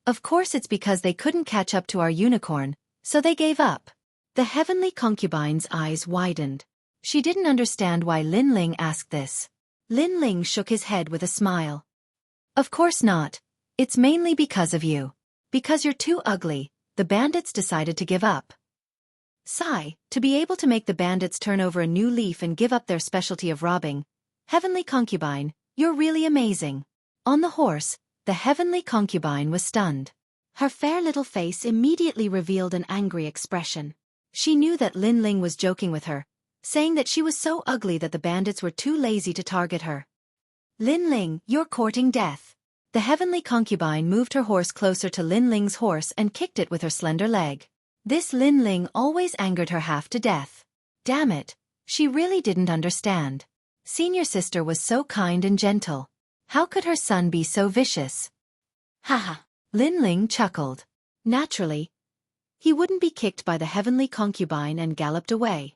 Of course it's because they couldn't catch up to our unicorn, so they gave up. The Heavenly Concubine's eyes widened. She didn't understand why Lin Ling asked this. Lin Ling shook his head with a smile. Of course not. It's mainly because of you. Because you're too ugly, the bandits decided to give up. Sigh, to be able to make the bandits turn over a new leaf and give up their specialty of robbing. Heavenly Concubine, you're really amazing. On the horse, the Heavenly Concubine was stunned. Her fair little face immediately revealed an angry expression. She knew that Lin Ling was joking with her, saying that she was so ugly that the bandits were too lazy to target her. Lin Ling, you're courting death. The Heavenly Concubine moved her horse closer to Lin Ling's horse and kicked it with her slender leg. This Lin Ling always angered her half to death. Damn it, she really didn't understand. Senior sister was so kind and gentle. How could her son be so vicious? Haha. Lin Ling chuckled. Naturally, he wouldn't be kicked by the Heavenly Concubine and galloped away.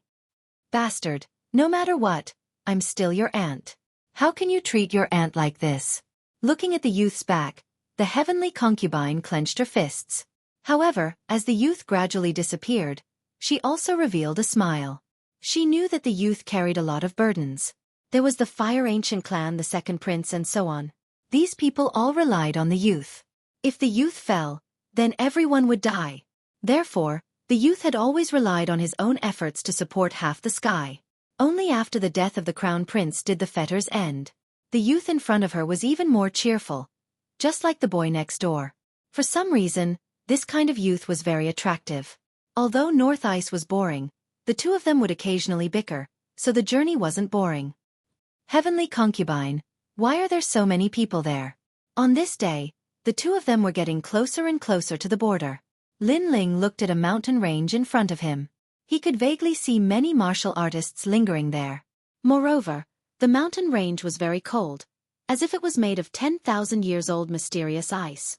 Bastard, no matter what, I'm still your aunt. How can you treat your aunt like this? Looking at the youth's back, the Heavenly Concubine clenched her fists. However, as the youth gradually disappeared, she also revealed a smile. She knew that the youth carried a lot of burdens. There was the Fire Ancient clan, the second prince, and so on. These people all relied on the youth. If the youth fell, then everyone would die. Therefore, the youth had always relied on his own efforts to support half the sky. Only after the death of the crown prince did the fetters end. The youth in front of her was even more cheerful, just like the boy next door. For some reason, this kind of youth was very attractive. Although North Ice was boring, the two of them would occasionally bicker, so the journey wasn't boring. Heavenly Concubine, why are there so many people there? On this day, the two of them were getting closer and closer to the border. Lin Ling looked at a mountain range in front of him. He could vaguely see many martial artists lingering there. Moreover, the mountain range was very cold, as if it was made of 10,000 years old mysterious ice.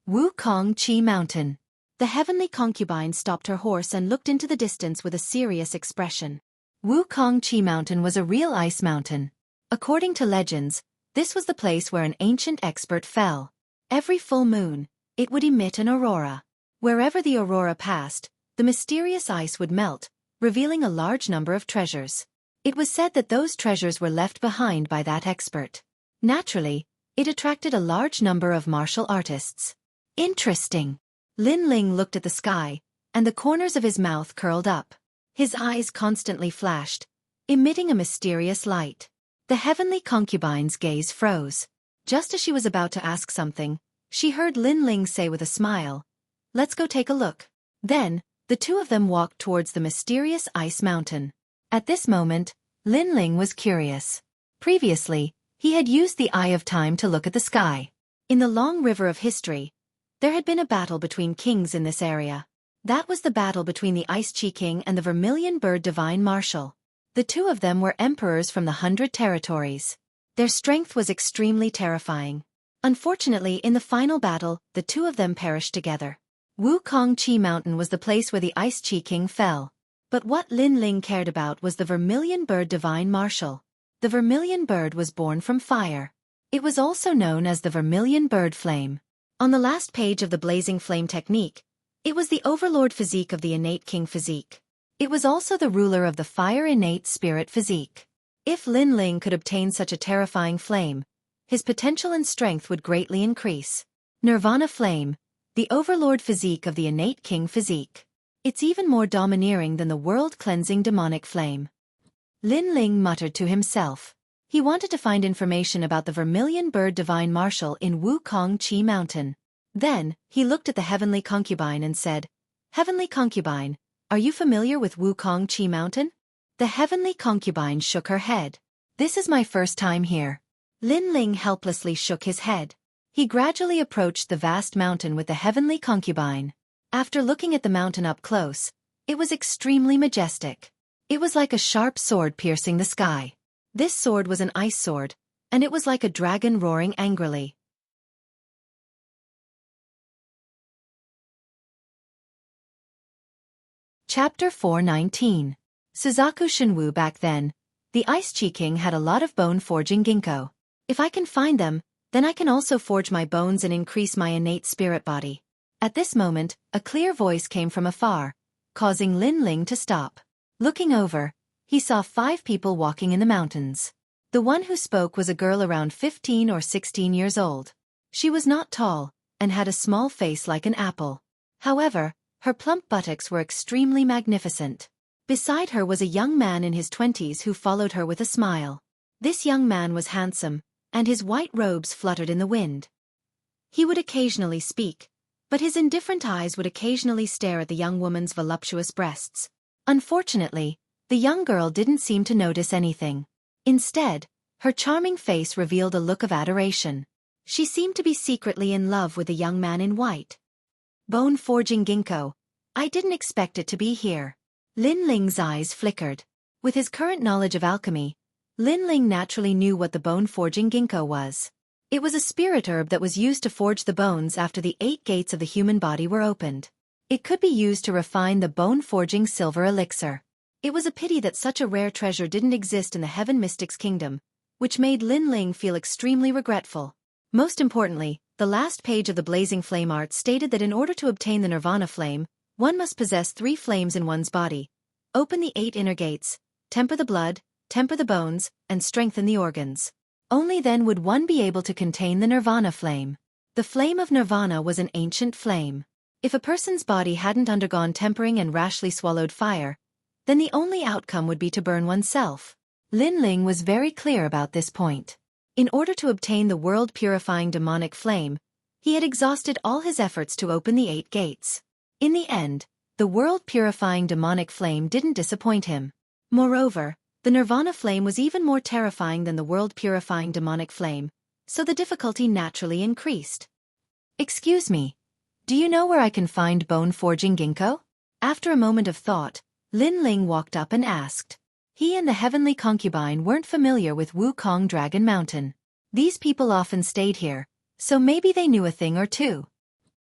Wukong Chi Mountain. The Heavenly Concubine stopped her horse and looked into the distance with a serious expression. Wukong Chi Mountain was a real ice mountain. According to legends, this was the place where an ancient expert fell. Every full moon, it would emit an aurora. Wherever the aurora passed, the mysterious ice would melt, revealing a large number of treasures. It was said that those treasures were left behind by that expert. Naturally, it attracted a large number of martial artists. Interesting. Lin Ling looked at the sky, and the corners of his mouth curled up. His eyes constantly flashed, emitting a mysterious light. The Heavenly Concubine's gaze froze. Just as she was about to ask something, she heard Lin Ling say with a smile, "Let's go take a look." Then, the two of them walked towards the mysterious ice mountain. At this moment, Lin Ling was curious. Previously, he had used the Eye of Time to look at the sky. In the long river of history, there had been a battle between kings in this area. That was the battle between the Ice Chi King and the Vermilion Bird Divine Marshal. The two of them were emperors from the 100 territories. Their strength was extremely terrifying. Unfortunately, in the final battle, the two of them perished together. Wukong Chi Mountain was the place where the Ice Chi King fell. But what Lin Ling cared about was the Vermilion Bird Divine Marshal. The Vermilion Bird was born from fire. It was also known as the Vermilion Bird Flame. On the last page of the Blazing Flame technique, it was the Overlord physique of the Innate King physique. It was also the ruler of the Fire Innate Spirit physique. If Lin Ling could obtain such a terrifying flame, his potential and strength would greatly increase. Nirvana Flame, the Overlord physique of the Innate King physique. It's even more domineering than the world-cleansing demonic flame. Lin Ling muttered to himself. He wanted to find information about the Vermilion Bird Divine Marshal in Wukong Chi Mountain. Then, he looked at the Heavenly Concubine and said, "Heavenly Concubine, are you familiar with Wukong Chi Mountain?" The Heavenly Concubine shook her head. "This is my first time here." Lin Ling helplessly shook his head. He gradually approached the vast mountain with the Heavenly Concubine. After looking at the mountain up close, it was extremely majestic. It was like a sharp sword piercing the sky. This sword was an ice sword, and it was like a dragon roaring angrily. Chapter 419. Suzaku Shinwu. Back then, the Ice Chi King had a lot of bone-forging ginkgo. If I can find them, then I can also forge my bones and increase my innate spirit body. At this moment, a clear voice came from afar, causing Lin Ling to stop. Looking over, he saw 5 people walking in the mountains. The one who spoke was a girl around 15 or 16 years old. She was not tall, and had a small face like an apple. However, her plump buttocks were extremely magnificent. Beside her was a young man in his 20s who followed her with a smile. This young man was handsome, and his white robes fluttered in the wind. He would occasionally speak, but his indifferent eyes would occasionally stare at the young woman's voluptuous breasts. Unfortunately, the young girl didn't seem to notice anything. Instead, her charming face revealed a look of adoration. She seemed to be secretly in love with the young man in white. Bone-forging ginkgo. I didn't expect it to be here. Lin Ling's eyes flickered. With his current knowledge of alchemy, Lin Ling naturally knew what the bone-forging ginkgo was. It was a spirit herb that was used to forge the bones after the 8 gates of the human body were opened. It could be used to refine the bone-forging silver elixir. It was a pity that such a rare treasure didn't exist in the Heaven Mystics Kingdom, which made Lin Ling feel extremely regretful. Most importantly, the last page of the Blazing Flame art stated that in order to obtain the Nirvana Flame, one must possess 3 flames in one's body, open the 8 inner gates, temper the blood, temper the bones, and strengthen the organs. Only then would one be able to contain the Nirvana Flame. The flame of Nirvana was an ancient flame. If a person's body hadn't undergone tempering and rashly swallowed fire, then the only outcome would be to burn oneself. Lin Ling was very clear about this point. In order to obtain the world-purifying demonic flame, He had exhausted all his efforts to open the 8 gates. In the end, the world-purifying demonic flame didn't disappoint him. Moreover, the Nirvana flame was even more terrifying than the world-purifying demonic flame, so the difficulty naturally increased. "Excuse me, do you know where I can find bone-forging ginkgo?" After a moment of thought, Lin Ling walked up and asked. He and the heavenly concubine weren't familiar with Wukong Dragon Mountain. These people often stayed here, so maybe they knew a thing or two.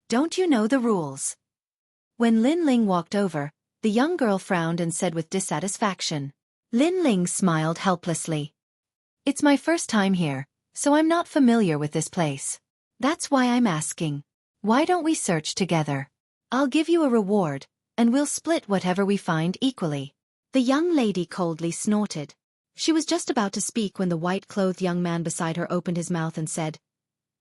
"Don't you know the rules?" When Lin Ling walked over, the young girl frowned and said with dissatisfaction. Lin Ling smiled helplessly. "It's my first time here, so I'm not familiar with this place. That's why I'm asking. Why don't we search together? I'll give you a reward, and we'll split whatever we find equally." The young lady coldly snorted. She was just about to speak when the white-clothed young man beside her opened his mouth and said,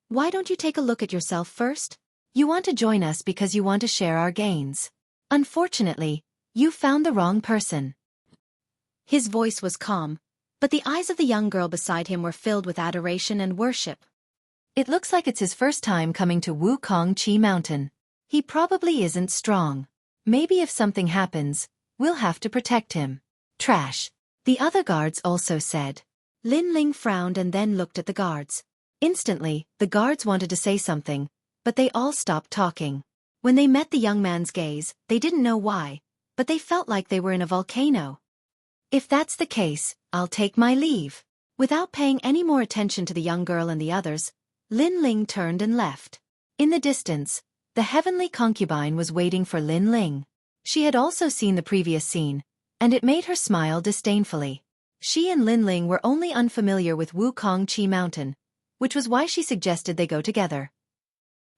"Why don't you take a look at yourself first? You want to join us because you want to share our gains. Unfortunately, you found the wrong person." His voice was calm, but the eyes of the young girl beside him were filled with adoration and worship. "It looks like it's his first time coming to Wukong Chi Mountain. He probably isn't strong. Maybe if something happens, we'll have to protect him." "Trash," the other guards also said. Lin Ling frowned and then looked at the guards. Instantly, the guards wanted to say something, but they all stopped talking. When they met the young man's gaze, they didn't know why, but they felt like they were in a volcano. "If that's the case, I'll take my leave." Without paying any more attention to the young girl and the others, Lin Ling turned and left. In the distance, the heavenly concubine was waiting for Lin Ling. She had also seen the previous scene, and it made her smile disdainfully. She and Lin Ling were only unfamiliar with Wukong Chi Mountain, which was why she suggested they go together.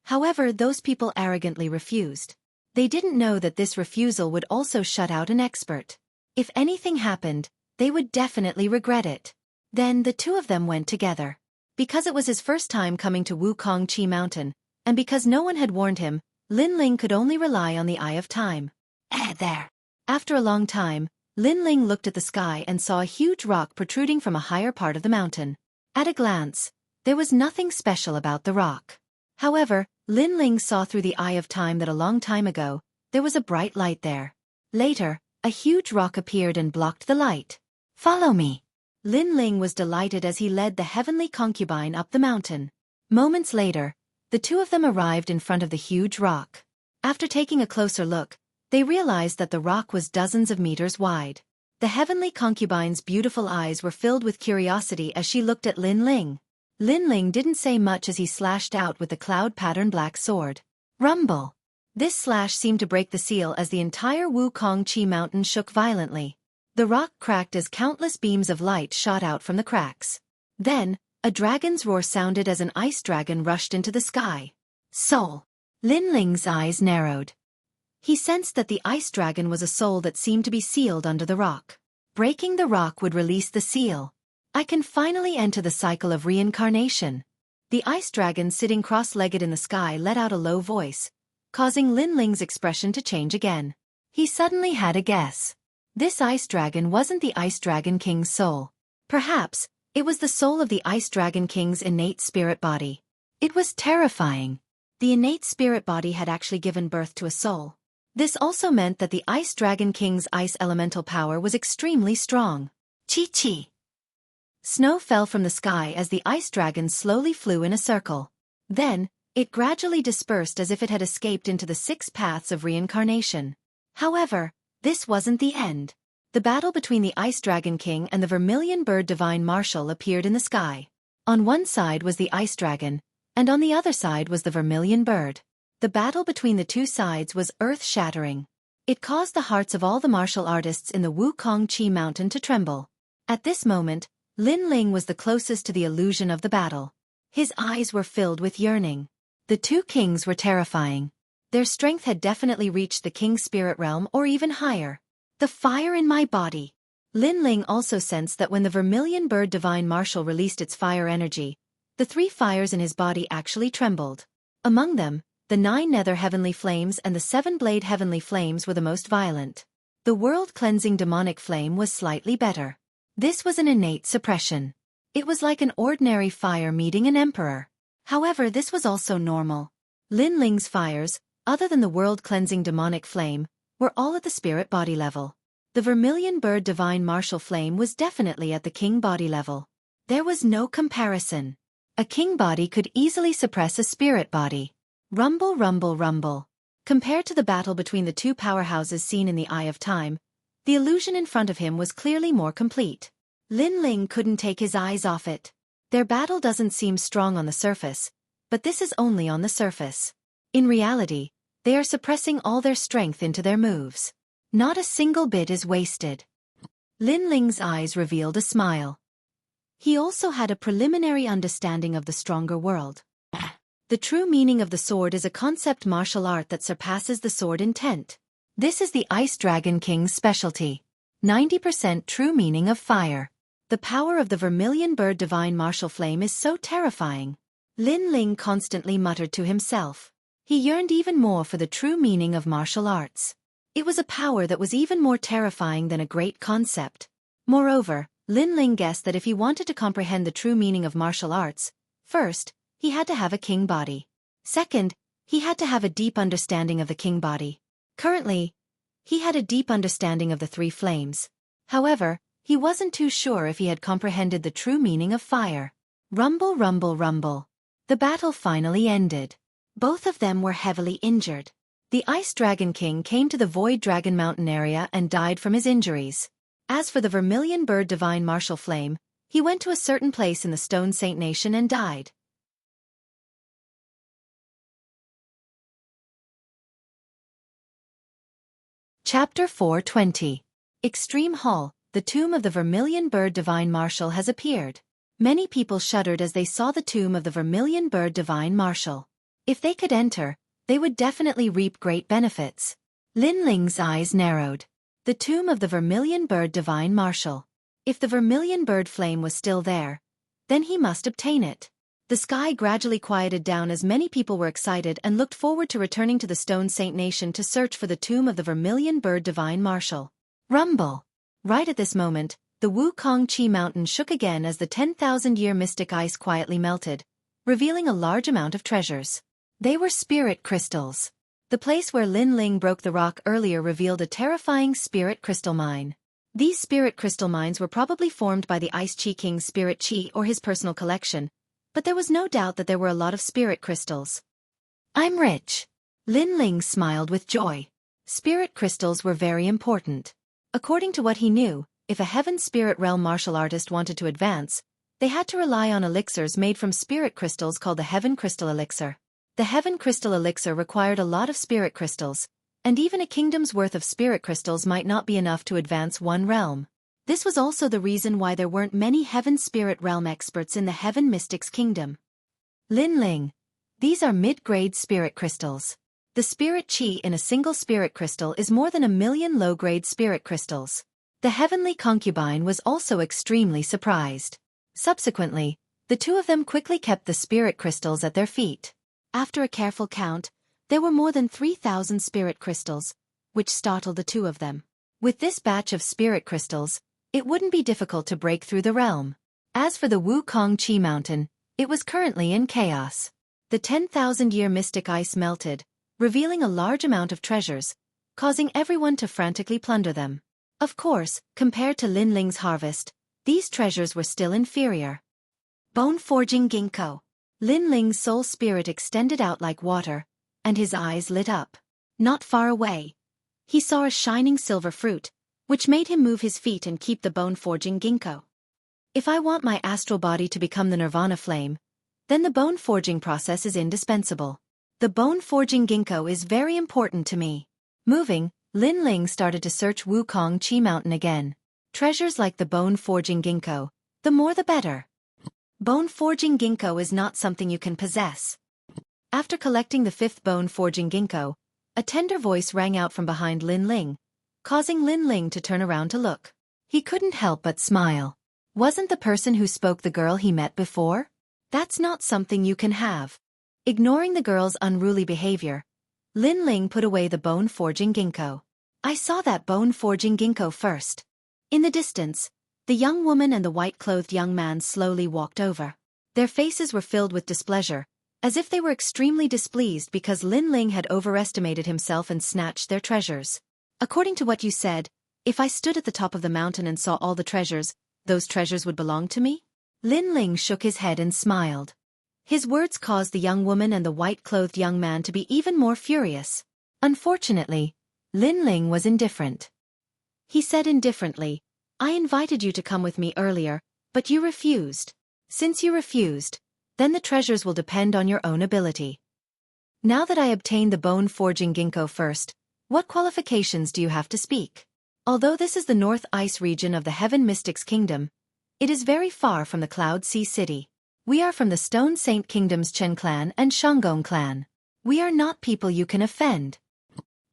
However, those people arrogantly refused. They didn't know that this refusal would also shut out an expert. If anything happened, they would definitely regret it. Then the two of them went together. Because it was his first time coming to Wukong Chi Mountain, and because no one had warned him, Lin Ling could only rely on the eye of time. There. After a long time, Lin Ling looked at the sky and saw a huge rock protruding from a higher part of the mountain. At a glance, there was nothing special about the rock. However, Lin Ling saw through the eye of time that a long time ago, there was a bright light there. Later, a huge rock appeared and blocked the light. "Follow me." Lin Ling was delighted as he led the heavenly concubine up the mountain. Moments later, the two of them arrived in front of the huge rock. After taking a closer look, they realized that the rock was dozens of meters wide. The heavenly concubine's beautiful eyes were filled with curiosity as she looked at Lin Ling. Lin Ling didn't say much as he slashed out with the cloud-patterned black sword. Rumble! This slash seemed to break the seal as the entire Wukong Chi Mountain shook violently. The rock cracked as countless beams of light shot out from the cracks. Then, a dragon's roar sounded as an ice dragon rushed into the sky. Soul! Lin Ling's eyes narrowed. He sensed that the ice dragon was a soul that seemed to be sealed under the rock. Breaking the rock would release the seal. "I can finally enter the cycle of reincarnation." The ice dragon sitting cross-legged in the sky let out a low voice, causing Lin Ling's expression to change again. He suddenly had a guess. This ice dragon wasn't the Ice Dragon King's soul. Perhaps, it was the soul of the Ice Dragon King's innate spirit body. It was terrifying. The innate spirit body had actually given birth to a soul. This also meant that the Ice Dragon King's ice elemental power was extremely strong. Chi-chi. Snow fell from the sky as the ice dragon slowly flew in a circle. Then, it gradually dispersed as if it had escaped into the 6 paths of reincarnation. However, this wasn't the end. The battle between the Ice Dragon King and the Vermilion Bird Divine Marshal appeared in the sky. On one side was the Ice Dragon, and on the other side was the Vermilion Bird. The battle between the two sides was earth-shattering. It caused the hearts of all the martial artists in the Wukong Chi Mountain to tremble. At this moment, Lin Ling was the closest to the illusion of the battle. His eyes were filled with yearning. The two kings were terrifying. Their strength had definitely reached the king's spirit realm or even higher. The fire in my body. Lin Ling also sensed that when the Vermilion Bird Divine Marshal released its fire energy, the 3 fires in his body actually trembled. Among them, the 9 nether heavenly flames and the 7-blade heavenly flames were the most violent. The world-cleansing demonic flame was slightly better. This was an innate suppression. It was like an ordinary fire meeting an emperor. However, this was also normal. Lin Ling's fires, other than the world-cleansing demonic flame, were all at the spirit body level. The vermilion bird divine martial flame was definitely at the king body level. There was no comparison. A king body could easily suppress a spirit body. Rumble, rumble, rumble. Compared to the battle between the two powerhouses seen in the Eye of Time, the illusion in front of him was clearly more complete. Lin Ling couldn't take his eyes off it. Their battle doesn't seem strong on the surface, but this is only on the surface. In reality, they are suppressing all their strength into their moves. Not a single bit is wasted. Lin Ling's eyes revealed a smile. He also had a preliminary understanding of the stronger world. The true meaning of the sword is a concept martial art that surpasses the sword intent. This is the Ice Dragon King's specialty. 90% true meaning of fire. The power of the vermilion bird divine martial flame is so terrifying. Lin Ling constantly muttered to himself. He yearned even more for the true meaning of martial arts. It was a power that was even more terrifying than a great concept. Moreover, Lin Ling guessed that if he wanted to comprehend the true meaning of martial arts, first, he had to have a king body. Second, he had to have a deep understanding of the king body. Currently, he had a deep understanding of the three flames. However, he wasn't too sure if he had comprehended the true meaning of fire. Rumble, rumble, rumble. The battle finally ended. Both of them were heavily injured. The Ice Dragon King came to the Void Dragon Mountain area and died from his injuries. As for the Vermilion Bird Divine Martial Flame, he went to a certain place in the Stone Saint Nation and died. Chapter 420. Extreme Hall. The tomb of the Vermilion Bird Divine Marshal has appeared. Many people shuddered as they saw the tomb of the Vermilion Bird Divine Marshal. If they could enter, they would definitely reap great benefits. Lin Ling's eyes narrowed. The tomb of the Vermilion Bird Divine Marshal. If the Vermilion Bird flame was still there, then he must obtain it. The sky gradually quieted down as many people were excited and looked forward to returning to the Stone Saint Nation to search for the tomb of the Vermilion Bird Divine Marshal. Rumble! Right at this moment, the Wukong Chi Mountain shook again as the 10,000-year mystic ice quietly melted, revealing a large amount of treasures. They were spirit crystals. The place where Lin Ling broke the rock earlier revealed a terrifying spirit crystal mine. These spirit crystal mines were probably formed by the Ice Chi King's spirit chi or his personal collection, but there was no doubt that there were a lot of spirit crystals. I'm rich. Lin Ling smiled with joy. Spirit crystals were very important. According to what he knew, if a Heaven Spirit Realm martial artist wanted to advance, they had to rely on elixirs made from spirit crystals called the Heaven Crystal Elixir. The Heaven Crystal Elixir required a lot of spirit crystals, and even a kingdom's worth of spirit crystals might not be enough to advance one realm. This was also the reason why there weren't many Heaven Spirit Realm experts in the Heaven Mystics Kingdom. Lin Ling. These are mid-grade spirit crystals. The spirit chi in a single spirit crystal is more than 1 million low-grade spirit crystals. The heavenly concubine was also extremely surprised. Subsequently, the two of them quickly kept the spirit crystals at their feet. After a careful count, there were more than 3,000 spirit crystals, which startled the two of them. With this batch of spirit crystals, it wouldn't be difficult to break through the realm. As for the Wukong Chi Mountain, it was currently in chaos. The 10,000-year mystic ice melted, revealing a large amount of treasures, causing everyone to frantically plunder them. Of course, compared to Lin Ling's harvest, these treasures were still inferior. Bone-forging ginkgo. Lin Ling's soul spirit extended out like water, and his eyes lit up. Not far away, he saw a shining silver fruit, which made him move his feet and keep the bone-forging ginkgo. If I want my astral body to become the nirvana flame, then the bone-forging process is indispensable. The bone-forging ginkgo is very important to me. Moving, Lin Ling started to search Wukong Chi Mountain again. Treasures like the bone-forging ginkgo, the more the better. Bone-forging ginkgo is not something you can possess. After collecting the 5th bone-forging ginkgo, a tender voice rang out from behind Lin Ling, causing Lin Ling to turn around to look. He couldn't help but smile. Wasn't the person who spoke the girl he met before? That's not something you can have. Ignoring the girl's unruly behavior, Lin Ling put away the bone-forging ginkgo. I saw that bone-forging ginkgo first. In the distance, the young woman and the white-clothed young man slowly walked over. Their faces were filled with displeasure, as if they were extremely displeased because Lin Ling had overestimated himself and snatched their treasures. According to what you said, if I stood at the top of the mountain and saw all the treasures, those treasures would belong to me? Lin Ling shook his head and smiled. His words caused the young woman and the white-clothed young man to be even more furious. Unfortunately, Lin Ling was indifferent. He said indifferently, I invited you to come with me earlier, but you refused. Since you refused, then the treasures will depend on your own ability. Now that I obtained the bone-forging ginkgo first, what qualifications do you have to speak? Although this is the North Ice region of the Heaven Mystics Kingdom, it is very far from the Cloud Sea City. We are from the Stone Saint Kingdom's Chen clan and Shanggong clan. We are not people you can offend.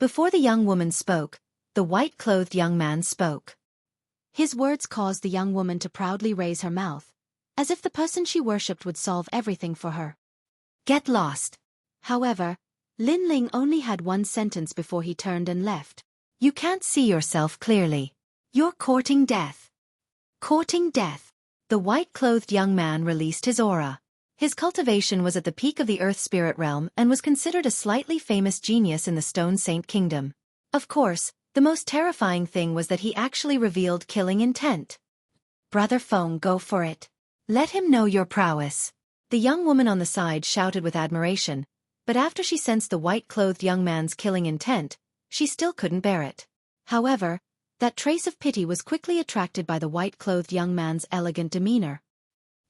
Before the young woman spoke, the white-clothed young man spoke. His words caused the young woman to proudly raise her mouth, as if the person she worshipped would solve everything for her. Get lost. However, Lin Ling only had one sentence before he turned and left. You can't see yourself clearly. You're courting death. Courting death. The white-clothed young man released his aura. His cultivation was at the peak of the Earth Spirit realm and was considered a slightly famous genius in the Stone Saint Kingdom. Of course, the most terrifying thing was that he actually revealed killing intent. Brother Feng, go for it. Let him know your prowess. The young woman on the side shouted with admiration, but after she sensed the white-clothed young man's killing intent, she still couldn't bear it. However, that trace of pity was quickly attracted by the white-clothed young man's elegant demeanor.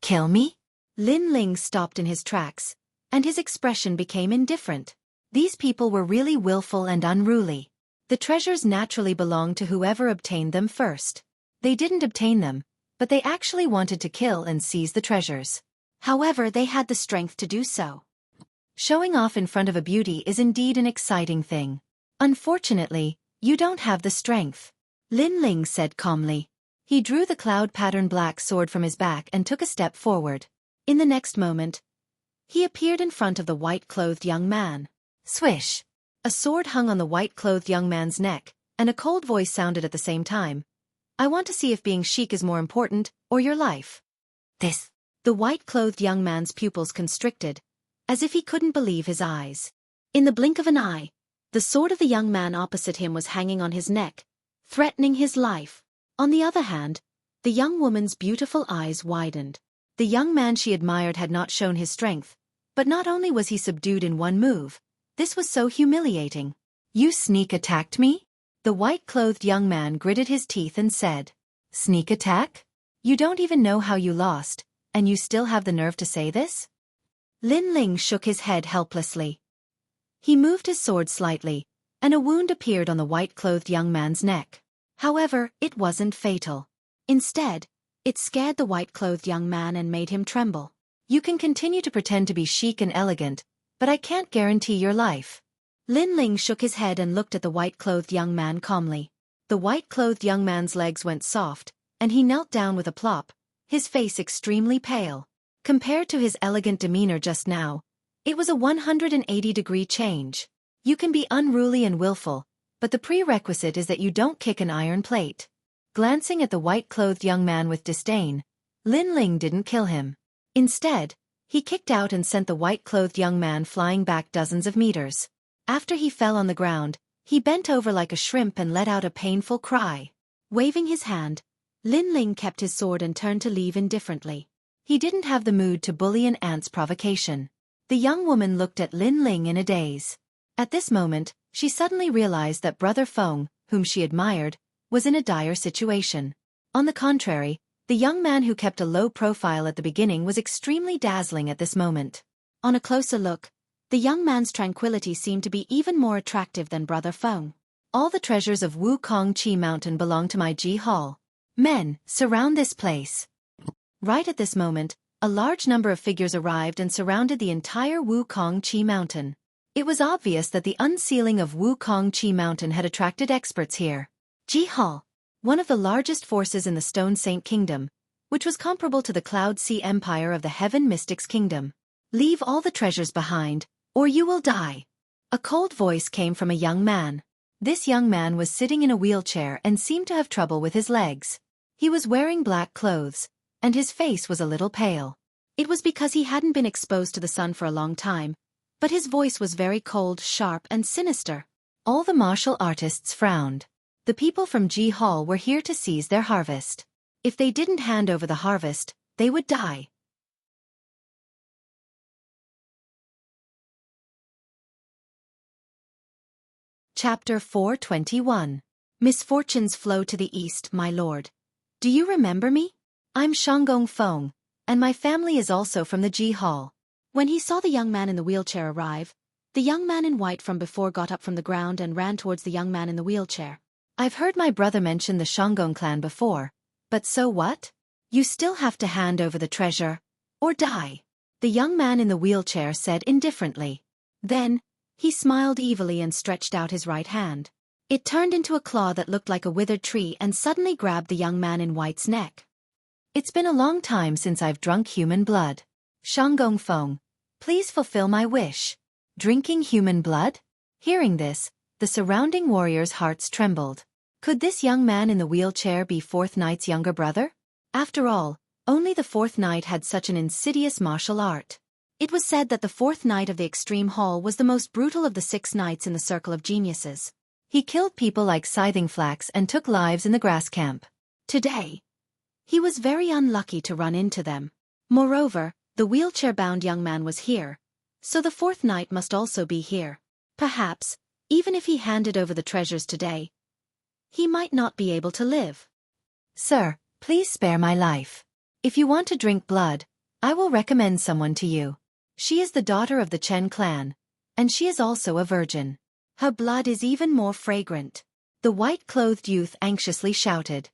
Kill me? Lin Ling stopped in his tracks, and his expression became indifferent. These people were really willful and unruly. The treasures naturally belonged to whoever obtained them first. They didn't obtain them, but they actually wanted to kill and seize the treasures. However, they had the strength to do so. Showing off in front of a beauty is indeed an exciting thing. Unfortunately, you don't have the strength. Lin Ling said calmly. He drew the cloud-patterned black sword from his back and took a step forward. In the next moment, he appeared in front of the white-clothed young man. Swish! A sword hung on the white-clothed young man's neck, and a cold voice sounded at the same time. I want to see if being chic is more important, or your life. This. The white-clothed young man's pupils constricted, as if he couldn't believe his eyes. In the blink of an eye, the sword of the young man opposite him was hanging on his neck, threatening his life. On the other hand, the young woman's beautiful eyes widened. The young man she admired had not shown his strength, but not only was he subdued in one move, this was so humiliating. You sneak attacked me? The white-clothed young man gritted his teeth and said, Sneak attack? You don't even know how you lost, and you still have the nerve to say this? Lin Ling shook his head helplessly. He moved his sword slightly, and a wound appeared on the white-clothed young man's neck. However, it wasn't fatal. Instead, it scared the white-clothed young man and made him tremble. You can continue to pretend to be chic and elegant, but I can't guarantee your life. Lin Ling shook his head and looked at the white-clothed young man calmly. The white-clothed young man's legs went soft, and he knelt down with a plop, his face extremely pale. Compared to his elegant demeanor just now, it was a 180-degree change. You can be unruly and willful, but the prerequisite is that you don't kick an iron plate. Glancing at the white-clothed young man with disdain, Lin Ling didn't kill him. Instead, he kicked out and sent the white-clothed young man flying back dozens of meters. After he fell on the ground, he bent over like a shrimp and let out a painful cry. Waving his hand, Lin Ling kept his sword and turned to leave indifferently. He didn't have the mood to bully an ant's provocation. The young woman looked at Lin Ling in a daze. At this moment, she suddenly realized that Brother Feng, whom she admired, was in a dire situation. On the contrary, the young man who kept a low profile at the beginning was extremely dazzling at this moment. On a closer look, the young man's tranquility seemed to be even more attractive than Brother Feng. All the treasures of Wukong Chi Mountain belong to my Ji Hall. Men, surround this place. Right at this moment, a large number of figures arrived and surrounded the entire Wukong Chi Mountain. It was obvious that the unsealing of Wukong Chi Mountain had attracted experts here. Ji Hall, one of the largest forces in the Stone Saint Kingdom, which was comparable to the Cloud Sea Empire of the Heaven Mystics Kingdom. Leave all the treasures behind, or you will die. A cold voice came from a young man. This young man was sitting in a wheelchair and seemed to have trouble with his legs. He was wearing black clothes, and his face was a little pale. It was because he hadn't been exposed to the sun for a long time, but his voice was very cold, sharp, and sinister. All the martial artists frowned. The people from Ji Hall were here to seize their harvest. If they didn't hand over the harvest, they would die. Chapter 421. Misfortunes flow to the east, my lord. Do you remember me? I'm Shanggong Feng, and my family is also from the Ji Hall. When he saw the young man in the wheelchair arrive, the young man in white from before got up from the ground and ran towards the young man in the wheelchair. I've heard my brother mention the Shanggong clan before, but so what? You still have to hand over the treasure, or die, the young man in the wheelchair said indifferently. Then, he smiled evilly and stretched out his right hand. It turned into a claw that looked like a withered tree and suddenly grabbed the young man in white's neck. It's been a long time since I've drunk human blood. Shanggong Feng, please fulfill my wish. Drinking human blood? Hearing this, the surrounding warriors' hearts trembled. Could this young man in the wheelchair be Fourth Knight's younger brother? After all, only the Fourth Knight had such an insidious martial art. It was said that the Fourth Knight of the Extreme Hall was the most brutal of the 6 knights in the Circle of Geniuses. He killed people like Scything Flax and took lives in the grass camp. Today, he was very unlucky to run into them. Moreover, the wheelchair-bound young man was here, so the Fourth Knight must also be here. Perhaps, even if he handed over the treasures today, he might not be able to live. Sir, please spare my life. If you want to drink blood, I will recommend someone to you. She is the daughter of the Chen clan, and she is also a virgin. Her blood is even more fragrant. The white-clothed youth anxiously shouted.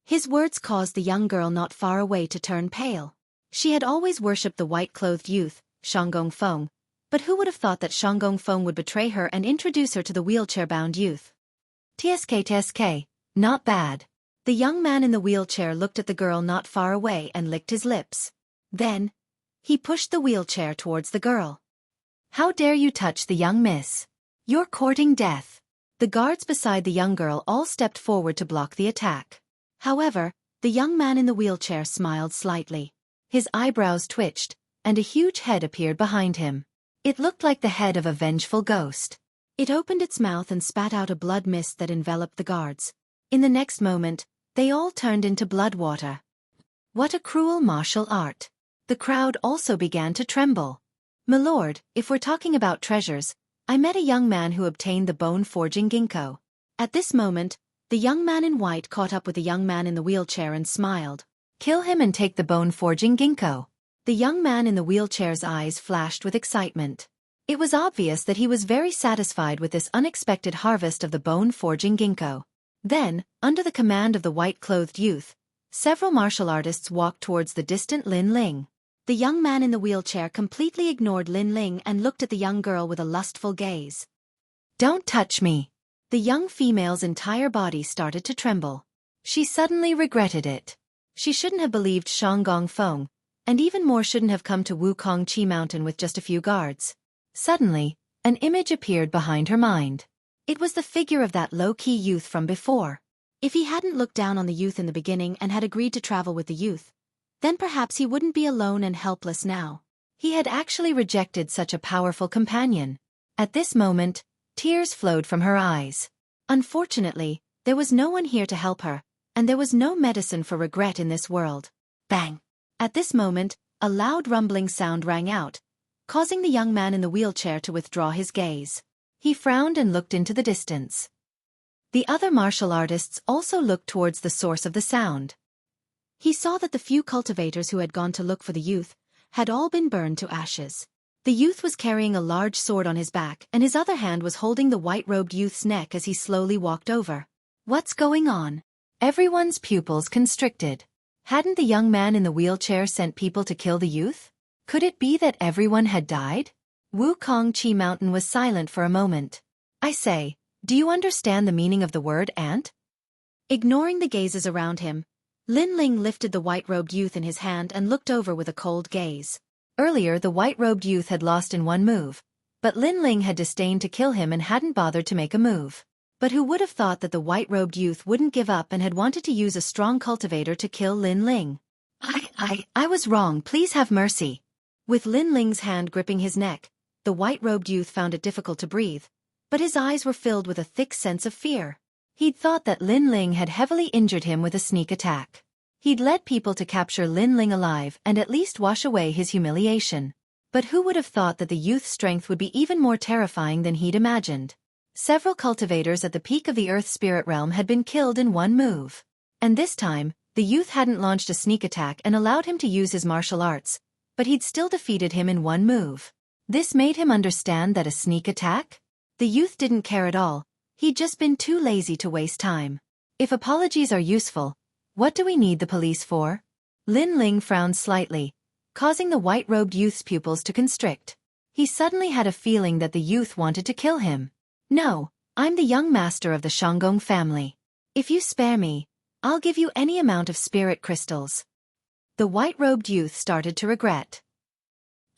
His words caused the young girl not far away to turn pale. She had always worshipped the white-clothed youth, Shanggong Feng, but who would have thought that Shanggong Feng would betray her and introduce her to the wheelchair-bound youth? TSK, not bad. The young man in the wheelchair looked at the girl not far away and licked his lips. Then, he pushed the wheelchair towards the girl. How dare you touch the young miss? You're courting death. The guards beside the young girl all stepped forward to block the attack. However, the young man in the wheelchair smiled slightly. His eyebrows twitched, and a huge head appeared behind him. It looked like the head of a vengeful ghost. It opened its mouth and spat out a blood mist that enveloped the guards. In the next moment, they all turned into blood water. What a cruel martial art. The crowd also began to tremble. My lord, if we're talking about treasures, I met a young man who obtained the bone-forging ginkgo. At this moment, the young man in white caught up with the young man in the wheelchair and smiled. Kill him and take the bone-forging ginkgo. The young man in the wheelchair's eyes flashed with excitement. It was obvious that he was very satisfied with this unexpected harvest of the bone-forging ginkgo. Then, under the command of the white-clothed youth, several martial artists walked towards the distant Lin Ling. The young man in the wheelchair completely ignored Lin Ling and looked at the young girl with a lustful gaze. Don't touch me. The young female's entire body started to tremble. She suddenly regretted it. She shouldn't have believed Shanggong Feng, and even more shouldn't have come to Wukong Chi Mountain with just a few guards. Suddenly, an image appeared behind her mind. It was the figure of that low-key youth from before. If he hadn't looked down on the youth in the beginning and had agreed to travel with the youth, then perhaps he wouldn't be alone and helpless now. He had actually rejected such a powerful companion. At this moment, tears flowed from her eyes. Unfortunately, there was no one here to help her, and there was no medicine for regret in this world. Bang! At this moment, a loud rumbling sound rang out, causing the young man in the wheelchair to withdraw his gaze. He frowned and looked into the distance. The other martial artists also looked towards the source of the sound. He saw that the few cultivators who had gone to look for the youth had all been burned to ashes. The youth was carrying a large sword on his back and his other hand was holding the white-robed youth's neck as he slowly walked over. What's going on? Everyone's pupils constricted. Hadn't the young man in the wheelchair sent people to kill the youth? Could it be that everyone had died? Wukong Chi Mountain was silent for a moment. I say, do you understand the meaning of the word ant? Ignoring the gazes around him, Lin Ling lifted the white-robed youth in his hand and looked over with a cold gaze. Earlier the white-robed youth had lost in one move, but Lin Ling had disdained to kill him and hadn't bothered to make a move. But who would have thought that the white-robed youth wouldn't give up and had wanted to use a strong cultivator to kill Lin Ling? I was wrong, please have mercy. With Lin Ling's hand gripping his neck, the white-robed youth found it difficult to breathe, but his eyes were filled with a thick sense of fear. He'd thought that Lin Ling had heavily injured him with a sneak attack. He'd led people to capture Lin Ling alive and at least wash away his humiliation. But who would have thought that the youth's strength would be even more terrifying than he'd imagined? Several cultivators at the peak of the Earth Spirit Realm had been killed in one move. And this time, the youth hadn't launched a sneak attack and allowed him to use his martial arts, but he'd still defeated him in one move. This made him understand that a sneak attack? The youth didn't care at all. He'd just been too lazy to waste time. If apologies are useful, what do we need the police for? Lin Ling frowned slightly, causing the white-robed youth's pupils to constrict. He suddenly had a feeling that the youth wanted to kill him. No, I'm the young master of the Shanggong family. If you spare me, I'll give you any amount of spirit crystals. The white-robed youth started to regret.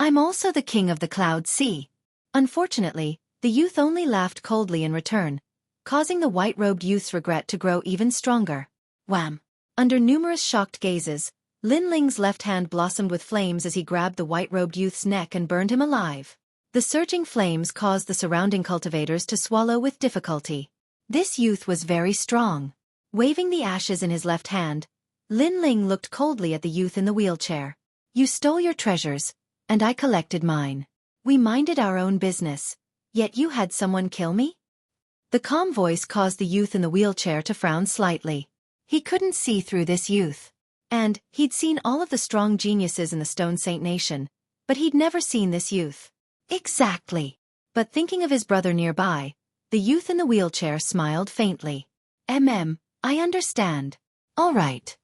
I'm also the king of the Cloud Sea. Unfortunately, the youth only laughed coldly in return, causing the white-robed youth's regret to grow even stronger. Wham! Under numerous shocked gazes, Lin Ling's left hand blossomed with flames as he grabbed the white-robed youth's neck and burned him alive. The surging flames caused the surrounding cultivators to swallow with difficulty. This youth was very strong. Waving the ashes in his left hand, Lin Ling looked coldly at the youth in the wheelchair. You stole your treasures, and I collected mine. We minded our own business, yet you had someone kill me? The calm voice caused the youth in the wheelchair to frown slightly. He couldn't see through this youth. And he'd seen all of the strong geniuses in the Stone Saint Nation, but he'd never seen this youth. Exactly. But thinking of his brother nearby, the youth in the wheelchair smiled faintly. I understand. All right.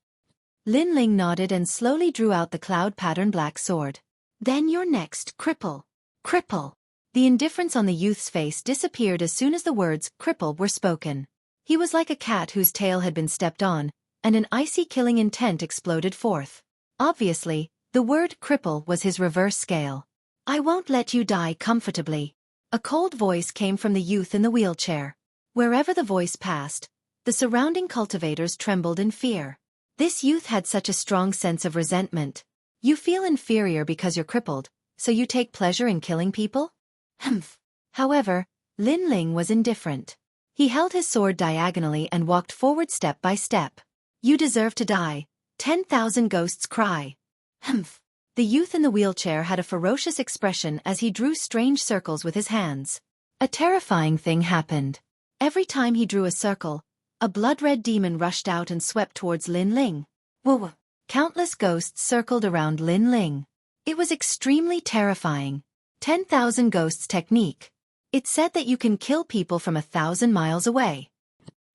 Lin Ling nodded and slowly drew out the cloud-patterned black sword. Then you're next, cripple. Cripple. The indifference on the youth's face disappeared as soon as the words cripple were spoken. He was like a cat whose tail had been stepped on, and an icy killing intent exploded forth. Obviously, the word cripple was his reverse scale. I won't let you die comfortably. A cold voice came from the youth in the wheelchair. Wherever the voice passed, the surrounding cultivators trembled in fear. This youth had such a strong sense of resentment. You feel inferior because you're crippled, so you take pleasure in killing people? Humph. However, Lin Ling was indifferent. He held his sword diagonally and walked forward step by step. You deserve to die. 10,000 ghosts cry. Humph. The youth in the wheelchair had a ferocious expression as he drew strange circles with his hands. A terrifying thing happened. Every time he drew a circle, a blood-red demon rushed out and swept towards Lin Ling. Whoa! Countless ghosts circled around Lin Ling. It was extremely terrifying. 10,000 ghosts technique. It said that you can kill people from 1,000 miles away.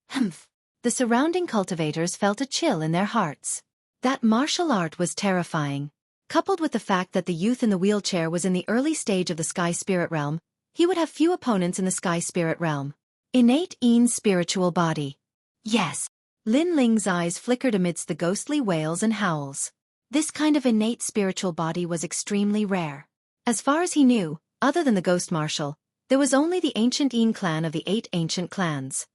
Humph. The surrounding cultivators felt a chill in their hearts. That martial art was terrifying. Coupled with the fact that the youth in the wheelchair was in the early stage of the Sky Spirit Realm, he would have few opponents in the Sky Spirit Realm. Innate spiritual body. Yes. Lin Ling's eyes flickered amidst the ghostly wails and howls. This kind of innate spiritual body was extremely rare. As far as he knew, other than the Ghost Marshal, there was only the ancient Yin clan of the 8 ancient clans.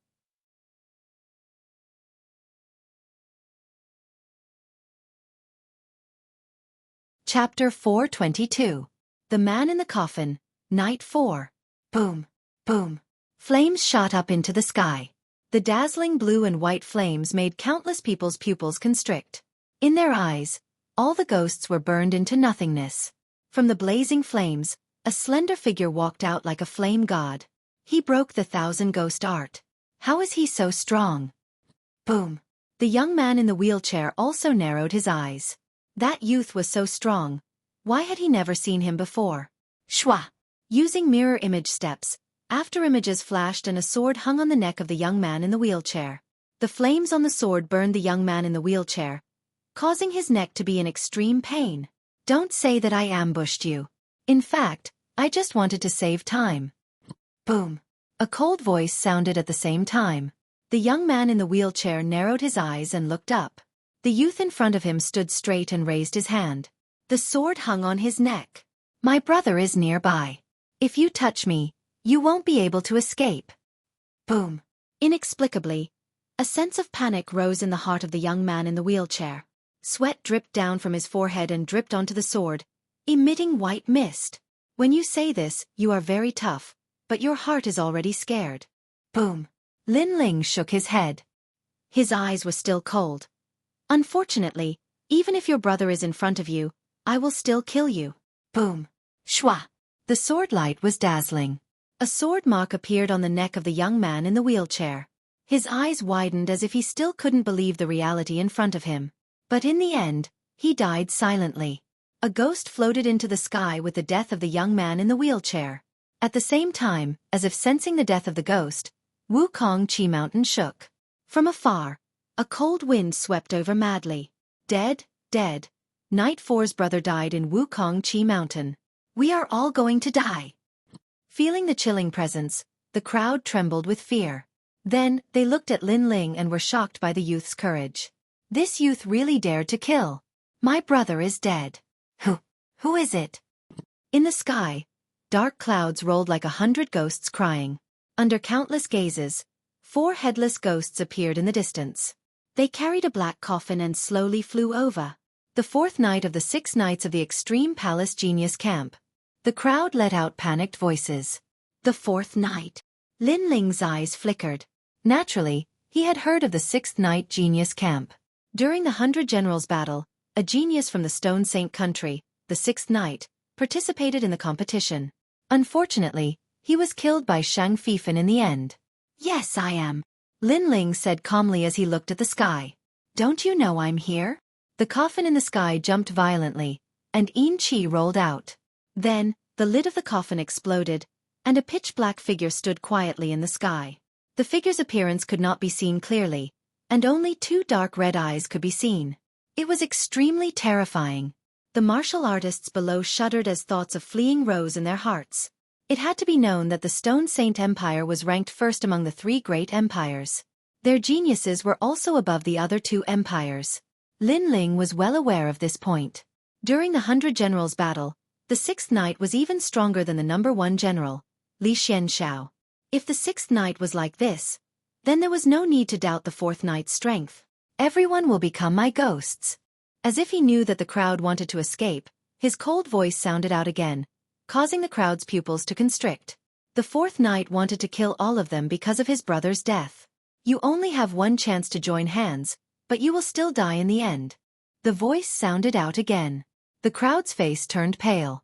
Chapter 422. The Man in the Coffin, Night 4. Boom, boom. Flames shot up into the sky. The dazzling blue and white flames made countless people's pupils constrict. In their eyes, all the ghosts were burned into nothingness. From the blazing flames, a slender figure walked out like a flame god. He broke the 1,000 ghost art. How is he so strong? Boom. The young man in the wheelchair also narrowed his eyes. That youth was so strong. Why had he never seen him before? Shwa! Using mirror image steps, after images flashed and a sword hung on the neck of the young man in the wheelchair. The flames on the sword burned the young man in the wheelchair, causing his neck to be in extreme pain. Don't say that I ambushed you. In fact, I just wanted to save time. Boom. A cold voice sounded at the same time. The young man in the wheelchair narrowed his eyes and looked up. The youth in front of him stood straight and raised his hand. The sword hung on his neck. My brother is nearby. If you touch me, you won't be able to escape. Boom. Inexplicably, a sense of panic rose in the heart of the young man in the wheelchair. Sweat dripped down from his forehead and dripped onto the sword, emitting white mist. When you say this, you are very tough, but your heart is already scared. Boom. Lin Ling shook his head. His eyes were still cold. Unfortunately, even if your brother is in front of you, I will still kill you. Boom. Shwa. The sword light was dazzling. A sword mark appeared on the neck of the young man in the wheelchair. His eyes widened as if he still couldn't believe the reality in front of him. But in the end, he died silently. A ghost floated into the sky with the death of the young man in the wheelchair. At the same time, as if sensing the death of the ghost, Wukong Chi Mountain shook. From afar, a cold wind swept over madly. Dead, dead. Night 4's brother died in Wukong Chi Mountain. We are all going to die. Feeling the chilling presence, the crowd trembled with fear. Then, they looked at Lin Ling and were shocked by the youth's courage. This youth really dared to kill. My brother is dead. Who is it? In the sky, dark clouds rolled like 100 ghosts crying. Under countless gazes, 4 headless ghosts appeared in the distance. They carried a black coffin and slowly flew over. The 4th night of the 6 nights of the Extreme Palace Genius Camp. The crowd let out panicked voices. The 4th night. Lin Ling's eyes flickered. Naturally, he had heard of the 6th night Genius Camp. During the 100 Generals battle, a genius from the Stone Saint country, the 6th night, participated in the competition. Unfortunately, he was killed by Shang Fifan in the end. Yes, I am. Lin Ling said calmly as he looked at the sky. Don't you know I'm here? The coffin in the sky jumped violently, and Yin Chi rolled out. Then, the lid of the coffin exploded, and a pitch-black figure stood quietly in the sky. The figure's appearance could not be seen clearly, and only 2 dark red eyes could be seen. It was extremely terrifying. The martial artists below shuddered as thoughts of fleeing rose in their hearts. It had to be known that the Stone Saint Empire was ranked first among the 3 great empires. Their geniuses were also above the other 2 empires. Lin Ling was well aware of this point. During the 100 Generals battle, the 6th Knight was even stronger than the number 1 general, Li Xianxiao. If the 6th Knight was like this, then there was no need to doubt the 4th Knight's strength. Everyone will become my ghosts. As if he knew that the crowd wanted to escape, his cold voice sounded out again, causing the crowd's pupils to constrict. The 4th Knight wanted to kill all of them because of his brother's death. You only have one chance to join hands, but you will still die in the end. The voice sounded out again. The crowd's face turned pale.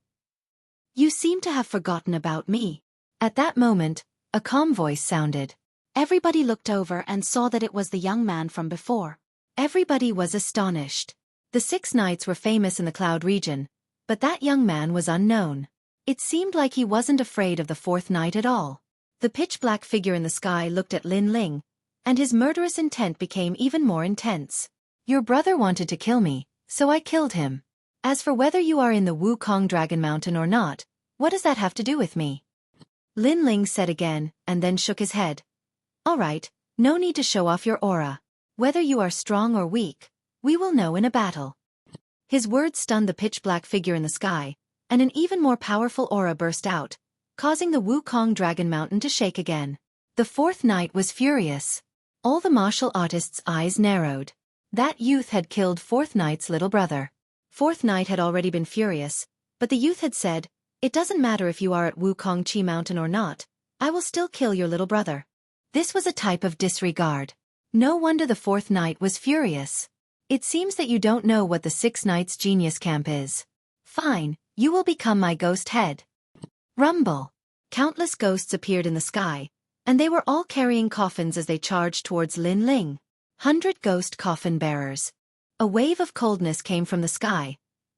You seem to have forgotten about me. At that moment, a calm voice sounded. Everybody looked over and saw that it was the young man from before. Everybody was astonished. The 6 Knights were famous in the Cloud region, but that young man was unknown. It seemed like he wasn't afraid of the 4th Knight at all. The pitch-black figure in the sky looked at Lin Ling, and his murderous intent became even more intense. Your brother wanted to kill me, so I killed him. As for whether you are in the Wukong Dragon Mountain or not, what does that have to do with me? Lin Ling said again, and then shook his head. All right, no need to show off your aura. Whether you are strong or weak, we will know in a battle. His words stunned the pitch-black figure in the sky, and an even more powerful aura burst out, causing the Wukong Dragon Mountain to shake again. The 4th Knight was furious. All the martial artists' eyes narrowed. That youth had killed 4th Knight's little brother. 4th Knight had already been furious, but the youth had said, it doesn't matter if you are at Wukong Chi Mountain or not, I will still kill your little brother. This was a type of disregard. No wonder the 4th Knight was furious. It seems that you don't know what the 6 Knights Genius Camp is. Fine, you will become my ghost head. Rumble. Countless ghosts appeared in the sky, and they were all carrying coffins as they charged towards Lin Ling. 100 ghost coffin bearers. A wave of coldness came from the sky,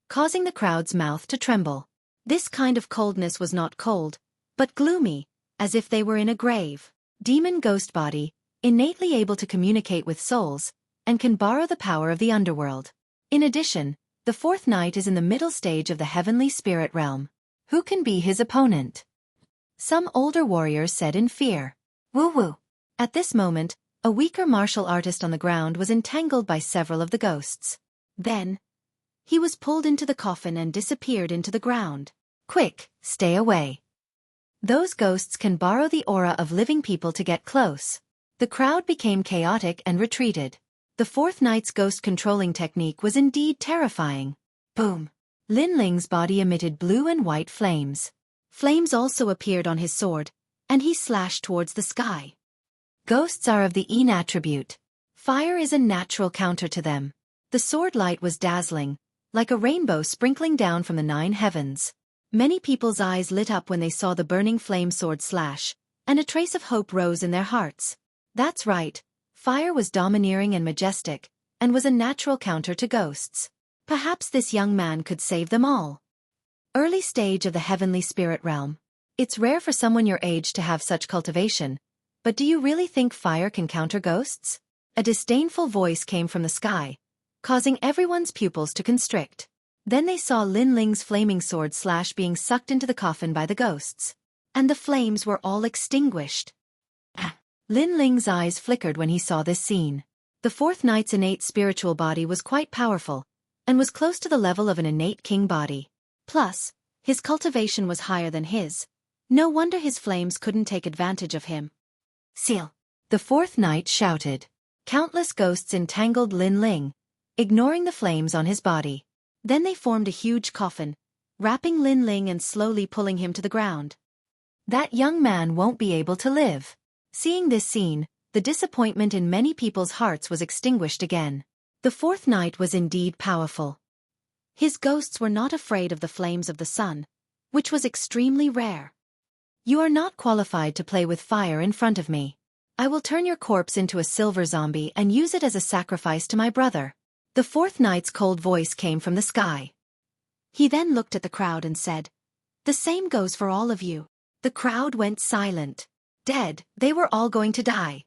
causing the crowd's mouth to tremble. This kind of coldness was not cold, but gloomy, as if they were in a grave. Demon ghost body, innately able to communicate with souls, and can borrow the power of the underworld. In addition, the 4th Knight is in the middle stage of the heavenly spirit realm. Who can be his opponent? Some older warriors said in fear. Woo-woo. At this moment, a weaker martial artist on the ground was entangled by several of the ghosts. Then, he was pulled into the coffin and disappeared into the ground. Quick, stay away. Those ghosts can borrow the aura of living people to get close. The crowd became chaotic and retreated. The fourth knight's ghost controlling technique was indeed terrifying. Boom! Lin Ling's body emitted blue and white flames. Flames also appeared on his sword, and he slashed towards the sky. Ghosts are of the Yin attribute. Fire is a natural counter to them. The sword light was dazzling, like a rainbow sprinkling down from the 9 heavens. Many people's eyes lit up when they saw the burning flame sword slash, and a trace of hope rose in their hearts. That's right, fire was domineering and majestic, and was a natural counter to ghosts. Perhaps this young man could save them all. Early stage of the heavenly spirit realm. It's rare for someone your age to have such cultivation, but do you really think fire can counter ghosts? A disdainful voice came from the sky, causing everyone's pupils to constrict. Then they saw Lin Ling's flaming sword slash being sucked into the coffin by the ghosts. And the flames were all extinguished. Lin Ling's eyes flickered when he saw this scene. The fourth knight's innate spiritual body was quite powerful, and was close to the level of an innate king body. Plus, his cultivation was higher than his. No wonder his flames couldn't take advantage of him. Seal! The fourth knight shouted. Countless ghosts entangled Lin Ling, ignoring the flames on his body. Then they formed a huge coffin, wrapping Lin Ling and slowly pulling him to the ground. That young man won't be able to live. Seeing this scene, the disappointment in many people's hearts was extinguished again. The fourth knight was indeed powerful. His ghosts were not afraid of the flames of the sun, which was extremely rare. You are not qualified to play with fire in front of me. I will turn your corpse into a silver zombie and use it as a sacrifice to my brother. The fourth knight's cold voice came from the sky. He then looked at the crowd and said, "The same goes for all of you." The crowd went silent. Dead, they were all going to die.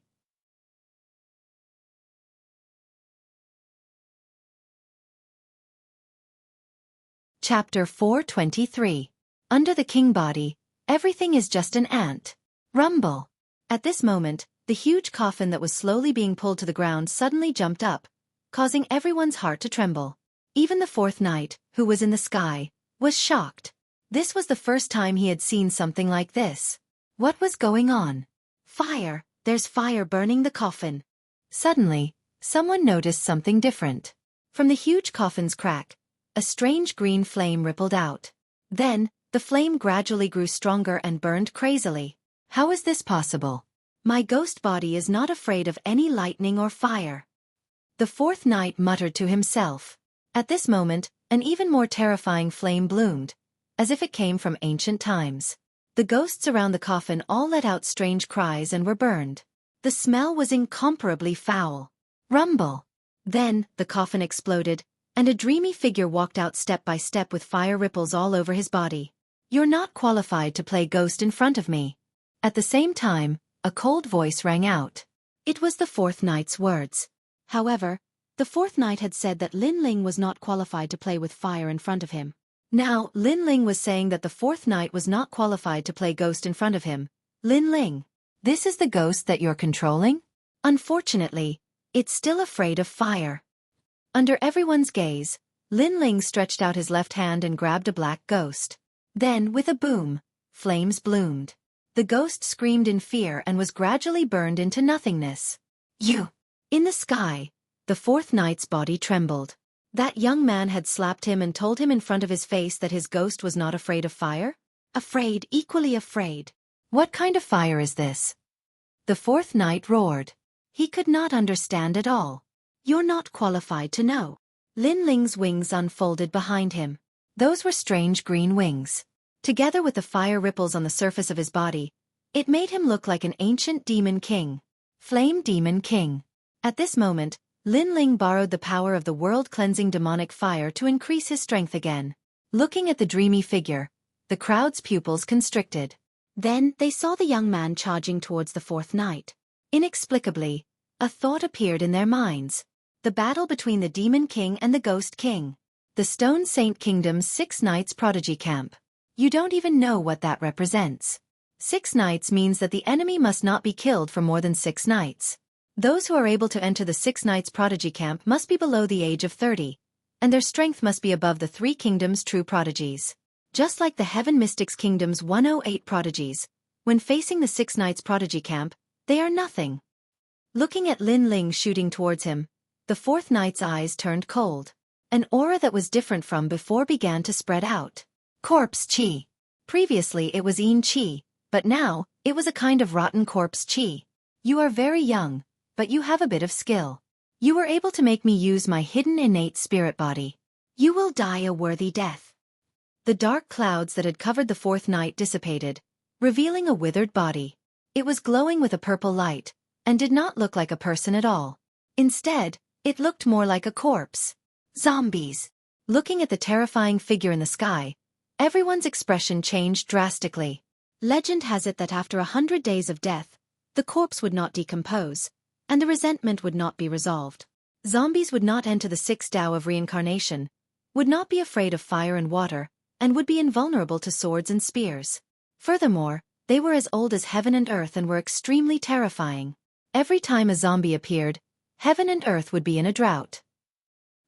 Chapter 423. Under the king body, everything is just an ant. Rumble. At this moment, the huge coffin that was slowly being pulled to the ground suddenly jumped up, causing everyone's heart to tremble. Even the fourth knight, who was in the sky, was shocked. This was the first time he had seen something like this. What was going on? Fire! There's fire burning the coffin. Suddenly, someone noticed something different. From the huge coffin's crack, a strange green flame rippled out. Then, the flame gradually grew stronger and burned crazily. How is this possible? My ghost body is not afraid of any lightning or fire. The fourth knight muttered to himself. At this moment, an even more terrifying flame bloomed, as if it came from ancient times. The ghosts around the coffin all let out strange cries and were burned. The smell was incomparably foul. Rumble! Then, the coffin exploded, and a dreamy figure walked out step by step with fire ripples all over his body. You're not qualified to play ghost in front of me. At the same time, a cold voice rang out. It was the fourth knight's words. However, the fourth knight had said that Lin Ling was not qualified to play with fire in front of him. Now, Lin Ling was saying that the fourth knight was not qualified to play ghost in front of him. Lin Ling, this is the ghost that you're controlling? Unfortunately, it's still afraid of fire. Under everyone's gaze, Lin Ling stretched out his left hand and grabbed a black ghost. Then, with a boom, flames bloomed. The ghost screamed in fear and was gradually burned into nothingness. You! In the sky, the fourth knight's body trembled. That young man had slapped him and told him in front of his face that his ghost was not afraid of fire? Afraid, equally afraid. What kind of fire is this? The fourth knight roared. He could not understand at all. You're not qualified to know. Lin Ling's wings unfolded behind him. Those were strange green wings. Together with the fire ripples on the surface of his body, it made him look like an ancient demon king. Flame Demon King. At this moment, Lin Ling borrowed the power of the world-cleansing demonic fire to increase his strength again. Looking at the dreamy figure, the crowd's pupils constricted. Then they saw the young man charging towards the fourth knight. Inexplicably, a thought appeared in their minds. The battle between the Demon King and the Ghost King. The Stone Saint Kingdom's 6 Knights Prodigy Camp. You don't even know what that represents. 6 knights means that the enemy must not be killed for more than 6 nights. Those who are able to enter the 6 Knights Prodigy Camp must be below the age of 30, and their strength must be above the 3 Kingdoms' true prodigies. Just like the Heaven Mystics Kingdom's 108 prodigies, when facing the 6 Knights Prodigy Camp, they are nothing. Looking at Lin Ling shooting towards him, The fourth knight's eyes turned cold. An aura that was different from before began to spread out. Corpse chi. Previously it was Yin chi, but now, it was a kind of rotten corpse chi. You are very young, but you have a bit of skill. You were able to make me use my hidden innate spirit body. You will die a worthy death. The dark clouds that had covered the fourth knight dissipated, revealing a withered body. It was glowing with a purple light, and did not look like a person at all. Instead, it looked more like a corpse. Zombies. Looking at the terrifying figure in the sky, everyone's expression changed drastically. Legend has it that after 100 days of death, the corpse would not decompose, and the resentment would not be resolved. Zombies would not enter the sixth Tao of reincarnation, would not be afraid of fire and water, and would be invulnerable to swords and spears. Furthermore, they were as old as heaven and earth and were extremely terrifying. Every time a zombie appeared, heaven and earth would be in a drought.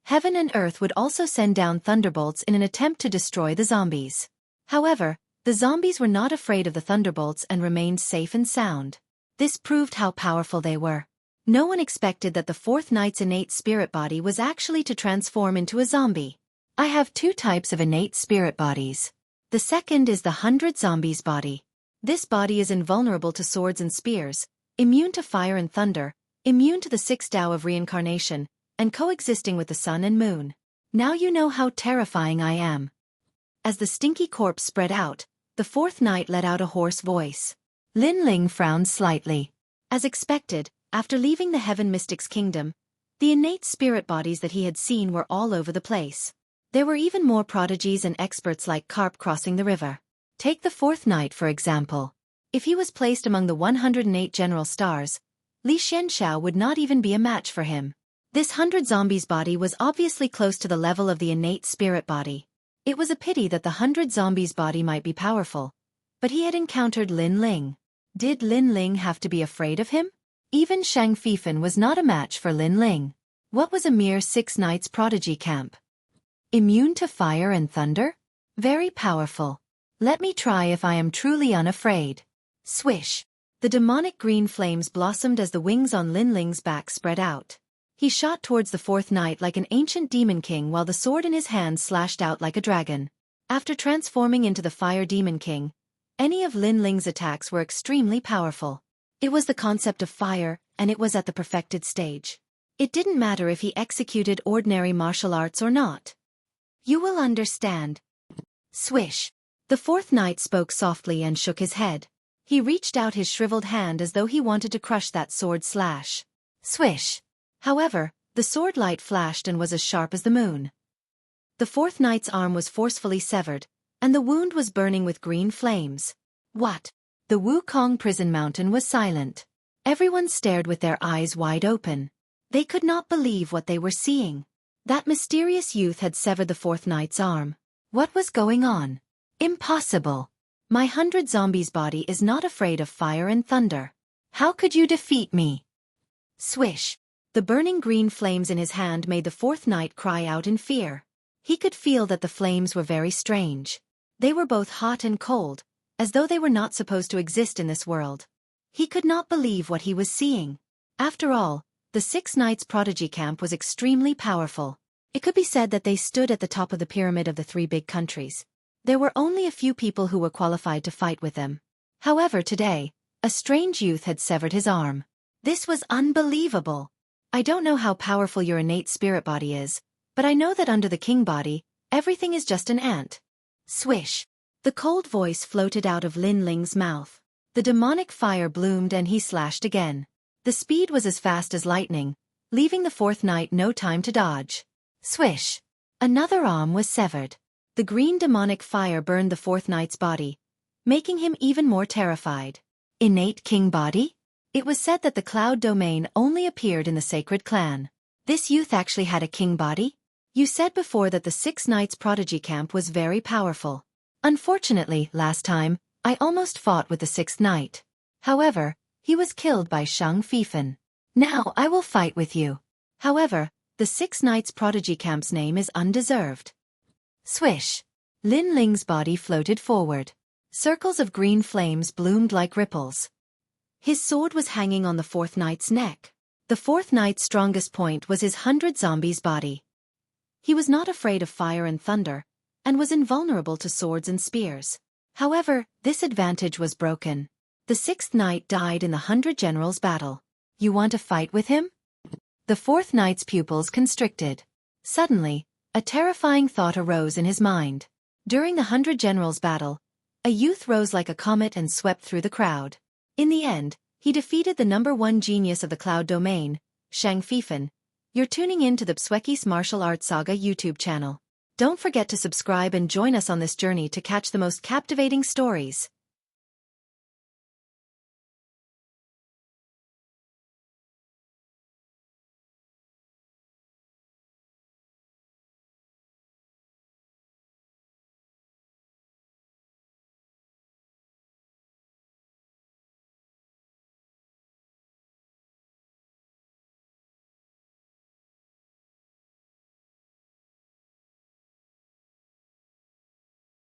Heaven and earth would also send down thunderbolts in an attempt to destroy the zombies. However, the zombies were not afraid of the thunderbolts and remained safe and sound. This proved how powerful they were. No one expected that the fourth knight's innate spirit body was actually to transform into a zombie. I have two types of innate spirit bodies. The second is the 100 zombies body. This body is invulnerable to swords and spears, immune to fire and thunder, immune to the sixth Tao of reincarnation, and coexisting with the sun and moon. Now you know how terrifying I am. As the stinky corpse spread out, the fourth knight let out a hoarse voice. Lin Ling frowned slightly. As expected, after leaving the Heaven Mystic's kingdom, the innate spirit bodies that he had seen were all over the place. There were even more prodigies and experts like carp crossing the river. Take the fourth knight for example. If he was placed among the 108 general stars, Li Xianxiao would not even be a match for him. This 100 zombies body was obviously close to the level of the innate spirit body. It was a pity that the 100 zombies body might be powerful, but he had encountered Lin Ling. Did Lin Ling have to be afraid of him? Even Shang Fifan was not a match for Lin Ling. What was a mere 6 knights prodigy camp? Immune to fire and thunder? Very powerful. Let me try if I am truly unafraid. Swish! The demonic green flames blossomed as the wings on Lin Ling's back spread out. He shot towards the fourth knight like an ancient demon king while the sword in his hand slashed out like a dragon. After transforming into the fire demon king, any of Lin Ling's attacks were extremely powerful. It was the concept of fire, and it was at the perfected stage. It didn't matter if he executed ordinary martial arts or not. You will understand. Swish! The fourth knight spoke softly and shook his head. He reached out his shriveled hand as though he wanted to crush that sword slash. Swish! However, the sword light flashed and was as sharp as the moon. The fourth knight's arm was forcefully severed, and the wound was burning with green flames. What? The Wukong prison mountain was silent. Everyone stared with their eyes wide open. They could not believe what they were seeing. That mysterious youth had severed the fourth knight's arm. What was going on? Impossible. My 100 zombies body is not afraid of fire and thunder. How could you defeat me? Swish! The burning green flames in his hand made the fourth knight cry out in fear. He could feel that the flames were very strange. They were both hot and cold, as though they were not supposed to exist in this world. He could not believe what he was seeing. After all, the 6 knights prodigy camp was extremely powerful. It could be said that they stood at the top of the pyramid of the 3 big countries. There were only a few people who were qualified to fight with them. However, today, a strange youth had severed his arm. This was unbelievable. I don't know how powerful your innate spirit body is, but I know that under the king body, everything is just an ant. Swish! The cold voice floated out of Lin Ling's mouth. The demonic fire bloomed and he slashed again. The speed was as fast as lightning, leaving the fourth knight no time to dodge. Swish! Another arm was severed. The green demonic fire burned the fourth knight's body, making him even more terrified. Innate king body? It was said that the cloud domain only appeared in the sacred clan. This youth actually had a king body? You said before that the 6 knights prodigy camp was very powerful. Unfortunately, last time, I almost fought with the 6th knight. However, he was killed by Shang Fifan. Now I will fight with you. However, the 6 knights prodigy camp's name is undeserved. Swish! Lin Ling's body floated forward. Circles of green flames bloomed like ripples. His sword was hanging on the fourth knight's neck. The The fourth knight's strongest point was his 100 zombies body. He was not afraid of fire and thunder, and was invulnerable to swords and spears. However, this advantage was broken. The sixth knight died in the 100 generals battle. You want to fight with him? The fourth knight's pupils constricted. Suddenly, a terrifying thought arose in his mind. During the 100 generals battle, a youth rose like a comet and swept through the crowd. In the end, he defeated the #1 genius of the cloud domain, Xueqi. You're tuning in to the Xueqi's Martial Arts Saga YouTube channel. Don't forget to subscribe and join us on this journey to catch the most captivating stories.